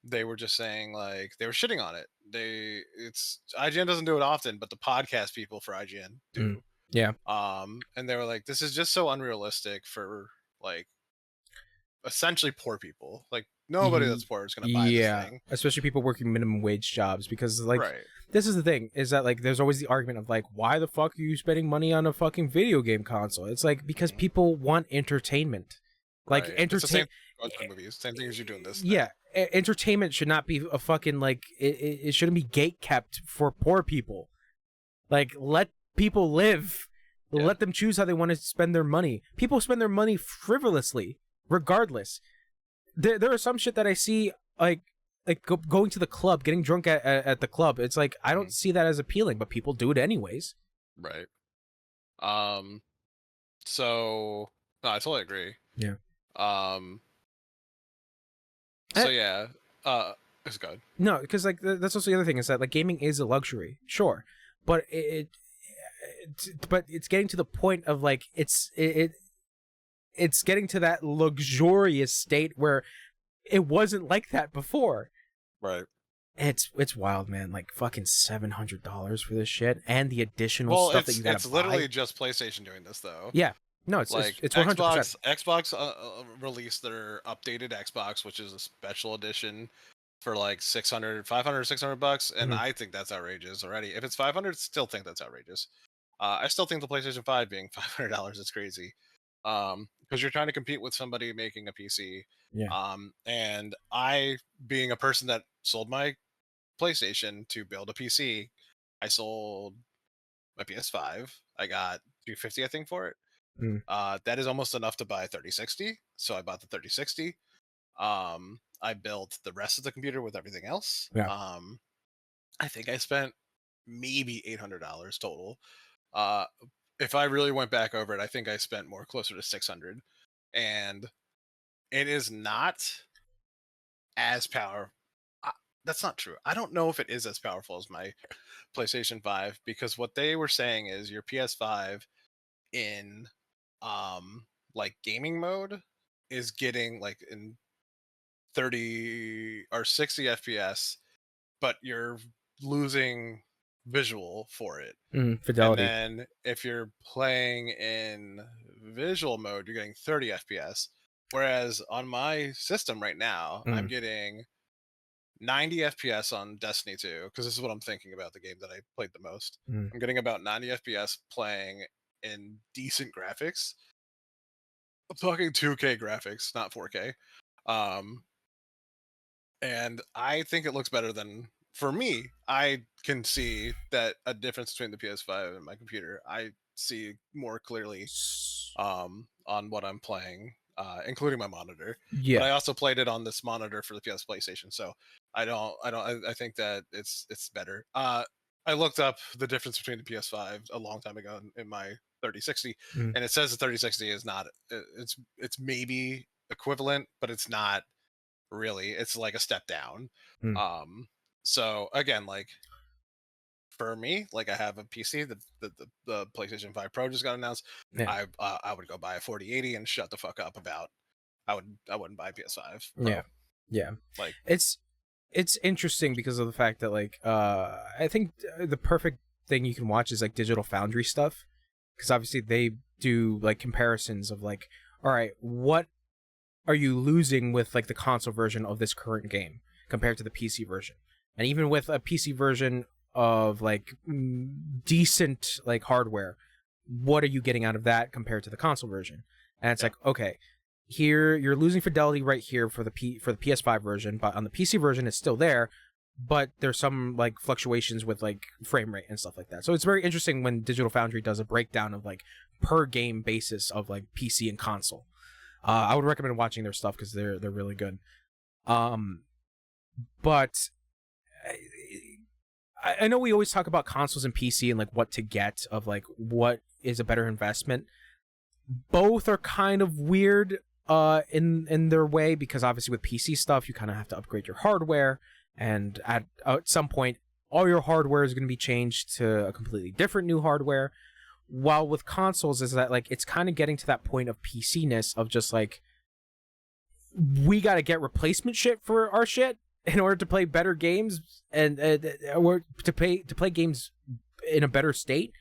they were just saying like they were shitting on it. IGN doesn't do it often, but the podcast people for IGN do. And they were like, this is just so unrealistic for like essentially poor people. Like nobody that's poor is gonna buy this thing. Especially people working minimum wage jobs, because like this is the thing, is that like there's always the argument of like, why the fuck are you spending money on a fucking video game console? It's like because people want entertainment. Like entertainment. Movies. Same thing as you're doing this. Yeah, entertainment should not be a fucking like it shouldn't be gate kept for poor people. Like let people live. Let them choose how they want to spend their money. People spend their money frivolously, regardless. There are some shit that I see like like going to the club, getting drunk at the club. It's like I don't Mhm. see that as appealing, but people do it anyways. Right. So no, I totally agree. Yeah. Um. Eh, So yeah. It's good. No, because like that's also the other thing is that like gaming is a luxury, sure, but but it's getting to the point of like it's getting to that luxurious state where it wasn't like that before. Right. It's wild, man. Like fucking $700 for this shit and the additional Well, stuff that you gotta it's buy. literally just PlayStation doing this though. Yeah, no, it's Like it's 100%. Xbox released their updated Xbox, which is a special edition for like 600 bucks, and Mhm. I think that's outrageous already. If it's 500, still think that's outrageous. I still think the PlayStation 5 being $500 is crazy. Because you're trying to compete with somebody making a PC. Yeah. And I, being a person that sold my PlayStation to build a PC, I sold my PS5. I got 250, I think, for it. Mm. That is almost enough to buy a 3060. So I bought the 3060. I built the rest of the computer with everything else. Yeah. I think I spent maybe $800 total. Uh, if I really went back over it, I think I spent more closer to 600, and it is not as powerful. That's not true. I don't know if it is as powerful as my PlayStation 5 because what they were saying is your PS5 in like gaming mode is getting like in 30 or 60 FPS, but you're losing visual for it. And Fidelity. then if you're playing in visual mode, you're getting 30 FPS. Whereas on my system right now, I'm getting 90 FPS on Destiny 2, because this is what I'm thinking about the game that I played the most. I'm getting about 90 FPS playing in decent graphics. I'm talking 2K graphics, not 4K. And I think it looks better than, for me, I can see that a difference between the PS5 and my computer. I see more clearly on what I'm playing, including my monitor. Yeah. But I also played it on this monitor for the PlayStation, so I think that it's better. I looked up the difference between the PS5 a long time ago in my 3060, Mm. and it says the 3060 is not. It's maybe equivalent, but it's not really. It's like a step down. Mm. So again, like for me, like I have a PC. The PlayStation 5 Pro just got announced. Yeah. I would go buy a 4080 and shut the fuck up about. I wouldn't buy a PS5 Pro. Yeah. Yeah. Like It's interesting because of the fact that like I think the perfect thing you can watch is like Digital Foundry stuff, because obviously they do like comparisons of like, all right, what are you losing with like the console version of this current game compared to the PC version, and even with a PC version of like decent like hardware, what are you getting out of that compared to the console version? And it's like, okay, here you're losing fidelity right here for the PS5 version, but on the PC version it's still there, but there's some like fluctuations with like frame rate and stuff like that. So it's very interesting when Digital Foundry does a breakdown of like per game basis of like PC and console. I would recommend watching their stuff because they're really good. But I know we always talk about consoles and PC and like what to get, of like what is a better investment. Both are kind of weird in their way, because obviously with PC stuff you kind of have to upgrade your hardware, and at some point all your hardware is going to be changed to a completely different new hardware. While with consoles is that like it's kind of getting to that point of PC-ness of just like, we got to get replacement shit for our shit in order to play better games and or to play games in a better state.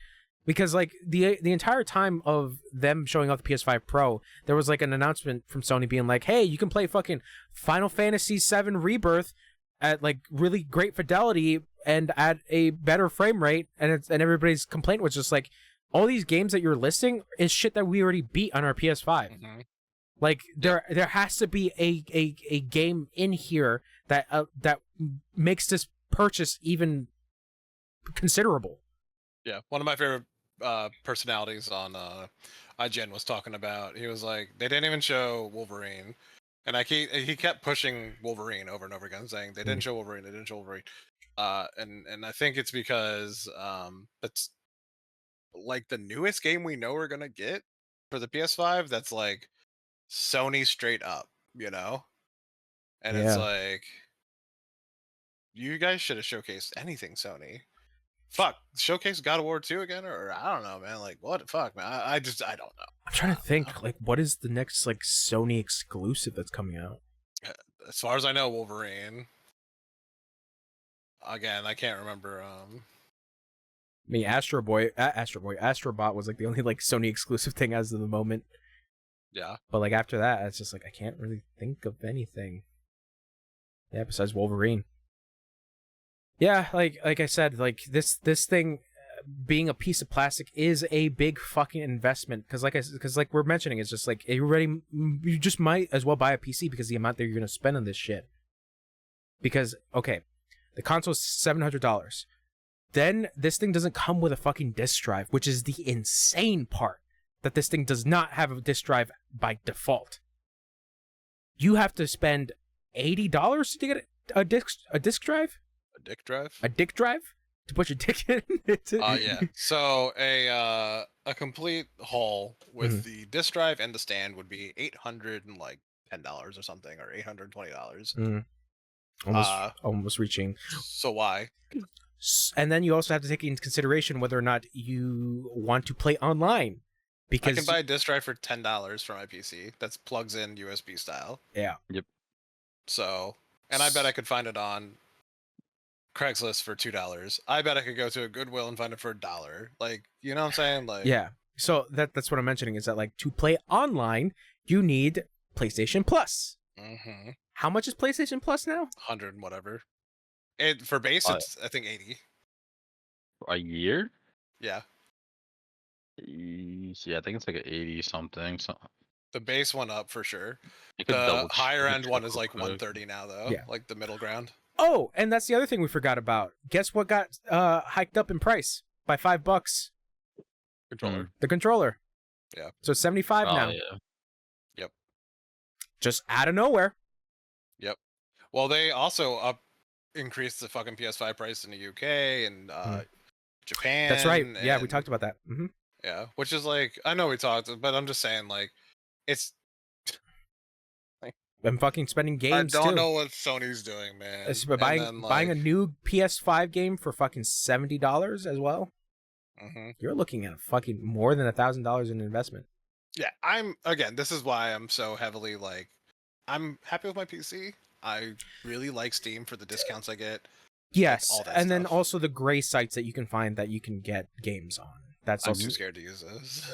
Because like the entire time of them showing off the PS5 Pro, there was like an announcement from Sony being like, hey, you can play fucking Final Fantasy VII Rebirth at like really great fidelity and at a better frame rate, and everybody's complaint was just like, all these games that you're listing is shit that we already beat on our PS5. mm-hmm. Like there has to be a game in here that that makes this purchase even considerable. Yeah, one of my favorite personalities on IGN was talking about. He was like, they didn't even show Wolverine, And he kept pushing Wolverine over and over again, saying they didn't show Wolverine, they didn't show Wolverine. And I think it's because that's like the newest game we know we're gonna get for the PS5. That's like Sony straight up, you know. And it's like, you guys should have showcased anything, Sony. Fuck, showcase God of War 2 again, or I don't know, man. Like, what the fuck, man? I don't know. I'm trying to think, like, what is the next like Sony exclusive that's coming out? As far as I know, Wolverine. Again, I can't remember. I mean, Astrobot was like the only like Sony exclusive thing as of the moment. Yeah. But like after that, it's just like I can't really think of anything. Yeah, besides Wolverine. Yeah, like I said, like this thing being a piece of plastic is a big fucking investment because like we're mentioning, it's just like you just might as well buy a PC because the amount that you're gonna spend on this shit. Because okay, the console's $700. Then this thing doesn't come with a fucking disc drive, which is the insane part. That this thing does not have a disc drive by default. You have to spend $80 to get a disc drive. A dick drive. A dick drive to put your dick in. Yeah. So a complete haul with the disc drive and the stand would be $810 or something, or $820. Almost reaching. So why? And then you also have to take into consideration whether or not you want to play online. Because I can buy a disc drive for $10 for my PC. That's plugs in USB style. Yeah. Yep. So, and I bet I could find it on Craigslist for $2. I bet I could go to a Goodwill and find it for $1. Like, you know what I'm saying? Like, yeah. So that's what I'm mentioning is that like to play online, you need PlayStation Plus. Mm-hmm. How much is PlayStation Plus now? 100 and whatever. For base, it's I think 80. A year? Yeah. Yeah, I think it's like an 80 something. So The base one up for sure. you could The double higher check end real one is like quick. 130 now, though. Yeah. Like the middle ground. Oh, and that's the other thing we forgot about. Guess what got hiked up in price by $5? Controller. The controller. Yeah. So it's 75 now. Yeah. Yep. Just out of nowhere. Yep. Well, they also increased the fucking PS5 price in the UK and Japan. That's right. Yeah, we and- talked about that. Mm-hmm. Yeah, which is like, I know we talked, but I'm just saying, like, it's. I'm fucking spending games I don't too. know what Sony's doing, man. It's buying a new PS5 game for fucking $70 as well. Mm-hmm. You're looking at fucking more than $1,000 in investment. Yeah, this is why I'm so heavily like, I'm happy with my PC. I really like Steam for the discounts I get. Yes, all that and then stuff. also the gray sites that you can find that you can get games on. That's I'm also too scared to use this.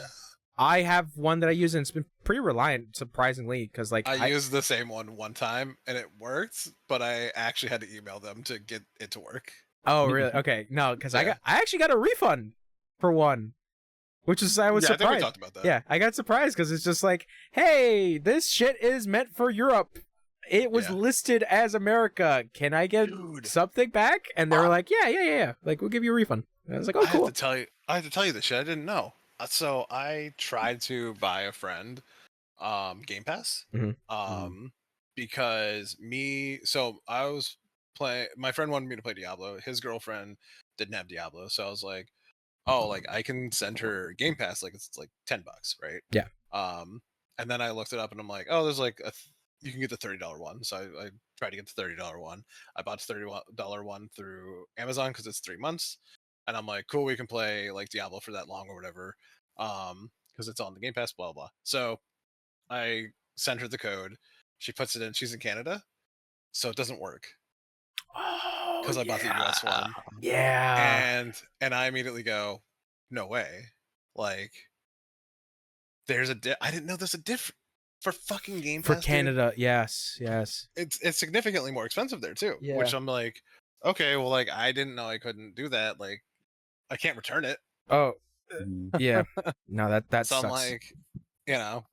I have one that I use and it's been pretty reliant, surprisingly, because like I used the same one time and it worked, but I actually had to email them to get it to work. Oh really? Okay, no, because Yeah. I actually got a refund for one, which is I was I think we surprised. talked about that. Yeah, I got surprised because it's just like, hey, this shit is meant for Europe. It was Yeah. listed as America. Can I get Dude. something back? And they were like, yeah. Like, we'll give you a refund. And I was like, oh, cool. I have to tell you this shit. I didn't know. So I tried to buy a friend Game Pass. Mhm. Because I was playing, my friend wanted me to play Diablo. His girlfriend didn't have Diablo, so I was like, oh, like I can send her Game Pass, like it's like $10, right? Yeah. And then I looked it up and I'm like, oh, there's like you can get the $30 one. So I tried to get the $30 one. I bought the $30 one through Amazon because it's 3 months. And I'm like, cool, we can play like Diablo for that long or whatever. Because it's on the Game Pass, blah, blah. So I sent her the code. She puts it in. She's in Canada. So it doesn't work. Oh, Because I bought the US one. Yeah. And I immediately go, no way. Like, there's I didn't know there's a difference for fucking Game Pass. For Canada, dude. Yes. It's significantly more expensive there too. Yeah. Which I'm like, okay, well, like I didn't know I couldn't do that. Like, I can't return it. Oh, yeah. No, that So sucks. I'm like, you know,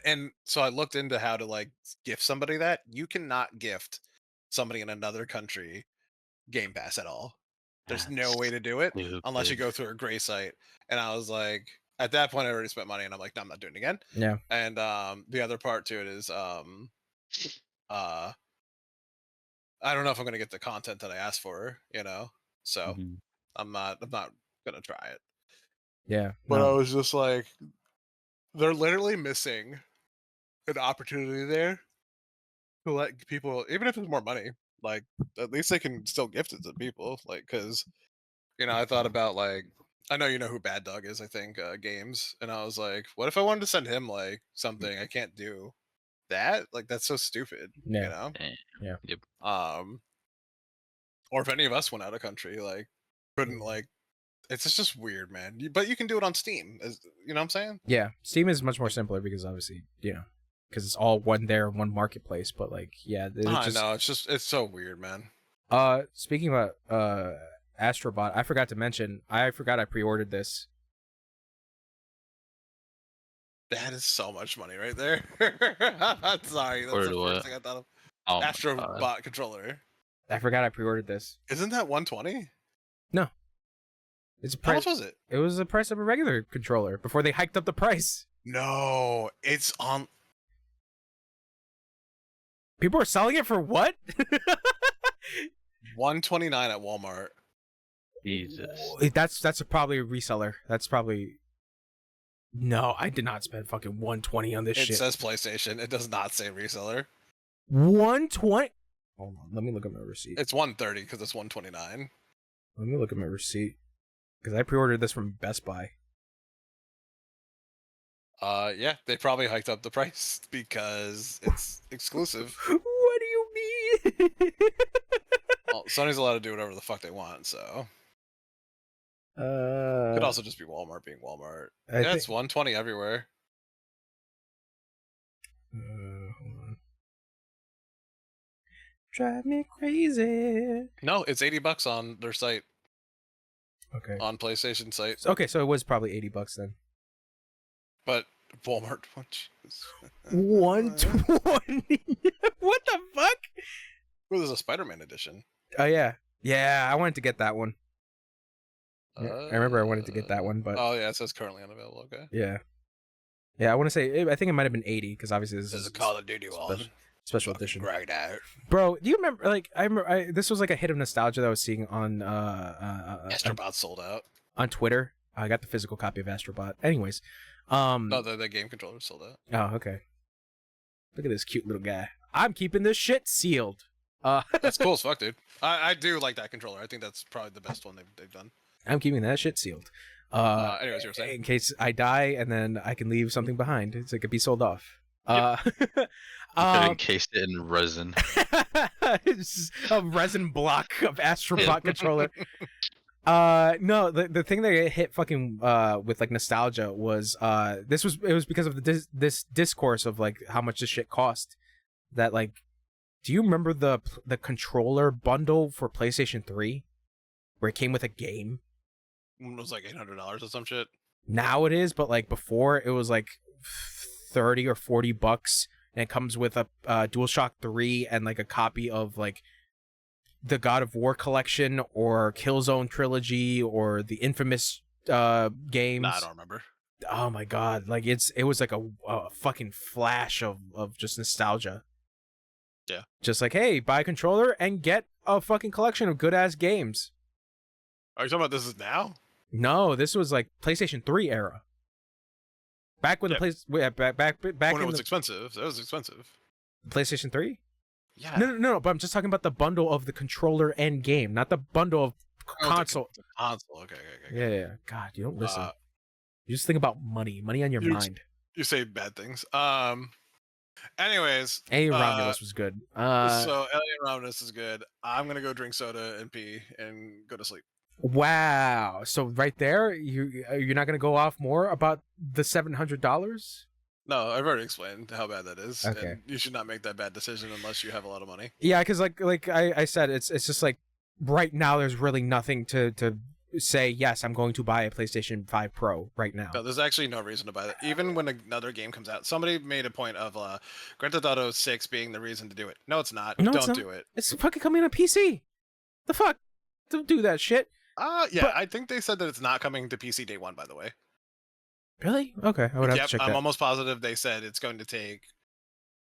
and so I looked into how to like gift somebody that. You cannot gift somebody in another country Game Pass at all. There's no way to do it unless you go through a gray site. And I was like, at that point I already spent money, and I'm like, no, I'm not doing it again. Yeah. And the other part to it is I don't know if I'm gonna get the content that I asked for, So Mhm. I'm not gonna try it. Yeah. But I No. was just like, they're literally missing an opportunity there to let people, even if it's more money, like at least they can still gift it to people, like because I thought about like. I know you know who Bad Dog is, I think, games. And I was like, what if I wanted to send him like something I can't do that? Like that's so stupid, Yeah. Damn. Yeah. Yep. Or if any of us went out of country, like couldn't like it's just weird, man. But you can do it on Steam, you know what I'm saying? Yeah. Steam is much more simpler because obviously, because it's all one marketplace. But like, yeah, I know it's so weird, man. Speaking about Astrobot, I forgot to mention. I forgot I pre-ordered this. That is so much money right there. Sorry, that's Or the to first what? thing I thought of. Oh my God. Astrobot controller. I forgot I pre-ordered this. Isn't that 120? No. It's a How price. much was it? It was the price of a regular controller before they hiked up the price. No, it's on. People are selling it for what? 129 at Walmart. Jesus. That's probably a reseller. That's probably. No, I did not spend fucking 120 on this It shit. says PlayStation. It does not say reseller. 120. Hold on, let me look at my receipt. It's 130 because it's 129. Let me look at my receipt because I pre-ordered this from Best Buy. Yeah, they probably hiked up the price because it's exclusive. What do you mean? Well, Sony's allowed to do whatever the fuck they want, so could also just be Walmart being Walmart. It's 120 everywhere. Hold on. Drive me crazy. No, it's $80 on their site. Okay. On PlayStation site. Okay, so it was probably $80 then. But Walmart 120. What the fuck? Well, there's a Spider-Man edition. Oh yeah, I wanted to get that one. Yeah, I remember I wanted to get that one, but oh yeah, it says currently unavailable. Okay. yeah. I want to say I think it might have been 80 because obviously this is a Call of Duty one. special edition. Right out. Bro, do you remember? Like this was like a hit of nostalgia that I was seeing on Astrobot sold out. on Twitter. I got the physical copy of Astrobot. Anyways, No, the game controller sold out. Oh, okay. Look at this cute little guy. I'm keeping this shit sealed. That's cool as fuck, dude. I do like that controller. I think that's probably the best one they've done. I'm keeping that shit sealed. Anyways, you were saying? In case I die and then I can leave something behind, so it could be sold off. Encased it in resin. It's a resin block of Astrobot controller. No, the thing that hit fucking with like nostalgia was it was because of this discourse of like how much this shit cost. That like, do you remember the controller bundle for PlayStation 3 where it came with a game? It was like $800 or some shit. Now it is, but like before it was like $30 or $40, and it comes with a DualShock 3 and like a copy of like the God of War collection or Killzone trilogy or the infamous games. Nah, I don't remember. Oh my god, like it was like a fucking flash of just nostalgia. Yeah. Just like, hey, buy a controller and get a fucking collection of good ass games. Are you talking about this is now? No, this was like PlayStation 3 era. Back when back When in it was expensive. It was expensive. PlayStation 3? Yeah. No, but I'm just talking about the bundle of the controller and game, not the bundle of console. The console. Okay. Yeah. God, you don't listen. You just think about money on your mind. You say bad things. Anyways. Alien Romulus was good. So Alien Romulus is good. I'm gonna go drink soda and pee and go to sleep. Wow. So right there, you're not gonna go off more about the $700? No, I've already explained how bad that is. Okay. And you should not make that bad decision unless you have a lot of money. Yeah, because like I said, it's just like right now there's really nothing to say yes, I'm going to buy a PlayStation 5 Pro right now. No, there's actually no reason to buy that. Even when another game comes out, somebody made a point of Grand Theft Auto 6 being the reason to do it. No, it's not. No, Don't it's not. do it. It's fucking coming on PC. The fuck? Don't do that shit. Yeah, But- I think they said that it's not coming to PC day one, by the way. Really? Okay, I would have to check I'm that. almost positive they said it's going to take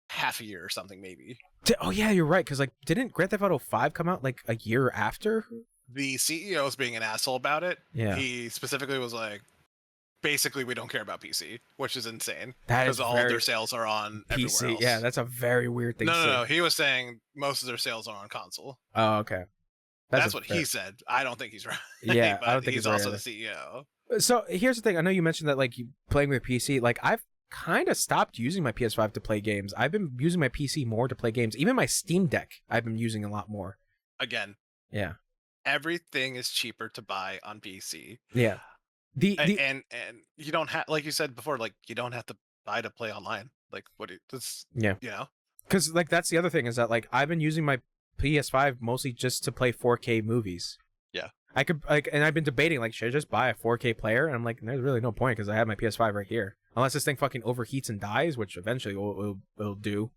half a year or something, maybe. Oh yeah, you're right. Because like, didn't Grand Theft Auto 5 come out like a year after? The CEO is being an asshole about it. Yeah. He specifically was like, basically, we don't care about PC, which is insane. That is Because all of very their sales are on everywhere PC. else. Yeah, that's a very weird thing. No. He was saying most of their sales are on console. Oh, okay. That's what he said. I don't think he's right. Yeah, but I don't think he's he's right also either. the CEO. So here's the thing. I know you mentioned that like you playing with PC. Like I've kind of stopped using my PS5 to play games. I've been using my PC more to play games. Even my Steam Deck, I've been using a lot more. Again, Yeah. everything is cheaper to buy on PC. Yeah. And you don't have, like you said before, like you don't have to buy to play online. Like this, Yeah. you know. Because like that's the other thing is that like I've been using my PS5 mostly just to play 4K movies. Yeah. I could like, and I've been debating like, should I just buy a 4K player? And I'm like, there's really no point because I have my PS5 right here. Unless this thing fucking overheats and dies, which eventually it'll do.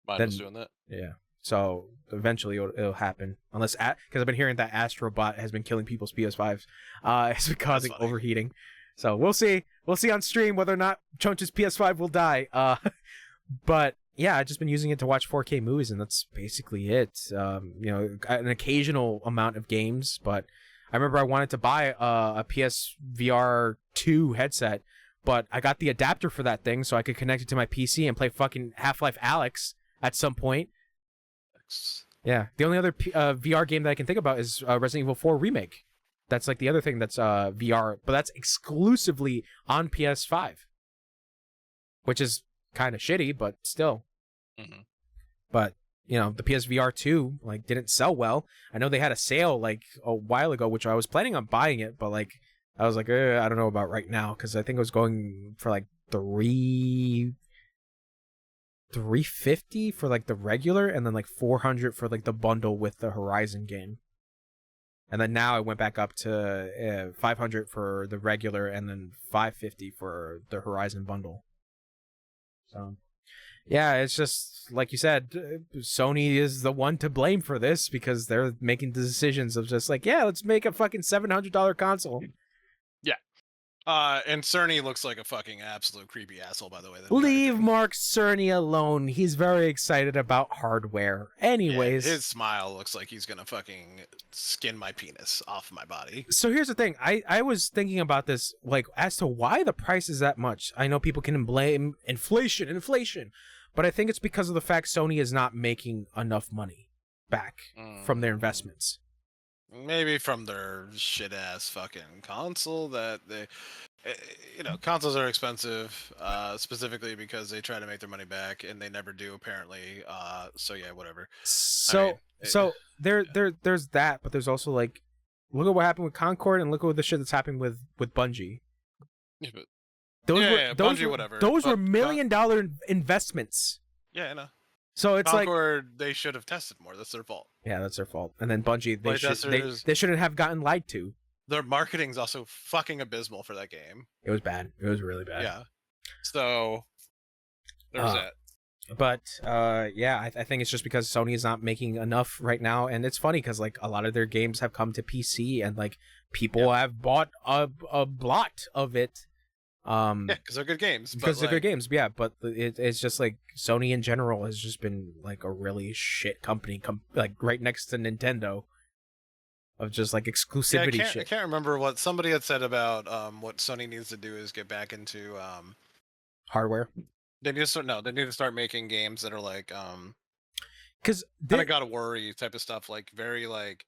Mine Then- was doing that. Yeah. So eventually it'll happen. Unless because I've been hearing that Astrobot has been killing people's PS5s. It's been causing funny. overheating. So we'll see. We'll see on stream whether or not Chunch's PS5 will die. But yeah, I've just been using it to watch 4K movies, and that's basically it. You know, an occasional amount of games, but I remember I wanted to buy a PSVR 2 headset, but I got the adapter for that thing so I could connect it to my PC and play fucking Half-Life Alyx at some point. Yeah, the only other VR game that I can think about is Resident Evil 4 Remake. That's like the other thing that's VR, but that's exclusively on PS5, which is kind of shitty, but still. Mhm. But you know, the PSVR 2 like didn't sell well. I know they had a sale like a while ago, which I was planning on buying it, but like I was like, I don't know about right now because I think it was going for like $350 for like the regular, and then like $400 for like the bundle with the Horizon game. And then now I went back up to $500 for the regular, and then $550 for the Horizon bundle. So, yeah, it's just like you said, Sony is the one to blame for this because they're making the decisions of just like, yeah, let's make a fucking $700 console. And Cerny looks like a fucking absolute creepy asshole, by the way. Leave Mark Cerny alone. He's very excited about hardware. Anyways. Yeah, his smile looks like he's gonna fucking skin my penis off my body. So here's the thing. I was thinking about this, like, as to why the price is that much. I know people can blame inflation, but I think it's because of the fact Sony is not making enough money back from their investments. Maybe from their shit ass fucking console that they, you know, consoles are expensive, specifically because they try to make their money back and they never do apparently. So yeah, whatever. So there's that, but there's also like, look at what happened with Concord and look at the shit that's happening with Bungie. Yeah, but, Bungie, whatever. Those were But $1 million investments. yeah, I know. So it's Concord, they should have tested more. That's their fault. yeah, that's their fault. And then Bungie, Playtesters- they shouldn't have gotten lied to. Their marketing's also fucking abysmal for that game. It was bad. It was really bad. Yeah. So there's that. But yeah, I think it's just because Sony is not making enough right now, and it's funny because like a lot of their games have come to PC, and like people have bought a lot of it. Yeah, because they're good games. Because they're good games, yeah. But it's just like Sony in general has just been like a really shit company, like right next to Nintendo, of just like exclusivity I shit. can't remember what somebody had said about what Sony needs to do is get back into Hardware. They need to start making games that are like Because kind of gotta worry type of stuff, like very like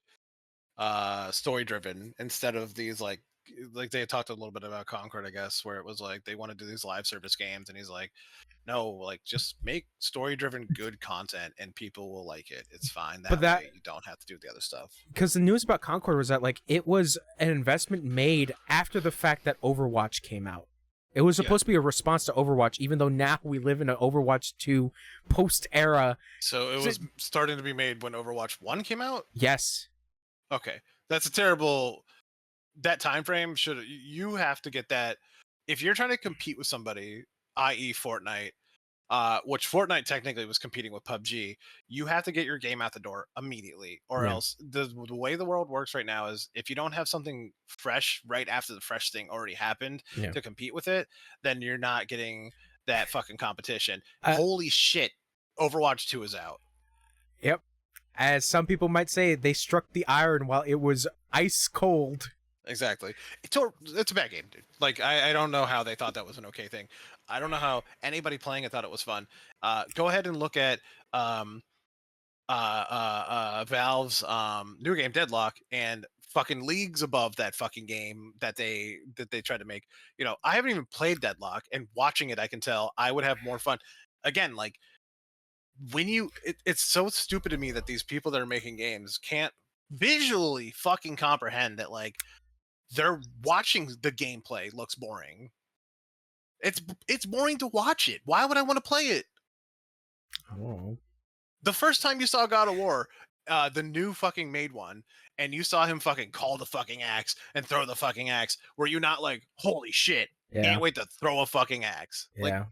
story driven instead of these like they talked a little bit about Concord, I guess, where it was like they want to do these live service games, and he's like, no, like just make story driven good content and people will like it. It's fine. That way you don't have to do the other stuff. Because the news about Concord was that like it was an investment made after the fact that Overwatch came out. It was supposed to be a response to Overwatch, even though now we live in an Overwatch 2 post-era. So it was starting to be made when Overwatch 1 came out? Yes. Okay. That's a terrible... That time frame, you have to get that... If you're trying to compete with somebody, i.e. Fortnite, which Fortnite technically was competing with PUBG. You have to get your game out the door immediately, or Yeah. else the way the world works right now is if you don't have something fresh right after the fresh thing already happened Yeah. to compete with it, then you're not getting that fucking competition. Uh, Holy shit, Overwatch 2 is out. Yep. As some people might say, they struck the iron while it was ice cold. Exactly. It's a bad game, dude. Like, I don't know how they thought that was an okay thing. I don't know how anybody playing it thought it was fun. Go ahead and look at Valve's new game Deadlock, and fucking leagues above that fucking game that they tried to make. You know, I haven't even played Deadlock, and watching it, I can tell I would have more fun. Again, like when it's so stupid to me that these people that are making games can't visually fucking comprehend that, like, they're watching the gameplay looks boring. It's boring to watch it. Why would I want to play it? Oh. The first time you saw God of War, the new fucking made one, and you saw him fucking call the fucking axe and throw the fucking axe, were you not like, holy shit, Yeah. can't wait to throw a fucking axe? Yeah. Like,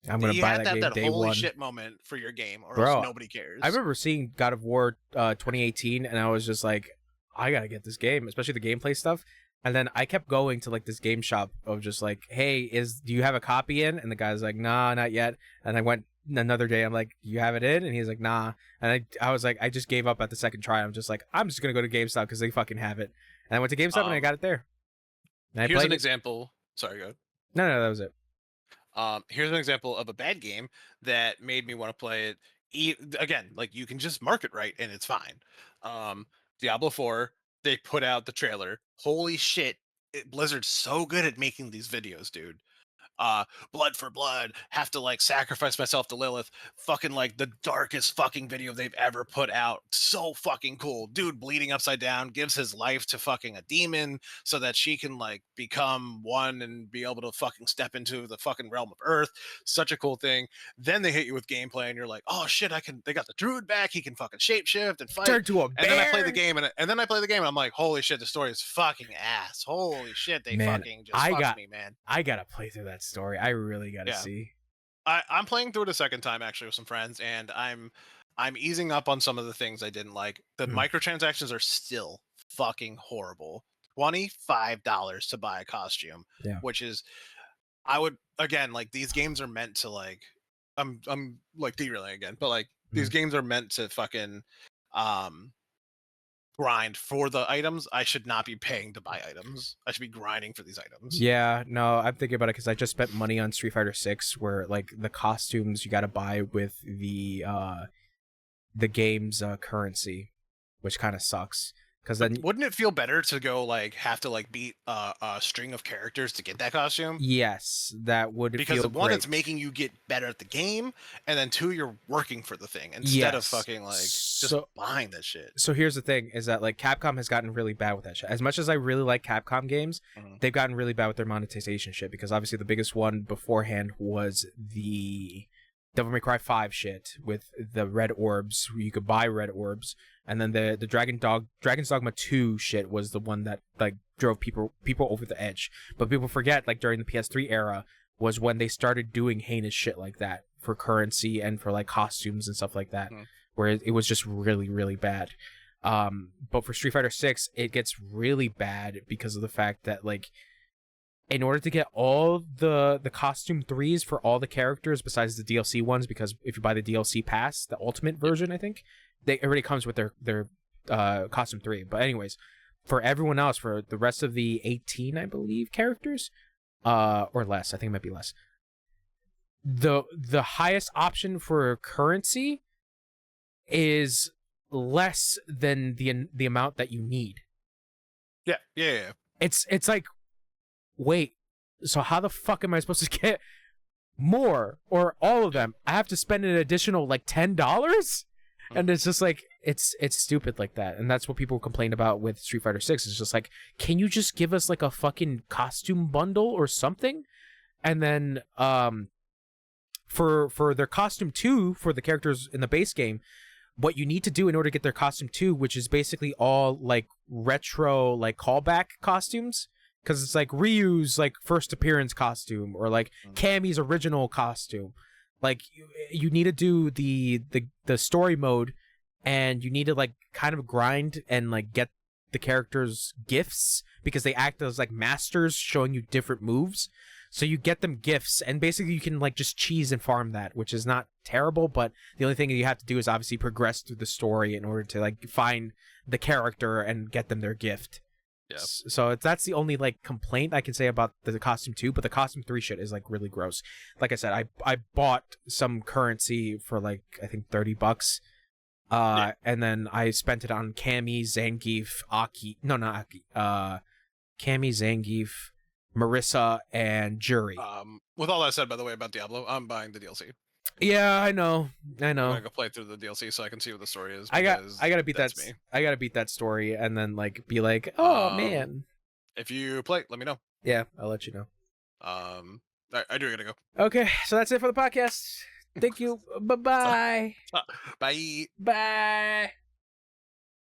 I'm gonna you buy have that to have game that day holy one. shit moment for your game, or Bro, else nobody cares. I remember seeing God of War 2018, and I was just like, I gotta get this game, especially the gameplay stuff. And then I kept going to like this game shop of just like, hey, do you have a copy in? And the guy's like, nah, not yet. And I went another day, I'm like, you have it in? And he's like, nah. And I was like, I just gave up at the second try. I'm just like, I'm just gonna go to GameStop because they fucking have it. And I went to GameStop and I got it there. And I here's played an it. example. Sorry, go ahead. No, that was it. Here's an example of a bad game that made me want to play it. Again, like, you can just mark it right and it's fine. Diablo 4, they put out the trailer. Holy shit, Blizzard's so good at making these videos, dude. Blood for blood, have to like sacrifice myself to Lilith. Fucking like the darkest fucking video they've ever put out. So fucking cool. Dude bleeding upside down, gives his life to fucking a demon so that she can like become one and be able to fucking step into the fucking realm of Earth. Such a cool thing. Then they hit you with gameplay and you're like, oh shit, they got the druid back, he can fucking shapeshift and fight. Turn to a bear. And then I play the game and then I play the game and I'm like, holy shit, the story is fucking ass. Holy shit, they fucking just fucked me, man. I gotta play through that story. I really gotta Yeah. see. I'm playing through it a second time actually with some friends, and I'm easing up on some of the things I didn't like. The microtransactions are still fucking horrible. $25 to buy a costume, Yeah. which is, I would, again, like, these games are meant to like, I'm like derailing again, but like these games are meant to fucking grind for the items. I should not be paying to buy items. I should be grinding for these items. Yeah, no, I'm thinking about it because I just spent money on Street Fighter 6, where like the costumes you got to buy with the game's currency, which kind of sucks. Because then, wouldn't it feel better to go like have to like beat a string of characters to get that costume? yes, that would Because feel one, great. it's making you get better at the game, and then two, you're working for the thing instead of Yes. fucking like just So- buying that shit. So here's the thing: is that like Capcom has gotten really bad with that shit. As much as I really like Capcom games, they've gotten really bad with their monetization shit. Because obviously the biggest one beforehand was the Devil May Cry 5 shit with the red orbs, where you could buy red orbs, and then the Dragon's Dogma 2 shit was the one that like drove people over the edge. But people forget, like during the PS3 era was when they started doing heinous shit like that for currency and for like costumes and stuff like that, where it was just really, really bad. But for Street Fighter 6, it gets really bad because of the fact that like, in order to get all the costume 3s for all the characters besides the DLC ones, because if you buy the DLC pass, the ultimate version, I think, it already comes with their costume 3. But anyways, for everyone else, for the rest of the 18, I believe, characters, or less, I think it might be less, the highest option for currency is less than the amount that you need. Yeah. It's like, wait, so how the fuck am I supposed to get more or all of them? I have to spend an additional like $10, and it's just like it's stupid like that. And that's what people complain about with Street Fighter 6. It's just like, can you just give us like a fucking costume bundle or something? And then for their costume 2 for the characters in the base game, what you need to do in order to get their costume 2, which is basically all like retro like callback costumes, because it's like Ryu's like first appearance costume or like Cammy's original costume. Like you need to do the story mode, and you need to like kind of grind and like get the characters gifts because they act as like masters showing you different moves. So you get them gifts, and basically you can like just cheese and farm that, which is not terrible, but the only thing you have to do is obviously progress through the story in order to like find the character and get them their gift. Yeah. So that's the only like complaint I can say about the costume 2, but the costume 3 shit is like really gross. Like I said, I bought some currency for like I think $30. And then I spent it on Cammy, Zangief, Aki. No, not Aki. Cammy, Zangief, Marissa, and Jury. With all that said, by the way, about Diablo, I'm buying the DLC. Yeah, I know. I'm gonna go play through the DLC so I can see what the story is. I gotta beat that. Me. I gotta beat that story, and then like be like, oh man. If you play, let me know. Yeah, I'll let you know. I do gotta go. Okay, so that's it for the podcast. Thank you. Bye-bye. Bye. Bye.